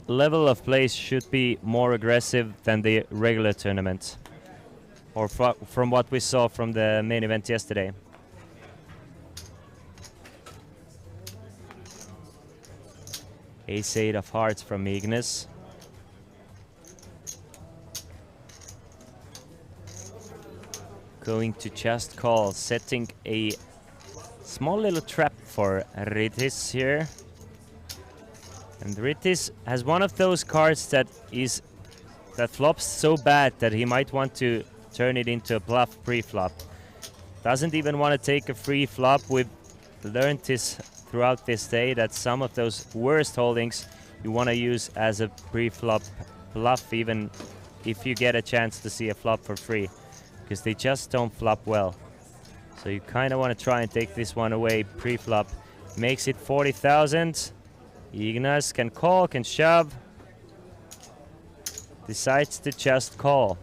level of plays should be more aggressive than the regular tournament, or from what we saw from the main event yesterday. Ace-8 of hearts from Ignas. Going to just call, setting a small little trap for Ritis here. And Ritis has one of those cards that flops so bad that he might want to turn it into a bluff pre-flop. Doesn't even want to take a free flop. We've learned this throughout this day, that some of those worst holdings you want to use as a pre-flop bluff, even if you get a chance to see a flop for free, because they just don't flop well. So you kind of want to try and take this one away pre-flop. Makes it 40,000. Ignas can call, can shove. Decides to just call.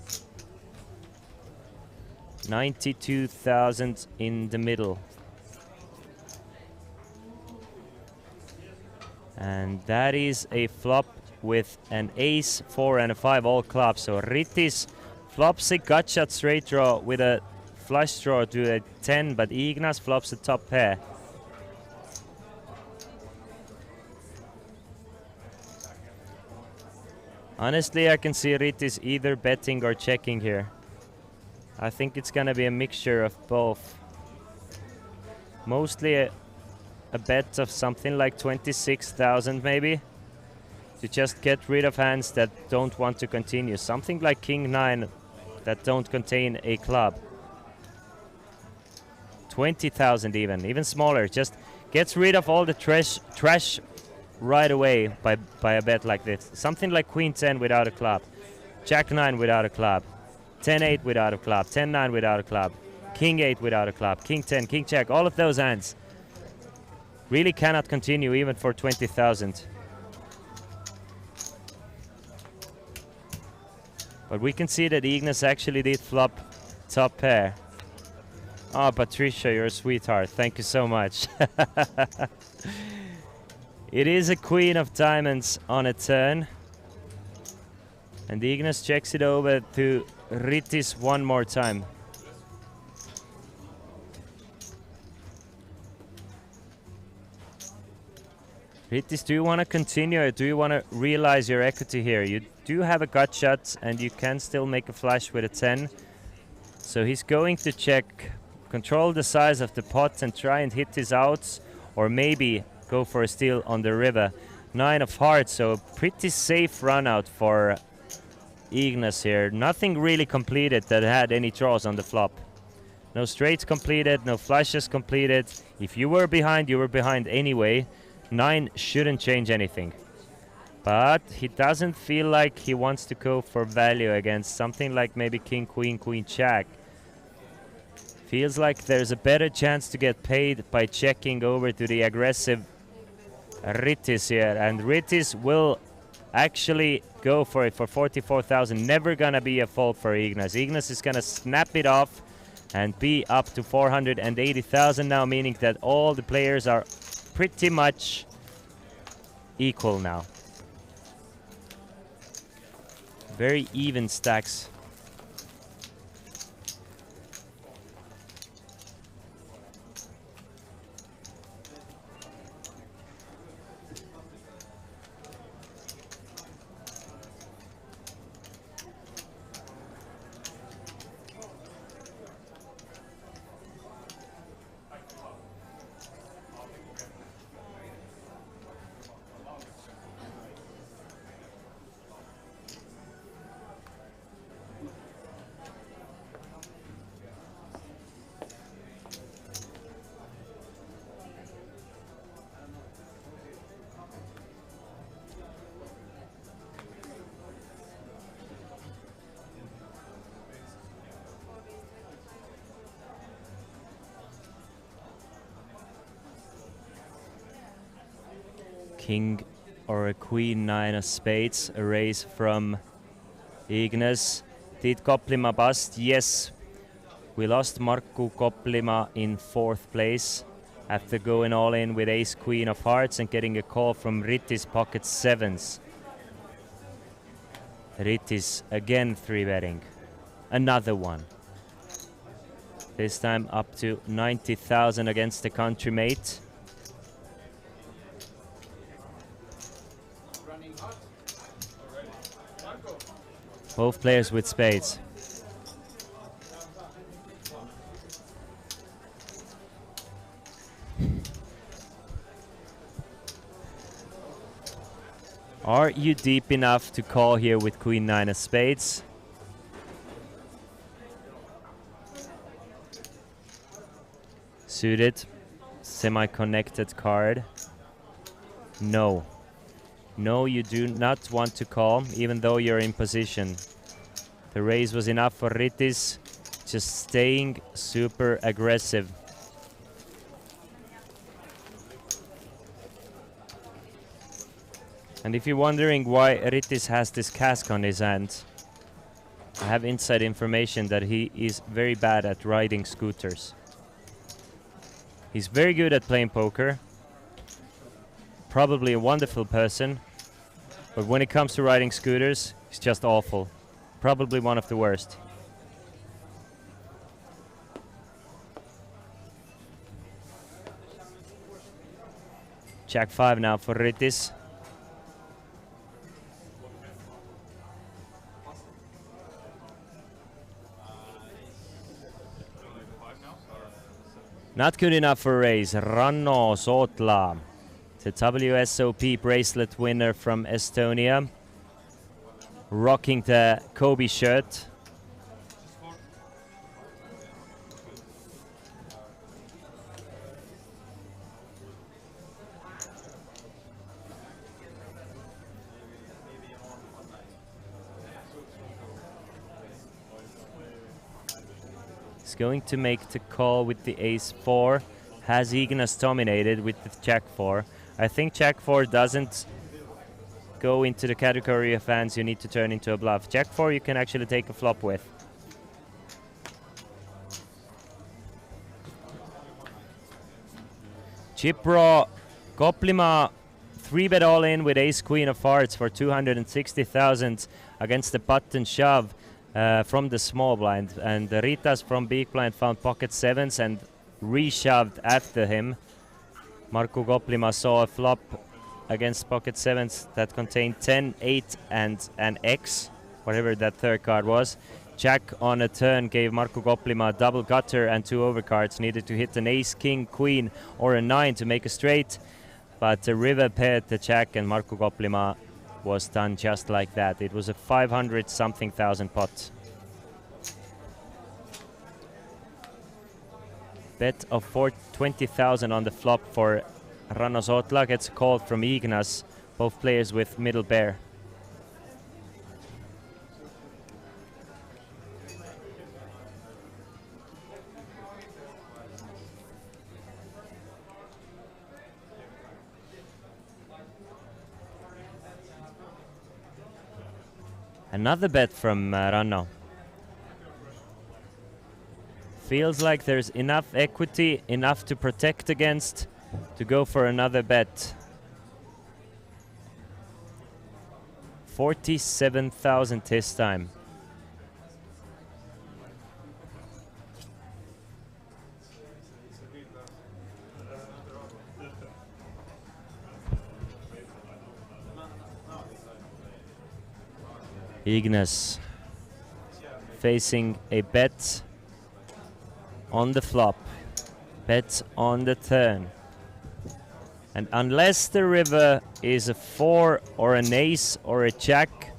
92,000 in the middle. And that is a flop with an ace, 4 and a 5 all clubs. So Ritis flops a gut shot straight draw with a flush draw to a 10, but Ignas flops a top pair. Honestly, I can see Ritis either betting or checking here. I think it's gonna be a mixture of both. Mostly a bet of something like 26,000 maybe, to just get rid of hands that don't want to continue. Something like King 9 that don't contain a club. 20,000 even smaller. Just gets rid of all the trash right away by a bet like this. Something like Queen 10 without a club, Jack 9 without a club, 10-8 without a club, 10-9 without a club, King 8 without a club, King 10, King Jack, all of those hands really cannot continue even for 20,000. But we can see that Ignis actually did flop top pair. Oh, Patricia, you're a sweetheart. Thank you so much. It is a queen of diamonds on a turn. And Ignis checks it over to Ritis one more time. Ritis, do you want to continue or do you want to realize your equity here? You do have a gut shot and you can still make a flush with a 10. So he's going to check, control the size of the pot and try and hit his outs, or maybe go for a steal on the river. 9 of hearts, so pretty safe run out for Ignis here. Nothing really completed that had any draws on the flop. No straights completed, no flushes completed. If you were behind, you were behind anyway. 9 shouldn't change anything. But he doesn't feel like he wants to go for value against something like maybe King, Queen, Queen, Jack. Feels like there's a better chance to get paid by checking over to the aggressive Ritis here. And Ritis will actually go for it for 44,000. Never gonna be a fault for Ignis. Ignis is gonna snap it off and be up to 480,000 now, meaning that all the players are pretty much equal now. Very even stacks. King or a Queen 9 of spades, a raise from Ignis. Did Koplima bust? Yes. We lost Markku Koplima in 4th place after going all in with ace queen of hearts and getting a call from Ritis pocket 7s. Ritis again 3-betting. Another one. This time up to 90,000 against the country mate. Both players with spades. Are you deep enough to call here with Queen 9 of spades? Suited, semi-connected card. No. No, you do not want to call, even though you're in position. The raise was enough for Ritis, just staying super aggressive. And if you're wondering why Ritis has this cask on his hand, I have inside information that he is very bad at riding scooters. He's very good at playing poker. Probably a wonderful person, but when it comes to riding scooters, he's just awful. Probably one of the worst. Jack 5 now for Ritis. Not good enough for raise. Ranno Sotla, the WSOP bracelet winner from Estonia, rocking the Kobe shirt. Going to make the call with the ace-4. Has Ignas dominated with the jack-4? I think jack-4 doesn't go into the category of hands you need to turn into a bluff. Jack-4 you can actually take a flop with. Chipro Koplima 3-bet all in with ace-queen of hearts for 260,000 against the button shove. From the small blind, and Ritas from big blind found pocket sevens and reshoved after him. Markku Koplima saw a flop against pocket sevens that contained 10, 8 and an X, whatever that third card was. Jack on a turn gave Markku Koplima a double gutter and 2 overcards, needed to hit an ace, king, queen or a 9 to make a straight, but the river paired the jack and Markku Koplima was done just like that. It was a 500-something thousand pot. Bet of 20,000 on the flop for Ranno Sotla. Gets called from Ignas, both players with middle pair. Another bet from Ranno. Feels like there's enough equity, enough to protect against, to go for another bet. 47,000 this time. Ignas facing a bet on the flop, bet on the turn. And unless the river is a 4 or an ace or a jack,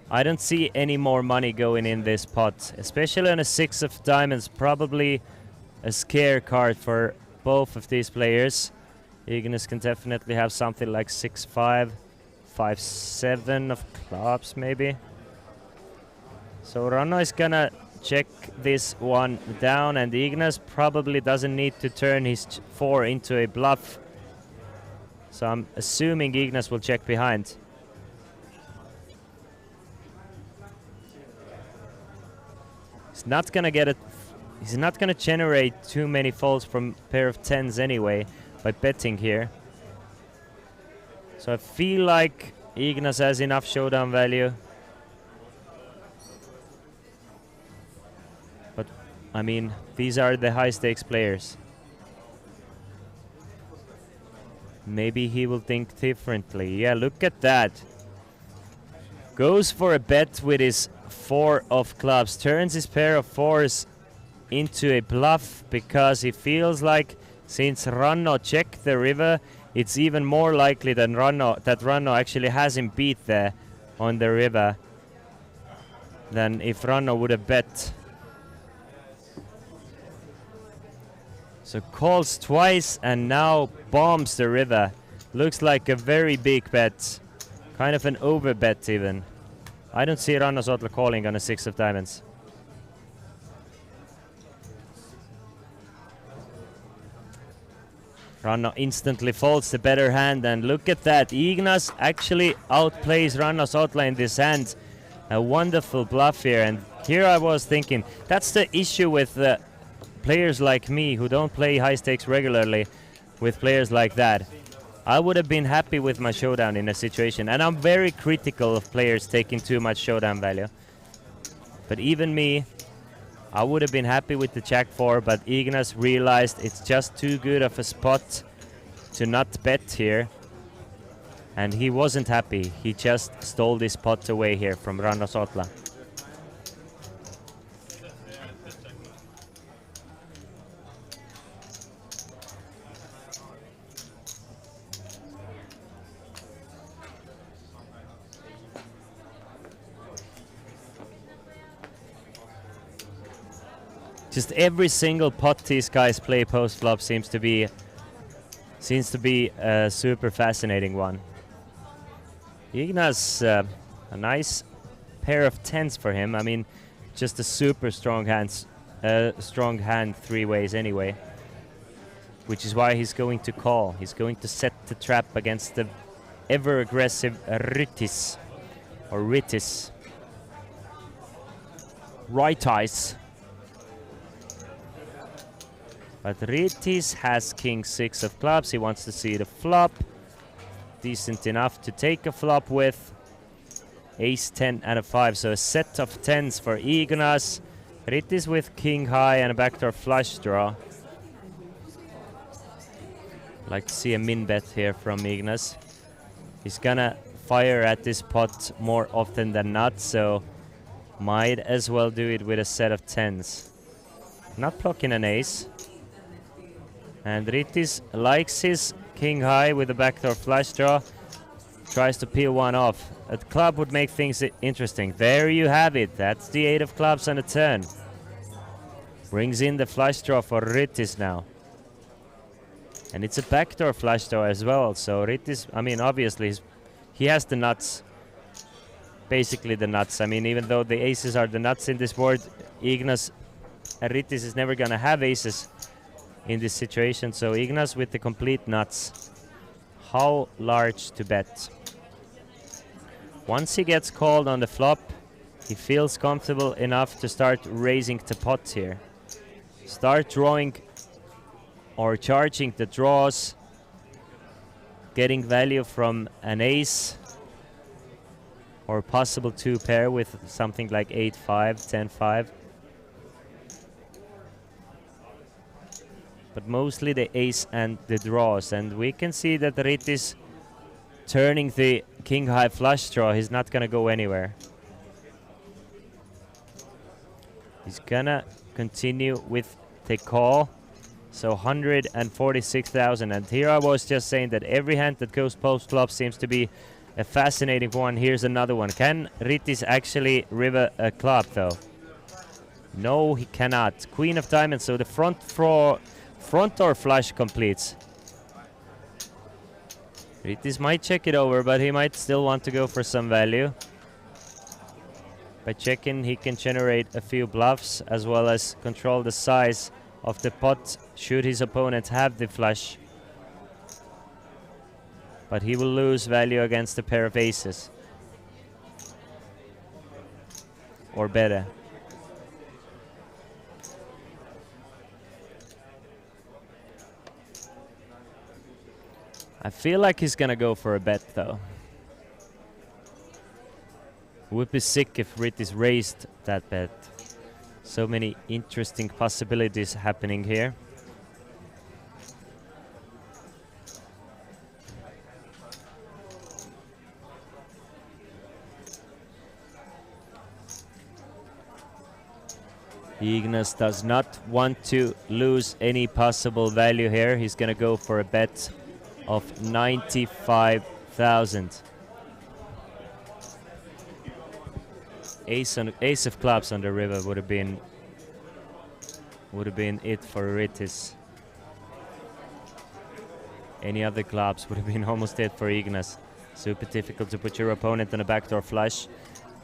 I don't see any more money going in this pot, especially on a 6 of diamonds, probably a scare card for both of these players. Ignas can definitely have something like 6-5, 5-7 of clubs maybe. So Ranno is gonna check this one down, and Ignas probably doesn't need to turn his 4 into a bluff. So I'm assuming Ignas will check behind. He's not gonna get it. He's not gonna generate too many folds from pair of 10s anyway by betting here. So I feel like Ignas has enough showdown value. I mean, these are the high-stakes players. Maybe he will think differently. Yeah, look at that. Goes for a bet with his 4 of clubs. Turns his pair of 4s into a bluff because he feels like since Ranno checked the river, it's even more likely than that Ranno actually has him beat there on the river than if Ranno would have bet. So calls twice and now bombs the river. Looks like a very big bet. Kind of an over bet even. I don't see Ranno Sotla calling on a 6 of diamonds. Ranno instantly folds the better hand, and look at that. Ignas actually outplays Ranno Sotla in this hand. A wonderful bluff here, and here I was thinking, that's the issue with the players like me who don't play high stakes regularly with players like that. I would have been happy with my showdown in a situation, and I'm very critical of players taking too much showdown value. But even me, I would have been happy with the jack 4, but Ignas realized it's just too good of a spot to not bet here. And he wasn't happy. He just stole this pot away here from Ranno Sotla. Just every single pot these guys play post flop seems to be a super fascinating one. Ignas, a nice pair of tens for him. I mean, just a super strong hand three ways anyway. Which is why he's going to call. He's going to set the trap against the ever aggressive Rytis or Rytis. Right eyes. But Rytis has king 6 of clubs. He wants to see the flop. Decent enough to take a flop with. Ace 10 and a 5. So a set of 10s for Ignas. Rytis with king high and a backdoor flush draw. Like to see a min bet here from Ignas. He's gonna fire at this pot more often than not, so might as well do it with a set of 10s. Not blocking an ace. And Rytis likes his king high with a backdoor flush draw. Tries to peel one off. A club would make things interesting. There you have it. That's the 8 of clubs on the turn. Brings in the flush draw for Rytis now. And it's a backdoor flush draw as well. So Rytis, I mean, obviously he has the nuts. Basically the nuts. I mean, even though the aces are the nuts in this board, Ignas and Rytis is never gonna have aces in this situation. So Ignas with the complete nuts. How large to bet? Once he gets called on the flop, he feels comfortable enough to start raising the pot here. Start drawing or charging the draws, getting value from an ace or possible 2 pair with something like 8-5, 10-5. But mostly the ace and the draws, and we can see that Rytis turning the king high flush draw. He's not gonna go anywhere. He's gonna continue with the call. So 146,000, and here I was just saying that every hand that goes post flop seems to be a fascinating one. Here's another one. Can Rytis actually river a club though? No, he cannot. Queen of diamonds, so the front door flush completes. Rytis might check it over, but he might still want to go for some value. By checking, he can generate a few bluffs as well as control the size of the pot should his opponent have the flush. But he will lose value against a pair of aces. Or better. I feel like he's gonna go for a bet though. Would be sick if Rytis raised that bet. So many interesting possibilities happening here. Ignas does not want to lose any possible value here. He's gonna go for a bet of 95,000. Ace of clubs on the river would have been it for Rytis. Any other clubs would have been almost it for Ignas. Super difficult to put your opponent on a backdoor flush.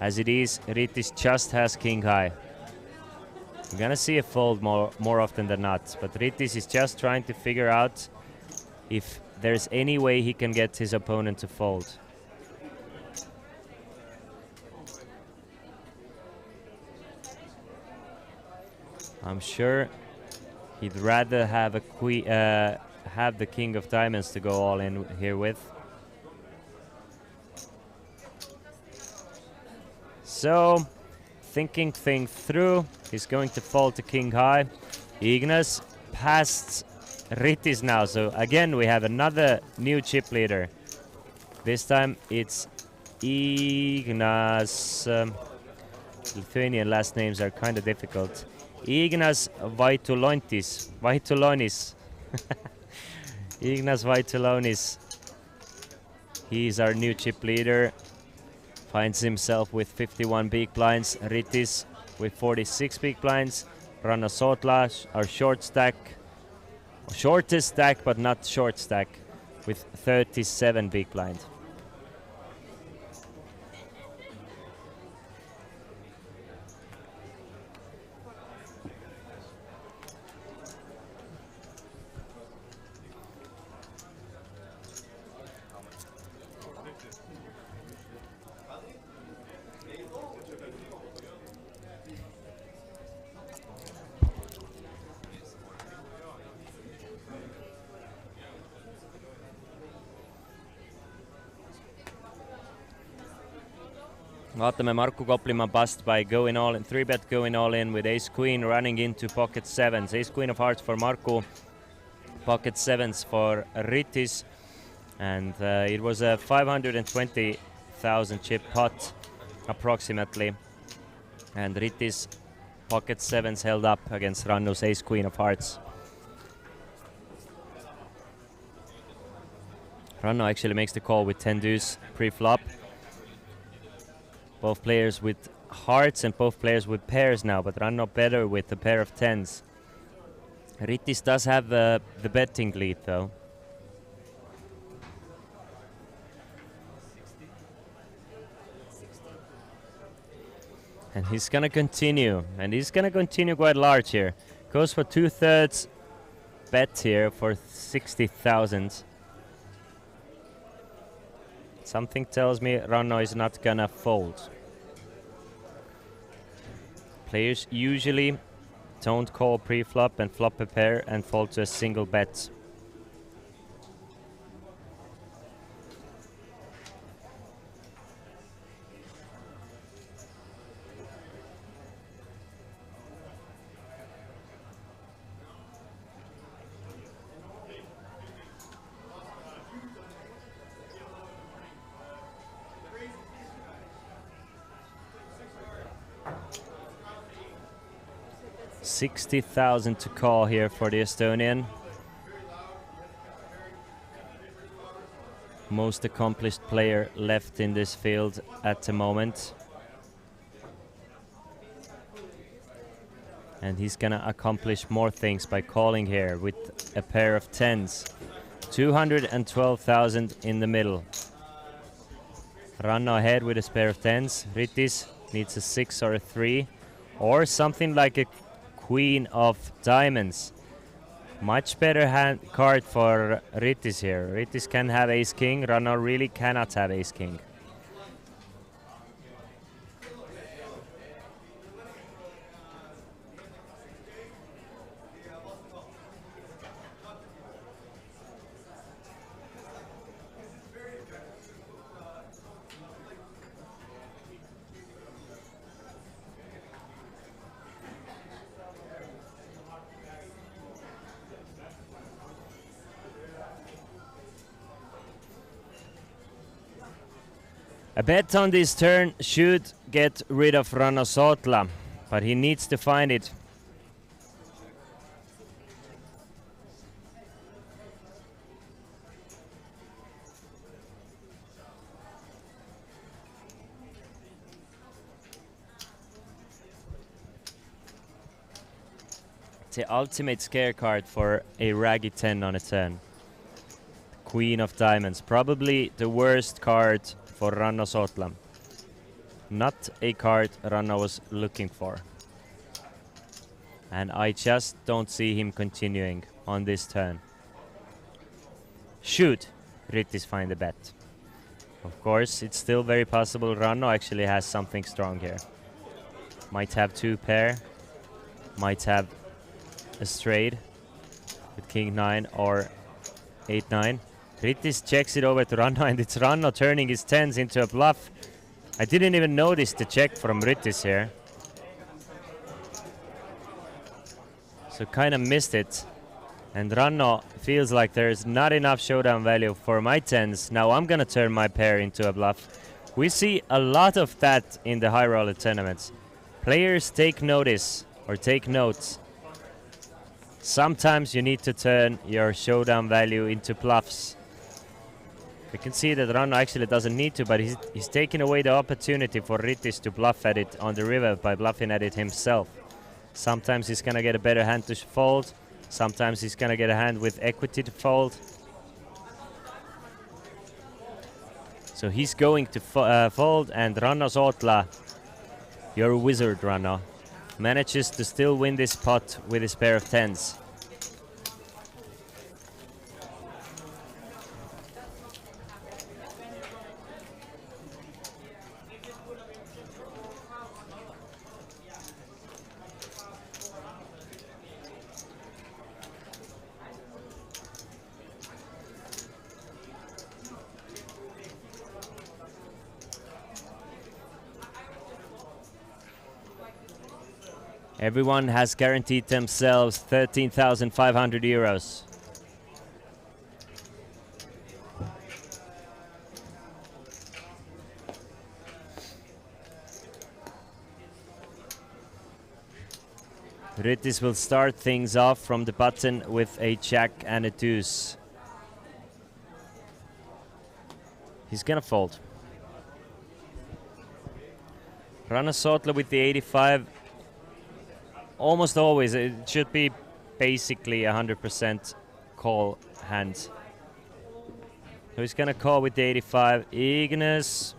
As it is, Rytis just has king high. You're gonna see a fold more often than not, but Rytis is just trying to figure out if there's any way he can get his opponent to fold. I'm sure he'd rather have a have the king of diamonds to go all in here with. So, thinking things through, he's going to fold to king high. Ignas passed Rytis now, so again we have another new chip leader. This time it's Ignas. Lithuanian last names are kind of difficult. Ignas Vaitulonis. Ignas Vaitulonis. He's our new chip leader. Finds himself with 51 big blinds. Rytis with 46 big blinds. Ranno Sotla, our shortest stack but not short stack, with 37 big blind. Vaatamme Markku Kopliman bust by going all in, 3-bet going all in with ace queen running into pocket sevens. Ace queen of hearts for Markku, pocket sevens for Rittis, and it was a 520,000 chip pot approximately, and Rittis pocket sevens held up against Ranno's ace queen of hearts. Ranno actually makes the call with 10 deuce pre-flop. Both players with hearts and both players with pairs now, but Ranno better with a pair of tens. Rittis does have the betting lead though. And he's gonna continue, and he's gonna continue quite large here. Goes for 2/3 bet here for 60,000. Something tells me Ranno is not gonna fold. Players usually don't call pre-flop and flop a pair and fold to a single bet. $60,000 to call here for the Estonian. Most accomplished player left in this field at the moment. And he's gonna accomplish more things by calling here with a pair of tens. 212,000 in the middle. Ranno ahead with a pair of tens. Rittis needs a 6 or a 3, or something like a queen of diamonds. Much better card for Rittis here. Rittis can have ace king. Ranno really cannot have ace king. A bet on this turn should get rid of Ranno Sotla, but he needs to find it. It's the ultimate scare card for a raggy 10 on a turn. Queen of diamonds, probably the worst card for Ranno Sotla. Not a card Ranno was looking for. And I just don't see him continuing on this turn. Should Rittis find a bet? Of course, it's still very possible Ranno actually has something strong here. Might have 2 pair, might have a straight with king 9 or 8-9. Rittis checks it over to Ranno, and it's Ranno turning his tens into a bluff. I didn't even notice the check from Rittis here. So kind of missed it. And Ranno feels like there's not enough showdown value for my tens. Now I'm gonna turn my pair into a bluff. We see a lot of that in the high roller tournaments. Players take notice or take notes. Sometimes you need to turn your showdown value into bluffs. We can see that Ranno actually doesn't need to, but he's taking away the opportunity for Rittis to bluff at it on the river by bluffing at it himself. Sometimes he's gonna get a better hand to fold. Sometimes he's gonna get a hand with equity to fold. So he's going to fold, and Ranno Sootla, you're a wizard, Ranno, manages to still win this pot with his pair of tens. Everyone has guaranteed themselves 13,500 euros. Rytis will start things off from the button with a jack and a deuce. He's gonna fold. Ranno Sootla with the 85. Almost always, it should be basically 100% call hand. So he's gonna call with the 85. Ignis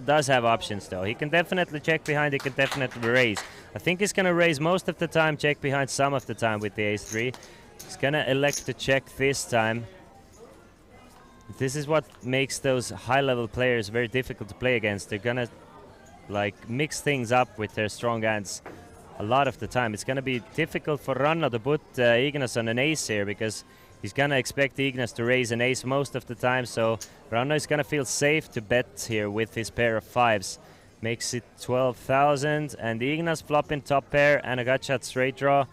does have options though. He can definitely check behind, he can definitely raise. I think he's gonna raise most of the time, check behind some of the time with the ace-3. He's gonna elect to check this time. This is what makes those high-level players very difficult to play against. They're gonna like mix things up with their strong hands a lot of the time. It's gonna be difficult for Ranno to put Ignas on an ace here, because he's gonna expect Ignas to raise an ace most of the time, so Ranno is gonna feel safe to bet here with his pair of fives. Makes it 12,000, and Ignas flopping top pair and a gut shot straight draw.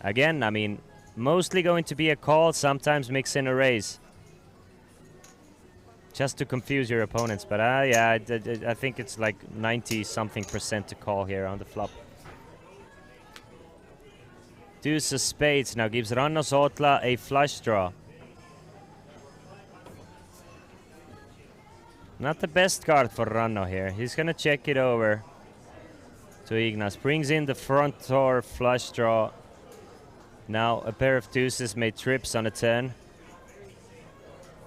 Again, I mean, mostly going to be a call, sometimes mix in a raise. Just to confuse your opponents, but yeah, I think it's like 90-something% to call here on the flop. Deuce of spades now gives Ranno Sootla a flush draw. Not the best card for Ranno here. He's gonna check it over to Ignas. Brings in the front door flush draw. Now a pair of deuces made trips on a 10.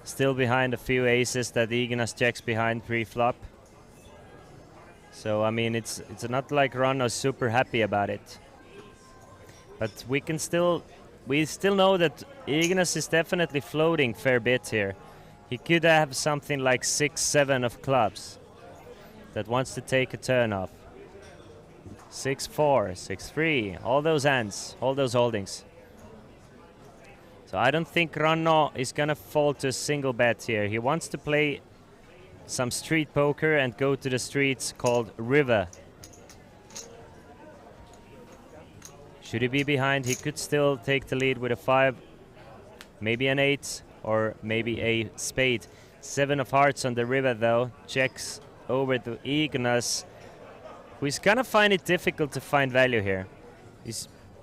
Still behind a few aces that Ignas checks behind pre-flop. So I mean, it's not like Ranno's super happy about it. But we still know that Ignas is definitely floating fair bit here. He could have something like 6-7 of clubs that wants to take a turn off. 6-4, 6-3, all those hands, all those holdings. So I don't think Ranno is gonna fall to a single bet here. He wants to play some street poker and go to the streets called River. Should he be behind, he could still take the lead with a 5, maybe an 8, or maybe a spade. 7 of hearts on the river though, checks over to Ignas, who is gonna find it difficult to find value here.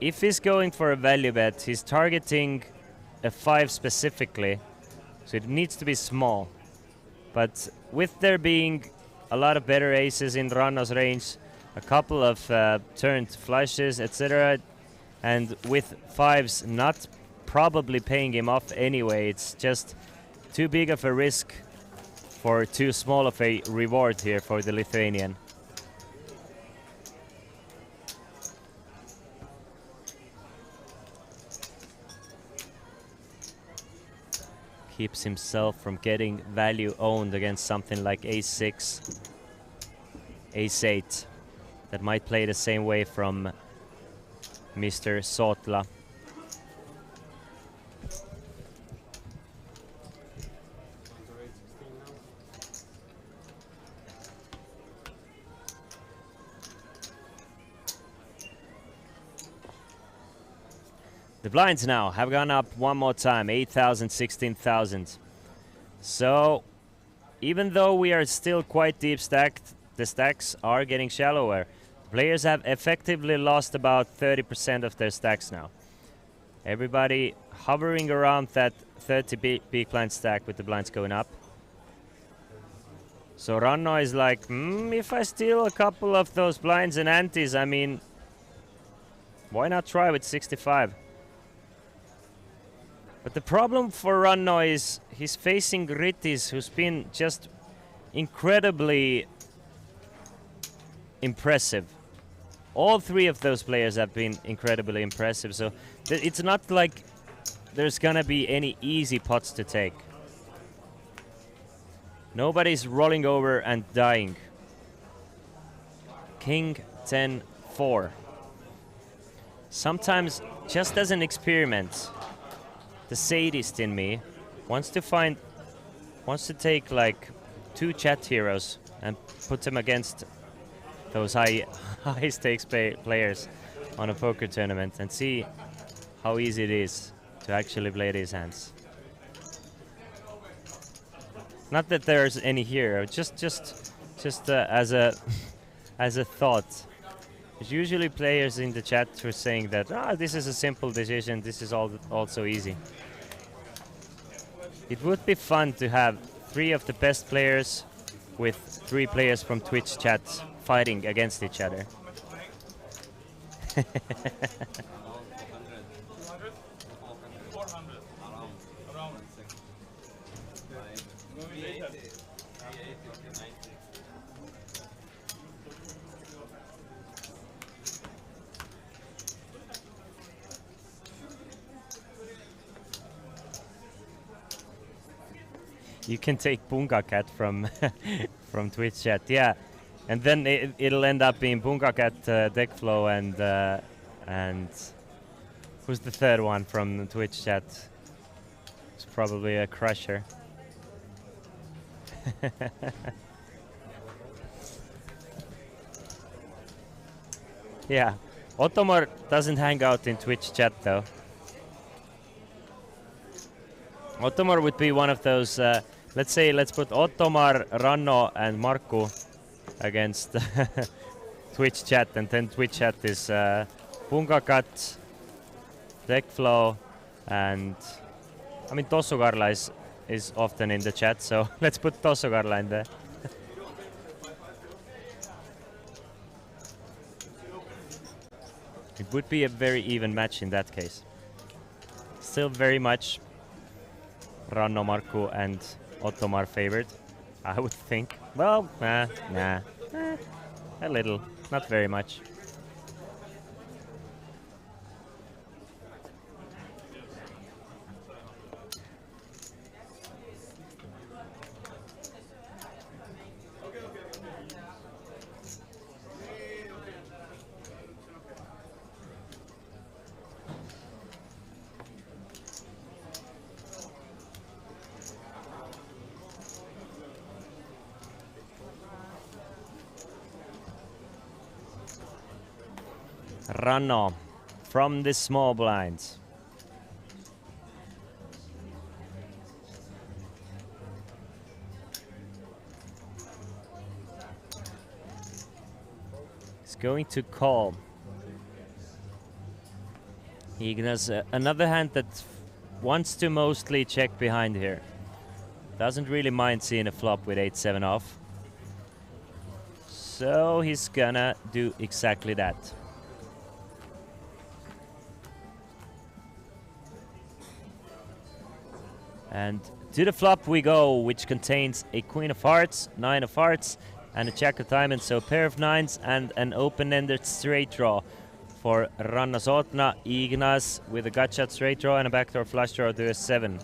If he's going for a value bet, he's targeting a 5 specifically, so it needs to be small. But with there being a lot of better aces in Ranno's range, a couple of turned flushes, etc., and with 5s not probably paying him off anyway, it's just too big of a risk for too small of a reward here for the Lithuanian. Keeps himself from getting value owned against something like ace-6, ace-8 that might play the same way from Mr. Sootla. The blinds now have gone up one more time, 8,000, 16,000. So, even though we are still quite deep stacked, the stacks are getting shallower. Players have effectively lost about 30% of their stacks now. Everybody hovering around that 30 big blind stack with the blinds going up. So Ranno is like, if I steal a couple of those blinds and antes, I mean, Why not try with 65? But the problem for Ranno is he's facing Gritis, who's been just incredibly impressive. All three of those players have been incredibly impressive, so it's not like there's gonna be any easy pots to take. Nobody's rolling over and dying. King 10-4. Sometimes, just as an experiment, the sadist in me wants to take like 2 chat heroes and put them against those high stakes players on a poker tournament and see how easy it is to actually play these hands. Not that there's any here, just as a as a thought. There's usually players in the chat who are saying that this is a simple decision, this is also easy. It would be fun to have 3 of the best players with 3 players from Twitch chat fighting against each other. You can take Bunga Cat from from Twitch chat, yeah, and then it'll end up being Bunga Cat, Deckflow, and who's the third one from Twitch chat? It's probably a Crusher. Yeah, Ottomar doesn't hang out in Twitch chat though. Ottomar would be one of those, let's put Ottomar, Ranno and Markku against Twitch chat, and then Twitch chat is Punkakat, Deckflow, and I mean Tossukarla is often in the chat, so let's put Tossukarla in there. It would be a very even match in that case. Still very much Ranno, Markku and Ottomar favored, I would think. Well, a little, not very much. Ranno from the small blinds. He's going to call. Ignas, another hand that wants to mostly check behind here. Doesn't really mind seeing a flop with 8-7 off. So he's gonna do exactly that. And to the flop we go, which contains a Queen of Hearts, 9 of Hearts, and a Jack of Diamonds, so a pair of 9s and an open-ended straight draw for Ranno Sotna. Ignas with a gut shot straight draw and a backdoor flush draw to a 7.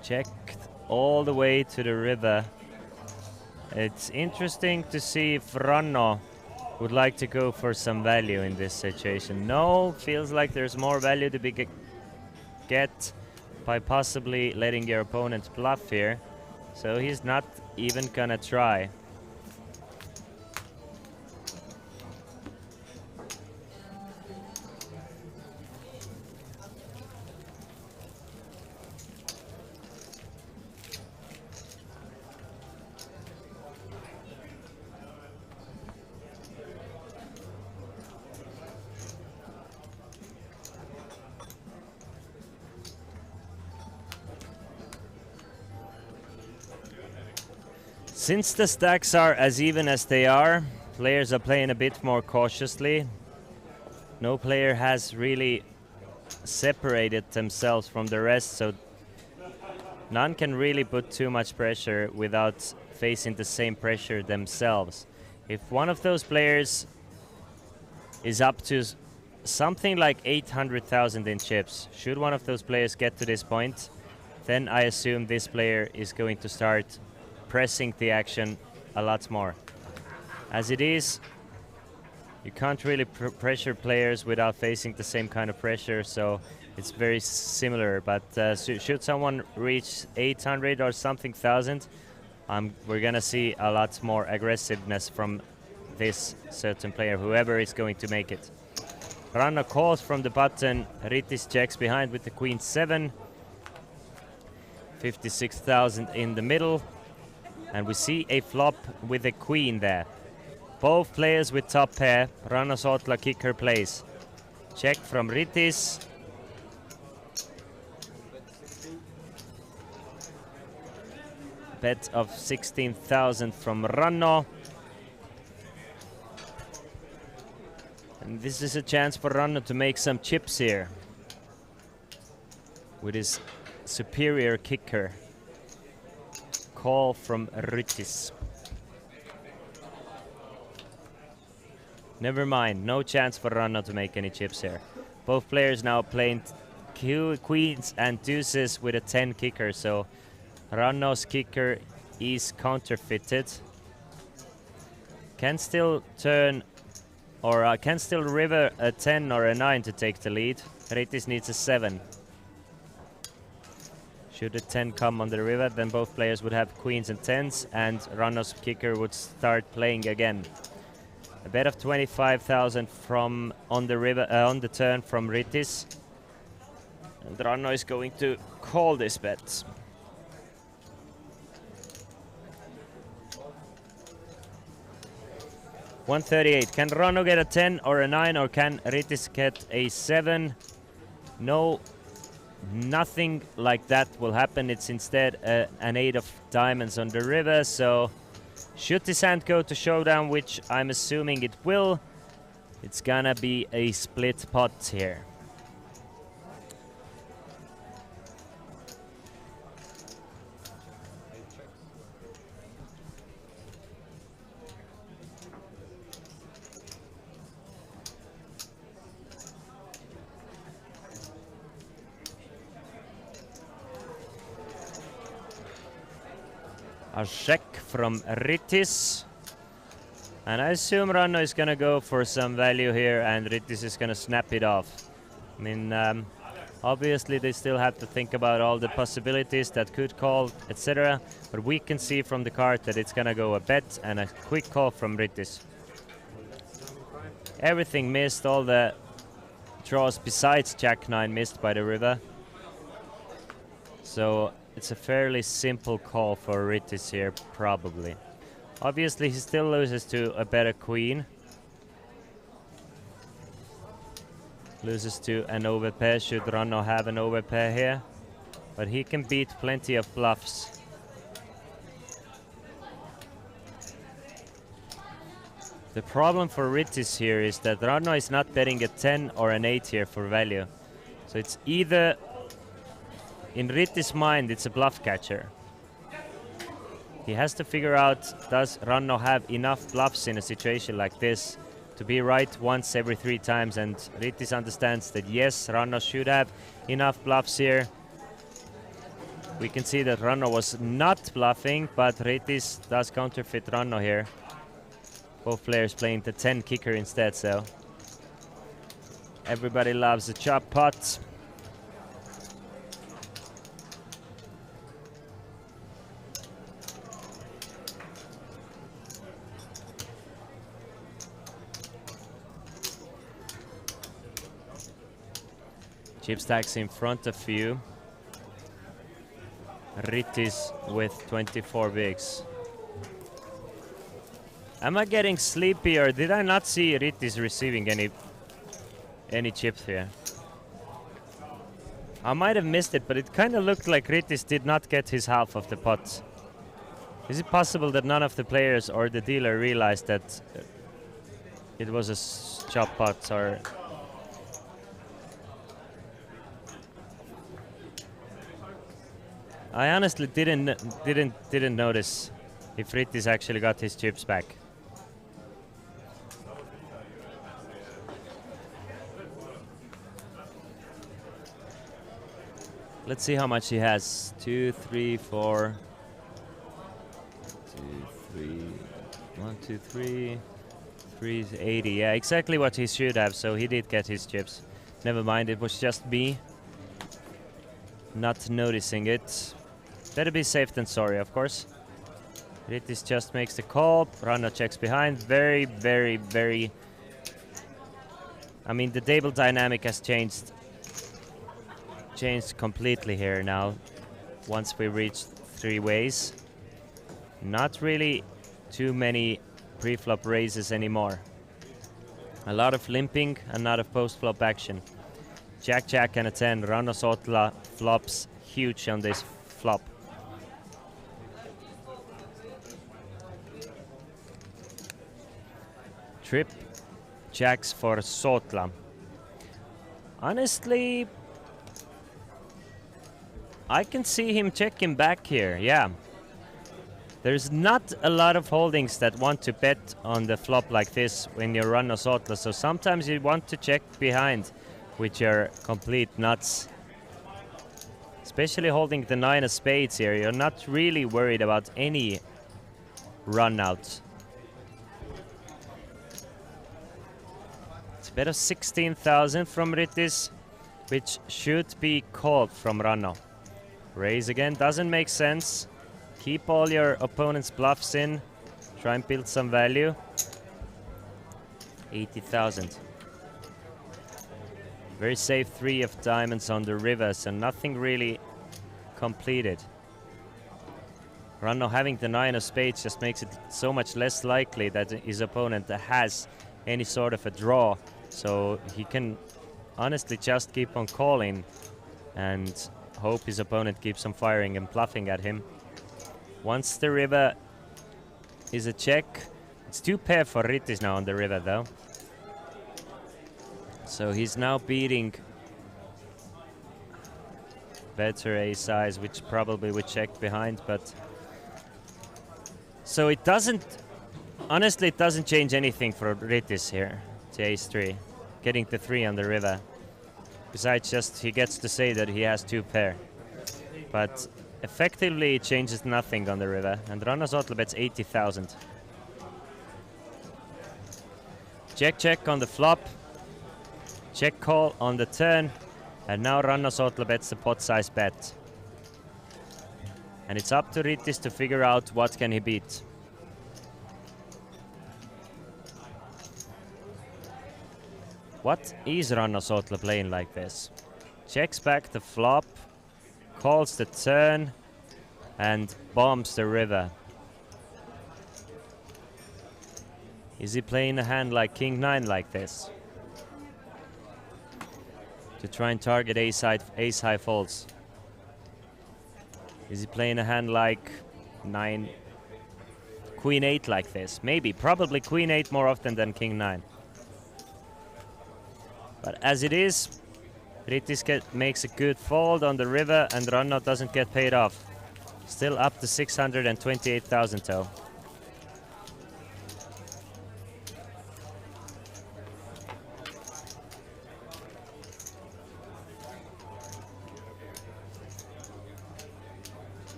Checked all the way to the river. It's interesting to see if Ranno would like to go for some value in this situation. No, feels like there's more value to be get by possibly letting your opponent bluff here. So he's not even gonna try. Since the stacks are as even as they are, players are playing a bit more cautiously. No player has really separated themselves from the rest, so none can really put too much pressure without facing the same pressure themselves. If one of those players is up to something like 800,000 in chips, should one of those players get to this point, then I assume this player is going to start pressing the action a lot more. As it is, you can't really pressure players without facing the same kind of pressure, so it's very similar. But should someone reach 800 or something thousand, we're gonna see a lot more aggressiveness from this certain player, whoever is going to make it. Ranno calls from the button, Ritis checks behind with the queen 7. 56,000 in the middle, and we see a flop with a queen there. Both players with top pair. Ranno Sotla kicker plays. Check from Ritis. Bet of 16,000 from Ranno. And this is a chance for Ranno to make some chips here with his superior kicker. Call from Ritis. Never mind, no chance for Ranno to make any chips here. Both players now playing queens and deuces with a 10 kicker, so Ranno's kicker is counterfeited. Can still turn, or can still river a 10 or a 9 to take the lead. Ritis needs a 7. Should a 10 come on the river, then both players would have queens and 10s, and Ranno's kicker would start playing again. A bet of 25,000 from on the river on the turn from Ritis, and Ranno is going to call this bet. $138. Can Ranno get a 10 or a 9, or can Ritis get a 7? No, nothing like that will happen. It's instead an 8 of diamonds on the river, so should this hand go to showdown, which I'm assuming it will, it's gonna be a split pot here. A check from Ritis. And I assume Ranno is gonna go for some value here, and Ritis is gonna snap it off. I mean, obviously they still have to think about all the possibilities that could call, etc. But we can see from the card that it's gonna go a bet and a quick call from Ritis. Everything missed, all the draws besides Jack-9 missed by the river. So it's a fairly simple call for Ritis here, probably. Obviously, he still loses to a better queen. Loses to an overpair, should Ranno have an overpair here. But he can beat plenty of bluffs. The problem for Ritis here is that Ranno is not betting a 10 or an 8 here for value. So it's either, in Ritis' mind, it's a bluff catcher. He has to figure out, does Ranno have enough bluffs in a situation like this to be right once every 3 times, and Ritis understands that yes, Ranno should have enough bluffs here. We can see that Ranno was not bluffing, but Ritis does counterfeit Ranno here. Both players playing the 10 kicker instead, so everybody loves a chop pot. Chip stacks in front of you. Ritis with 24 bigs. Am I getting sleepy, or did I not see Ritis receiving any chips here? I might have missed it, but it kind of looked like Ritis did not get his half of the pot. Is it possible that none of the players or the dealer realized that it was a chop pot, or... I honestly didn't notice if Rittis actually got his chips back. Let's see how much he has. 2, 3, 4. 2, 3. 1, 2, 3. 380. Yeah, exactly what he should have. So he did get his chips. Never mind, it was just me not noticing it. Better be safe than sorry, of course. Rittis just makes the call. Ranno checks behind. Very, very, very... I mean, the table dynamic has changed completely here now. Once we reach 3 ways. Not really too many pre-flop raises anymore. A lot of limping and not of post-flop action. Jack-Jack and a 10. Ranno Sotla flops huge on this flop. Trip jacks for Sotla. Honestly, I can see him checking back here, yeah. There's not a lot of holdings that want to bet on the flop like this when you run a Sotla, so sometimes you want to check behind with your complete nuts. Especially holding the 9 of spades here, you're not really worried about any run out. It's a bet of 16,000 from Rittis, which should be called from Ranno. Raise again, doesn't make sense. Keep all your opponent's bluffs in. Try and build some value. 80,000. Very safe 3 of diamonds on the river, so nothing really completed. Ranno having the 9 of spades just makes it so much less likely that his opponent has any sort of a draw. So he can honestly just keep on calling and hope his opponent keeps on firing and bluffing at him. Once the river is a check, it's 2 pair for Rittis now on the river though. So he's now beating better ace size, which probably would check behind, but so it doesn't, honestly it doesn't change anything for Rittis here to ace 3, getting the 3 on the river. Besides just he gets to say that he has 2 pair, but effectively it changes nothing on the river, and Ranno Sotla bets 80,000. Check on the flop. Check call on the turn, and now Ranno Sotla bets the pot size bet. And it's up to Rittis to figure out what can he beat. What is Ranno Sotla playing like this? Checks back the flop, calls the turn, and bombs the river. Is he playing a hand like King 9 like this? To try and target ace high folds. Is he playing a hand like 9, Queen 8 like this? Maybe, probably Queen 8 more often than King 9. But as it is, Rittis makes a good fold on the river and Ranno doesn't get paid off. Still up to 628,000 though.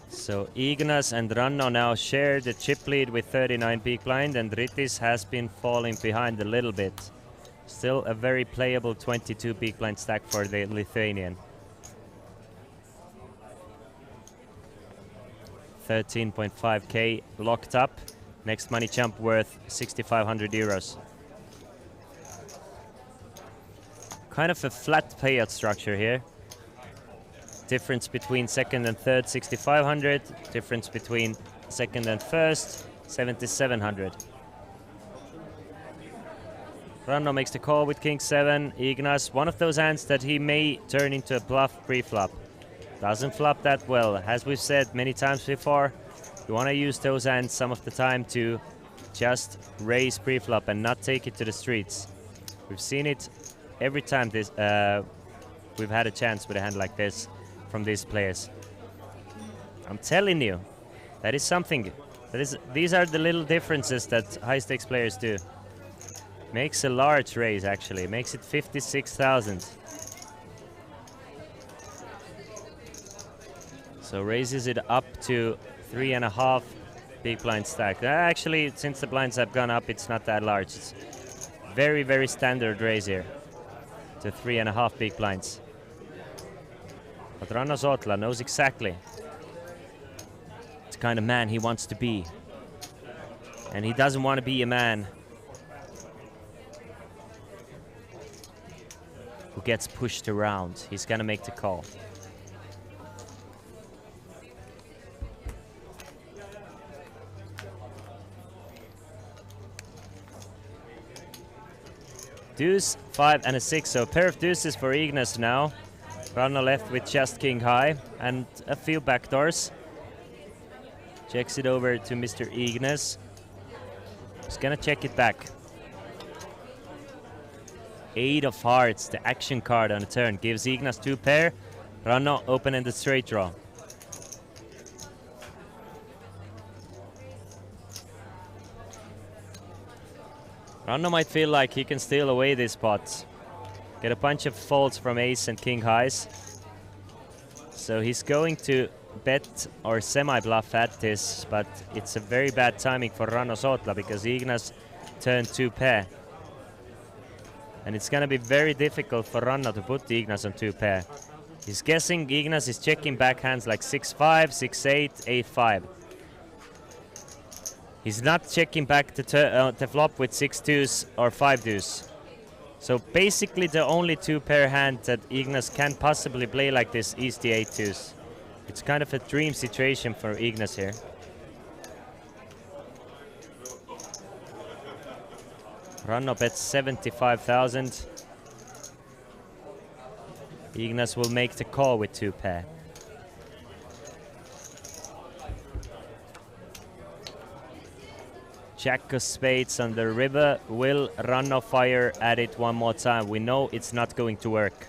So Ignas and Ranno now share the chip lead with 39 big blind, and Rittis has been falling behind a little bit. Still a very playable 22 big blind stack for the Lithuanian. 13.5k locked up. Next money jump worth 6,500 euros. Kind of a flat payout structure here. Difference between second and third, 6,500. Difference between second and first, 7,700. Ranno makes the call with King 7. Ignas, one of those hands that he may turn into a bluff pre-flop. Doesn't flop that well. As we've said many times before, You want to use those hands some of the time to just raise pre-flop and not take it to the streets. We've seen it every time we've had a chance with a hand like this from these players. I'm telling you, that is something. These are the little differences that high-stakes players do. Makes a large raise, actually. Makes it 56,000. So raises it up to 3.5 big blind stack. Actually, since the blinds have gone up, it's not that large. It's very, very standard raise here to 3.5 big blinds. But Ranno Sotla knows exactly the kind of man he wants to be. And he doesn't want to be a man who gets pushed around. He's gonna make the call. Deuce, 5 and a 6, so a pair of deuces for Ignas now. Ranno left with just king high and a few backdoors. Checks it over to Mr. Ignas. He's gonna check it back. 8 of hearts, the action card on the turn, gives Ignas 2 pair. Ranno open-ended straight draw. Ranno might feel like he can steal away this pot. Get a bunch of folds from ace and king highs. So he's going to bet or semi-bluff at this, but it's a very bad timing for Ranno Sotla because Ignas turned 2 pair. And it's gonna be very difficult for Ranno to put the Ignas on 2 pair. He's guessing Ignas is checking back hands like 6-5, 6-8, 8-5. He's not checking back the flop with 6 deuce or 5 deuce. So basically the only 2 pair hand that Ignas can possibly play like this is the 8 deuce. It's kind of a dream situation for Ignas here. Ranno bets 75,000. Ignas will make the call with 2 pair. Jack of spades on the river. Will Ranno fire at it one more time? We know it's not going to work.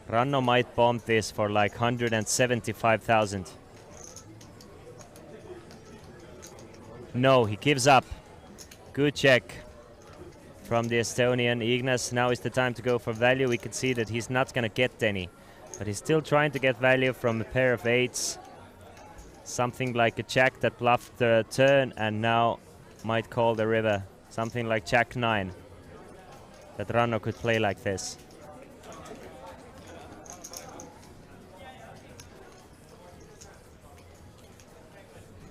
Ranno might bomb this for like 175,000. No, he gives up. Good check from the Estonian. Ignas, now is the time to go for value. We can see that he's not gonna get any, but he's still trying to get value from a pair of 8s. Something like a jack that bluffed the turn and now might call the river. Something like jack 9 that Ranno could play like this.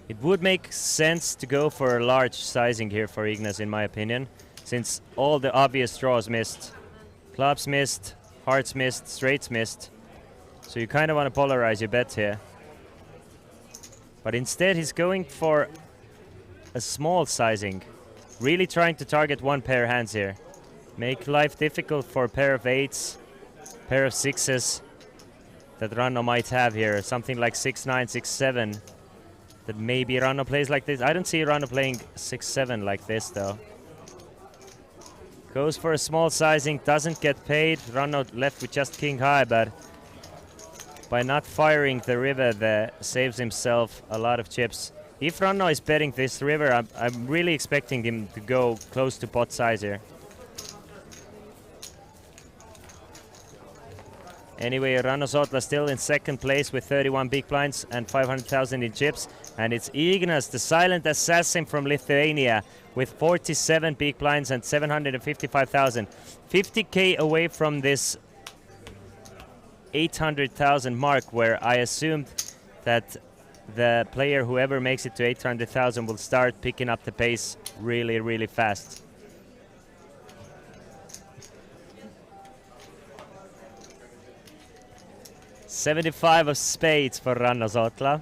It would make sense to go for a large sizing here for Ignas, in my opinion, since all the obvious draws missed. Clubs missed, hearts missed, straights missed. So you kind of want to polarize your bet here. But instead he's going for a small sizing. Really trying to target 1 pair hands here. Make life difficult for a pair of 8s, pair of 6s that Ranno might have here. Something like 6-9, 6-7. That maybe Ranno plays like this. I don't see Ranno playing 6-7 like this though. Goes for a small sizing, doesn't get paid. Ranno left with just king high, but by not firing the river there saves himself a lot of chips. If Ranno is betting this river, I'm really expecting him to go close to pot size here. Anyway, Ranno Sotla still in second place with 31 big blinds and 500,000 in chips. And it's Ignas, the silent assassin from Lithuania, with 47 big blinds and 755,000. 50k away from this 800,000 mark, where I assumed that the player, whoever makes it to 800,000, will start picking up the pace really, really fast. $75 of spades for Ranno Sotla.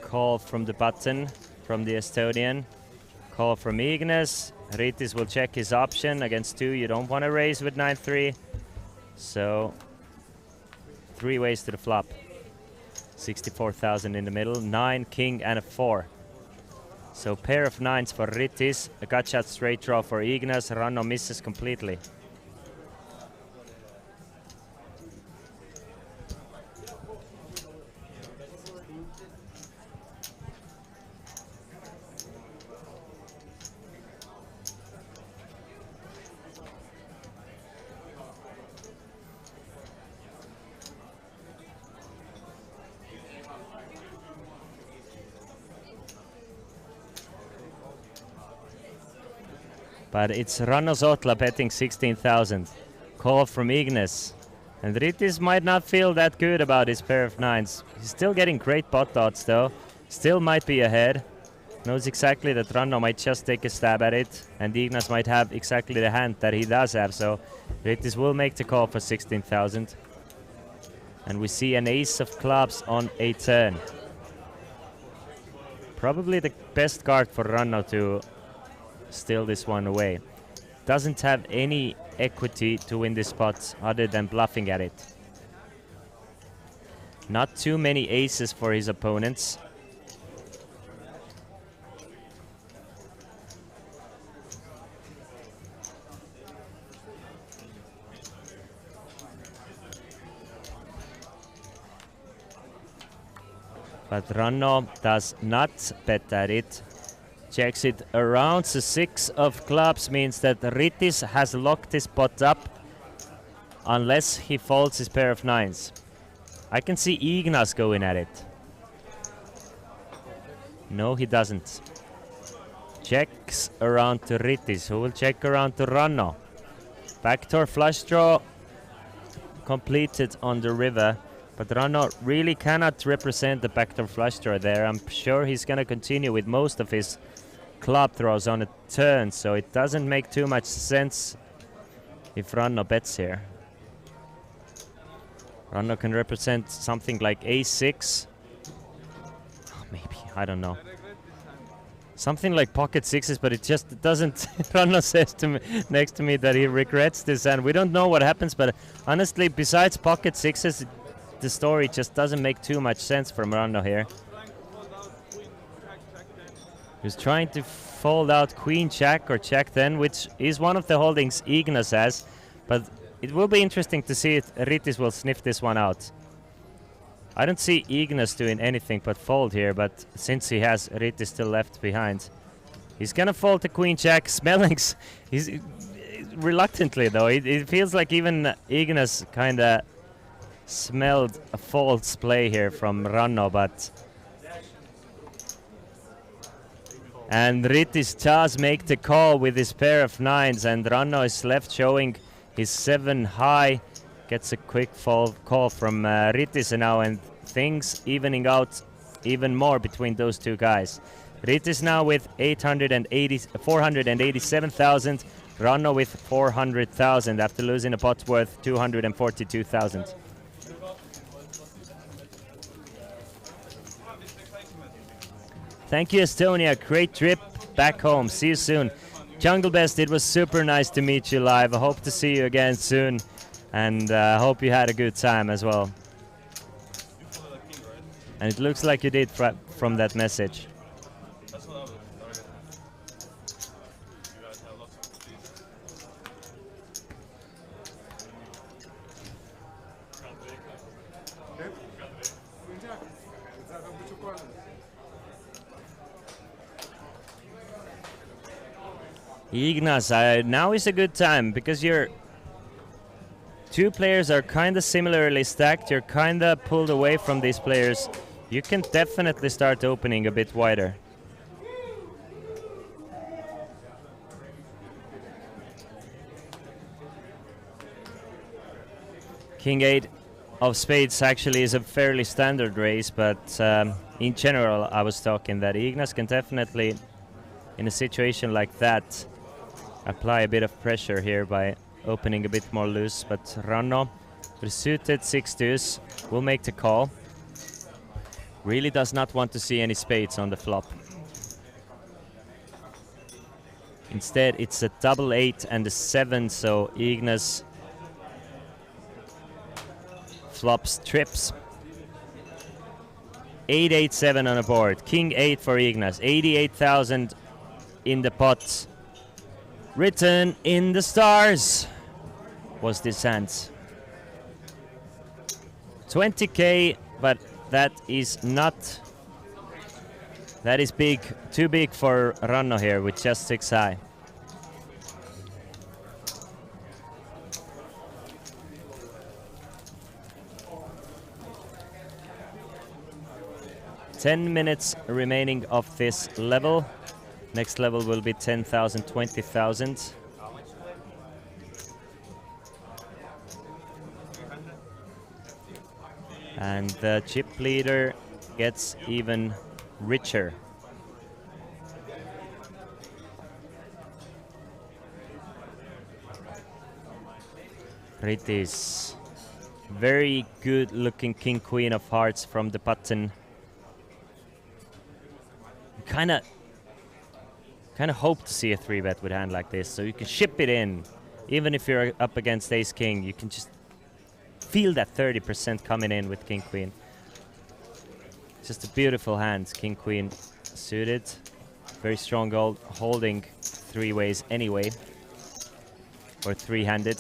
call from the button from the Estonian. Call from Ignas. Ritis will check his option against 2. You don't want to raise with 9-3. So 3 ways to the flop. 64,000 in the middle. 9, king, and a 4. So pair of 9s for Ritis. A gut shot straight draw for Ignas. Ranno misses completely. But it's Ranno Zotla betting 16,000. Call from Ignas. And Ritis might not feel that good about his pair of 9s. He's still getting great pot odds though. Still might be ahead. Knows exactly that Ranno might just take a stab at it. And Ignas might have exactly the hand that he does have. So Ritis will make the call for 16,000. And we see an ace of clubs on a turn. Probably the best card for Ranno to steal this one away. Doesn't have any equity to win this spot other than bluffing at it. Not too many aces for his opponents. But Ranno does not bet at it. Checks it around. The 6 of clubs means that Ritis has locked his pot up unless he folds his pair of 9s. I can see Ignas going at it. No, he doesn't. Checks around to Ritis, who will check around to Ranno. Backdoor flush draw completed on the river, but Ranno really cannot represent the backdoor flush draw there. I'm sure he's gonna continue with most of his club throws on a turn, so it doesn't make too much sense if Ranno bets here. Ranno can represent something like a6. Oh, maybe, I don't know. Something like pocket 6s, but it just doesn't. Ranno says to me, next to me, that he regrets this, and we don't know what happens, but honestly, besides pocket 6s, the story just doesn't make too much sense from Ranno here. He's trying to fold out queen jack or jack 10, which is one of the holdings Ignas has, but it will be interesting to see if Ritis will sniff this one out. I don't see Ignas doing anything but fold here, but since he has Ritis still left behind, he's gonna fold the queen jack. Smellings, he's reluctantly though. It feels like even Ignas kinda smelled a false play here from Ranno, but and Ritis does make the call with his pair of 9s, and Ranno is left showing his 7 high. Gets a quick call from Ritis now, and things evening out even more between those two guys. Ritis now with 487,000, Ranno with 400,000 after losing a pot worth 242,000. Thank you, Estonia. Great trip back home. See you soon. Jungle Best, it was super nice to meet you live. I hope to see you again soon. And I hope you had a good time as well. And it looks like you did from that message. Ignas, now is a good time because your two players are kind of similarly stacked. You're kind of pulled away from these players. You can definitely start opening a bit wider. King 8 of spades actually is a fairly standard raise, but in general I was talking that Ignas can definitely, in a situation like that, apply a bit of pressure here by opening a bit more loose, but Ranno with suited 6-2s will make the call. Really does not want to see any spades on the flop. Instead, it's a double 8 and a 7, so Ignas flops trips. 8-8-7 on a board. King 8 for Ignas. 88,000 in the pot. Written in the stars was this hand. 20k, but that is not. That is big, too big for Ranno here with just 6 high. $10 minutes remaining of this level. Next level will be 10,000, 20,000. And the chip leader gets even richer. Ritis. Very good looking king queen of hearts from the button. Kind of hope to see a 3-bet with a hand like this, so you can ship it in. Even if you're up against ace king, you can just feel that 30% coming in with king queen. Just a beautiful hand, king queen suited. Very strong gold, holding 3 ways anyway, or 3-handed.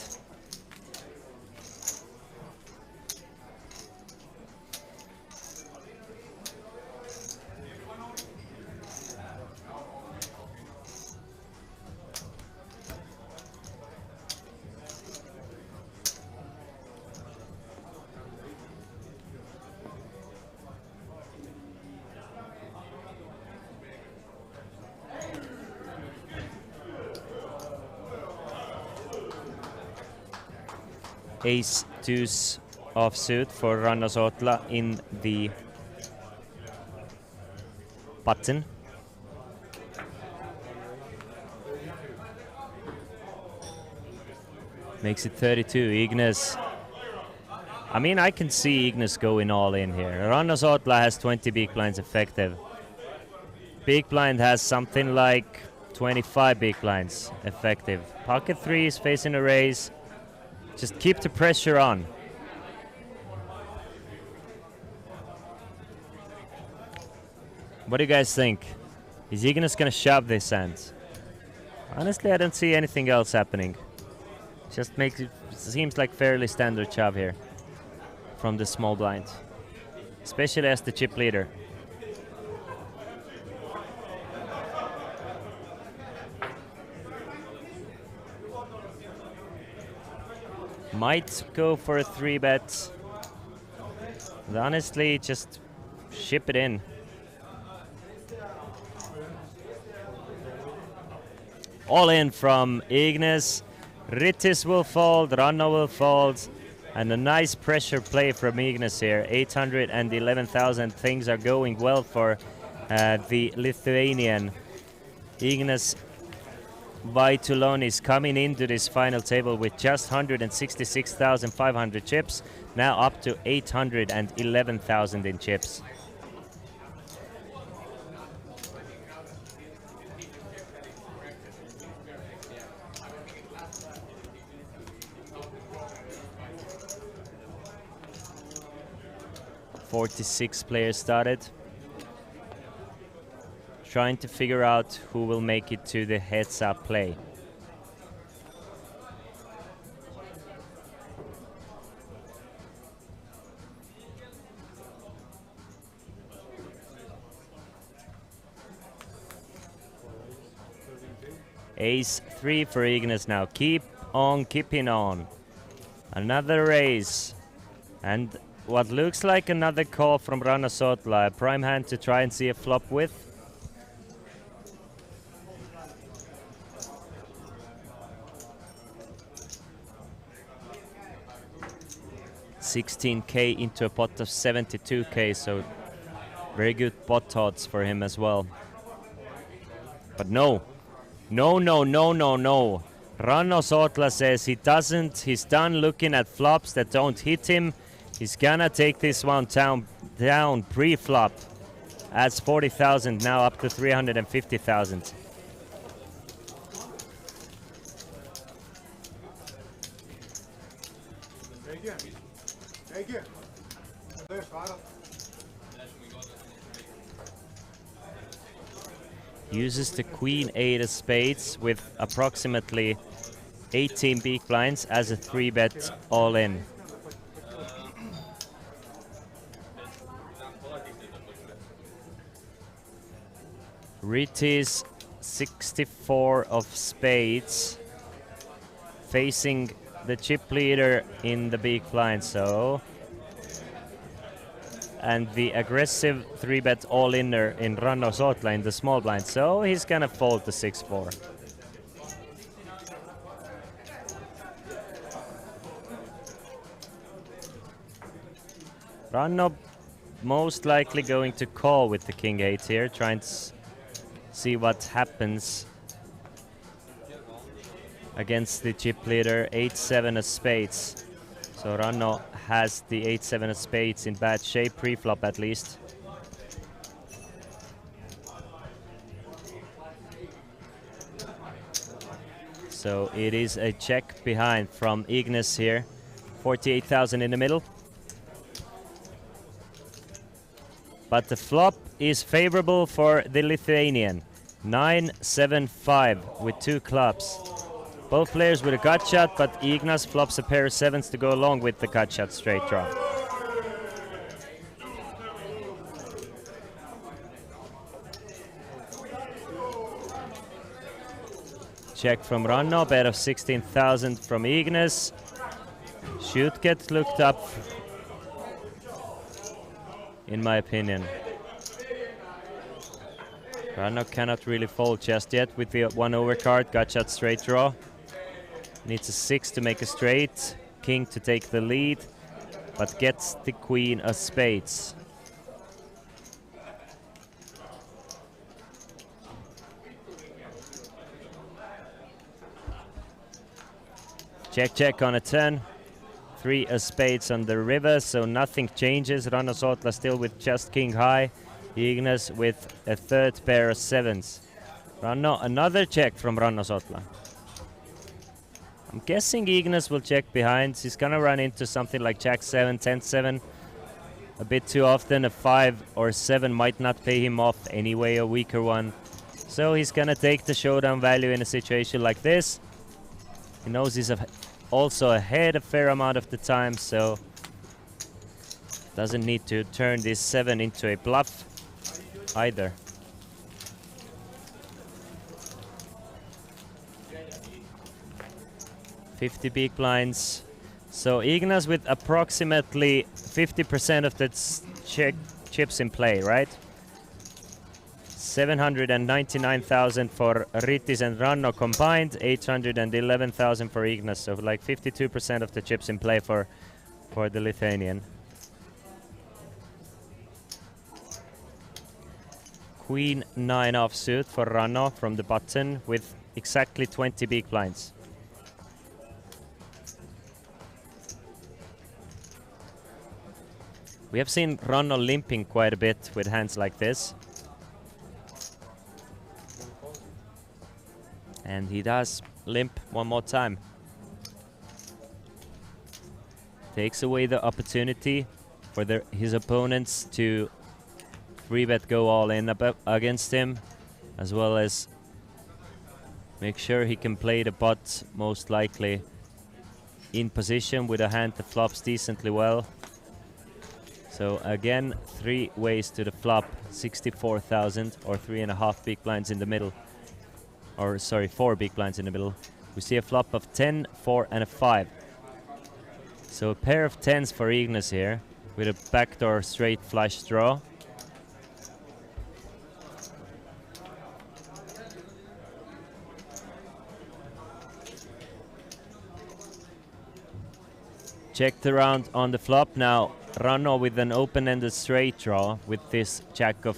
Ace deuce offsuit for Ranno Sootla in the button. Makes it 32. Ignas. I mean, I can see Ignas going all in here. Ranno Sootla has 20 big blinds effective. Big blind has something like 25 big blinds effective. Pocket 3 is facing a raise. Just keep the pressure on. What do you guys think? Is Ignas gonna shove this hand? Honestly, I don't see anything else happening. Just makes it seems like fairly standard shove here from the small blind, especially as the chip leader. Might go for a 3-bet. But honestly, just ship it in. All in from Ignas. Ritis will fold, Ranno will fold. And a nice pressure play from Ignas here. 811,000. Things are going well for the Lithuanian. Ignas Vaitulonis coming into this final table with just 166,500 chips, now up to 811,000 in chips. "46 players started. Trying to figure out who will make it to the heads-up play. Ace 3 for Ignas now. Keep on keeping on. Another raise. And what looks like another call from Ranno Sootla. A prime hand to try and see a flop with. 16k into a pot of 72k, so very good pot odds for him as well. But no. Ranno Sootla says he doesn't. He's done looking at flops that don't hit him. He's gonna take this one down down pre-flop. Adds 40,000, now up to 350,000. Thank you. Uses the queen 8 of spades with approximately 18 big blinds as a 3-bet all-in. Ritti's 64 of spades facing the chip leader in the big blind, so and the aggressive 3-bet all-inner in Ranno Sotla in the small blind, so he's gonna fold the 6-4. Ranno most likely going to call with the king 8 here, trying to see what happens against the chip leader. 8-7 of spades. So Ranno has the 8-7 of spades in bad shape, pre-flop at least. So it is a check behind from Ignis here. 48,000 in the middle. But the flop is favorable for the Lithuanian. 9-7-5 with 2 clubs. Both players with a gut shot, but Ignas flops a pair of 7s to go along with the gut shot straight draw. Check from Ranno, bet of 16,000 from Ignas. Should get looked up, in my opinion. Ranno cannot really fold just yet with the 1 overcard, gut shot straight draw. Needs a 6 to make a straight, king to take the lead, but gets the queen of spades. Check, check on a 10. 3 of spades on the river, so nothing changes. Ranno Sotla still with just king high. Ignas with a 3rd pair of 7s. Ranno, another check from Ranno Sotla. I'm guessing Ignas will check behind. He's gonna run into something like Jack 7, 10-7 a bit too often. A 5 or 7 might not pay him off anyway, a weaker one. So he's gonna take the showdown value in a situation like this. He knows he's also ahead a fair amount of the time, so doesn't need to turn this 7 into a bluff either. $50 big blinds. So Ignas with approximately 50% of the chips in play, right? 799,000 for Rittis and Ranno combined, 811,000 for Ignas. So like 52% of the chips in play for the Lithuanian. Queen 9 offsuit for Ranno from the button with exactly 20 big blinds. We have seen Ranno limping quite a bit with hands like this. And he does limp one more time. Takes away the opportunity for his opponents to 3-bet go all in against him, as well as make sure he can play the pot most likely in position with a hand that flops decently well. So again, 3 ways to the flop, 64,000 or 3.5 big blinds in the middle. Or sorry, 4 big blinds in the middle. We see a flop of 10, 4 and a 5. So a pair of 10s for Ignas here with a backdoor straight flush draw. Checked around on the flop now. Ranno with an open-ended straight draw with this jack of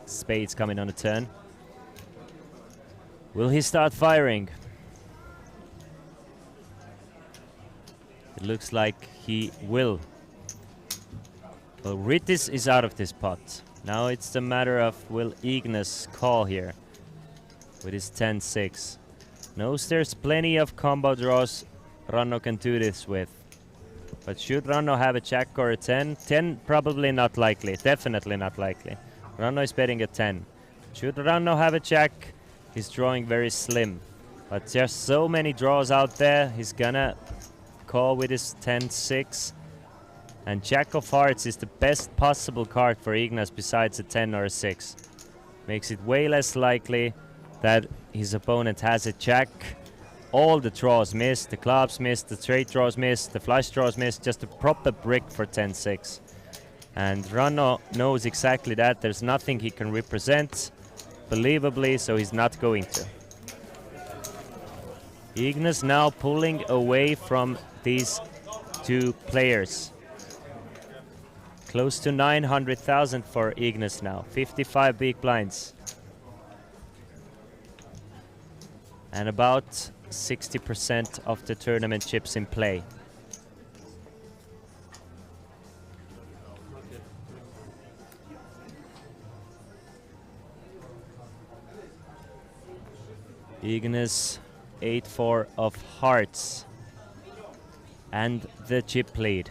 spades coming on the turn. Will he start firing? It looks like he will. Well, Ritis is out of this pot. Now it's the matter of will Ignis call here with his 10-6. Knows there's plenty of combo draws Ranno can do this with. But should Ranno have a jack or a 10? 10 probably not likely. Definitely not likely. Ranno is betting a 10. Should Ranno have a jack, he's drawing very slim. But there's so many draws out there, he's gonna call with his 10-6. And Jack of Hearts is the best possible card for Ignas besides a 10 or a 6. Makes it way less likely that his opponent has a jack. All the draws missed, the clubs missed, the straight draws missed, the flush draws missed, just a proper brick for 10-6. And Ranno knows exactly that. There's nothing he can represent believably, so he's not going to. Ignas now pulling away from these two players. Close to 900,000 for Ignis now. 55 big blinds. And about 60% of the tournament chips in play. Ignis 8-4 of hearts. And the chip lead.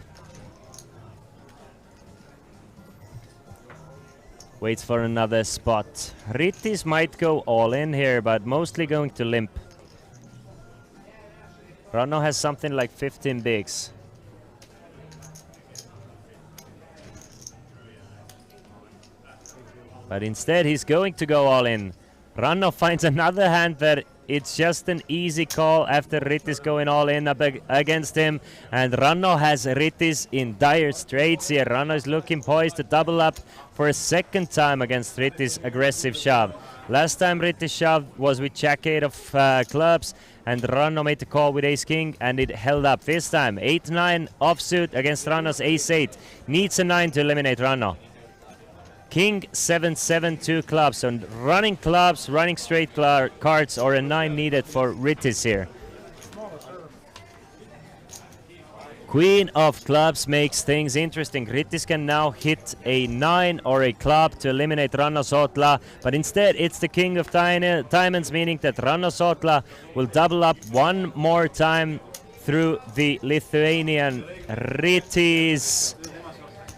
Waits for another spot. Ritis might go all in here, but mostly going to limp. Ranno has something like 15 bigs. But instead he's going to go all in. Ranno finds another hand that it's just an easy call after Ritis going all in up against him. And Ranno has Ritis in dire straits here. Ranno is looking poised to double up for a second time against Ritis' aggressive shove. Last time Ritis shoved was with Jack-8 of clubs, and Ranno made the call with Ace-King, and it held up. This time, 8-9 offsuit against Ranno's Ace-8. Needs a 9 to eliminate Ranno. King 7-7 2 clubs, so running clubs, running straight cards, or a 9 needed for Ritis here. Queen of clubs makes things interesting. Ritis can now hit a 9 or a club to eliminate Ranno Sotla, but instead it's the king of diamonds, meaning that Ranno Sotla will double up one more time through the Lithuanian Ritis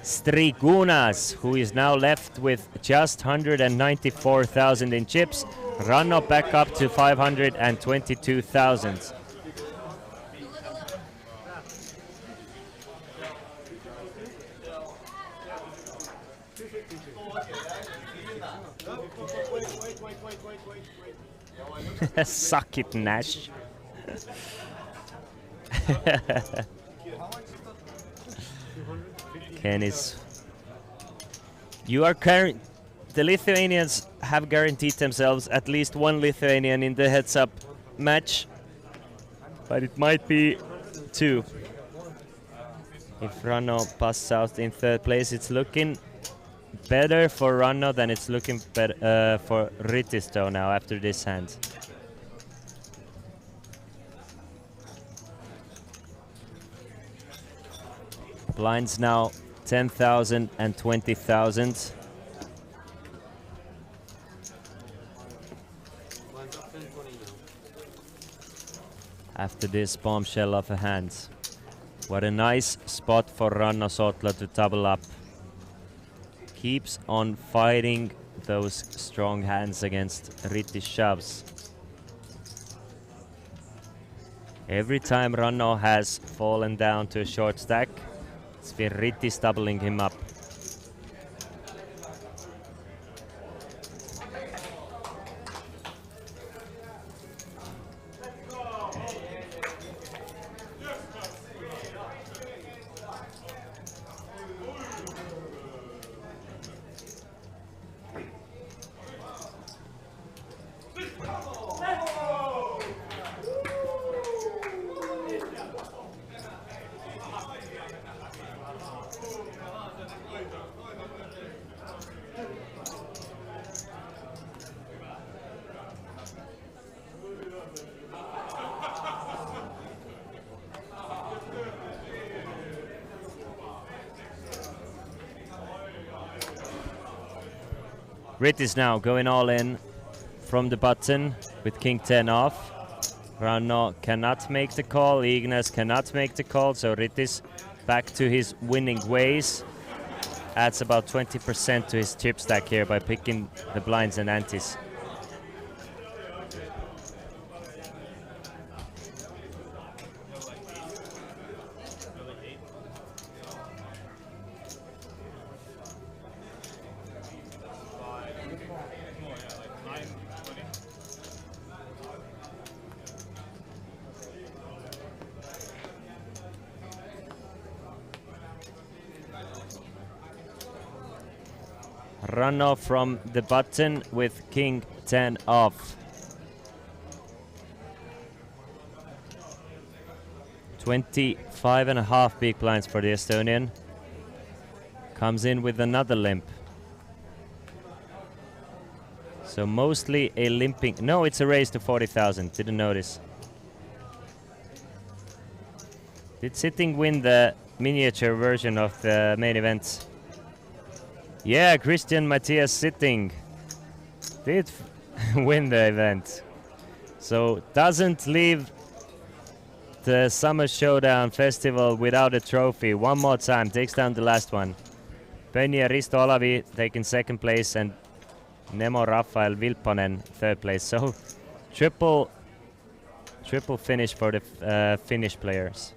Strigunas, who is now left with just 194,000 in chips. Ranno back up to 522,000. Suck it, Nash. Kenny's. You are the Lithuanians have guaranteed themselves at least one Lithuanian in the heads-up match, but it might be two. If Ranno passes out in third place, it's looking better for Ranno than it's looking better for Ritis though now after this hand. Blinds now 10,000 and 20,000. After this bombshell of a hand. What a nice spot for Ranno Sotla to double up. Keeps on fighting those strong hands against Ritis shoves. Every time Ranno has fallen down to a short stack, it's been Ritis doubling him up. Ritis now going all in from the button with king 10 off. Ranno cannot make the call, Ignas cannot make the call, so Ritis back to his winning ways. Adds about 20% to his chip stack here by picking the blinds and antes. Ranno from the button with king 10 off. 25.5 big blinds for the Estonian. Comes in with another limp. So mostly a limping. No, it's a raise to 40,000. Didn't notice. Did Sitting win the miniature version of the main event? Yeah, Christian Matthias Sitting did win the event. So doesn't leave the Summer Showdown Festival without a trophy. One more time, takes down the last one. Penny Risto Olavi taking second place and Nemo Rafael Vilponen third place. So triple finish for the Finnish players.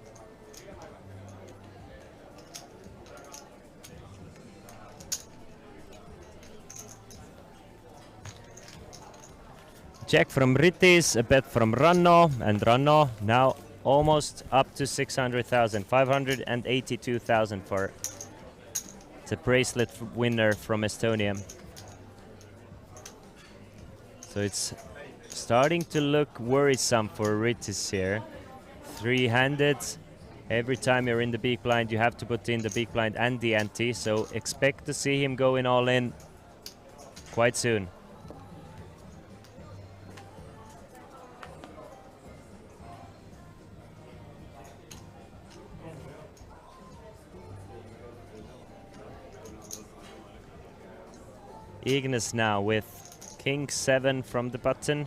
Check from Ritis, a bet from Ranno, and Ranno now almost up to 600,000, 582,000 for the bracelet winner from Estonia. So it's starting to look worrisome for Ritis here. Three-handed, every time you're in the big blind you have to put in the big blind and the ante, so expect to see him going all in quite soon. Ignas now with king 7 from the button.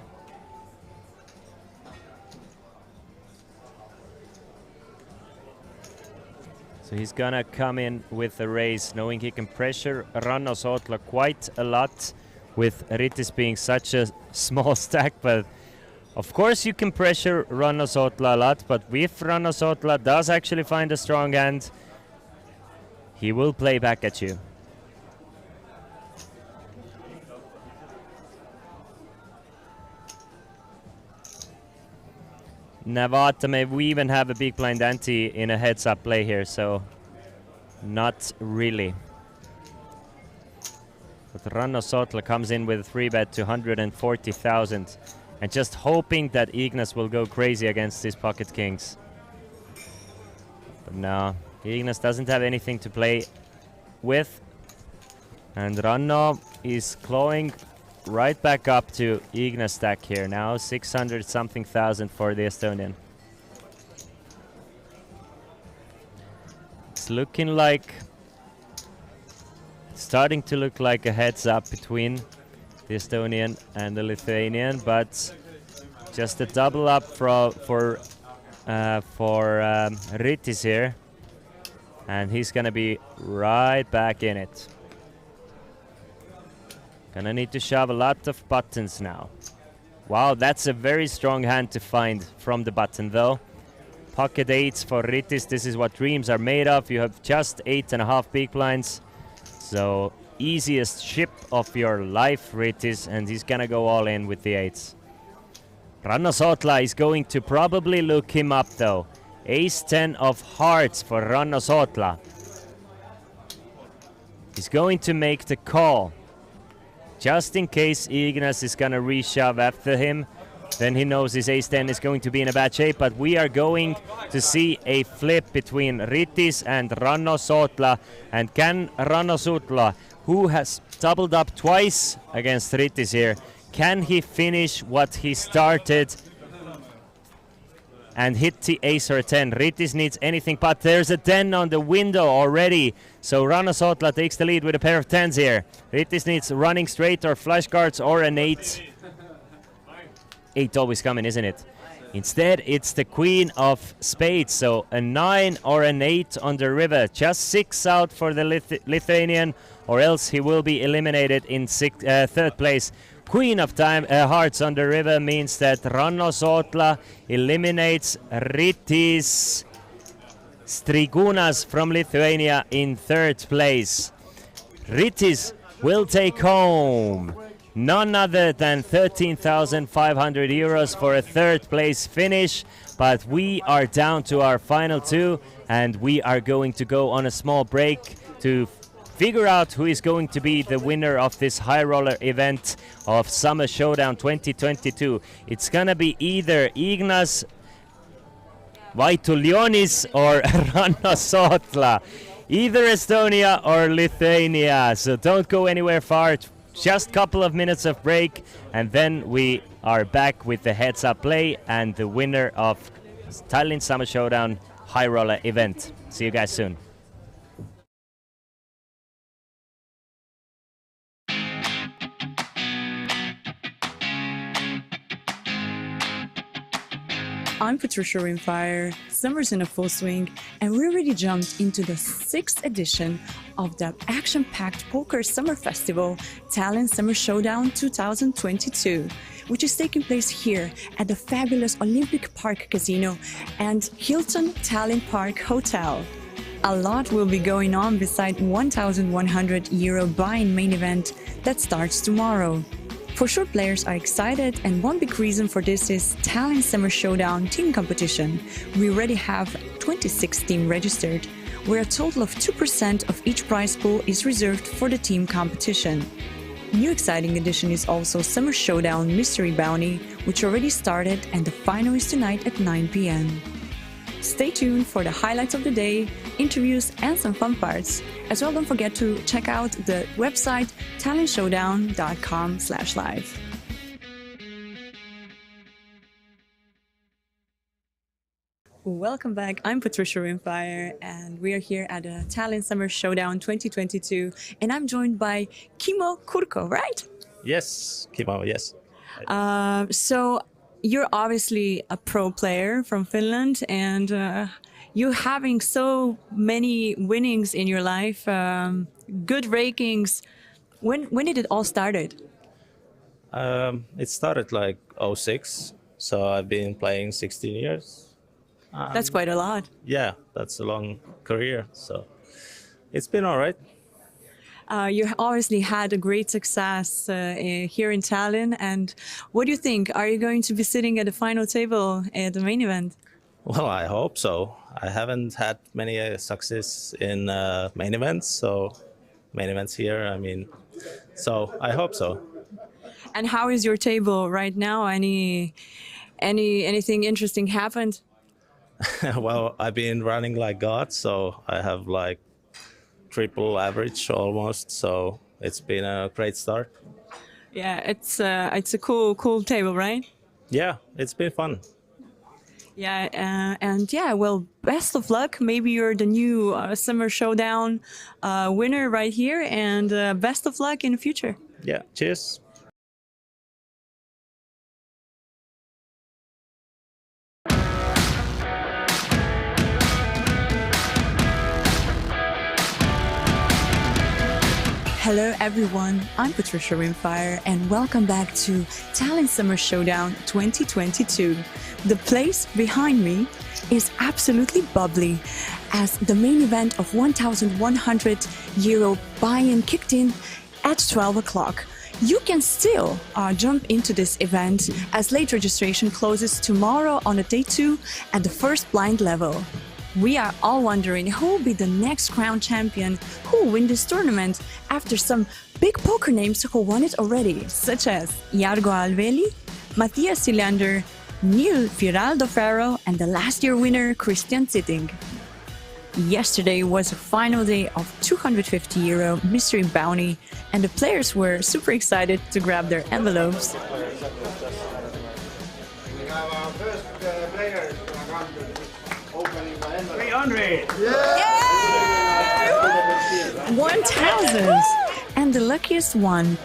So he's gonna come in with a raise, knowing he can pressure Ranno Sotla quite a lot, with Ritis being such a small stack. But of course you can pressure Ranno Sotla a lot, but if Ranno Sotla does actually find a strong hand, he will play back at you. Navata may we even have a big blind ante in a heads-up play here, so not really. But Ranno Sotla comes in with a 3-bet to 140,000 and just hoping that Ignas will go crazy against these pocket kings. But no, Ignas doesn't have anything to play with, and Ranno is clawing right back up to Ignas stack here now, 600 something thousand for the Estonian. It's looking like, starting to look like a heads up between the Estonian and the Lithuanian, but just a double up for Ritis here, and he's gonna be right back in it. Gonna need to shove a lot of buttons now. Wow, that's a very strong hand to find from the button though. Pocket 8s for Ritis, this is what dreams are made of. You have just 8.5 big blinds. So easiest chip of your life, Ritis, and he's gonna go all in with the 8s. Ranno Sotla is going to probably look him up though. Ace 10 of hearts for Ranno Sotla. He's going to make the call. Just in case Ignas is gonna reshove after him, then he knows his ace-10 is going to be in a bad shape, but we are going to see a flip between Ritis and Ranno Sotla. And can Ranno Sotla, who has doubled up twice against Ritis here, can he finish what he started? and hit the ace or a 10. Ritis needs anything but. There's a 10 on the window already. So Ranno Sotla takes the lead with a pair of 10s here. Ritis needs running straight or flush cards or an 8. 8 always coming, isn't it? Instead, it's the queen of spades. So a 9 or an 8 on the river. Just 6 out for the Lithuanian, or else he will be eliminated in third place. Queen of hearts on the river means that Ranno Sotla eliminates Ritis Strigunas from Lithuania in third place. Ritis will take home none other than 13,500 euros for a third place finish. But we are down to our final two, and we are going to go on a small break to figure out who is going to be the winner of this high roller event of Summer Showdown 2022. It's gonna be either Ignas Vaitulionis or Ranno Sotla, either Estonia or Lithuania. So don't go anywhere far. Just a couple of minutes of break, and then we are back with the heads up play and the winner of Tallinn Summer Showdown high roller event. See you guys soon. I'm Patricia Rimfire, summer's in a full swing, and we already jumped into the 6th edition of the action-packed poker summer festival, Tallinn Summer Showdown 2022, which is taking place here at the fabulous Olympic Park Casino and Hilton Tallinn Park Hotel. A lot will be going on beside €1,100 buy-in main event that starts tomorrow. For sure, players are excited, and one big reason for this is Tallinn Summer Showdown team competition. We already have 26 teams registered, where a total of 2% of each prize pool is reserved for the team competition. New exciting addition is also Summer Showdown Mystery Bounty, which already started, and the final is tonight at 9 p.m. Stay tuned for the highlights of the day, interviews, and some fun parts. As well, don't forget to check out the website tallinnshowdown.com/live. Welcome back. I'm Patricia Rimfire, and we are here at the Tallinn Summer Showdown 2022, and I'm joined by Kimmo Kurko, right? Yes, Kimmo, yes. So you're obviously a pro player from Finland, and you having so many winnings in your life, good rankings. When did it all started? It started like 06, so I've been playing 16 years. That's quite a lot. Yeah, that's a long career, so it's been all right. You obviously had a great success here in Tallinn, and what do you think? Are you going to be sitting at the final table at the main event? Well, I hope so. I haven't had many success in main events, so main events here, I mean, so I hope so. And how is your table right now? Anything interesting happened? Well, I've been running like God, so I have like triple average almost, so it's been a great start. Yeah, it's a cool table, right? Yeah, it's been fun. Yeah, and yeah, well, best of luck. Maybe you're the new Summer Showdown winner right here, and best of luck in the future. Yeah, cheers. Hello everyone, I'm Patricia Rimfire, and welcome back to Tallinn Summer Showdown 2022. The place behind me is absolutely bubbly, as the main event of €1,100 buy-in kicked in at 12 o'clock. You can still jump into this event, as late registration closes tomorrow on a day 2 at the first blind level. We are all wondering who will be the next crown champion, who will win this tournament, after some big poker names who won it already, such as Jargo Alveli, Matthias Silander, Neil Firaldo Ferro, and the last year winner Christian Zitting. Yesterday was a final day of €250 mystery bounty, and the players were super excited to grab their envelopes. We have our first player. 500. 1,000. And the luckiest one,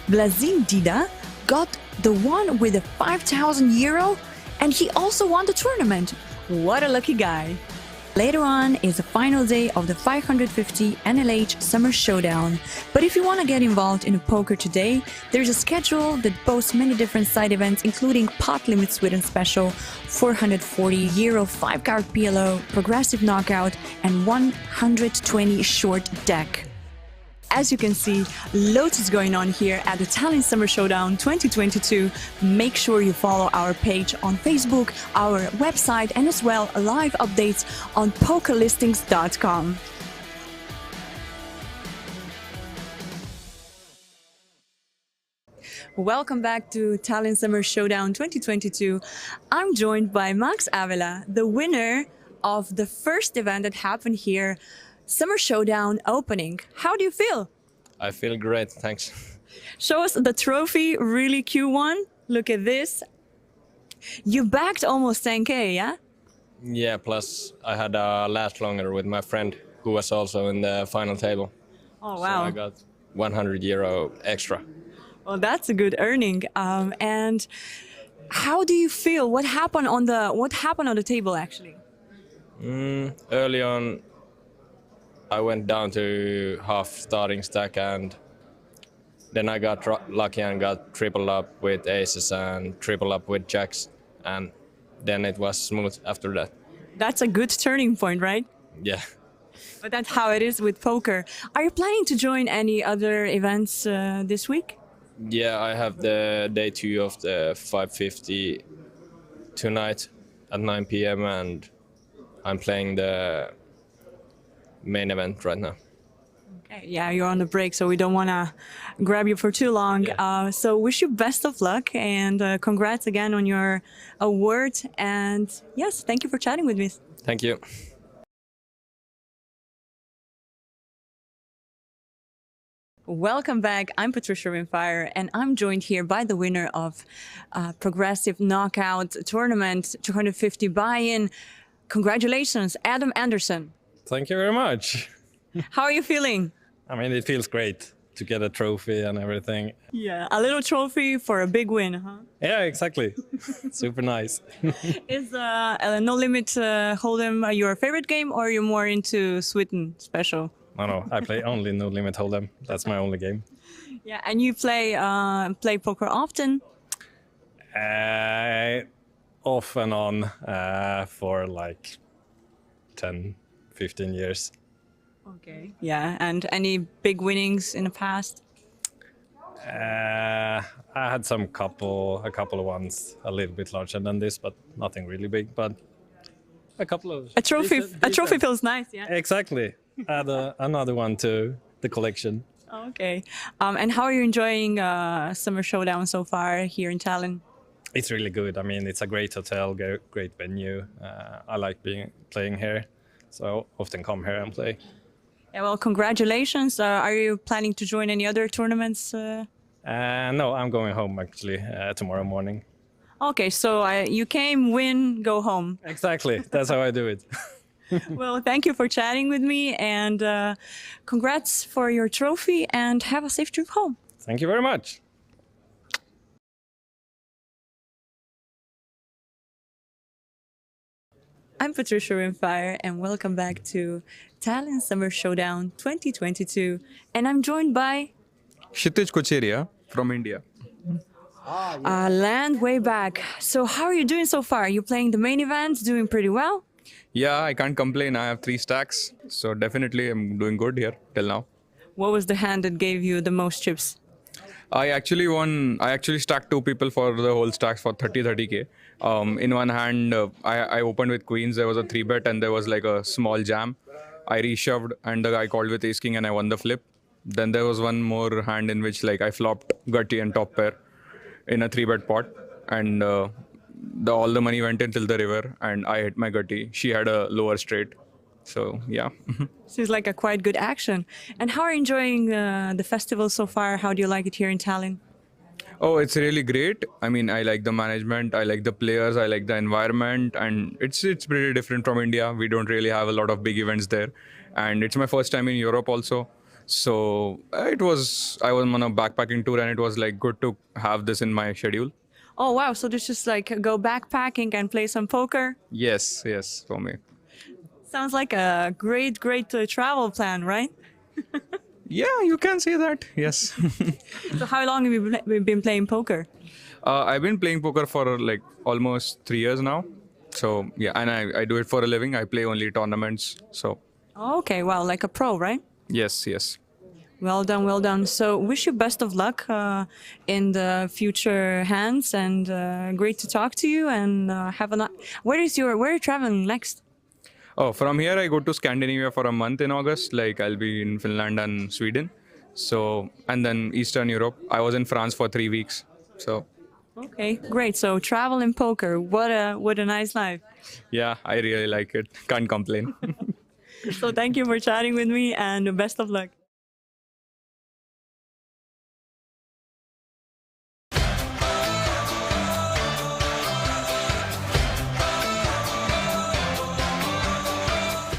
Blazin Dida, got the one with the 5,000 euro, and he also won the tournament. What a lucky guy. Later on is the final day of the 550 NLH Summer Showdown. But if you want to get involved in poker today, there's a schedule that boasts many different side events, including Pot Limit Sweden Special, 440 euro 5-card PLO, Progressive Knockout, and 120 short deck. As you can see, loads is going on here at the Tallinn Summer Showdown 2022. Make sure you follow our page on Facebook, our website, and as well live updates on pokerlistings.com. Welcome back to Tallinn Summer Showdown 2022. I'm joined by Max Avila, the winner of the first event that happened here, Summer Showdown opening. How do you feel? I feel great, thanks. Show us the trophy, really Q1. Look at this. You backed almost 10K, yeah? Yeah, plus I had a last longer with my friend who was also in the final table. Oh, wow. So I got 100 euro extra. Well, that's a good earning. And how do you feel? What happened on the table actually? Early on, I went down to half starting stack, and then I got lucky and got triple up with aces and triple up with jacks, and then it was smooth after that. That's a good turning point, right? Yeah. But that's how it is with poker. Are you planning to join any other events this week? Yeah, I have the day 2 of the 550 tonight at 9 p.m. and I'm playing the main event right now. Okay, yeah, you're on the break, so we don't want to grab you for too long. Yeah. So wish you best of luck and congrats again on your award. And yes, thank you for chatting with me. Thank you. Welcome back. I'm Patricia Rimfire, and I'm joined here by the winner of Progressive Knockout Tournament 250 buy-in. Congratulations, Adam Anderson. Thank you very much. How are you feeling? I mean, it feels great to get a trophy and everything. Yeah, a little trophy for a big win, huh? Yeah, exactly. Super nice. Is No Limit Hold'em your favorite game, or are you more into Sweden special? No, I play only No Limit Hold'em. That's my only game. Yeah, and you play poker often? Off and on for like 10, 15 years. Okay. Yeah, and any big winnings in the past? I had a couple of ones a little bit larger than this, but nothing really big. But a couple of a trophy feels nice, yeah. Exactly. Add another one to the collection. Okay. And how are you enjoying Summer Showdown so far here in Tallinn? It's really good. I mean, it's a great hotel, great venue. I like playing here, so I often come here and play. Yeah, well, congratulations. Are you planning to join any other tournaments? No, I'm going home actually tomorrow morning. Okay, so you came, win, go home. Exactly. That's how I do it. Well, thank you for chatting with me, and congrats for your trophy, and have a safe trip home. Thank you very much. I'm Patricia Rimfire, and welcome back to Tallinn Summer Showdown 2022. And I'm joined by Kshitij Kocheria from India. Land way back. So how are you doing so far? You playing the main event, doing pretty well? Yeah, I can't complain. I have 3 stacks, so definitely I'm doing good here till now. What was the hand that gave you the most chips? I actually stacked 2 people for the whole stacks for 30k. In one hand, I opened with queens. There was a 3-bet and there was like a small jam. I reshoved and the guy called with ace king and I won the flip. Then there was one more hand in which like I flopped gutty and top pair in a 3-bet pot, and all the money went until the river and I hit my gutty. She had a lower straight. So yeah. Seems like a quite good action. And how are you enjoying the festival so far? How do you like it here in Tallinn? Oh, it's really great. I mean, I like the management, I like the players, I like the environment, and it's pretty different from India. We don't really have a lot of big events there, and it's my first time in Europe also. So I was on a backpacking tour, and it was like good to have this in my schedule. Oh wow, so this just like go backpacking and play some poker? Yes, yes, for me. Sounds like a great travel plan, right? Yeah, you can say that. Yes. So how long have you been playing poker? I've been playing poker for like almost 3 years now. So yeah, and I do it for a living. I play only tournaments. So Okay, well, like a pro, right? yes, yes. Well done, well done. So wish you best of luck in the future hands, and great to talk to you. And have a where are you traveling next? Oh, from here I go to Scandinavia for a month in August. Like I'll be in Finland and Sweden. So and then Eastern Europe. I was in France for 3 weeks. So Okay, great. So travel and poker. What a nice life. yeah, I really like it. Can't complain. So thank you for chatting with me, and best of luck.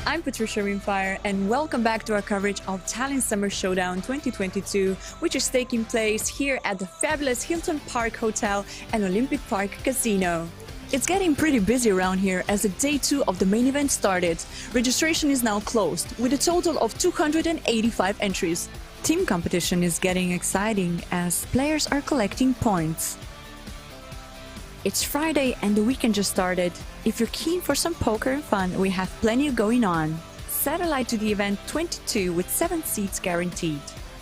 I'm Patricia Rimfire, and welcome back to our coverage of Tallinn Summer Showdown 2022, which is taking place here at the fabulous Hilton Park Hotel and Olympic Park Casino. It's getting pretty busy around here as the day 2 of the main event started. Registration is now closed, with a total of 285 entries. Team competition is getting exciting as players are collecting points. It's Friday and the weekend just started. If you're keen for some poker and fun, we have plenty going on. Satellite to the event 22 with 7 seats guaranteed.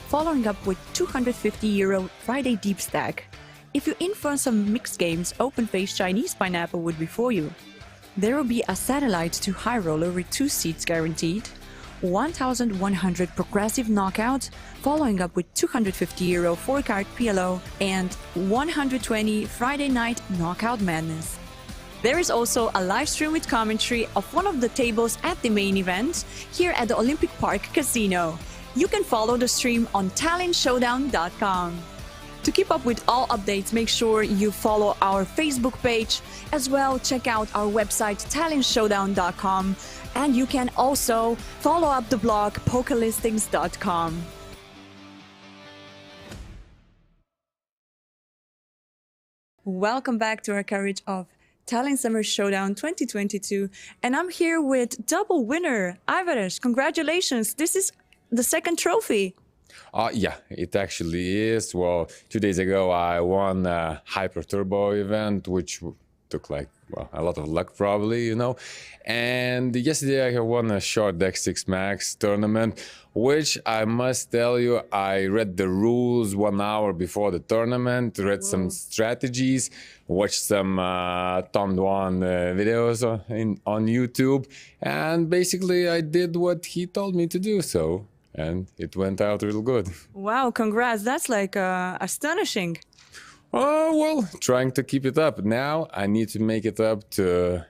Following up with €250 Friday deep stack. If you're in for some mixed games, open-faced Chinese pineapple would be for you. There will be a satellite to high roller with 2 seats guaranteed. 1,100 progressive knockout, following up with €250 4-card PLO and 120 Friday night knockout madness. There is also a live stream with commentary of one of the tables at the main event here at the Olympic Park Casino. You can follow the stream on tallinnshowdown.com. To keep up with all updates, make sure you follow our Facebook page. As well, check out our website tallinnshowdown.com, and you can also follow up the blog pokerlistings.com. Welcome back to our coverage of Tallinn Summer Showdown 2022, and I'm here with double winner Ivares. Congratulations! This is the second trophy. Yeah, it actually is. Well, 2 days ago I won a Hyper Turbo event, which took like, well, a lot of luck probably, you know. And yesterday I won a short deck 6 max tournament, which I must tell you, I read the rules 1 hour before the tournament, read some strategies, watched some Tom Dwan videos on YouTube, and basically I did what he told me to do, so. And it went out real good. Wow, congrats. That's like astonishing. Oh, well, trying to keep it up. Now I need to make it up to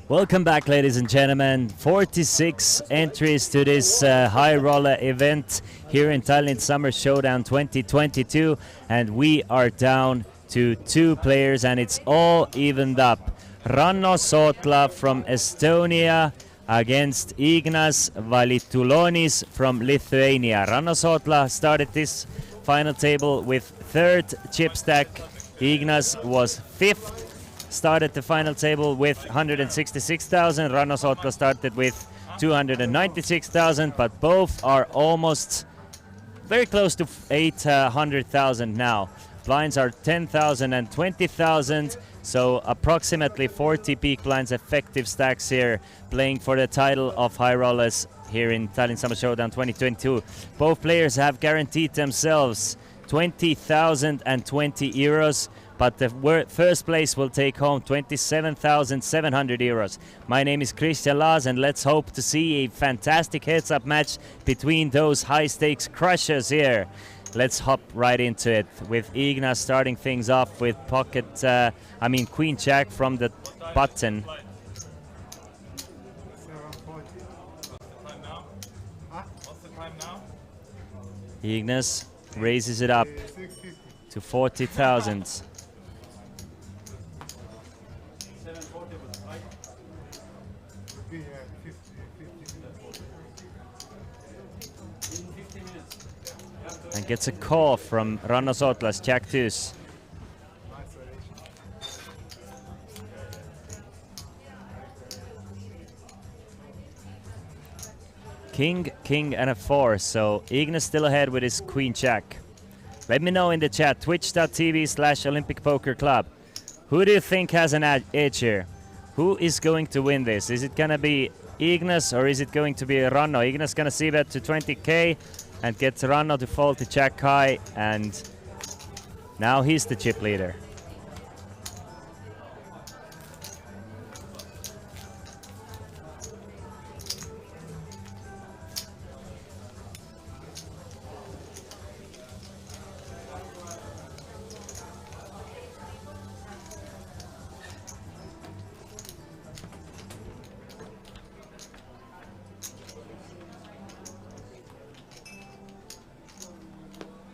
Welcome back, ladies and gentlemen. 46 entries to this high roller event here in Tallinn Summer Showdown 2022. And we are down to 2 players, and it's all evened up. Ranno Sootla from Estonia against Ignas Valitulonis from Lithuania. Ranno Sootla started this final table with 3rd chip stack. Ignas was 5th, started the final table with 166,000. Ranno Sootla started with 296,000, but both are almost very close to 800,000 now. Blinds are 10,000 and 20,000. So approximately 40 peak blinds effective stacks here, playing for the title of high rollers here in Tallinn Summer Showdown 2022. Both players have guaranteed themselves 20,000 and 20 euros, but the first place will take home 27,700 euros. My name is Christian Laas, and let's hope to see a fantastic heads-up match between those high-stakes crushers here. Let's hop right into it with Ignas starting things off with Queen Jack from the button. Ignas raises it up to 40,000. And gets a call from Ranno Sotlas, Jack Deuce. King, king, and a 4, so Ignas still ahead with his queen jack. Let me know in the chat, twitch.tv/Olympic Poker Club. Who do you think has an edge here? Who is going to win this? Is it gonna be Ignas or is it going to be Ranno? Ignas gonna see bet to 20k and get Ranno to fold to jack high, and now he's the chip leader.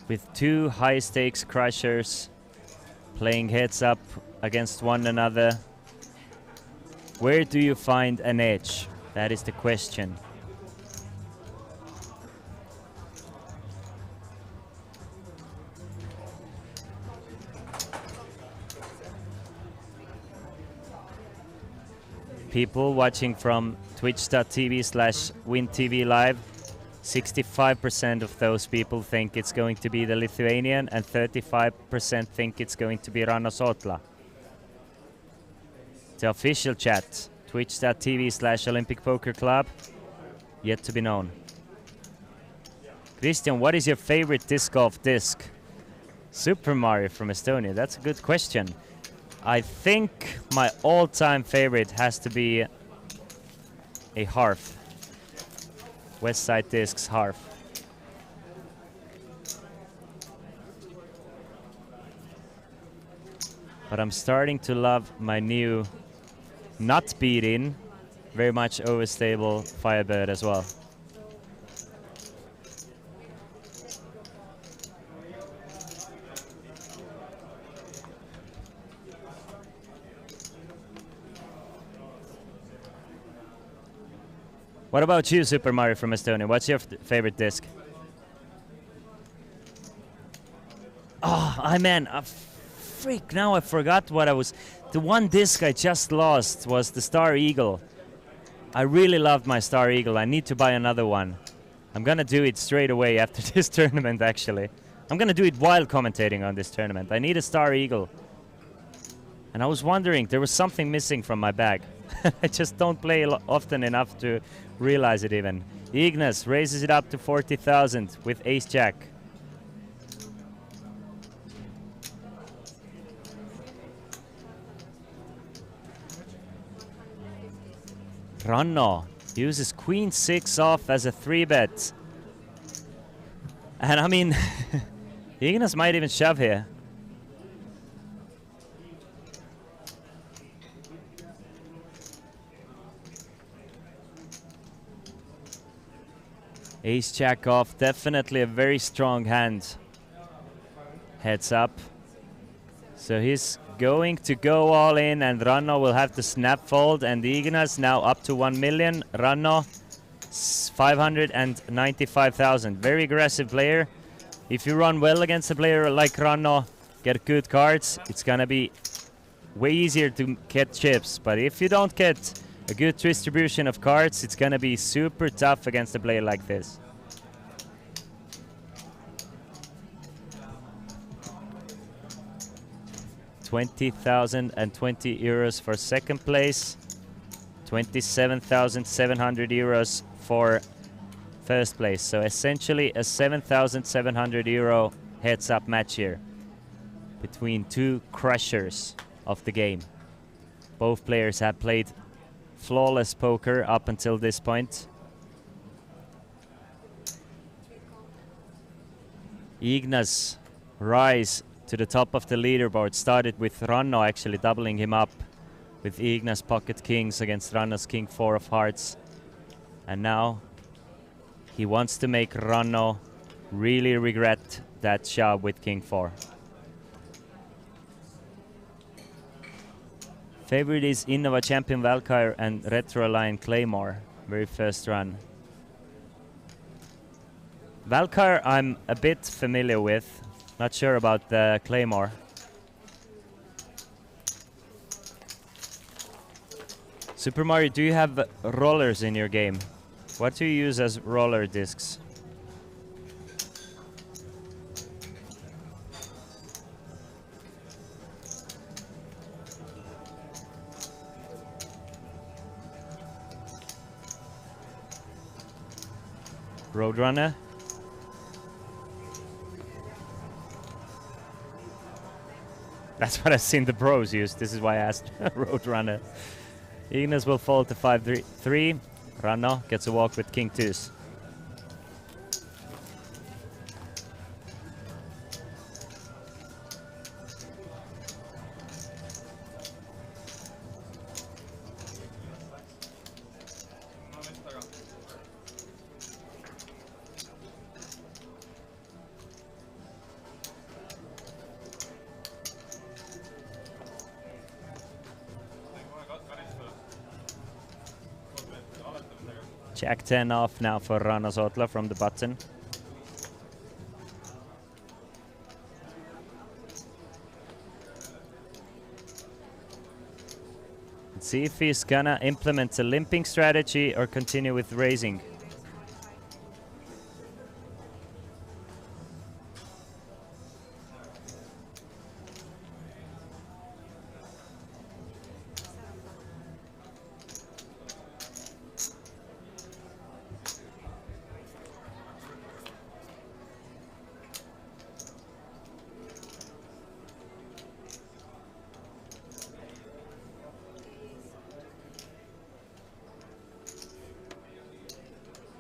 With two high-stakes crushers playing heads up against one another, where do you find an edge? That is the question. People watching from twitch.tv/WinTV Live, 65% of those people think it's going to be the Lithuanian and 35% think it's going to be Ranno Sotla. The official chat, twitch.tv/Olympic Poker Club, yet to be known. Christian, what is your favorite disc golf disc? Super Mario from Estonia, that's a good question. I think my all-time favorite has to be a Harf. West Side Discs Harf. But I'm starting to love my new not beat-in, very much overstable Firebird as well. What about you, Super Mario from Estonia? What's your favorite disc? Oh, man, freak, now I forgot what I was... The one disc I just lost was the Star Eagle. I really loved my Star Eagle. I need to buy another one. I'm gonna do it straight away after this tournament, actually. I'm gonna do it while commentating on this tournament. I need a Star Eagle. And I was wondering, there was something missing from my bag. I just don't play often enough to realize it even. Ignas raises it up to 40,000 with ace-jack. Ranno uses queen 6 off as a 3-bet. And I mean, Ignas might even shove here. Ace jack off, definitely a very strong hand. Heads up. So he's going to go all in, and Ranno will have to snap fold, and Ignas now up to 1 million. Ranno 595,000. Very aggressive player. If you run well against a player like Ranno, get good cards, it's gonna be way easier to get chips. But if you don't get a good distribution of cards, it's gonna be super tough against a player like this. €20,020 for second place, 27,700 euros for first place. So essentially a 7,700 euro heads up match here between two crushers of the game. Both players have played flawless poker up until this point. Ignas' rise to the top of the leaderboard started with Ranno actually doubling him up with Ignas' pocket kings against Ranno's king 4 of hearts. And now he wants to make Ranno really regret that shove with king 4. Favorite is Innova Champion Valkyrie and Retro Lion Claymore. Very first run. Valkyrie I'm a bit familiar with. Not sure about the Claymore. Super Mario, do you have rollers in your game? What do you use as roller discs? Roadrunner? That's what I've seen the pros use. This is why I asked Roadrunner. Ignis will fall to 5-3. Ranno gets a walk with King Deuce. Jack 10 off now for Rana Sotla from the button. Let's see if he's gonna implement a limping strategy or continue with raising.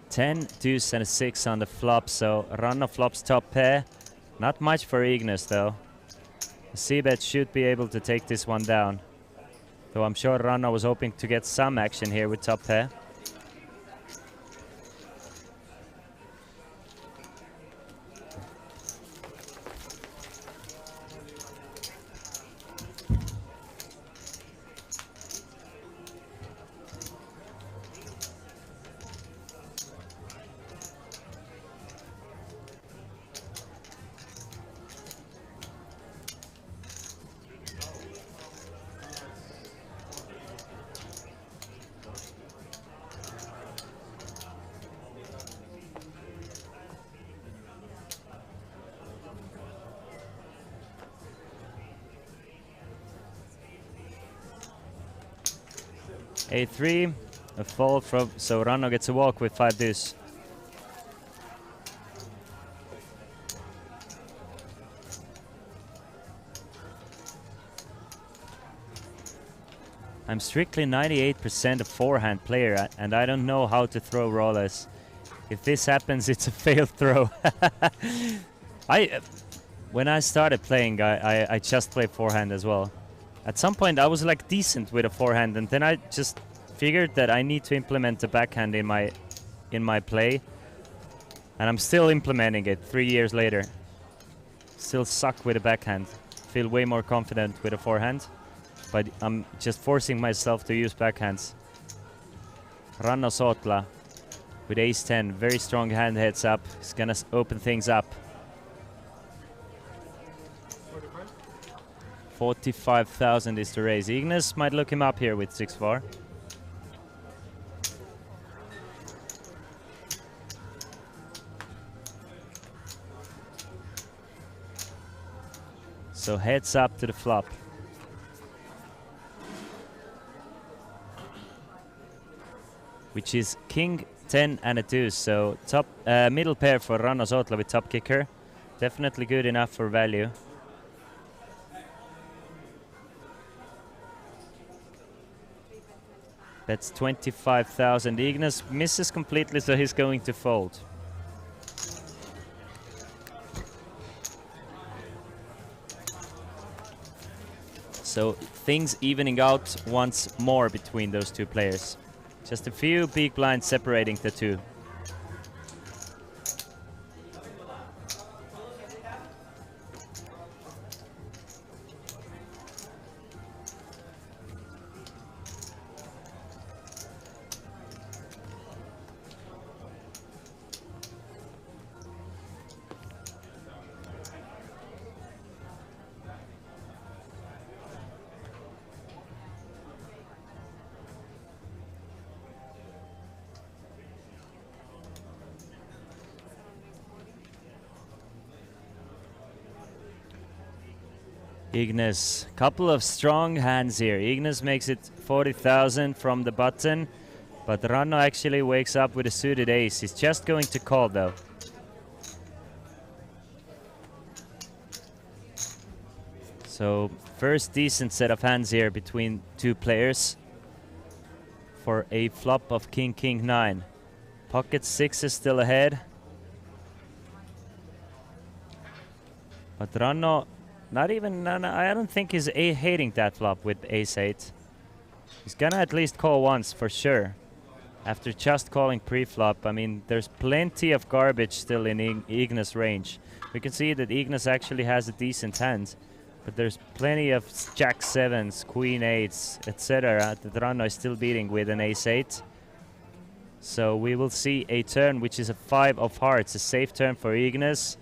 Ten, deuce and a 6 on the flop, so Ranno flops top pair. Not much for Ignis though. C-bet should be able to take this one down. Though I'm sure Ranno was hoping to get some action here with top pair. A3, a fall from, so Ranno gets a walk with 5 deuce. I'm strictly 98% a forehand player and I don't know how to throw rollers. If this happens, it's a failed throw. When I started playing, I just played forehand as well. At some point I was like decent with a forehand and then I just figured that I need to implement a backhand in my play. And I'm still implementing it 3 years later. Still suck with a backhand. Feel way more confident with a forehand. But I'm just forcing myself to use backhands. Ranno Sotla with ace 10. Very strong hand heads up. He's gonna open things up. 45,000 is the raise. Ignis might look him up here with 6-4. So heads up to the flop. Which is king, 10 and a deuce. So top middle pair for Ranno Sotla with top kicker. Definitely good enough for value. That's 25,000. Ignis misses completely, so he's going to fold. So things evening out once more between those two players. Just a few big blinds separating the two. Ignis, couple of strong hands here. Ignis makes it 40,000 from the button, but Ranno actually wakes up with a suited ace. He's just going to call though. So first decent set of hands here between two players for a flop of King, King 9. Pocket 6 is still ahead. But Ranno, I don't think he's hating that flop with ace 8. He's gonna at least call once for sure. After just calling pre-flop, I mean, there's plenty of garbage still in Ignis' range. We can see that Ignis actually has a decent hand, but there's plenty of jack 7s, queen 8s, etc. that Ranno is still beating with an ace 8. So we will see a turn which is a 5 of hearts, a safe turn for Ignis.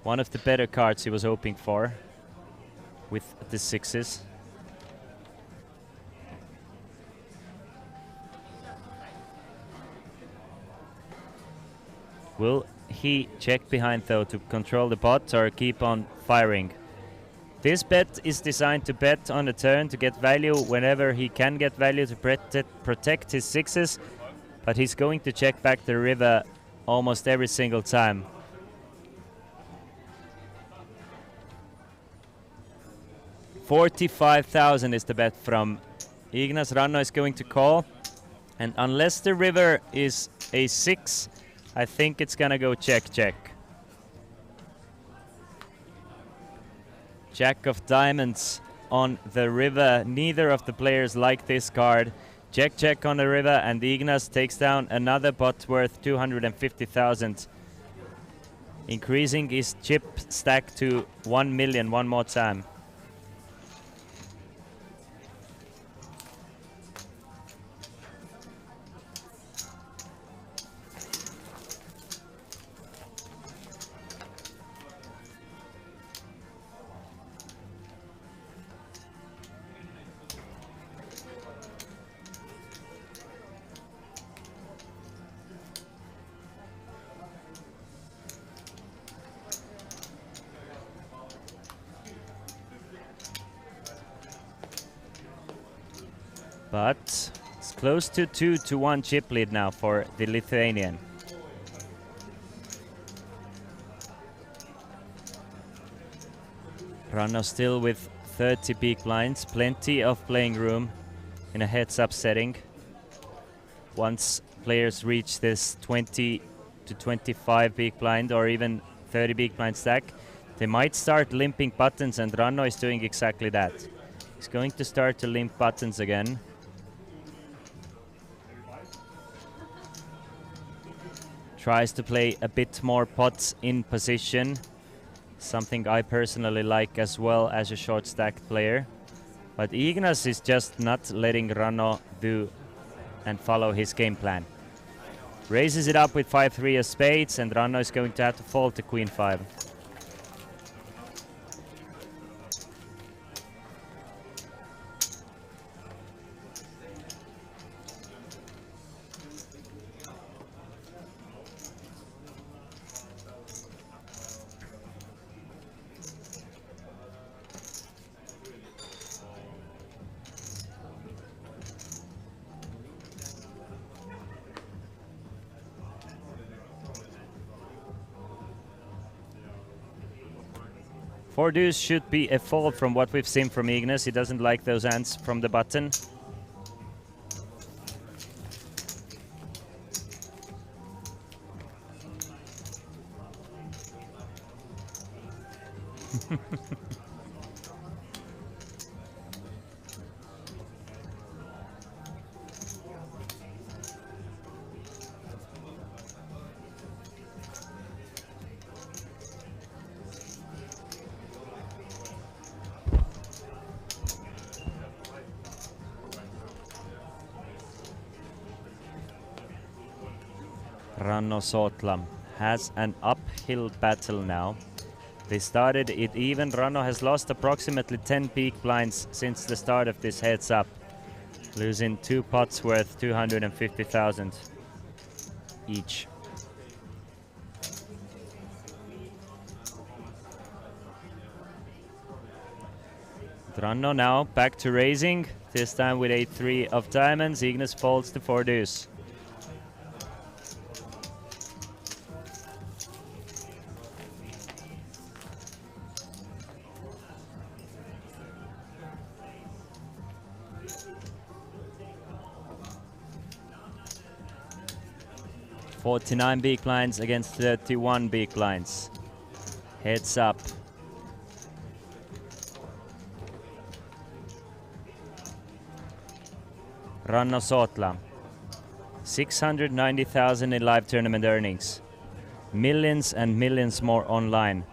One of the better cards he was hoping for with the 6s. Will he check behind though to control the pot or keep on firing? This bet is designed to bet on a turn to get value whenever he can get value to protect his 6s, but he's going to check back the river almost every single time. $45,000 is the bet from Ignis. Ranno is going to call, and unless the river is a 6, I think it's gonna go check, check. Jack of diamonds on the river. Neither of the players like this card. Check, check on the river, and Ignis takes down another pot worth 250,000. Increasing his chip stack to 1 million one more time. But it's close to 2-1 chip lead now for the Lithuanian. Ranno still with 30 big blinds, plenty of playing room in a heads-up setting. Once players reach this 20 to 25 big blind or even 30 big blind stack, they might start limping buttons, and Ranno is doing exactly that. He's going to start to limp buttons again. Tries to play a bit more pots in position, something I personally like as well as a short stacked player. But Ignis is just not letting Ranno do and follow his game plan. Raises it up with 5-3 of spades, and Ranno is going to have to fold to queen 5. Four deuce should be a fold from what we've seen from Ignis. He doesn't like those hands from the button. Ranno Sotlam has an uphill battle now. They started it even. Ranno has lost approximately 10 big blinds since the start of this heads up, losing 2 pots worth 250,000 each. Ranno now back to raising, this time with 8-3 of diamonds. Ignis folds to 4 deuce. $49 big blinds against 31 big blinds. Heads up. Ranno Sotla. 690,000 in live tournament earnings. Millions and millions more online.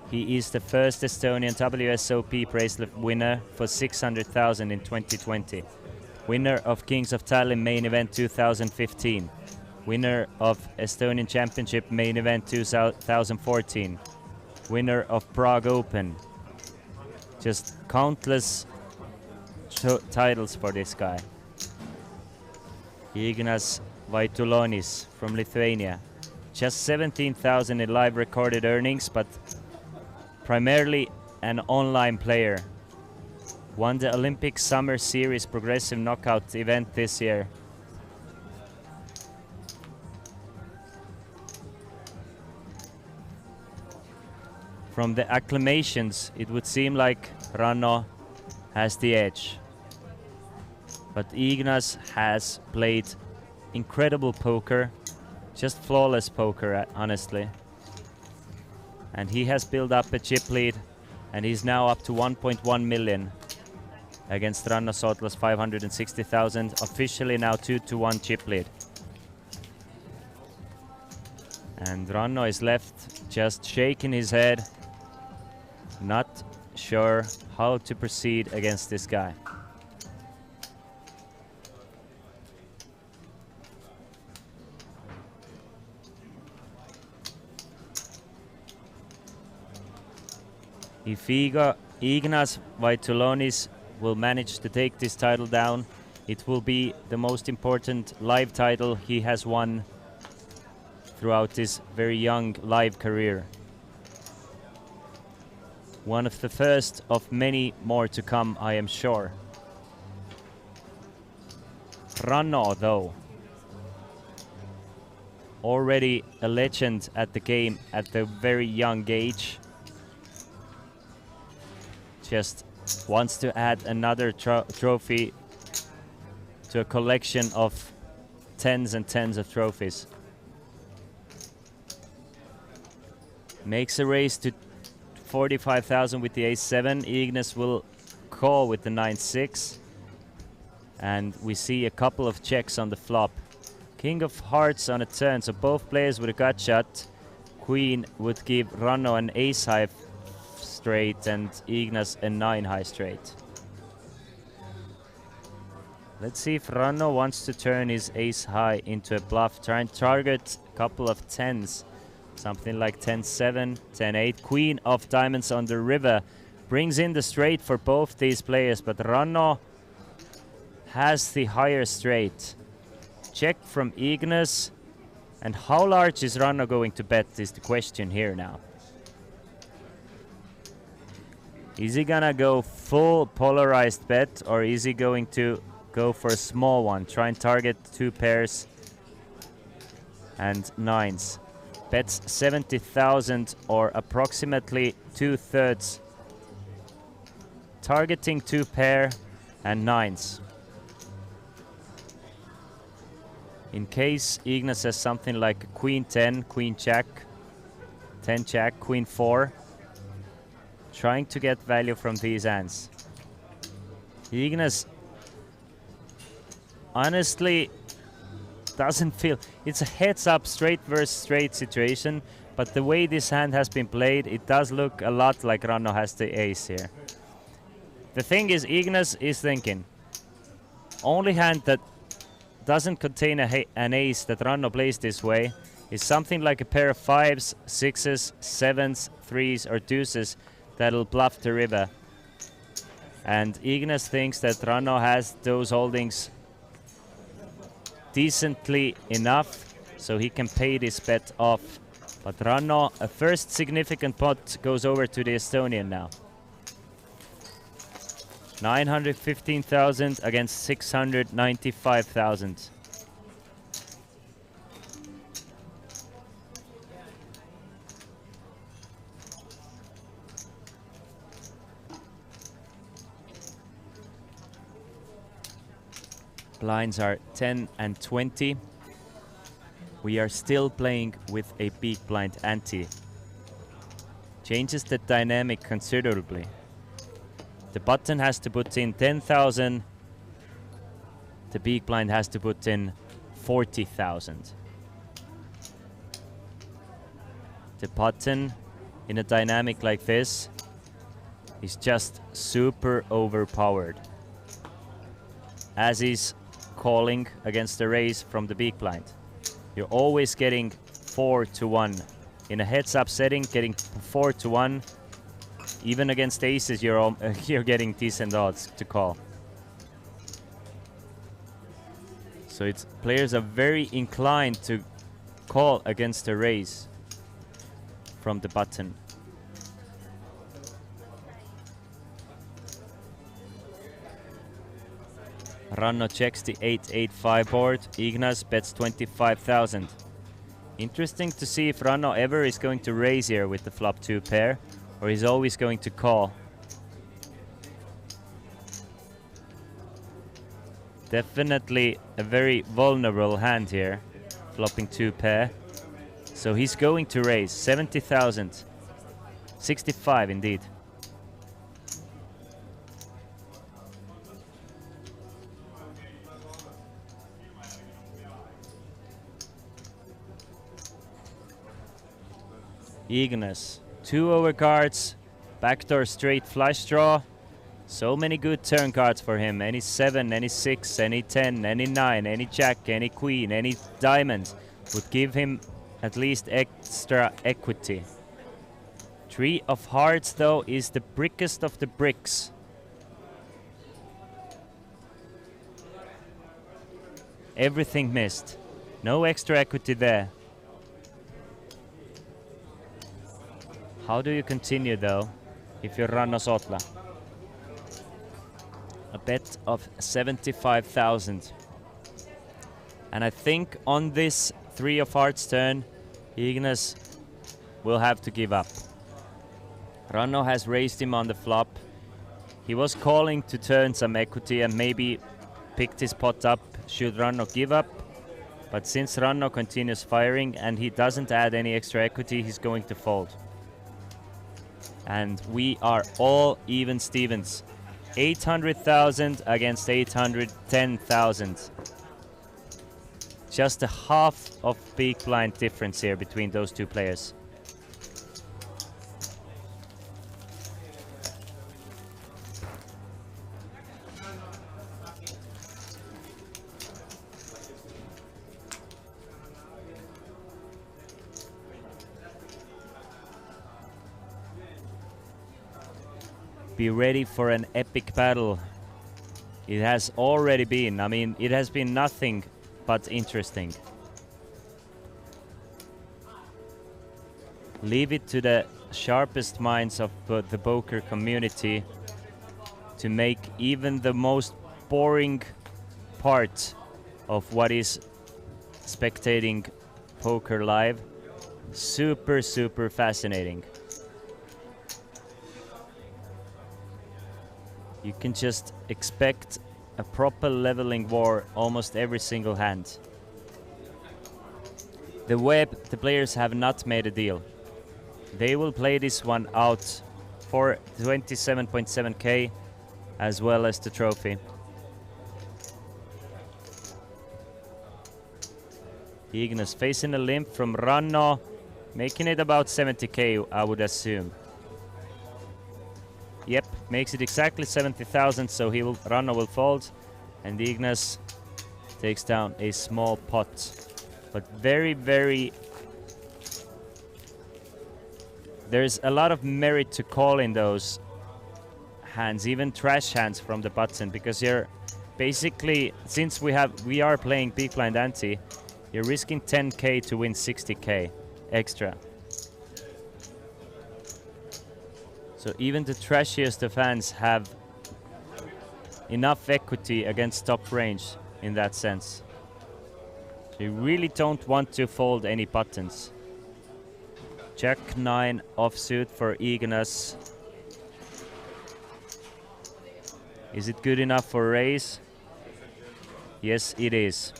He is the first Estonian WSOP bracelet winner for 600,000 in 2020. Winner of Kings of Tallinn main event 2015. Winner of Estonian Championship main event 2014. Winner of Prague Open. Just countless titles for this guy. Ignas Vaitulonis from Lithuania. Just 17,000 in live recorded earnings, but primarily an online player. Won the Olympic Summer Series Progressive Knockout event this year. From the acclamations, it would seem like Ranno has the edge. But Ignas has played incredible poker, just flawless poker, honestly. And he has built up a chip lead, and he's now up to 1.1 million against Ranno Sotla's 560,000, officially now 2-1 chip lead. And Ranno is left just shaking his head, not sure how to proceed against this guy. If Ignas Vaitulonis will manage to take this title down, it will be the most important live title he has won throughout his very young live career. One of the first of many more to come, I am sure. Ranno, though, already a legend at the game at the very young age, just wants to add another trophy to a collection of tens and tens of trophies. Makes a raise to 45,000 with the ace-7. Ignis will call with the 9-6. And we see a couple of checks on the flop. King of hearts on a turn, so both players with a gut shot. Queen would give Ranno an ace-high straight and Ignas a 9-high straight. Let's see if Ranno wants to turn his ace-high into a bluff. Try and target a couple of tens. Something like 10-7, 10-8. Queen of diamonds on the river brings in the straight for both these players, but Ranno has the higher straight. Check from Ignis. And how large is Ranno going to bet is the question here now. Is he gonna go full polarized bet, or is he going to go for a small one? Try and target 2 pairs and 9s. Bets 70,000 or approximately 2/3. Targeting 2 pair and 9s. In case Ignas says something like Queen 10, Queen Jack, 10 Jack, Queen 4. Trying to get value from these hands. Ignas honestly doesn't feel... It's a heads-up straight versus straight situation, but the way this hand has been played, it does look a lot like Ranno has the ace here. The thing is, Ignas is thinking, only hand that doesn't contain an ace that Ranno plays this way is something like a pair of 5s, 6s, 7s, 3s or deuces that'll bluff the river. And Ignas thinks that Ranno has those holdings decently enough so he can pay this bet off. But Ranno, a first significant pot goes over to the Estonian now. 915,000 against 695,000. Blinds are 10 and 20. We are still playing with a big blind ante. Changes the dynamic considerably. The button has to put in 10,000. The big blind has to put in 40,000. The button in a dynamic like this is just super overpowered, as is calling against the raise from the big blind. You're always getting 4 to 1. In a heads-up setting, getting 4 to 1. Even against aces, you're getting decent odds to call. So players are very inclined to call against a raise from the button. Ranno checks the 8-8-5 board. Ignas bets 25,000. Interesting to see if Ranno ever is going to raise here with the flop 2 pair, or he's always going to call. Definitely a very vulnerable hand here, flopping 2 pair. So he's going to raise 70,000. 65 indeed. Ignas, 2 overcards, backdoor straight flush draw. So many good turn cards for him. Any 7, any 6, any 10, any 9, any jack, any queen, any diamond would give him at least extra equity. 3 of hearts though is the brickest of the bricks. Everything missed. No extra equity there. How do you continue though, if you're Ranno Sotla? A bet of 75,000. And I think on this 3 of hearts turn, Ignas will have to give up. Ranno has raised him on the flop. He was calling to turn some equity and maybe picked his pot up should Ranno give up. But since Ranno continues firing and he doesn't add any extra equity, he's going to fold. And we are all even Stevens. 800,000 against 810,000. Just a half of big blind difference here between those 2 players. Be ready for an epic battle. It has already been. I mean, it has been nothing but interesting. Leave it to the sharpest minds of the poker community to make even the most boring part of what is spectating poker live super, super fascinating. You can just expect a proper leveling war almost every single hand. The web, the players have not made a deal. They will play this one out for 27.7k as well as the trophy. Ignas facing a limp from Ranno, making it about 70k, I would assume. Yep, makes it exactly 70,000, so Ranno will fold, and Ignas takes down a small pot. But very, very... There's a lot of merit to call in those hands, even trash hands from the button, because you're basically, since we are playing big blind ante, you're risking 10k to win 60k extra. So even the trashiest of hands have enough equity against top range in that sense. You really don't want to fold any buttons. Jack 9 offsuit for Ignas. Is it good enough for raise? Yes, it is.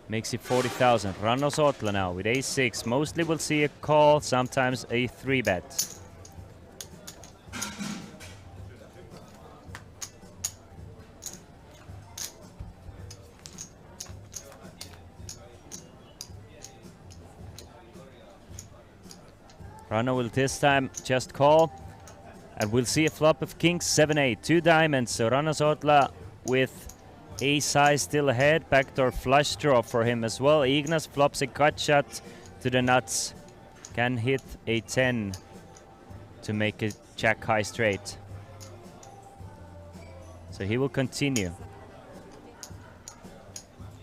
Makes it 40,000. Ranno Sotla now with ace-6. Mostly we'll see a call, sometimes a 3-bet. Ranno will this time just call. And we'll see a flop of kings 7-8. 2 diamonds. So Ranno Sotla with ace high still ahead. Backdoor flush draw for him as well. Ignas flops a cut shot to the nuts. Can hit a 10 to make a jack high straight. So he will continue.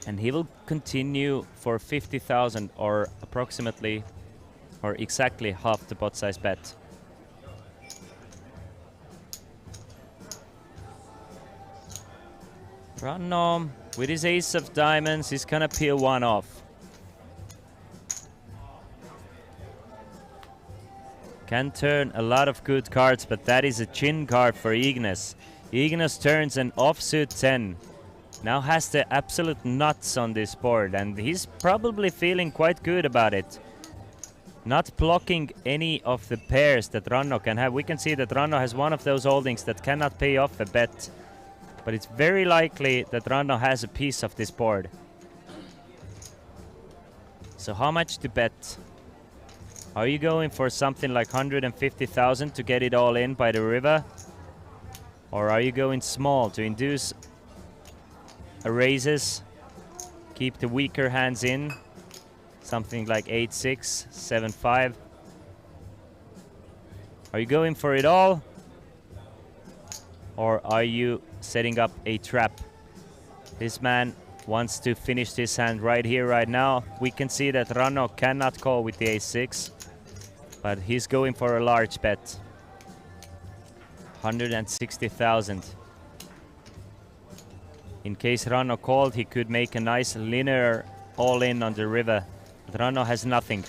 And he will continue for 50,000 or approximately or exactly half the pot size bet. Ranno, with his ace of diamonds, he's gonna peel one off. Can turn a lot of good cards, but that is a chin card for Ignas. Ignas turns an offsuit 10. Now has the absolute nuts on this board, and he's probably feeling quite good about it. Not blocking any of the pairs that Ranno can have. We can see that Ranno has one of those holdings that cannot pay off a bet. But it's very likely that Ranno has a piece of this board. So how much to bet? Are you going for something like 150,000 to get it all in by the river? Or are you going small to induce a raises? Keep the weaker hands in. Something like 8-6, 7-5. Are you going for it all? Or are you setting up a trap? This man wants to finish this hand right here, right now. We can see that Ranno cannot call with the ace-6, but he's going for a large bet. 160,000. In case Ranno called, he could make a nice linear all-in on the river. But Ranno has nothing.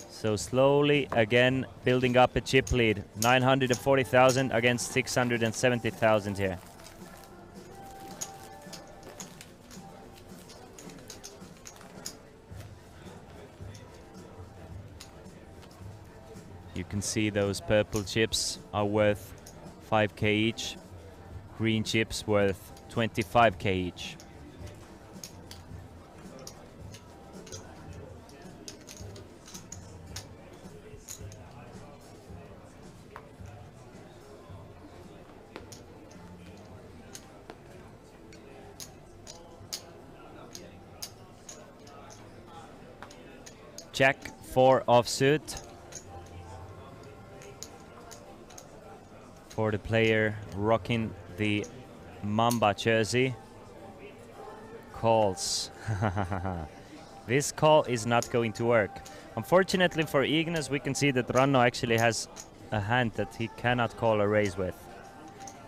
So slowly again building up a chip lead. 940,000 against 670,000 here. You can see those purple chips are worth 5k each. Green chips worth 25k each. Jack 4 offsuit for the player rocking the Mamba jersey. Calls. This call is not going to work. Unfortunately for Ignas, we can see that Ranno actually has a hand that he cannot call a raise with.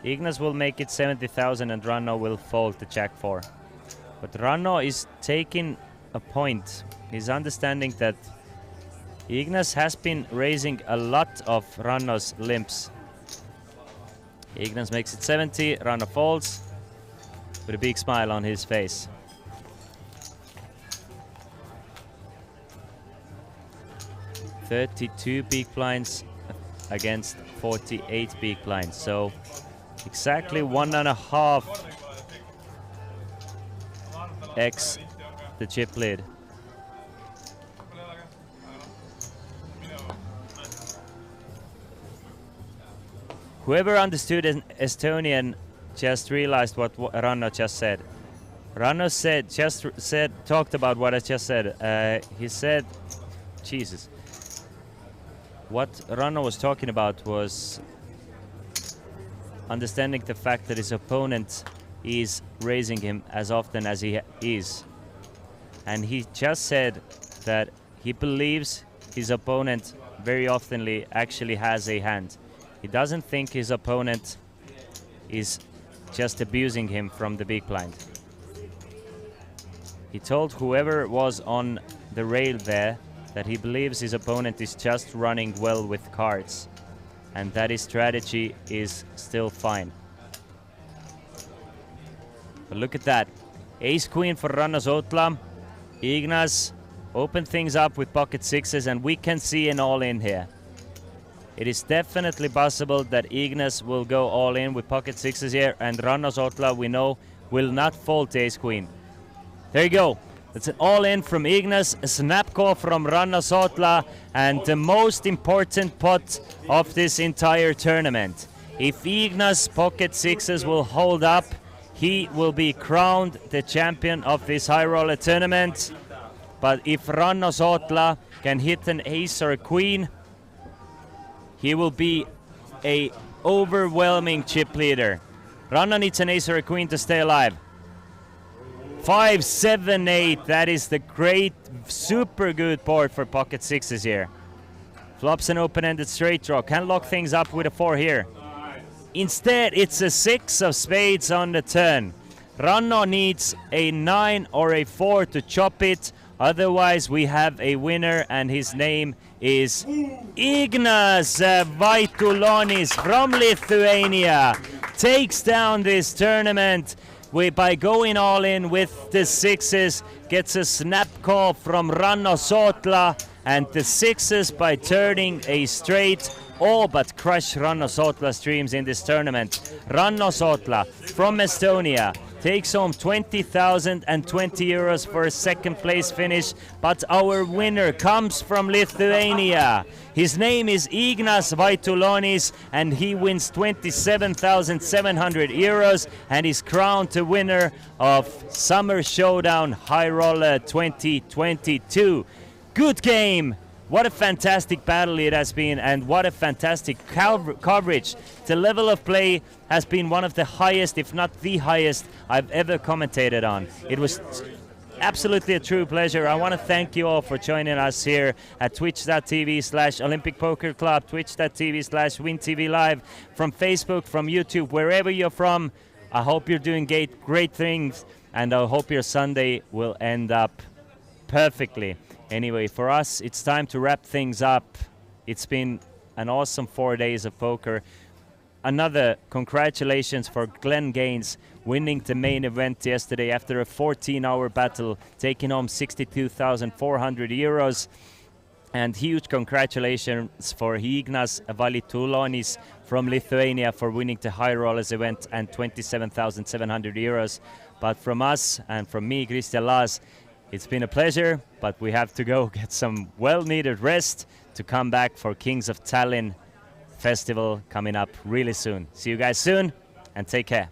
Ignas will make it 70,000 and Ranno will fold the Jack 4. But Ranno is taking a point. He's understanding that Ignas has been raising a lot of Ranno's limps. Ignas makes it 70, Ranno folds with a big smile on his face. $32 big blinds against 48 big blinds, so exactly 1.5x the chip lead. Whoever understood Estonian just realized what Ranno just said. Ranno talked about what I just said. He said, Jesus. What Ranno was talking about was understanding the fact that his opponent is raising him as often as he is. And he just said that he believes his opponent very oftenly actually has a hand. He doesn't think his opponent is just abusing him from the big blind. He told whoever was on the rail there that he believes his opponent is just running well with cards and that his strategy is still fine. But look at that. Ace Queen for Rannos Outla. Ignas open things up with pocket sixes and we can see an all-in here. It is definitely possible that Ignas will go all in with pocket sixes here, and Rannos Outla, we know, will not fold to Ace Queen. There you go. That's an all-in from Ignas, a snap call from Rannos Outla, and the most important pot of this entire tournament. If Ignas pocket sixes will hold up, he will be crowned the champion of this high roller tournament. But if Rannos Outla can hit an ace or a queen, he will be a overwhelming chip leader. Ranno needs an ace or a queen to stay alive. 5, 7, 8. That is the great, super good board for pocket sixes here. Flops an open-ended straight draw. Can lock things up with a 4 here. Instead, it's a 6 of spades on the turn. Ranno needs a 9 or a 4 to chop it. Otherwise, we have a winner, and his name is Ignas Vaitulonis from Lithuania. Takes down this tournament by going all in with the sixes. Gets a snap call from Rannos Outla, and the sixes by turning a straight all but crush Rannos Outla's dreams in this tournament. Rannos Outla from Estonia takes home 20,020 euros for a second place finish, but our winner comes from Lithuania. His name is Ignas Vaitulonis, and he wins 27,700 euros and is crowned the winner of Summer Showdown High Roller 2022. Good game! What a fantastic battle it has been, and what a fantastic coverage. The level of play has been one of the highest, if not the highest, I've ever commentated on. It was absolutely a true pleasure. I want to thank you all for joining us here at twitch.tv/Olympic Poker Club, twitch.tv/WinTV Live, from Facebook, from YouTube, wherever you're from. I hope you're doing great things, and I hope your Sunday will end up perfectly. Anyway, for us, it's time to wrap things up. It's been an awesome 4 days of poker. Another congratulations for Glenn Gaines winning the main event yesterday after a 14-hour battle, taking home 62,400 euros. And huge congratulations for Ignas Vaitulonis from Lithuania for winning the High Rollers event and 27,700 euros. But from us and from me, Christian Laas, it's been a pleasure, but we have to go get some well-needed rest to come back for Kings of Tallinn festival coming up really soon. See you guys soon, and take care.